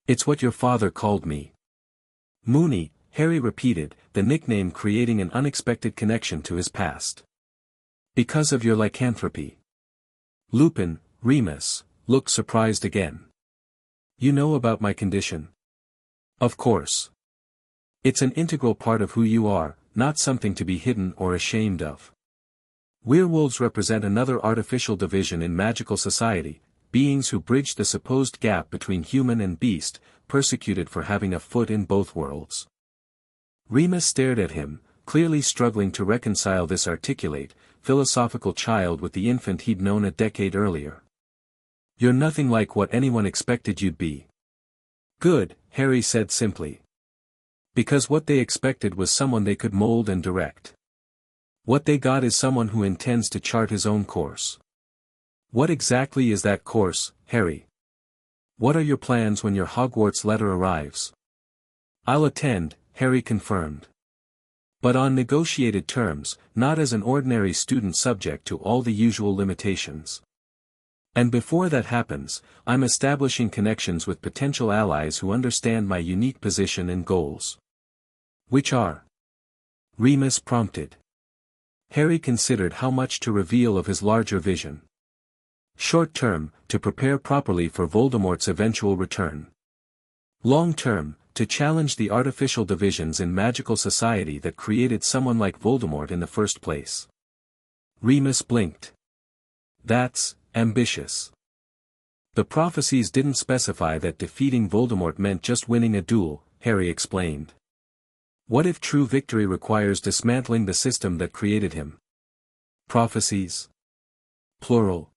Speaker 1: "It's what your father called me." "Moony," Harry repeated, the nickname creating an unexpected connection to his past. "Because of your lycanthropy." Lupin, Remus, looked surprised again. "You know about my condition?" "Of course. It's an integral part of who you are, not something to be hidden or ashamed of. Werewolves represent another artificial division in magical society, beings who bridge the supposed gap between human and beast, persecuted for having a foot in both worlds." Remus stared at him, clearly struggling to reconcile this articulate, philosophical child with the infant he'd known a decade earlier. "You're nothing like what anyone expected you'd be." "Good," Harry said simply. "Because what they expected was someone they could mold and direct. What they got is someone who intends to chart his own course." "What exactly is that course, Harry? What are your plans when your Hogwarts letter arrives?" "I'll attend," Harry confirmed. "But on negotiated terms, not as an ordinary student subject to all the usual limitations. And before that happens, I'm establishing connections with potential allies who understand my unique position and goals." "Which are?" Remus prompted. Harry considered how much to reveal of his larger vision. "Short term, to prepare properly for Voldemort's eventual return. Long term, to challenge the artificial divisions in magical society that created someone like Voldemort in the first place." Remus blinked. "That's ambitious. The prophecies didn't specify that defeating Voldemort meant just winning a duel, Harry explained. What if true victory requires dismantling the system that created him? Prophecies? Plural.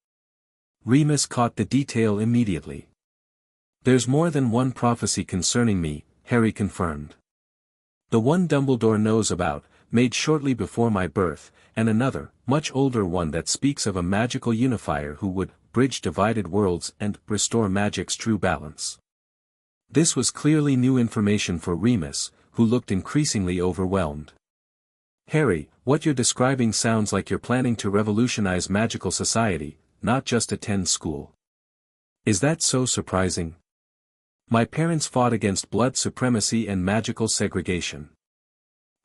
Speaker 1: Remus caught the detail immediately. There's more than one prophecy concerning me, Harry confirmed. The one Dumbledore knows about, made shortly before my birth, and another, much older one that speaks of a magical unifier who would bridge divided worlds and restore magic's true balance. This was clearly new information for Remus, who looked increasingly overwhelmed. Harry, what you're describing sounds like you're planning to revolutionize magical society, not just attend school. Is that so surprising? My parents fought against blood supremacy and magical segregation.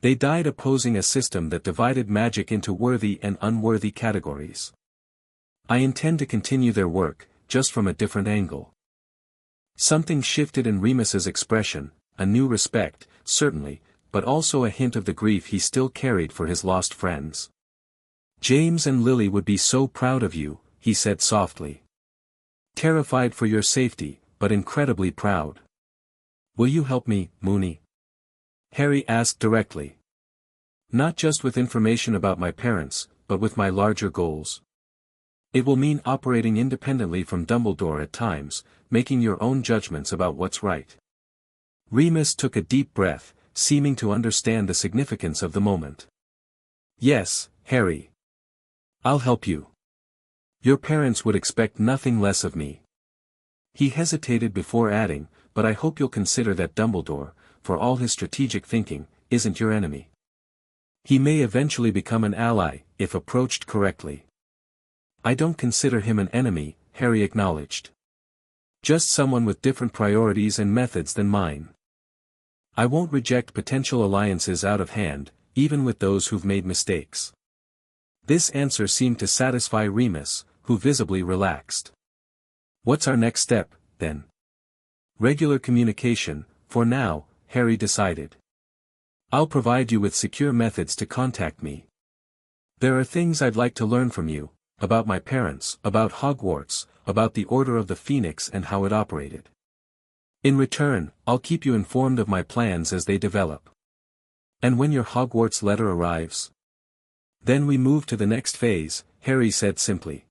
Speaker 1: They died opposing a system that divided magic into worthy and unworthy categories. I intend to continue their work, just from a different angle. Something shifted in Remus's expression, a new respect, certainly, but also a hint of the grief he still carried for his lost friends. James and Lily would be so proud of you, he said softly. Terrified for your safety, but incredibly proud. Will you help me, Moony? Harry asked directly. Not just with information about my parents, but with my larger goals. It will mean operating independently from Dumbledore at times, making your own judgments about what's right. Remus took a deep breath, seeming to understand the significance of the moment. Yes, Harry. I'll help you. Your parents would expect nothing less of me. He hesitated before adding, but I hope you'll consider that Dumbledore, for all his strategic thinking, isn't your enemy. He may eventually become an ally, if approached correctly. I don't consider him an enemy, Harry acknowledged. Just someone with different priorities and methods than mine. I won't reject potential alliances out of hand, even with those who've made mistakes. This answer seemed to satisfy Remus, who visibly relaxed. What's our next step, then? Regular communication, for now, Harry decided. I'll provide you with secure methods to contact me. There are things I'd like to learn from you, about my parents, about Hogwarts, about the Order of the Phoenix and how it operated. In return, I'll keep you informed of my plans as they develop. And when your Hogwarts letter arrives? Then we move to the next phase, Harry said simply.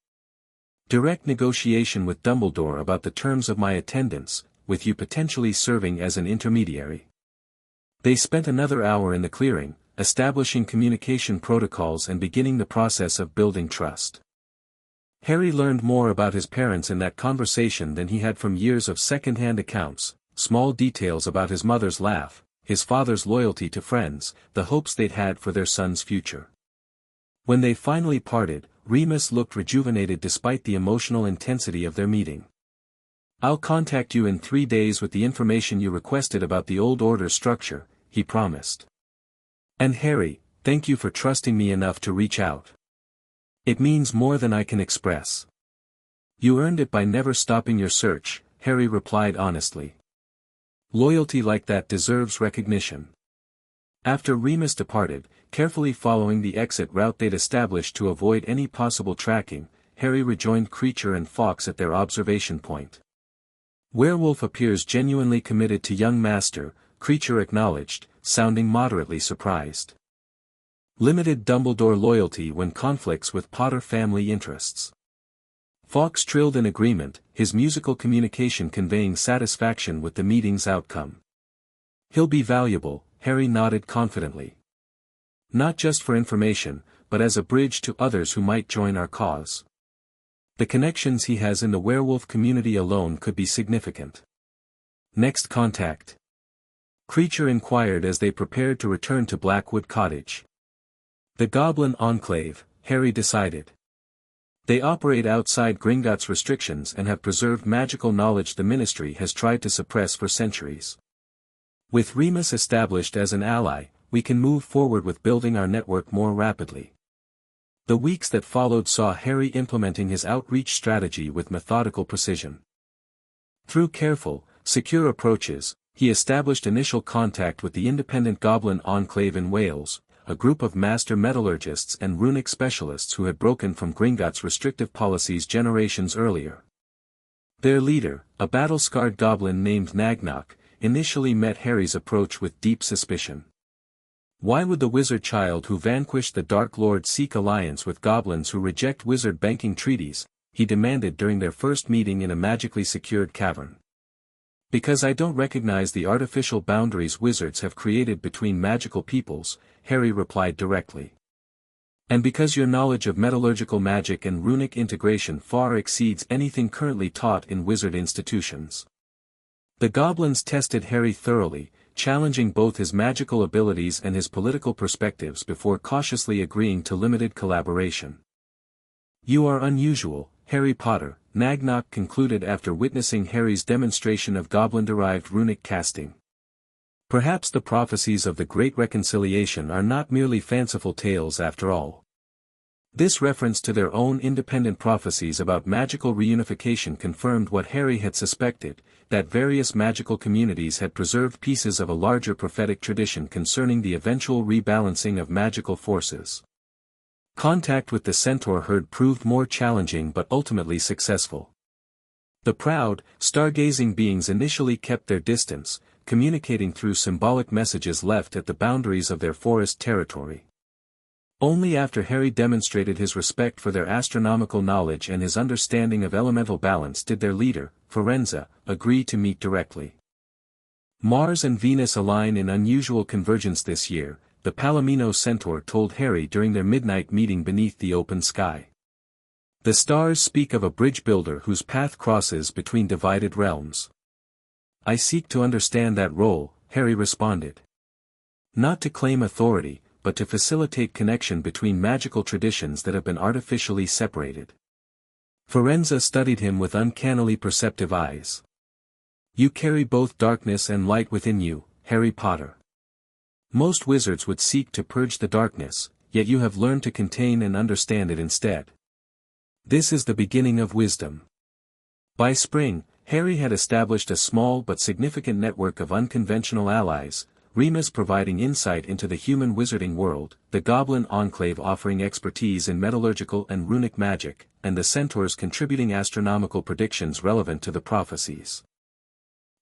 Speaker 1: Direct negotiation with Dumbledore about the terms of my attendance, with you potentially serving as an intermediary. They spent another hour in the clearing, establishing communication protocols and beginning the process of building trust. Harry learned more about his parents in that conversation than he had from years of second-hand accounts, small details about his mother's laugh, his father's loyalty to friends, the hopes they'd had for their son's future. When they finally parted, Remus looked rejuvenated despite the emotional intensity of their meeting. I'll contact you in 3 days with the information you requested about the old order structure, he promised. And Harry, thank you for trusting me enough to reach out. It means more than I can express. You earned it by never stopping your search, Harry replied honestly. Loyalty like that deserves recognition. After Remus departed, carefully following the exit route they'd established to avoid any possible tracking, Harry rejoined Kreacher and Fawkes at their observation point. Werewolf appears genuinely committed to young master, Kreacher acknowledged, sounding moderately surprised. Limited Dumbledore loyalty when conflicts with Potter family interests. Fawkes trilled in agreement, his musical communication conveying satisfaction with the meeting's outcome. He'll be valuable, Harry nodded confidently. Not just for information, but as a bridge to others who might join our cause. The connections he has in the werewolf community alone could be significant. Next contact. Kreacher inquired as they prepared to return to Blackwood Cottage. The Goblin Enclave, Harry decided. They operate outside Gringotts restrictions and have preserved magical knowledge the Ministry has tried to suppress for centuries. With Remus established as an ally, we can move forward with building our network more rapidly. The weeks that followed saw Harry implementing his outreach strategy with methodical precision. Through careful, secure approaches, he established initial contact with the independent Goblin Enclave in Wales, a group of master metallurgists and runic specialists who had broken from Gringotts' restrictive policies generations earlier. Their leader, a battle-scarred goblin named Nagnok, initially met Harry's approach with deep suspicion. Why would the wizard child who vanquished the Dark Lord seek alliance with goblins who reject wizard banking treaties? He demanded during their first meeting in a magically secured cavern. Because I don't recognize the artificial boundaries wizards have created between magical peoples, Harry replied directly. And because your knowledge of metallurgical magic and runic integration far exceeds anything currently taught in wizard institutions. The goblins tested Harry thoroughly, challenging both his magical abilities and his political perspectives before cautiously agreeing to limited collaboration. You are unusual, Harry Potter, Nagnok concluded after witnessing Harry's demonstration of goblin-derived runic casting. Perhaps the prophecies of the Great Reconciliation are not merely fanciful tales after all. This reference to their own independent prophecies about magical reunification confirmed what Harry had suspected, that various magical communities had preserved pieces of a larger prophetic tradition concerning the eventual rebalancing of magical forces. Contact with the Centaur herd proved more challenging but ultimately successful. The proud, stargazing beings initially kept their distance, communicating through symbolic messages left at the boundaries of their forest territory. Only after Harry demonstrated his respect for their astronomical knowledge and his understanding of elemental balance did their leader, Firenze, agree to meet directly. Mars and Venus align in unusual convergence this year, the Palomino Centaur told Harry during their midnight meeting beneath the open sky. The stars speak of a bridge builder whose path crosses between divided realms. I seek to understand that role, Harry responded. Not to claim authority, but to facilitate connection between magical traditions that have been artificially separated. Firenze studied him with uncannily perceptive eyes. You carry both darkness and light within you, Harry Potter. Most wizards would seek to purge the darkness, yet you have learned to contain and understand it instead. This is the beginning of wisdom. By spring, Harry had established a small but significant network of unconventional allies, Remus providing insight into the human wizarding world, the Goblin Enclave offering expertise in metallurgical and runic magic, and the Centaurs contributing astronomical predictions relevant to the prophecies.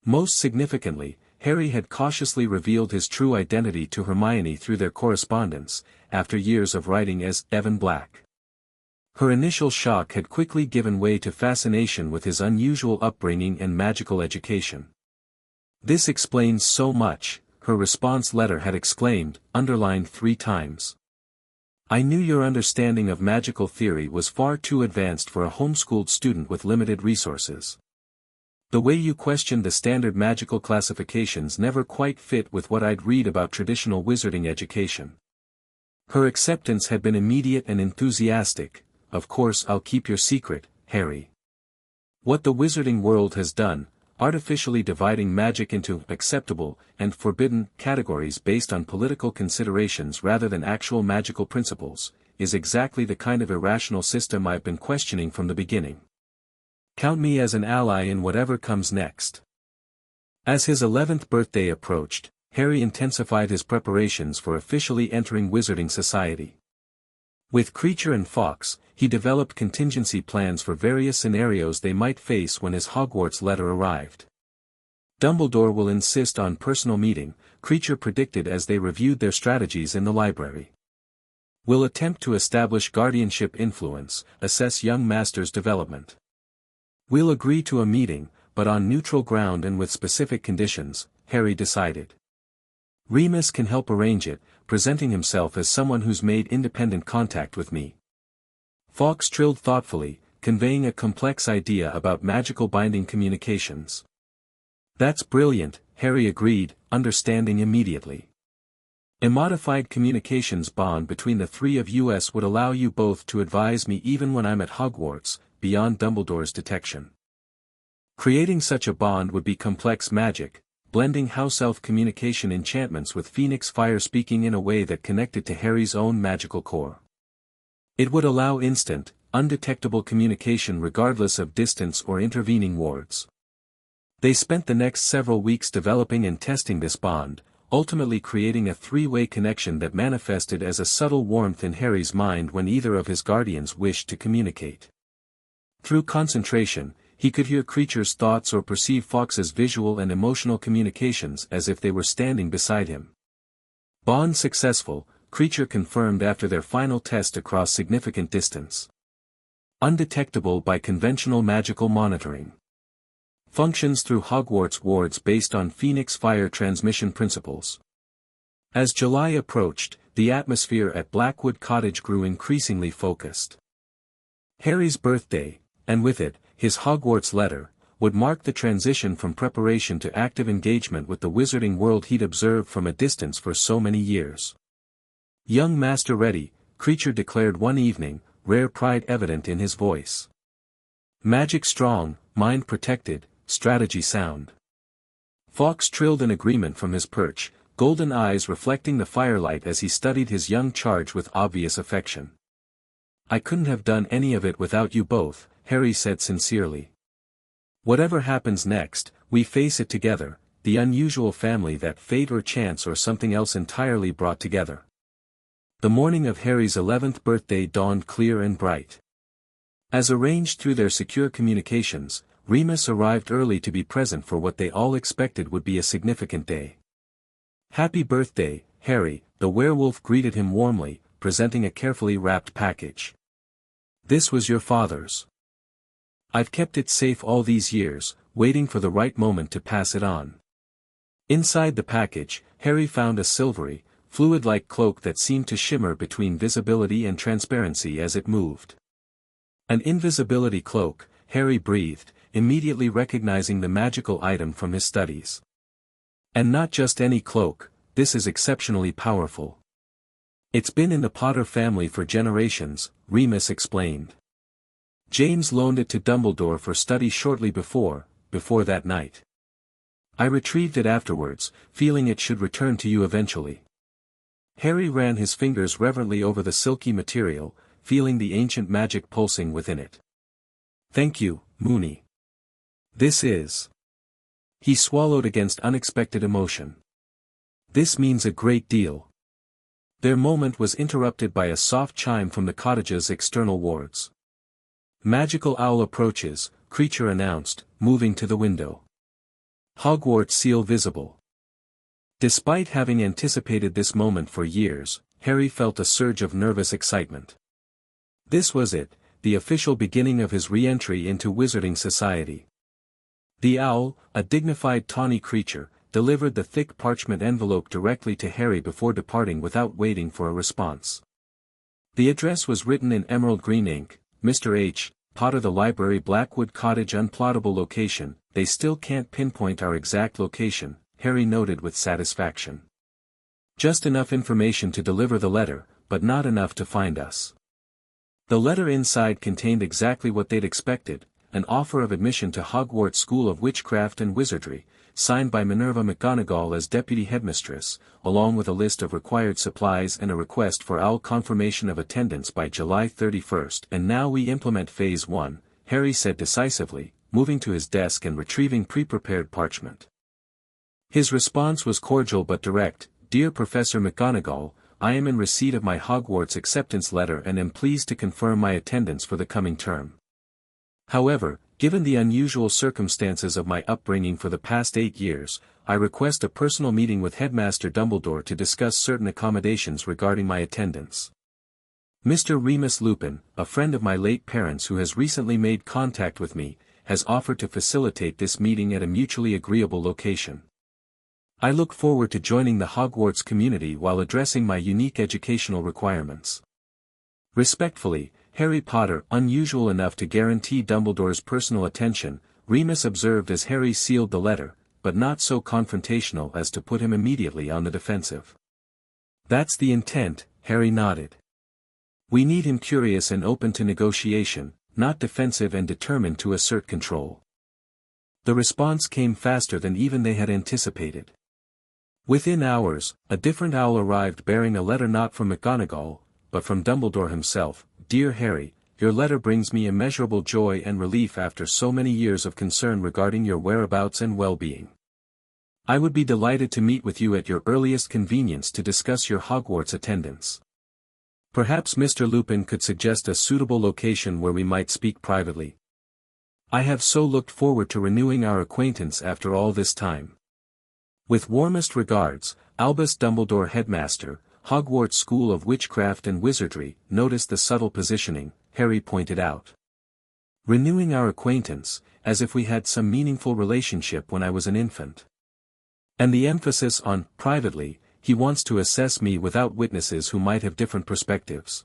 Speaker 1: Most significantly, Harry had cautiously revealed his true identity to Hermione through their correspondence, after years of writing as Evan Black. Her initial shock had quickly given way to fascination with his unusual upbringing and magical education. This explains so much, her response letter had exclaimed, underlined 3 times. I knew your understanding of magical theory was far too advanced for a homeschooled student with limited resources. The way you questioned the standard magical classifications never quite fit with what I'd read about traditional wizarding education. Her acceptance had been immediate and enthusiastic. Of course I'll keep your secret, Harry. What the wizarding world has done, artificially dividing magic into acceptable and forbidden categories based on political considerations rather than actual magical principles, is exactly the kind of irrational system I've been questioning from the beginning. Count me as an ally in whatever comes next. As his 11th birthday approached, Harry intensified his preparations for officially entering Wizarding Society. With Kreacher and Fawkes, he developed contingency plans for various scenarios they might face when his Hogwarts letter arrived. Dumbledore will insist on personal meeting, Kreacher predicted as they reviewed their strategies in the library. Will attempt to establish guardianship influence, assess young master's development. We'll agree to a meeting, but on neutral ground and with specific conditions, Harry decided. Remus can help arrange it, presenting himself as someone who's made independent contact with me. Fawkes trilled thoughtfully, conveying a complex idea about magical binding communications. That's brilliant, Harry agreed, understanding immediately. A modified communications bond between the 3 of us would allow you both to advise me even when I'm at Hogwarts, beyond Dumbledore's detection. Creating such a bond would be complex magic, blending house elf communication enchantments with Phoenix fire speaking in a way that connected to Harry's own magical core. It would allow instant, undetectable communication regardless of distance or intervening wards. They spent the next several weeks developing and testing this bond, ultimately creating a three-way connection that manifested as a subtle warmth in Harry's mind when either of his guardians wished to communicate. Through concentration, he could hear Kreacher's thoughts or perceive Fawkes's visual and emotional communications as if they were standing beside him. Bond successful, Kreacher confirmed after their final test across significant distance. Undetectable by conventional magical monitoring. Functions through Hogwarts wards based on Phoenix fire transmission principles. As July approached, the atmosphere at Blackwood Cottage grew increasingly focused. Harry's birthday, and with it, his Hogwarts letter, would mark the transition from preparation to active engagement with the wizarding world he'd observed from a distance for so many years. "Young Master ready," Kreacher declared one evening, rare pride evident in his voice. "Magic strong, mind protected, strategy sound." Fawkes trilled in agreement from his perch, golden eyes reflecting the firelight as he studied his young charge with obvious affection. "I couldn't have done any of it without you both," Harry said sincerely. "Whatever happens next, we face it together, the unusual family that fate or chance or something else entirely brought together." The morning of Harry's 11th birthday dawned clear and bright. As arranged through their secure communications, Remus arrived early to be present for what they all expected would be a significant day. "Happy birthday, Harry," the werewolf greeted him warmly, presenting a carefully wrapped package. "This was your father's. I've kept it safe all these years, waiting for the right moment to pass it on." Inside the package, Harry found a silvery, fluid-like cloak that seemed to shimmer between visibility and transparency as it moved. An invisibility cloak, Harry breathed, immediately recognizing the magical item from his studies. "And not just any cloak, this is exceptionally powerful. It's been in the Potter family for generations," Remus explained. "James loaned it to Dumbledore for study shortly before that night. I retrieved it afterwards, feeling it should return to you eventually." Harry ran his fingers reverently over the silky material, feeling the ancient magic pulsing within it. "Thank you, Moony. This is..." He swallowed against unexpected emotion. "This means a great deal." Their moment was interrupted by a soft chime from the cottage's external wards. "Magical owl approaches," Kreacher announced, moving to the window. "Hogwarts seal visible." Despite having anticipated this moment for years, Harry felt a surge of nervous excitement. This was it, the official beginning of his re-entry into wizarding society. The owl, a dignified tawny creature, delivered the thick parchment envelope directly to Harry before departing without waiting for a response. The address was written in emerald green ink: Mr. H. Potter, the library, Blackwood Cottage, unplottable location. "They still can't pinpoint our exact location," Harry noted with satisfaction. "Just enough information to deliver the letter, but not enough to find us." The letter inside contained exactly what they'd expected: an offer of admission to Hogwarts School of Witchcraft and Wizardry, signed by Minerva McGonagall as deputy headmistress, along with a list of required supplies and a request for owl confirmation of attendance by July 31st. "And now we implement Phase 1, Harry said decisively, moving to his desk and retrieving pre-prepared parchment. His response was cordial but direct: "Dear Professor McGonagall, I am in receipt of my Hogwarts acceptance letter and am pleased to confirm my attendance for the coming term. However, given the unusual circumstances of my upbringing for the past 8 years, I request a personal meeting with Headmaster Dumbledore to discuss certain accommodations regarding my attendance. Mr. Remus Lupin, a friend of my late parents who has recently made contact with me, has offered to facilitate this meeting at a mutually agreeable location. I look forward to joining the Hogwarts community while addressing my unique educational requirements. Respectfully, Harry Potter." Unusual enough to guarantee Dumbledore's personal attention, Remus observed as Harry sealed the letter, but not so confrontational as to put him immediately on the defensive. "That's the intent," Harry nodded. "We need him curious and open to negotiation, not defensive and determined to assert control." The response came faster than even they had anticipated. Within hours, a different owl arrived bearing a letter not from McGonagall, but from Dumbledore himself. "Dear Harry, your letter brings me immeasurable joy and relief after so many years of concern regarding your whereabouts and well-being. I would be delighted to meet with you at your earliest convenience to discuss your Hogwarts attendance. Perhaps Mr. Lupin could suggest a suitable location where we might speak privately. I have so looked forward to renewing our acquaintance after all this time. With warmest regards, Albus Dumbledore, Headmaster, Hogwarts School of Witchcraft and Wizardry. Notice the subtle positioning, Harry pointed out. Renewing our acquaintance, as if we had some meaningful relationship when I was an infant. And the emphasis on privately. He wants to assess me without witnesses who might have different perspectives.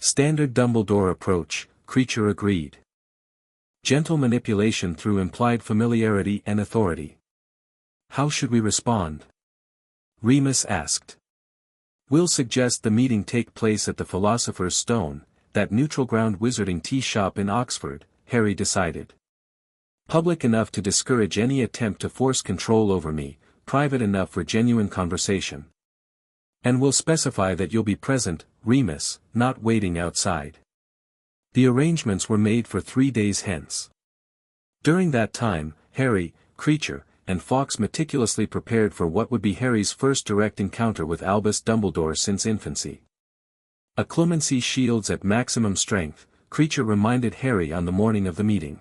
Speaker 1: Standard Dumbledore approach, Kreacher agreed. Gentle manipulation through implied familiarity and authority. How should we respond? Remus asked. We'll suggest the meeting take place at the Philosopher's Stone, that neutral ground wizarding tea shop in Oxford, Harry decided. Public enough to discourage any attempt to force control over me, private enough for genuine conversation. And we'll specify that you'll be present, Remus, not waiting outside. The arrangements were made for 3 days hence. During that time, Harry, Kreacher, and Fawkes meticulously prepared for what would be Harry's first direct encounter with Albus Dumbledore since infancy. Acclimancy shields at maximum strength, Kreacher reminded Harry on the morning of the meeting.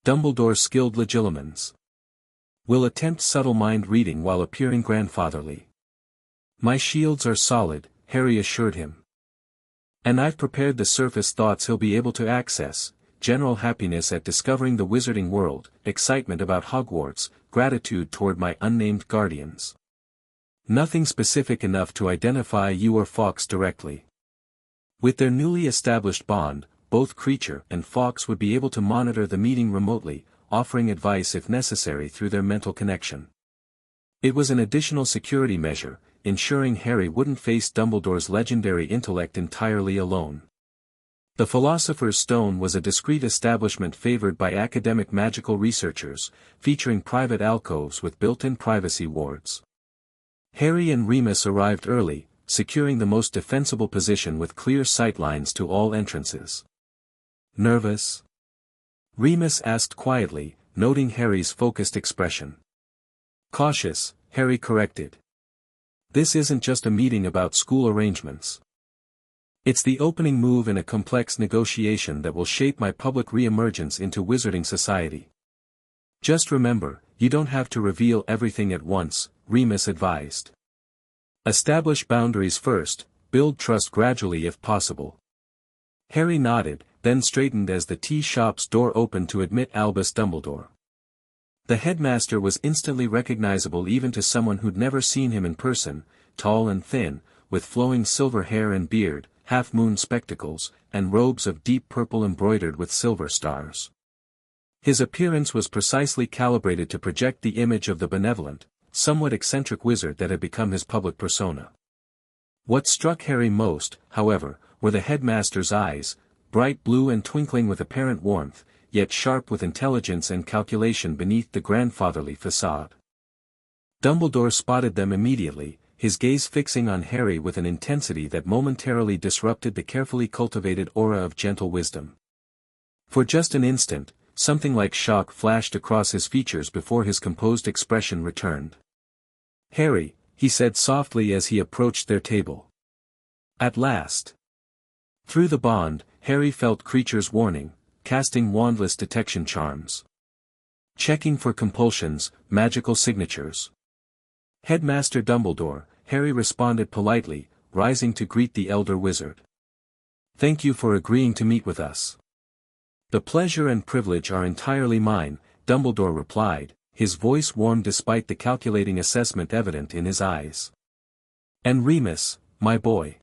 Speaker 1: Dumbledore's skilled legilimens. Will attempt subtle mind reading while appearing grandfatherly. My shields are solid, Harry assured him. And I've prepared the surface thoughts he'll be able to access, general happiness at discovering the wizarding world, excitement about Hogwarts, gratitude toward my unnamed guardians. Nothing specific enough to identify you or Fawkes directly. With their newly established bond, both Kreacher and Fawkes would be able to monitor the meeting remotely, offering advice if necessary through their mental connection. It was an additional security measure, ensuring Harry wouldn't face Dumbledore's legendary intellect entirely alone. The Philosopher's Stone was a discreet establishment favored by academic magical researchers, featuring private alcoves with built-in privacy wards. Harry and Remus arrived early, securing the most defensible position with clear sightlines to all entrances. Nervous? Remus asked quietly, noting Harry's focused expression. Cautious, Harry corrected. This isn't just a meeting about school arrangements. It's the opening move in a complex negotiation that will shape my public re-emergence into wizarding society. Just remember, you don't have to reveal everything at once, Remus advised. Establish boundaries first, build trust gradually if possible. Harry nodded, then straightened as the tea shop's door opened to admit Albus Dumbledore. The headmaster was instantly recognizable even to someone who'd never seen him in person, tall and thin, with flowing silver hair and beard, half-moon spectacles, and robes of deep purple embroidered with silver stars. His appearance was precisely calibrated to project the image of the benevolent, somewhat eccentric wizard that had become his public persona. What struck Harry most, however, were the headmaster's eyes, bright blue and twinkling with apparent warmth, yet sharp with intelligence and calculation beneath the grandfatherly facade. Dumbledore spotted them immediately, his gaze fixing on Harry with an intensity that momentarily disrupted the carefully cultivated aura of gentle wisdom. For just an instant, something like shock flashed across his features before his composed expression returned. Harry, he said softly as he approached their table. At last. Through the bond, Harry felt Kreacher's warning, casting wandless detection charms. Checking for compulsions, magical signatures. Headmaster Dumbledore, Harry responded politely, rising to greet the elder wizard. Thank you for agreeing to meet with us. The pleasure and privilege are entirely mine, Dumbledore replied, his voice warm despite the calculating assessment evident in his eyes. And Remus, my boy.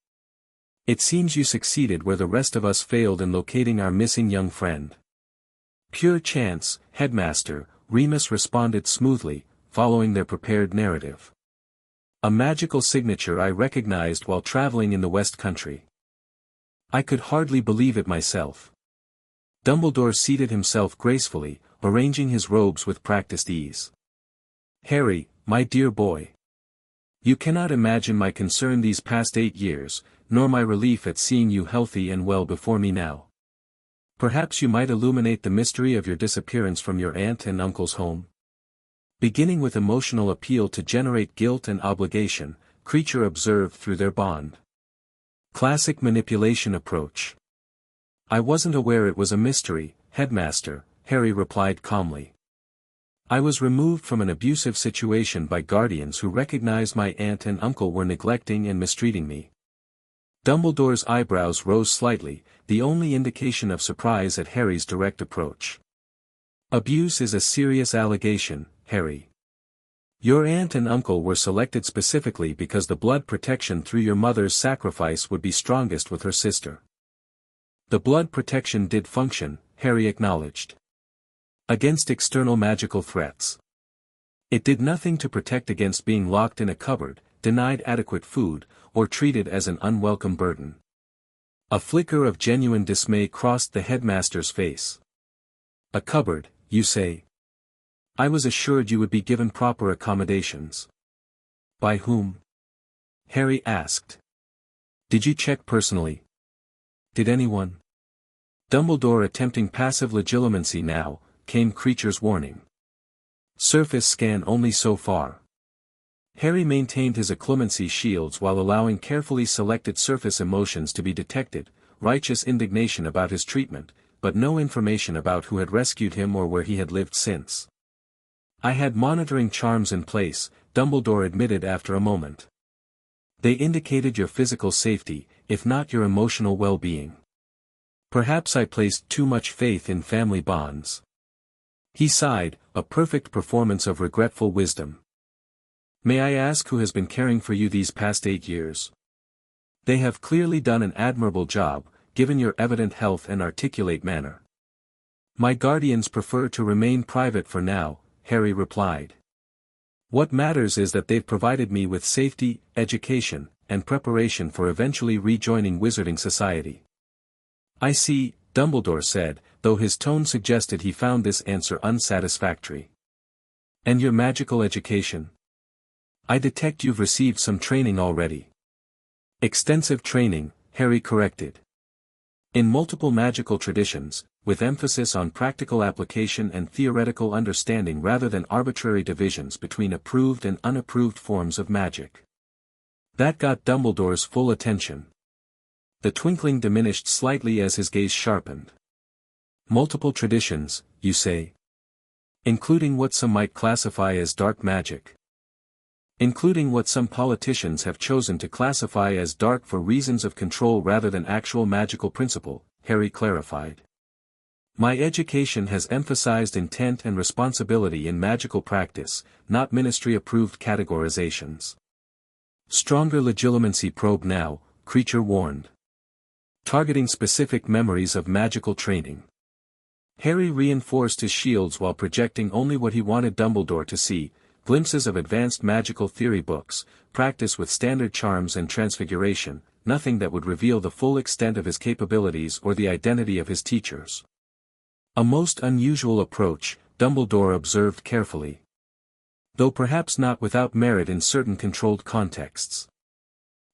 Speaker 1: It seems you succeeded where the rest of us failed in locating our missing young friend. Pure chance, Headmaster, Remus responded smoothly, following their prepared narrative. A magical signature I recognized while traveling in the West Country. I could hardly believe it myself. Dumbledore seated himself gracefully, arranging his robes with practiced ease. Harry, my dear boy. You cannot imagine my concern these past 8 years, nor my relief at seeing you healthy and well before me now. Perhaps you might illuminate the mystery of your disappearance from your aunt and uncle's home? Beginning with emotional appeal to generate guilt and obligation, Kreacher observed through their bond. Classic manipulation approach. I wasn't aware it was a mystery, Headmaster, Harry replied calmly. I was removed from an abusive situation by guardians who recognized my aunt and uncle were neglecting and mistreating me. Dumbledore's eyebrows rose slightly, the only indication of surprise at Harry's direct approach. Abuse is a serious allegation, Harry. Your aunt and uncle were selected specifically because the blood protection through your mother's sacrifice would be strongest with her sister. The blood protection did function, Harry acknowledged. Against external magical threats. It did nothing to protect against being locked in a cupboard, denied adequate food, or treated as an unwelcome burden. A flicker of genuine dismay crossed the headmaster's face. A cupboard, you say? I was assured you would be given proper accommodations. By whom? Harry asked. Did you check personally? Did anyone? Dumbledore attempting passive legilimency now, came Kreacher's warning. Surface scan only so far. Harry maintained his occlumency shields while allowing carefully selected surface emotions to be detected, righteous indignation about his treatment, but no information about who had rescued him or where he had lived since. I had monitoring charms in place, Dumbledore admitted after a moment. They indicated your physical safety, if not your emotional well-being. Perhaps I placed too much faith in family bonds. He sighed, a perfect performance of regretful wisdom. May I ask who has been caring for you these past 8 years? They have clearly done an admirable job, given your evident health and articulate manner. My guardians prefer to remain private for now, Harry replied. What matters is that they've provided me with safety, education, and preparation for eventually rejoining Wizarding Society. I see, Dumbledore said, though his tone suggested he found this answer unsatisfactory. And your magical education? I detect you've received some training already. Extensive training, Harry corrected. In multiple magical traditions, with emphasis on practical application and theoretical understanding rather than arbitrary divisions between approved and unapproved forms of magic. That got Dumbledore's full attention. The twinkling diminished slightly as his gaze sharpened. Multiple traditions, you say? Including what some might classify as dark magic. Including what some politicians have chosen to classify as dark for reasons of control rather than actual magical principle, Harry clarified. My education has emphasized intent and responsibility in magical practice, not ministry-approved categorizations. Stronger legilimency probe now, Kreacher warned. Targeting specific memories of magical training. Harry reinforced his shields while projecting only what he wanted Dumbledore to see, glimpses of advanced magical theory books, practice with standard charms and transfiguration, nothing that would reveal the full extent of his capabilities or the identity of his teachers. A most unusual approach, Dumbledore observed carefully. Though perhaps not without merit in certain controlled contexts.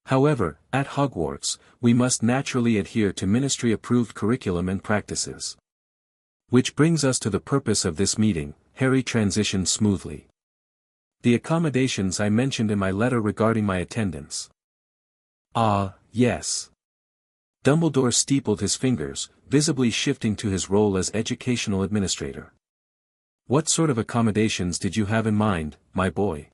Speaker 1: However, at Hogwarts, we must naturally adhere to ministry-approved curriculum and practices. Which brings us to the purpose of this meeting, Harry transitioned smoothly. The accommodations I mentioned in my letter regarding my attendance. Ah, yes. Dumbledore steepled his fingers, visibly shifting to his role as educational administrator. What sort of accommodations did you have in mind, my boy?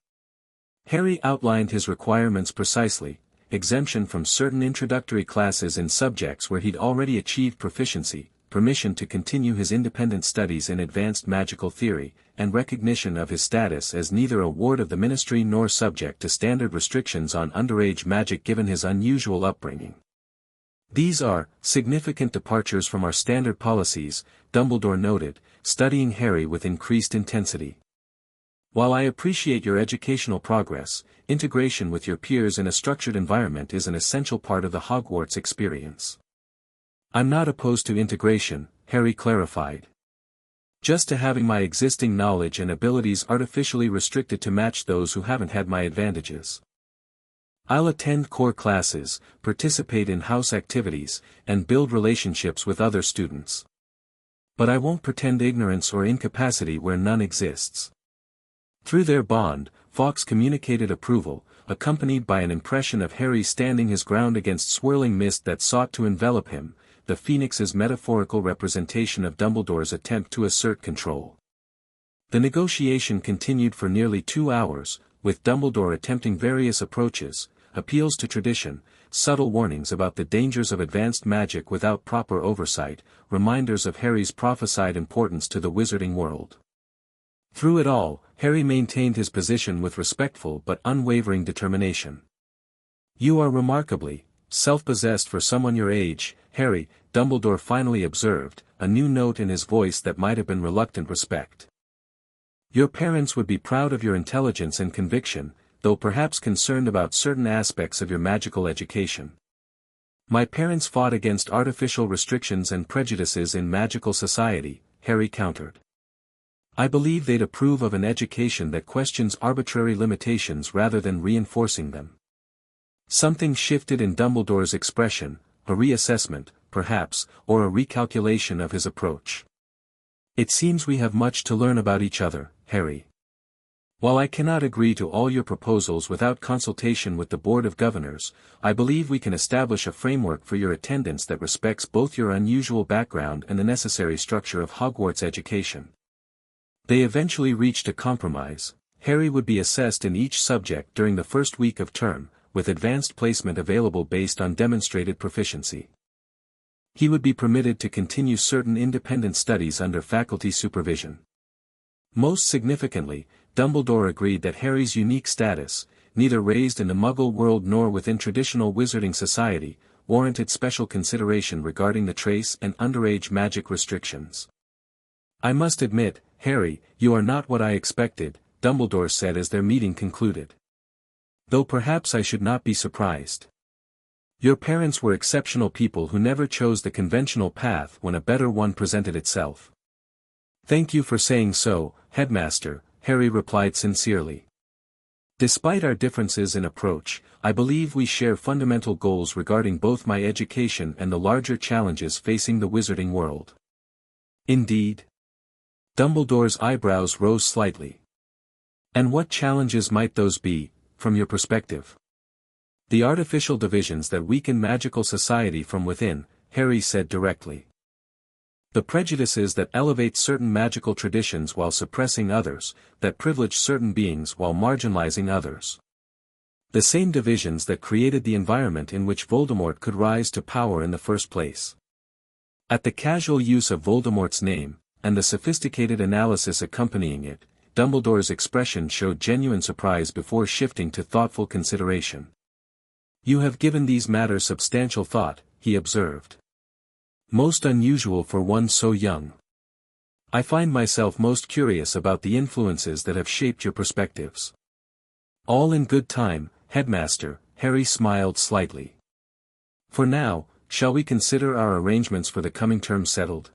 Speaker 1: Harry outlined his requirements precisely, exemption from certain introductory classes in subjects where he'd already achieved proficiency, permission to continue his independent studies in advanced magical theory, and recognition of his status as neither a ward of the ministry nor subject to standard restrictions on underage magic given his unusual upbringing. These are significant departures from our standard policies, Dumbledore noted, studying Harry with increased intensity. While I appreciate your educational progress, integration with your peers in a structured environment is an essential part of the Hogwarts experience. I'm not opposed to integration, Harry clarified. Just to having my existing knowledge and abilities artificially restricted to match those who haven't had my advantages. I'll attend core classes, participate in house activities, and build relationships with other students. But I won't pretend ignorance or incapacity where none exists. Through their bond, Fawkes communicated approval, accompanied by an impression of Harry standing his ground against swirling mist that sought to envelop him, the phoenix's metaphorical representation of Dumbledore's attempt to assert control. The negotiation continued for nearly 2 hours, with Dumbledore attempting various approaches, appeals to tradition, subtle warnings about the dangers of advanced magic without proper oversight, reminders of Harry's prophesied importance to the wizarding world. Through it all, Harry maintained his position with respectful but unwavering determination. "You are remarkably self-possessed for someone your age, Harry," Dumbledore finally observed, a new note in his voice that might have been reluctant respect. "Your parents would be proud of your intelligence and conviction, though perhaps concerned about certain aspects of your magical education." "My parents fought against artificial restrictions and prejudices in magical society," Harry countered. "I believe they'd approve of an education that questions arbitrary limitations rather than reinforcing them." Something shifted in Dumbledore's expression, a reassessment, perhaps, or a recalculation of his approach. "It seems we have much to learn about each other, Harry. While I cannot agree to all your proposals without consultation with the Board of Governors, I believe we can establish a framework for your attendance that respects both your unusual background and the necessary structure of Hogwarts education." They eventually reached a compromise. Harry would be assessed in each subject during the first week of term, with advanced placement available based on demonstrated proficiency. He would be permitted to continue certain independent studies under faculty supervision. Most significantly, Dumbledore agreed that Harry's unique status, neither raised in the Muggle world nor within traditional wizarding society, warranted special consideration regarding the trace and underage magic restrictions. "I must admit, Harry, you are not what I expected," Dumbledore said as their meeting concluded. "Though perhaps I should not be surprised. Your parents were exceptional people who never chose the conventional path when a better one presented itself." "Thank you for saying so, Headmaster," Harry replied sincerely. "Despite our differences in approach, I believe we share fundamental goals regarding both my education and the larger challenges facing the wizarding world." "Indeed?" Dumbledore's eyebrows rose slightly. "And what challenges might those be, from your perspective?" "The artificial divisions that weaken magical society from within," Harry said directly. "The prejudices that elevate certain magical traditions while suppressing others, that privilege certain beings while marginalizing others. The same divisions that created the environment in which Voldemort could rise to power in the first place." At the casual use of Voldemort's name, and the sophisticated analysis accompanying it, Dumbledore's expression showed genuine surprise before shifting to thoughtful consideration. "You have given these matters substantial thought," he observed. "Most unusual for one so young. I find myself most curious about the influences that have shaped your perspectives." "All in good time, Headmaster," Harry smiled slightly. "For now, shall we consider our arrangements for the coming term settled?"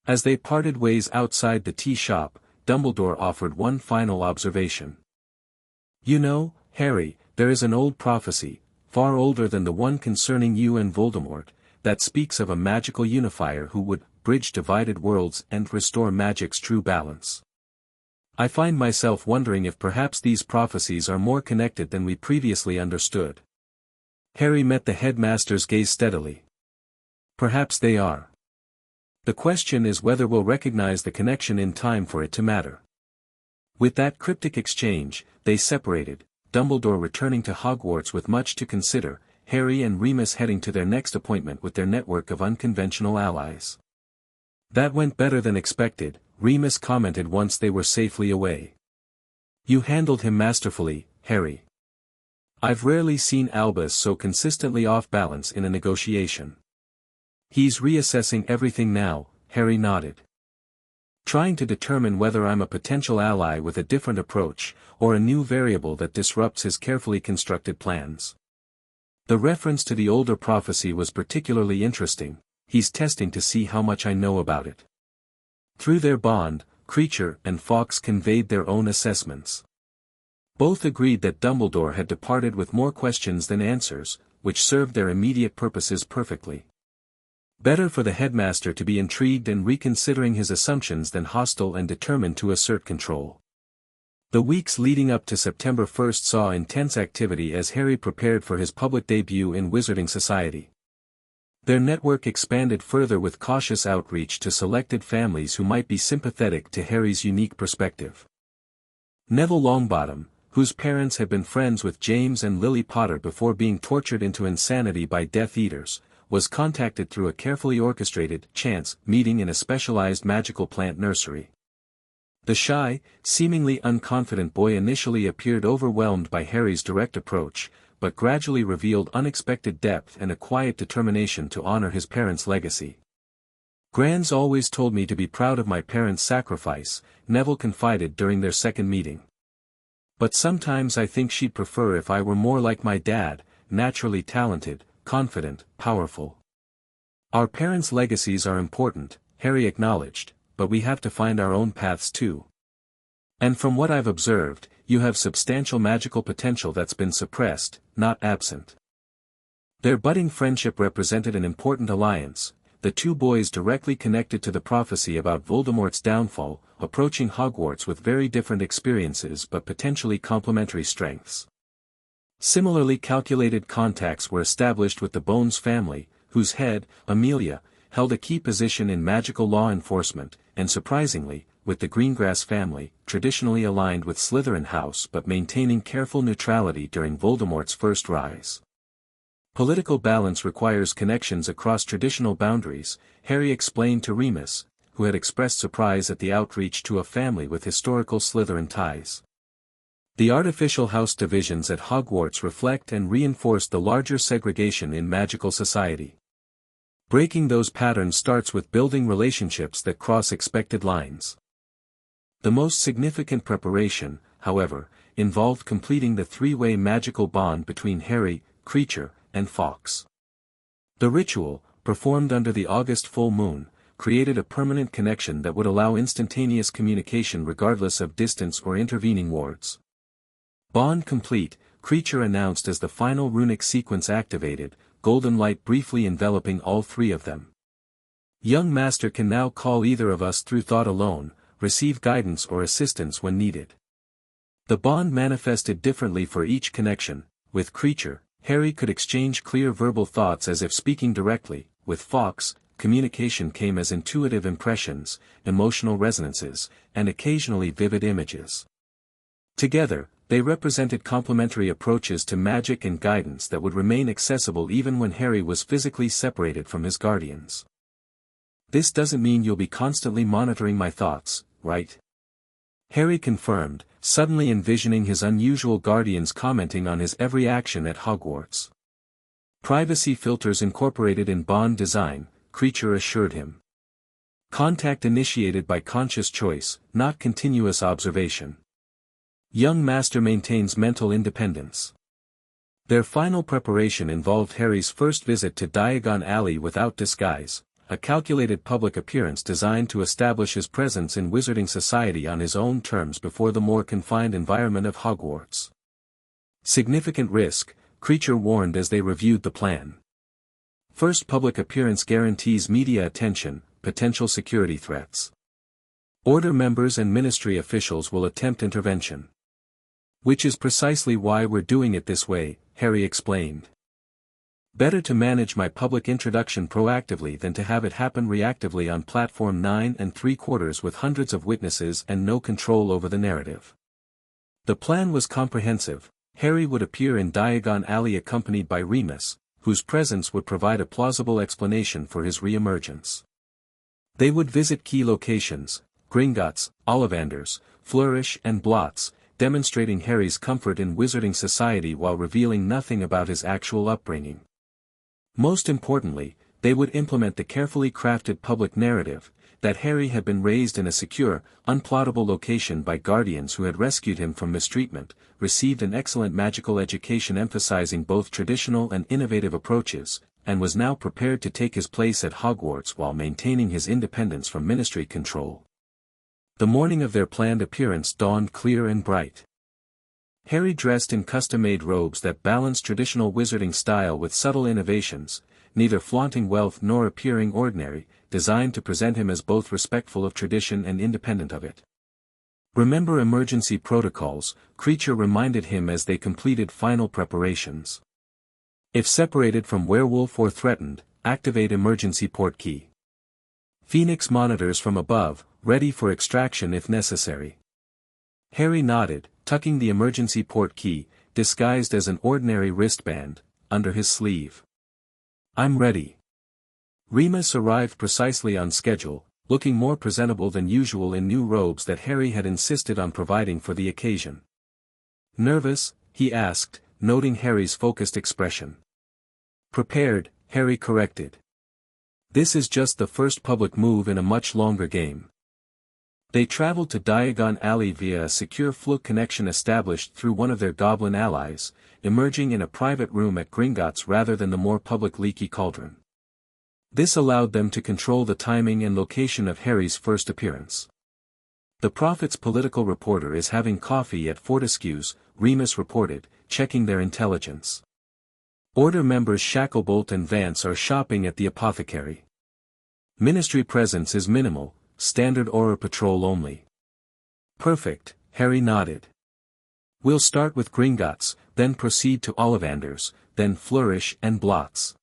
Speaker 1: As they parted ways outside the tea shop, Dumbledore offered one final observation. "You know, Harry, there is an old prophecy, far older than the one concerning you and Voldemort, that speaks of a magical unifier who would bridge divided worlds and restore magic's true balance. I find myself wondering if perhaps these prophecies are more connected than we previously understood." Harry met the headmaster's gaze steadily. "Perhaps they are. The question is whether we'll recognize the connection in time for it to matter." With that cryptic exchange, they separated, Dumbledore returning to Hogwarts with much to consider, Harry and Remus heading to their next appointment with their network of unconventional allies. "That went better than expected," Remus commented once they were safely away. "You handled him masterfully, Harry. I've rarely seen Albus so consistently off balance in a negotiation." "He's reassessing everything now," Harry nodded. "Trying to determine whether I'm a potential ally with a different approach, or a new variable that disrupts his carefully constructed plans. The reference to the older prophecy was particularly interesting. He's testing to see how much I know about it." Through their bond, Kreacher and Fawkes conveyed their own assessments. Both agreed that Dumbledore had departed with more questions than answers, which served their immediate purposes perfectly. Better for the headmaster to be intrigued and reconsidering his assumptions than hostile and determined to assert control. The weeks leading up to September 1st saw intense activity as Harry prepared for his public debut in Wizarding Society. Their network expanded further with cautious outreach to selected families who might be sympathetic to Harry's unique perspective. Neville Longbottom, whose parents had been friends with James and Lily Potter before being tortured into insanity by Death Eaters, was contacted through a carefully orchestrated, chance, meeting in a specialized magical plant nursery. The shy, seemingly unconfident boy initially appeared overwhelmed by Harry's direct approach, but gradually revealed unexpected depth and a quiet determination to honor his parents' legacy. "Gran's always told me to be proud of my parents' sacrifice," Neville confided during their second meeting. "But sometimes I think she'd prefer if I were more like my dad, naturally talented, confident, powerful." "Our parents' legacies are important," Harry acknowledged, "but we have to find our own paths too. And from what I've observed, you have substantial magical potential that's been suppressed, not absent." Their budding friendship represented an important alliance, the two boys directly connected to the prophecy about Voldemort's downfall, approaching Hogwarts with very different experiences but potentially complementary strengths. Similarly calculated contacts were established with the Bones family, whose head, Amelia, held a key position in magical law enforcement, and surprisingly, with the Greengrass family, traditionally aligned with Slytherin House but maintaining careful neutrality during Voldemort's first rise. Political balance requires connections across traditional boundaries, Harry explained to Remus, who had expressed surprise at the outreach to a family with historical Slytherin ties. The artificial house divisions at Hogwarts reflect and reinforce the larger segregation in magical society. Breaking those patterns starts with building relationships that cross expected lines. The most significant preparation, however, involved completing the three-way magical bond between Harry, Kreacher, and Fawkes. The ritual, performed under the August full moon, created a permanent connection that would allow instantaneous communication regardless of distance or intervening wards. Bond complete, Kreacher announced as the final runic sequence activated, golden light briefly enveloping all three of them. "Young Master can now call either of us through thought alone, receive guidance or assistance when needed." The bond manifested differently for each connection. With Kreacher, Harry could exchange clear verbal thoughts as if speaking directly. With Fawkes, communication came as intuitive impressions, emotional resonances, and occasionally vivid images. Together, they represented complementary approaches to magic and guidance that would remain accessible even when Harry was physically separated from his guardians. "This doesn't mean you'll be constantly monitoring my thoughts, right?" Harry confirmed, suddenly envisioning his unusual guardians commenting on his every action at Hogwarts. "Privacy filters incorporated in bond design," Kreacher assured him. "Contact initiated by conscious choice, not continuous observation. Young Master maintains mental independence." Their final preparation involved Harry's first visit to Diagon Alley without disguise, a calculated public appearance designed to establish his presence in Wizarding Society on his own terms before the more confined environment of Hogwarts. "Significant risk," Kreacher warned as they reviewed the plan. "First public appearance guarantees media attention, potential security threats. Order members and ministry officials will attempt intervention. Which is precisely why we're doing it this way," Harry explained. "Better to manage my public introduction proactively than to have it happen reactively on platform 9 3/4 with hundreds of witnesses and no control over the narrative." The plan was comprehensive. Harry would appear in Diagon Alley accompanied by Remus, whose presence would provide a plausible explanation for his re-emergence. They would visit key locations, Gringotts, Ollivanders, Flourish and Blotts, demonstrating Harry's comfort in Wizarding Society while revealing nothing about his actual upbringing. Most importantly, they would implement the carefully crafted public narrative, that Harry had been raised in a secure, unplottable location by guardians who had rescued him from mistreatment, received an excellent magical education emphasizing both traditional and innovative approaches, and was now prepared to take his place at Hogwarts while maintaining his independence from ministry control. The morning of their planned appearance dawned clear and bright. Harry dressed in custom-made robes that balanced traditional wizarding style with subtle innovations, neither flaunting wealth nor appearing ordinary, designed to present him as both respectful of tradition and independent of it. Remember emergency protocols, Kreacher reminded him as they completed final preparations. If separated from werewolf or threatened, activate emergency port key. Phoenix monitors from above, ready for extraction if necessary. Harry nodded, tucking the emergency port key, disguised as an ordinary wristband, under his sleeve. I'm ready. Remus arrived precisely on schedule, looking more presentable than usual in new robes that Harry had insisted on providing for the occasion. Nervous? He asked, noting Harry's focused expression. Prepared, Harry corrected. This is just the first public move in a much longer game. They traveled to Diagon Alley via a secure fluke connection established through one of their goblin allies, emerging in a private room at Gringotts rather than the more public Leaky Cauldron. This allowed them to control the timing and location of Harry's first appearance. The Prophet's political reporter is having coffee at Fortescue's, Remus reported, checking their intelligence. Order members Shacklebolt and Vance are shopping at the apothecary. Ministry presence is minimal, standard Auror patrol only. Perfect, Harry nodded. We'll start with Gringotts, then proceed to Ollivanders, then Flourish and Blots.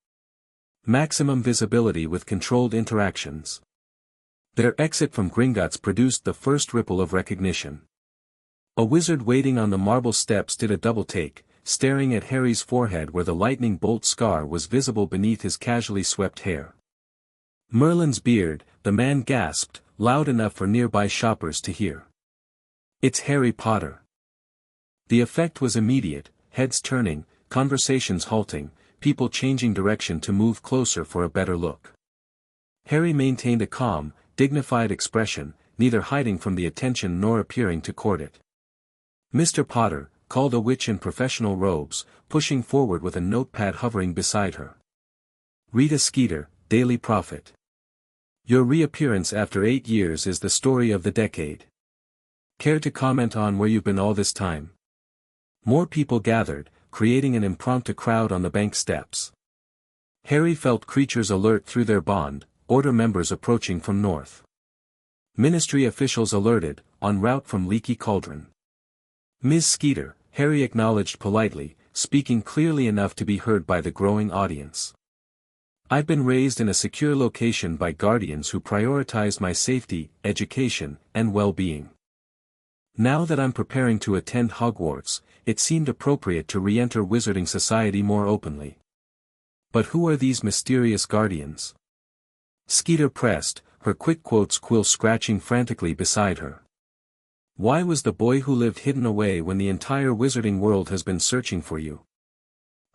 Speaker 1: Maximum visibility with controlled interactions. Their exit from Gringotts produced the first ripple of recognition. A wizard waiting on the marble steps did a double take, staring at Harry's forehead where the lightning bolt scar was visible beneath his casually swept hair. Merlin's beard, the man gasped, loud enough for nearby shoppers to hear. It's Harry Potter. The effect was immediate, heads turning, conversations halting, people changing direction to move closer for a better look. Harry maintained a calm, dignified expression, neither hiding from the attention nor appearing to court it. Mr. Potter, called a witch in professional robes, pushing forward with a notepad hovering beside her. Rita Skeeter, Daily Prophet. Your reappearance after 8 years is the story of the decade. Care to comment on where you've been all this time? More people gathered, creating an impromptu crowd on the bank steps. Harry felt creatures alert through their bond, order members approaching from north. Ministry officials alerted, en route from Leaky Cauldron. Ms. Skeeter, Harry acknowledged politely, speaking clearly enough to be heard by the growing audience. I've been raised in a secure location by guardians who prioritize my safety, education, and well-being. Now that I'm preparing to attend Hogwarts, it seemed appropriate to re-enter Wizarding Society more openly. But who are these mysterious guardians? Skeeter pressed, her quick quotes quill scratching frantically beside her. Why was the boy who lived hidden away when the entire wizarding world has been searching for you?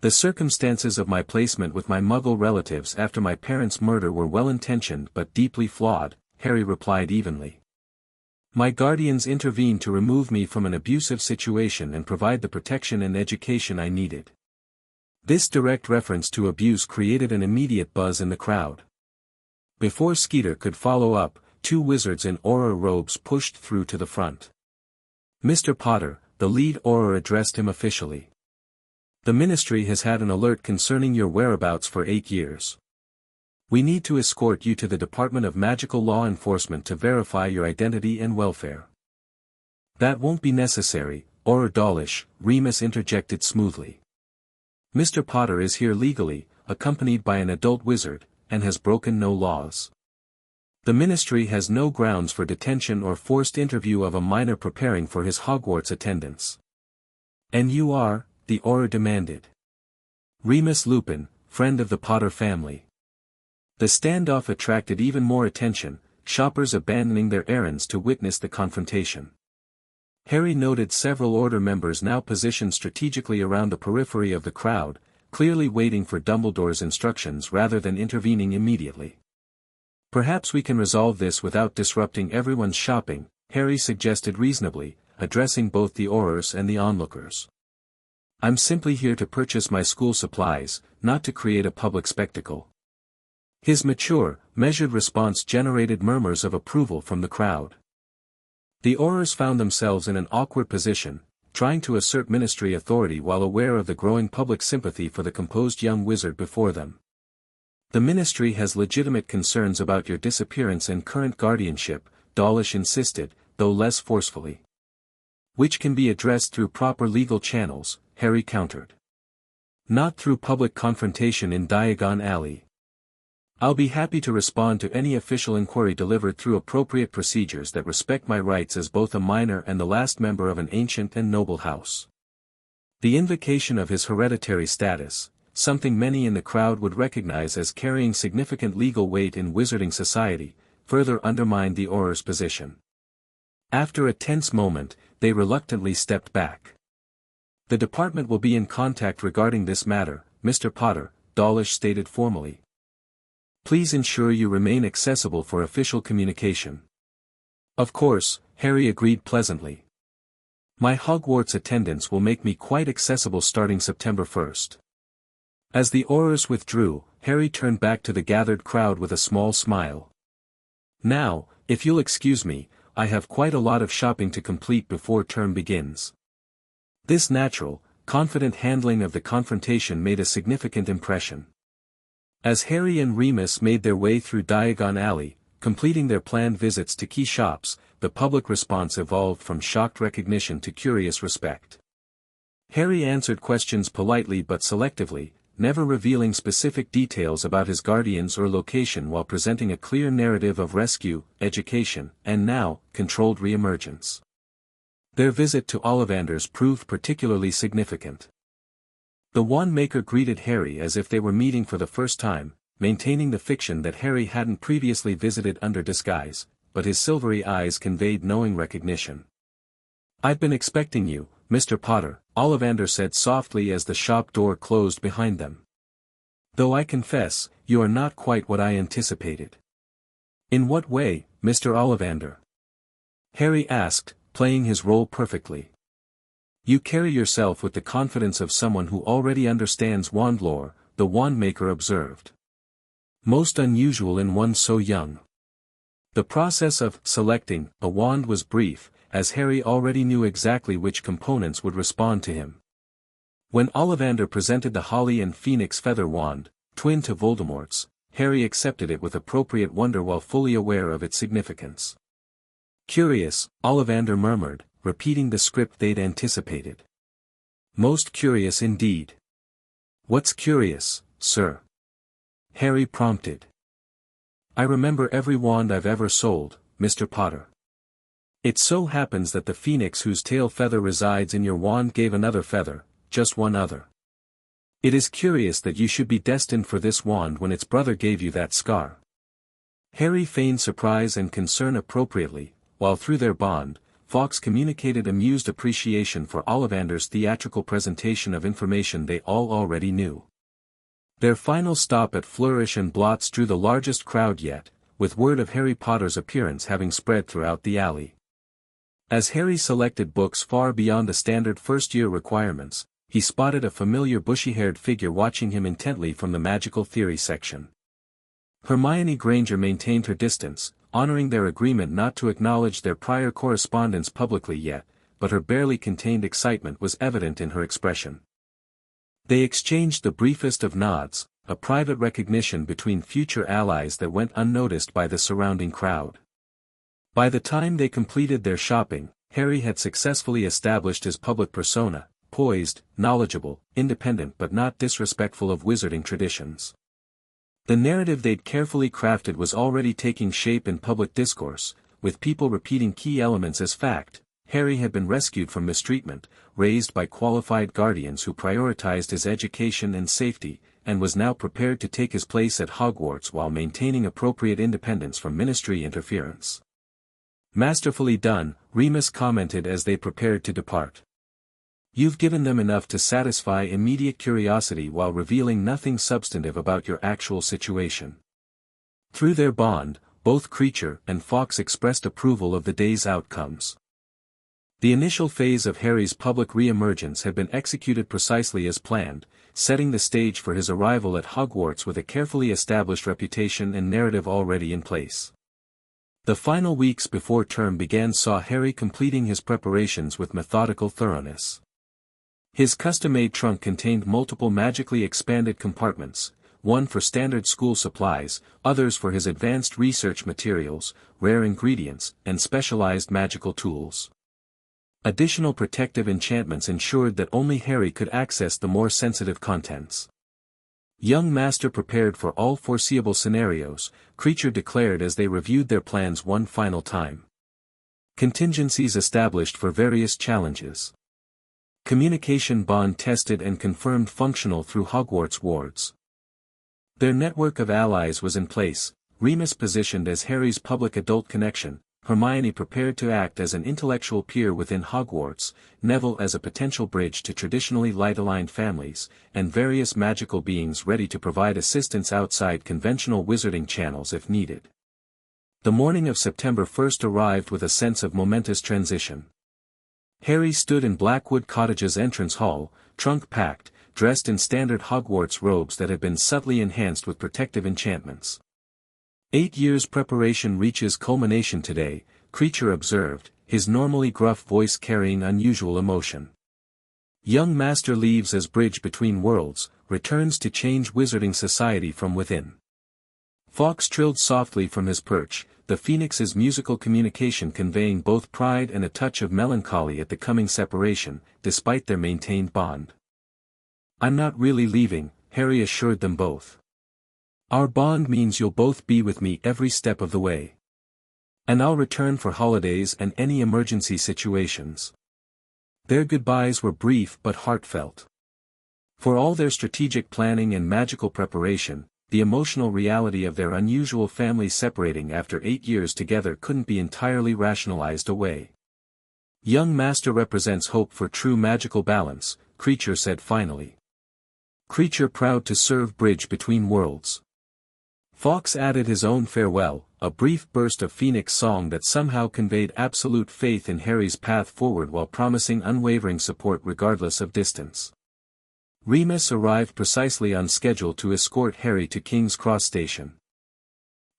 Speaker 1: The circumstances of my placement with my Muggle relatives after my parents' murder were well-intentioned but deeply flawed, Harry replied evenly. My guardians intervened to remove me from an abusive situation and provide the protection and education I needed. This direct reference to abuse created an immediate buzz in the crowd. Before Skeeter could follow up, 2 wizards in Auror robes pushed through to the front. Mr. Potter, the lead Auror addressed him officially. The Ministry has had an alert concerning your whereabouts for 8 years. We need to escort you to the Department of Magical Law Enforcement to verify your identity and welfare. That won't be necessary, Auror Dawlish, Remus interjected smoothly. Mr. Potter is here legally, accompanied by an adult wizard, and has broken no laws. The Ministry has no grounds for detention or forced interview of a minor preparing for his Hogwarts attendance. And you are? The Auror demanded. Remus Lupin, friend of the Potter family. The standoff attracted even more attention, shoppers abandoning their errands to witness the confrontation. Harry noted several Order members now positioned strategically around the periphery of the crowd, clearly waiting for Dumbledore's instructions rather than intervening immediately. Perhaps we can resolve this without disrupting everyone's shopping, Harry suggested reasonably, addressing both the Aurors and the onlookers. I'm simply here to purchase my school supplies, not to create a public spectacle. His mature, measured response generated murmurs of approval from the crowd. The Aurors found themselves in an awkward position, trying to assert Ministry authority while aware of the growing public sympathy for the composed young wizard before them. The Ministry has legitimate concerns about your disappearance and current guardianship, Dawlish insisted, though less forcefully. Which can be addressed through proper legal channels, Harry countered. Not through public confrontation in Diagon Alley. I'll be happy to respond to any official inquiry delivered through appropriate procedures that respect my rights as both a minor and the last member of an ancient and noble house. The invocation of his hereditary status, something many in the crowd would recognize as carrying significant legal weight in wizarding society, further undermined the Auror's position. After a tense moment, they reluctantly stepped back. The department will be in contact regarding this matter, Mr. Potter, Dawlish stated formally. Please ensure you remain accessible for official communication. Of course, Harry agreed pleasantly. My Hogwarts attendance will make me quite accessible starting September 1st. As the Aurors withdrew, Harry turned back to the gathered crowd with a small smile. Now, if you'll excuse me, I have quite a lot of shopping to complete before term begins. This natural, confident handling of the confrontation made a significant impression. As Harry and Remus made their way through Diagon Alley, completing their planned visits to key shops, the public response evolved from shocked recognition to curious respect. Harry answered questions politely but selectively, never revealing specific details about his guardians or location while presenting a clear narrative of rescue, education, and now, controlled re-emergence. Their visit to Ollivander's proved particularly significant. The wand-maker greeted Harry as if they were meeting for the first time, maintaining the fiction that Harry hadn't previously visited under disguise, but his silvery eyes conveyed knowing recognition. "I've been expecting you, Mr. Potter," Ollivander said softly as the shop door closed behind them. "Though I confess, you are not quite what I anticipated." "In what way, Mr. Ollivander?" Harry asked, playing his role perfectly. "You carry yourself with the confidence of someone who already understands wand lore," the wand-maker observed. "Most unusual in one so young." The process of selecting a wand was brief, as Harry already knew exactly which components would respond to him. When Ollivander presented the Holly and Phoenix feather wand, twin to Voldemort's, Harry accepted it with appropriate wonder while fully aware of its significance. "Curious," Ollivander murmured, repeating the script they'd anticipated. "Most curious indeed." "What's curious, sir?" Harry prompted. "I remember every wand I've ever sold, Mr. Potter. It so happens that the phoenix whose tail feather resides in your wand gave another feather, just one other. It is curious that you should be destined for this wand when its brother gave you that scar." Harry feigned surprise and concern appropriately, while through their bond, Fawkes communicated amused appreciation for Ollivander's theatrical presentation of information they all already knew. Their final stop at Flourish and Blots drew the largest crowd yet, with word of Harry Potter's appearance having spread throughout the alley. As Harry selected books far beyond the standard first-year requirements, he spotted a familiar bushy-haired figure watching him intently from the magical theory section. Hermione Granger maintained her distance, honoring their agreement not to acknowledge their prior correspondence publicly yet, but her barely contained excitement was evident in her expression. They exchanged the briefest of nods, a private recognition between future allies that went unnoticed by the surrounding crowd. By the time they completed their shopping, Harry had successfully established his public persona, poised, knowledgeable, independent but not disrespectful of wizarding traditions. The narrative they'd carefully crafted was already taking shape in public discourse, with people repeating key elements as fact. Harry had been rescued from mistreatment, raised by qualified guardians who prioritized his education and safety, and was now prepared to take his place at Hogwarts while maintaining appropriate independence from ministry interference. "Masterfully done," Remus commented as they prepared to depart. "You've given them enough to satisfy immediate curiosity while revealing nothing substantive about your actual situation." Through their bond, both Kreacher and Fawkes expressed approval of the day's outcomes. The initial phase of Harry's public re-emergence had been executed precisely as planned, setting the stage for his arrival at Hogwarts with a carefully established reputation and narrative already in place. The final weeks before term began saw Harry completing his preparations with methodical thoroughness. His custom-made trunk contained multiple magically expanded compartments, one for standard school supplies, others for his advanced research materials, rare ingredients, and specialized magical tools. Additional protective enchantments ensured that only Harry could access the more sensitive contents. Young Master prepared for all foreseeable scenarios, Kreacher declared as they reviewed their plans one final time. Contingencies established for various challenges. Communication bond tested and confirmed functional through Hogwarts wards. Their network of allies was in place, Remus positioned as Harry's public adult connection, Hermione prepared to act as an intellectual peer within Hogwarts, Neville as a potential bridge to traditionally light-aligned families, and various magical beings ready to provide assistance outside conventional wizarding channels if needed. The morning of September 1st arrived with a sense of momentous transition. Harry stood in Blackwood Cottage's entrance hall, trunk packed, dressed in standard Hogwarts robes that had been subtly enhanced with protective enchantments. 8 years' preparation reaches culmination today, Kreacher observed, his normally gruff voice carrying unusual emotion. Young Master leaves as bridge between worlds, returns to change wizarding society from within. Fawkes trilled softly from his perch, the Phoenix's musical communication conveying both pride and a touch of melancholy at the coming separation, despite their maintained bond. "I'm not really leaving," Harry assured them both. "Our bond means you'll both be with me every step of the way. And I'll return for holidays and any emergency situations." Their goodbyes were brief but heartfelt. For all their strategic planning and magical preparation, the emotional reality of their unusual family separating after 8 years together couldn't be entirely rationalized away. "Young Master represents hope for true magical balance," Kreacher said finally. Kreacher proud to serve bridge between worlds. Fawkes added his own farewell, a brief burst of Phoenix song that somehow conveyed absolute faith in Harry's path forward while promising unwavering support regardless of distance. Remus arrived precisely on schedule to escort Harry to King's Cross Station.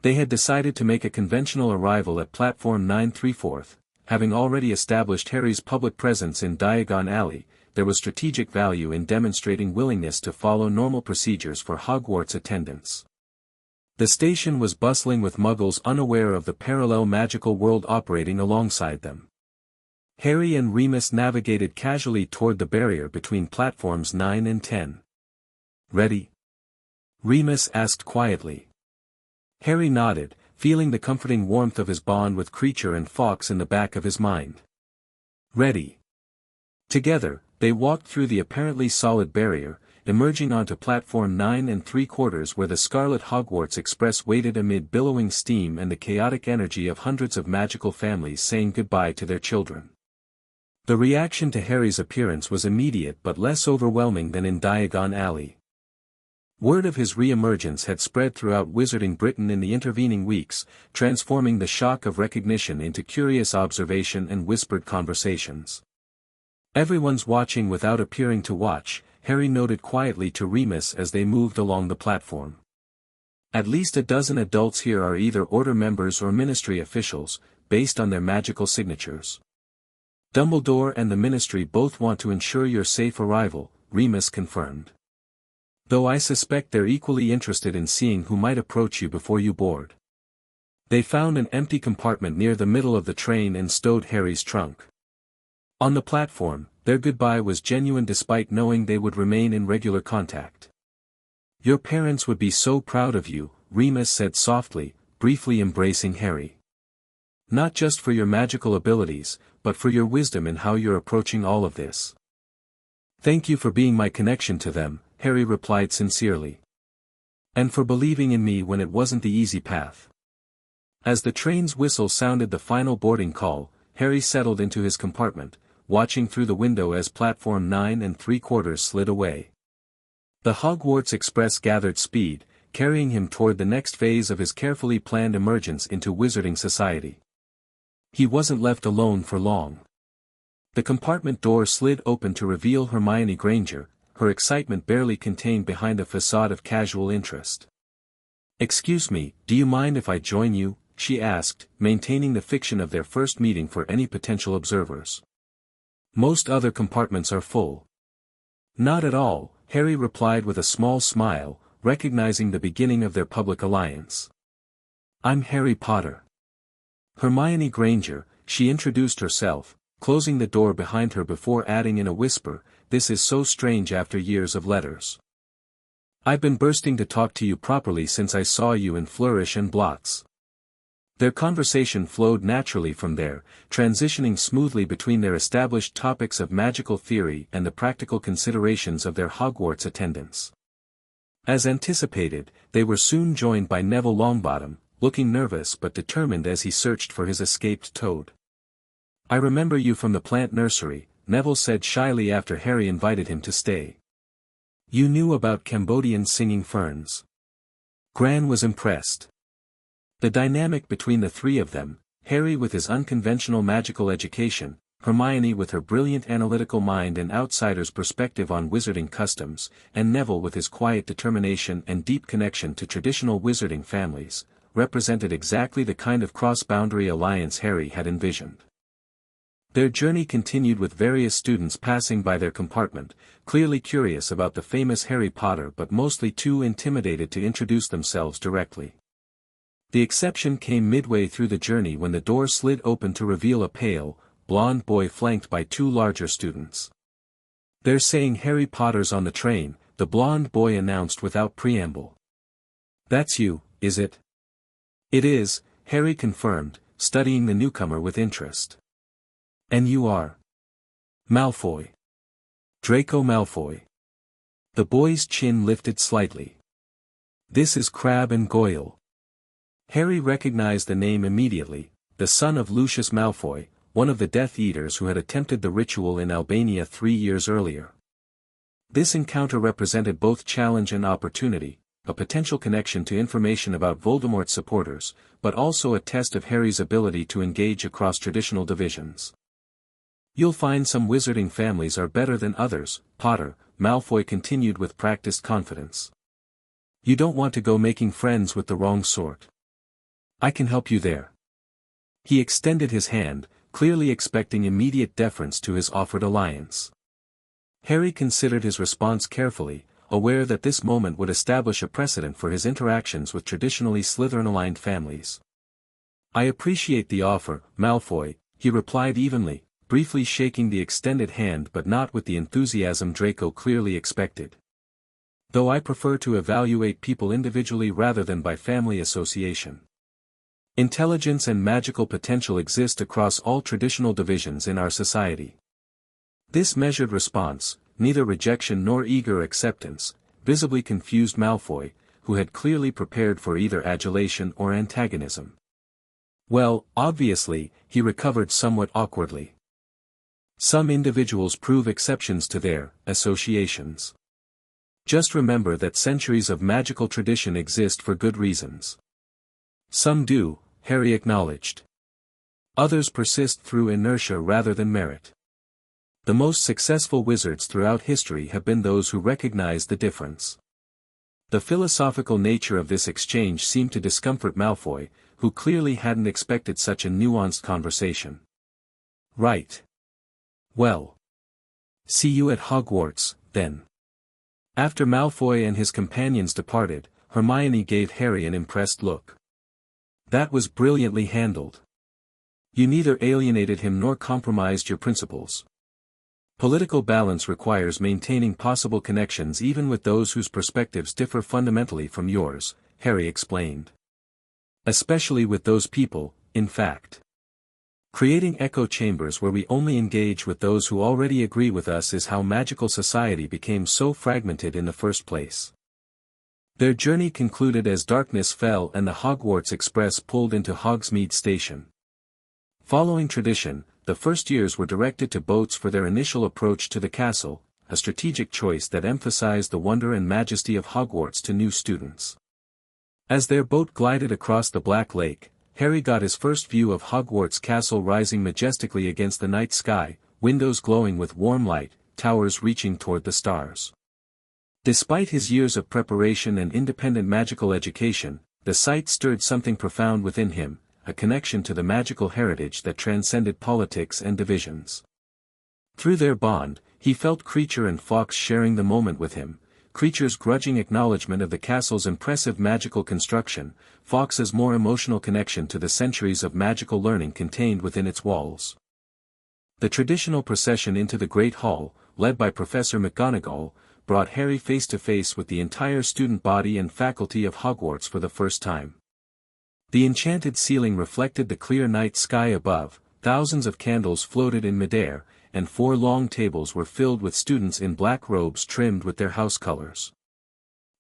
Speaker 1: They had decided to make a conventional arrival at platform 9 3/4, having already established Harry's public presence in Diagon Alley. There was strategic value in demonstrating willingness to follow normal procedures for Hogwarts attendance. The station was bustling with Muggles unaware of the parallel magical world operating alongside them. Harry and Remus navigated casually toward the barrier between platforms 9 and 10. "Ready?" Remus asked quietly. Harry nodded, feeling the comforting warmth of his bond with Kreacher and Fawkes in the back of his mind. "Ready." Together, they walked through the apparently solid barrier, emerging onto platform 9 3/4 where the Scarlet Hogwarts Express waited amid billowing steam and the chaotic energy of hundreds of magical families saying goodbye to their children. The reaction to Harry's appearance was immediate but less overwhelming than in Diagon Alley. Word of his re-emergence had spread throughout Wizarding Britain in the intervening weeks, transforming the shock of recognition into curious observation and whispered conversations. "Everyone's watching without appearing to watch," Harry noted quietly to Remus as they moved along the platform. "At least a dozen adults here are either Order members or Ministry officials, based on their magical signatures. Dumbledore and the Ministry both want to ensure your safe arrival," Remus confirmed. "Though I suspect they're equally interested in seeing who might approach you before you board." They found an empty compartment near the middle of the train and stowed Harry's trunk. On the platform, their goodbye was genuine despite knowing they would remain in regular contact. "Your parents would be so proud of you," Remus said softly, briefly embracing Harry. "Not just for your magical abilities, but for your wisdom in how you're approaching all of this." "Thank you for being my connection to them," Harry replied sincerely. "And for believing in me when it wasn't the easy path." As the train's whistle sounded the final boarding call, Harry settled into his compartment, watching through the window as platform 9 3/4 slid away. The Hogwarts Express gathered speed, carrying him toward the next phase of his carefully planned emergence into Wizarding Society. He wasn't left alone for long. The compartment door slid open to reveal Hermione Granger, her excitement barely contained behind a facade of casual interest. "Excuse me, do you mind if I join you?" she asked, maintaining the fiction of their first meeting for any potential observers. "Most other compartments are full." "Not at all," Harry replied with a small smile, recognizing the beginning of their public alliance. "I'm Harry Potter." Hermione Granger, she introduced herself, closing the door behind her before adding in a whisper, "This is so strange after years of letters. I've been bursting to talk to you properly since I saw you in Flourish and Blots." Their conversation flowed naturally from there, transitioning smoothly between their established topics of magical theory and the practical considerations of their Hogwarts attendance. As anticipated, they were soon joined by Neville Longbottom, looking nervous but determined as he searched for his escaped toad. "I remember you from the plant nursery," Neville said shyly after Harry invited him to stay. "You knew about Cambodian singing ferns." Gran was impressed. The dynamic between the three of them, Harry with his unconventional magical education, Hermione with her brilliant analytical mind and outsider's perspective on wizarding customs, and Neville with his quiet determination and deep connection to traditional wizarding families, represented exactly the kind of cross-boundary alliance Harry had envisioned. Their journey continued with various students passing by their compartment, clearly curious about the famous Harry Potter but mostly too intimidated to introduce themselves directly. The exception came midway through the journey when the door slid open to reveal a pale, blonde boy flanked by two larger students. "They're saying Harry Potter's on the train," the blonde boy announced without preamble. "That's you, is it?" "It is," Harry confirmed, studying the newcomer with interest. "And you are?" "Malfoy. Draco Malfoy." The boy's chin lifted slightly. "This is Crabbe and Goyle." Harry recognized the name immediately, the son of Lucius Malfoy, one of the Death Eaters who had attempted the ritual in Albania 3 years earlier. This encounter represented both challenge and opportunity, a potential connection to information about Voldemort's supporters, but also a test of Harry's ability to engage across traditional divisions. "You'll find some wizarding families are better than others, Potter," Malfoy continued with practiced confidence. "You don't want to go making friends with the wrong sort. I can help you there." He extended his hand, clearly expecting immediate deference to his offered alliance. Harry considered his response carefully, aware that this moment would establish a precedent for his interactions with traditionally Slytherin-aligned families. "I appreciate the offer, Malfoy," he replied evenly, briefly shaking the extended hand but not with the enthusiasm Draco clearly expected. "Though I prefer to evaluate people individually rather than by family association. Intelligence and magical potential exist across all traditional divisions in our society." This measured response, neither rejection nor eager acceptance, visibly confused Malfoy, who had clearly prepared for either adulation or antagonism. "Well, obviously," he recovered somewhat awkwardly. "Some individuals prove exceptions to their associations. Just remember that centuries of magical tradition exist for good reasons." "Some do," Harry acknowledged. "Others persist through inertia rather than merit. The most successful wizards throughout history have been those who recognize the difference." The philosophical nature of this exchange seemed to discomfort Malfoy, who clearly hadn't expected such a nuanced conversation. "Right. Well. See you at Hogwarts, then." After Malfoy and his companions departed, Hermione gave Harry an impressed look. "That was brilliantly handled. You neither alienated him nor compromised your principles. Political balance requires maintaining possible connections even with those whose perspectives differ fundamentally from yours," Harry explained. "Especially with those people, in fact. Creating echo chambers where we only engage with those who already agree with us is how magical society became so fragmented in the first place." Their journey concluded as darkness fell and the Hogwarts Express pulled into Hogsmeade Station. Following tradition, the first years were directed to boats for their initial approach to the castle, a strategic choice that emphasized the wonder and majesty of Hogwarts to new students. As their boat glided across the Black Lake, Harry got his first view of Hogwarts Castle rising majestically against the night sky, windows glowing with warm light, towers reaching toward the stars. Despite his years of preparation and independent magical education, the sight stirred something profound within him, a connection to the magical heritage that transcended politics and divisions. Through their bond, he felt Kreacher and Fawkes sharing the moment with him, Kreacher's grudging acknowledgement of the castle's impressive magical construction, Fawkes' more emotional connection to the centuries of magical learning contained within its walls. The traditional procession into the Great Hall, led by Professor McGonagall, brought Harry face to face with the entire student body and faculty of Hogwarts for the first time. The enchanted ceiling reflected the clear night sky above, thousands of candles floated in midair, and 4 long tables were filled with students in black robes trimmed with their house colors.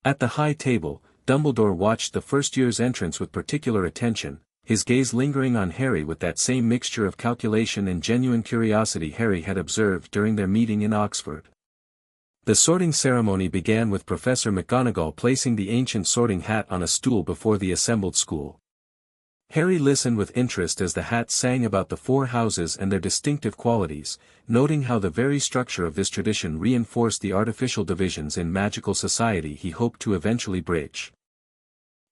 Speaker 1: At the high table, Dumbledore watched the first year's entrance with particular attention, his gaze lingering on Harry with that same mixture of calculation and genuine curiosity Harry had observed during their meeting in Oxford. The sorting ceremony began with Professor McGonagall placing the ancient sorting hat on a stool before the assembled school. Harry listened with interest as the hat sang about the 4 houses and their distinctive qualities, noting how the very structure of this tradition reinforced the artificial divisions in magical society he hoped to eventually bridge.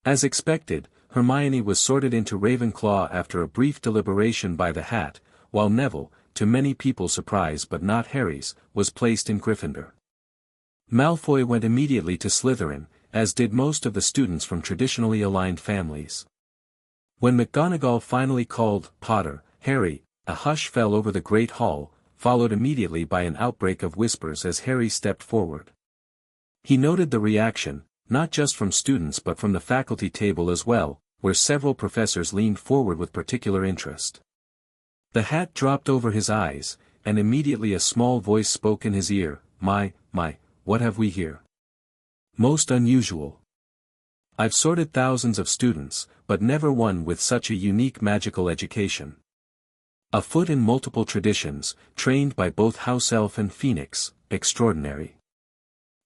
Speaker 1: As expected, Hermione was sorted into Ravenclaw after a brief deliberation by the hat, while Neville, to many people's surprise but not Harry's, was placed in Gryffindor. Malfoy went immediately to Slytherin, as did most of the students from traditionally aligned families. When McGonagall finally called Potter, Harry, a hush fell over the Great Hall, followed immediately by an outbreak of whispers as Harry stepped forward. He noted the reaction, not just from students but from the faculty table as well, where several professors leaned forward with particular interest. The hat dropped over his eyes, and immediately a small voice spoke in his ear, My, what have we here? Most unusual. I've sorted thousands of students, but never one with such a unique magical education. Afoot in multiple traditions, trained by both House Elf and Phoenix, extraordinary.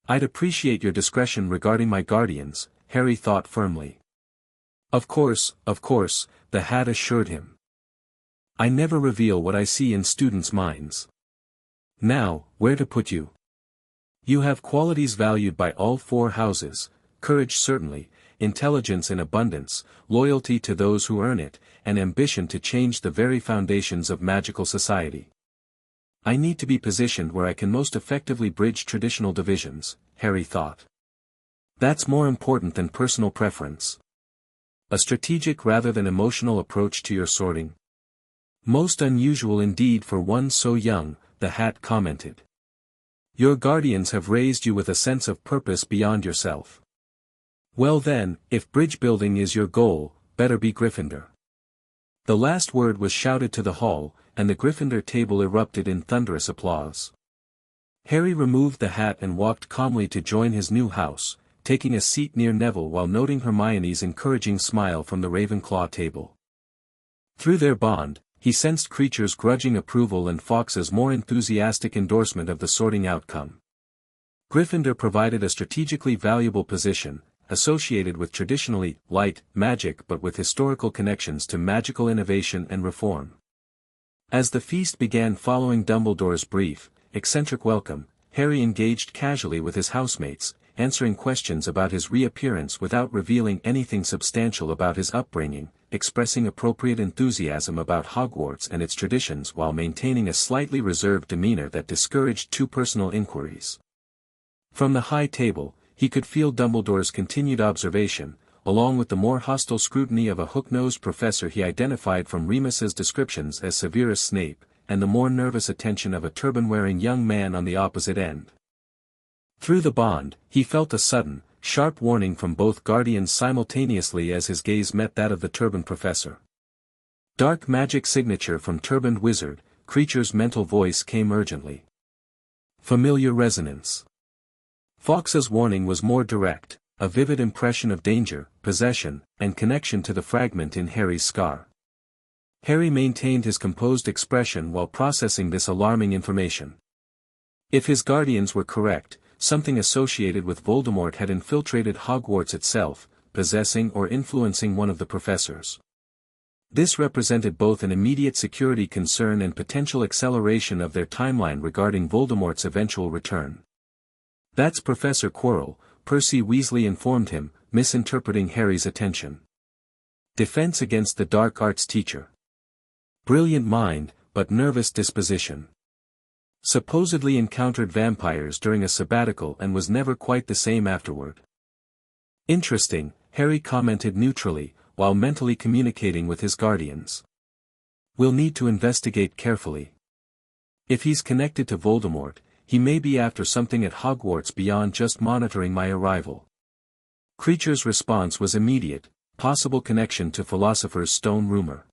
Speaker 1: I'd appreciate your discretion regarding my guardians, Harry thought firmly. Of course, the hat assured him. I never reveal what I see in students' minds. Now, where to put you? You have qualities valued by all 4 houses, courage certainly, intelligence in abundance, loyalty to those who earn it, and ambition to change the very foundations of magical society. I need to be positioned where I can most effectively bridge traditional divisions, Harry thought. That's more important than personal preference. A strategic rather than emotional approach to your sorting. Most unusual indeed for one so young, the hat commented. Your guardians have raised you with a sense of purpose beyond yourself. Well then, if bridge building is your goal, better be Gryffindor. The last word was shouted to the hall, and the Gryffindor table erupted in thunderous applause. Harry removed the hat and walked calmly to join his new house, taking a seat near Neville while noting Hermione's encouraging smile from the Ravenclaw table. Through their bond, he sensed Kreacher's grudging approval and Fawkes' more enthusiastic endorsement of the sorting outcome. Gryffindor provided a strategically valuable position, associated with traditionally light magic but with historical connections to magical innovation and reform. As the feast began following Dumbledore's brief, eccentric welcome, Harry engaged casually with his housemates, answering questions about his reappearance without revealing anything substantial about his upbringing, expressing appropriate enthusiasm about Hogwarts and its traditions while maintaining a slightly reserved demeanor that discouraged too personal inquiries. From the high table, he could feel Dumbledore's continued observation, along with the more hostile scrutiny of a hook-nosed professor he identified from Remus's descriptions as Severus Snape, and the more nervous attention of a turban-wearing young man on the opposite end. Through the bond, he felt a sudden, sharp warning from both guardians simultaneously as his gaze met that of the turban professor. Dark magic signature from turbaned wizard, Kreacher's mental voice came urgently. Familiar resonance. Fawkes' warning was more direct, a vivid impression of danger, possession, and connection to the fragment in Harry's scar. Harry maintained his composed expression while processing this alarming information. If his guardians were correct, something associated with Voldemort had infiltrated Hogwarts itself, possessing or influencing one of the professors. This represented both an immediate security concern and potential acceleration of their timeline regarding Voldemort's eventual return. That's Professor Quirrell, Percy Weasley informed him, misinterpreting Harry's attention. Defense against the dark arts teacher. Brilliant mind, but nervous disposition. Supposedly encountered vampires during a sabbatical and was never quite the same afterward. Interesting, Harry commented neutrally, while mentally communicating with his guardians. We'll need to investigate carefully. If he's connected to Voldemort, he may be after something at Hogwarts beyond just monitoring my arrival. Kreacher's response was immediate, possible connection to Philosopher's Stone rumor.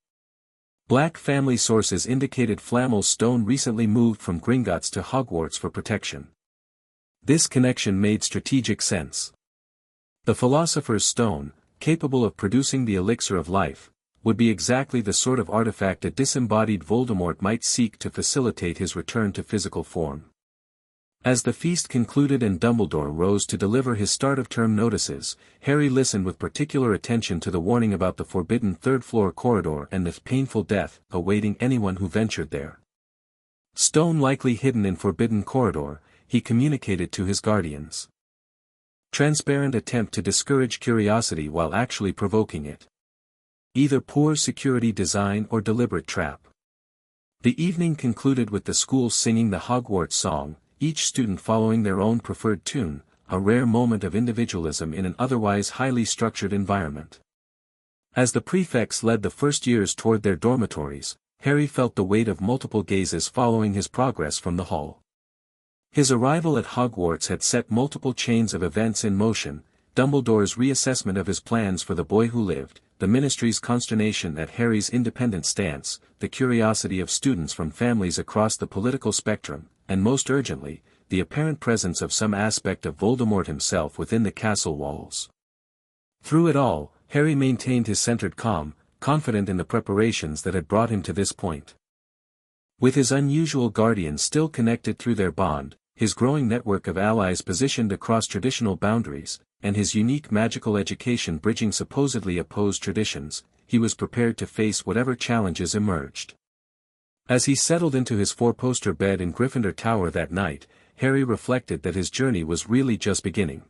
Speaker 1: Black family sources indicated Flamel's stone recently moved from Gringotts to Hogwarts for protection. This connection made strategic sense. The Philosopher's Stone, capable of producing the elixir of life, would be exactly the sort of artifact a disembodied Voldemort might seek to facilitate his return to physical form. As the feast concluded and Dumbledore rose to deliver his start-of-term notices, Harry listened with particular attention to the warning about the forbidden third-floor corridor and the painful death awaiting anyone who ventured there. Stone likely hidden in forbidden corridor, he communicated to his guardians. Transparent attempt to discourage curiosity while actually provoking it. Either poor security design or deliberate trap. The evening concluded with the school singing the Hogwarts song, each student following their own preferred tune, a rare moment of individualism in an otherwise highly structured environment. As the prefects led the first years toward their dormitories, Harry felt the weight of multiple gazes following his progress from the hall. His arrival at Hogwarts had set multiple chains of events in motion: Dumbledore's reassessment of his plans for the boy who lived, the Ministry's consternation at Harry's independent stance, the curiosity of students from families across the political spectrum, and most urgently, the apparent presence of some aspect of Voldemort himself within the castle walls. Through it all, Harry maintained his centered calm, confident in the preparations that had brought him to this point. With his unusual guardians still connected through their bond, his growing network of allies positioned across traditional boundaries, and his unique magical education bridging supposedly opposed traditions, he was prepared to face whatever challenges emerged. As he settled into his four-poster bed in Gryffindor Tower that night, Harry reflected that his journey was really just beginning.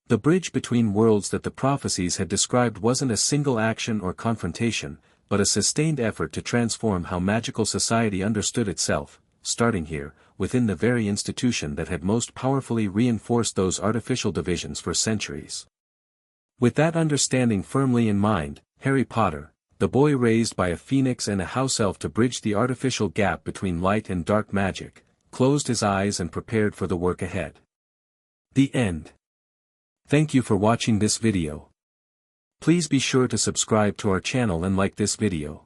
Speaker 1: The bridge between worlds that the prophecies had described wasn't a single action or confrontation, but a sustained effort to transform how magical society understood itself, starting here, within the very institution that had most powerfully reinforced those artificial divisions for centuries. With that understanding firmly in mind, Harry Potter, the boy raised by a phoenix and a house elf to bridge the artificial gap between light and dark magic, closed his eyes and prepared for the work ahead. The end. Thank you for watching this video. Please be sure to subscribe to our channel and like this video.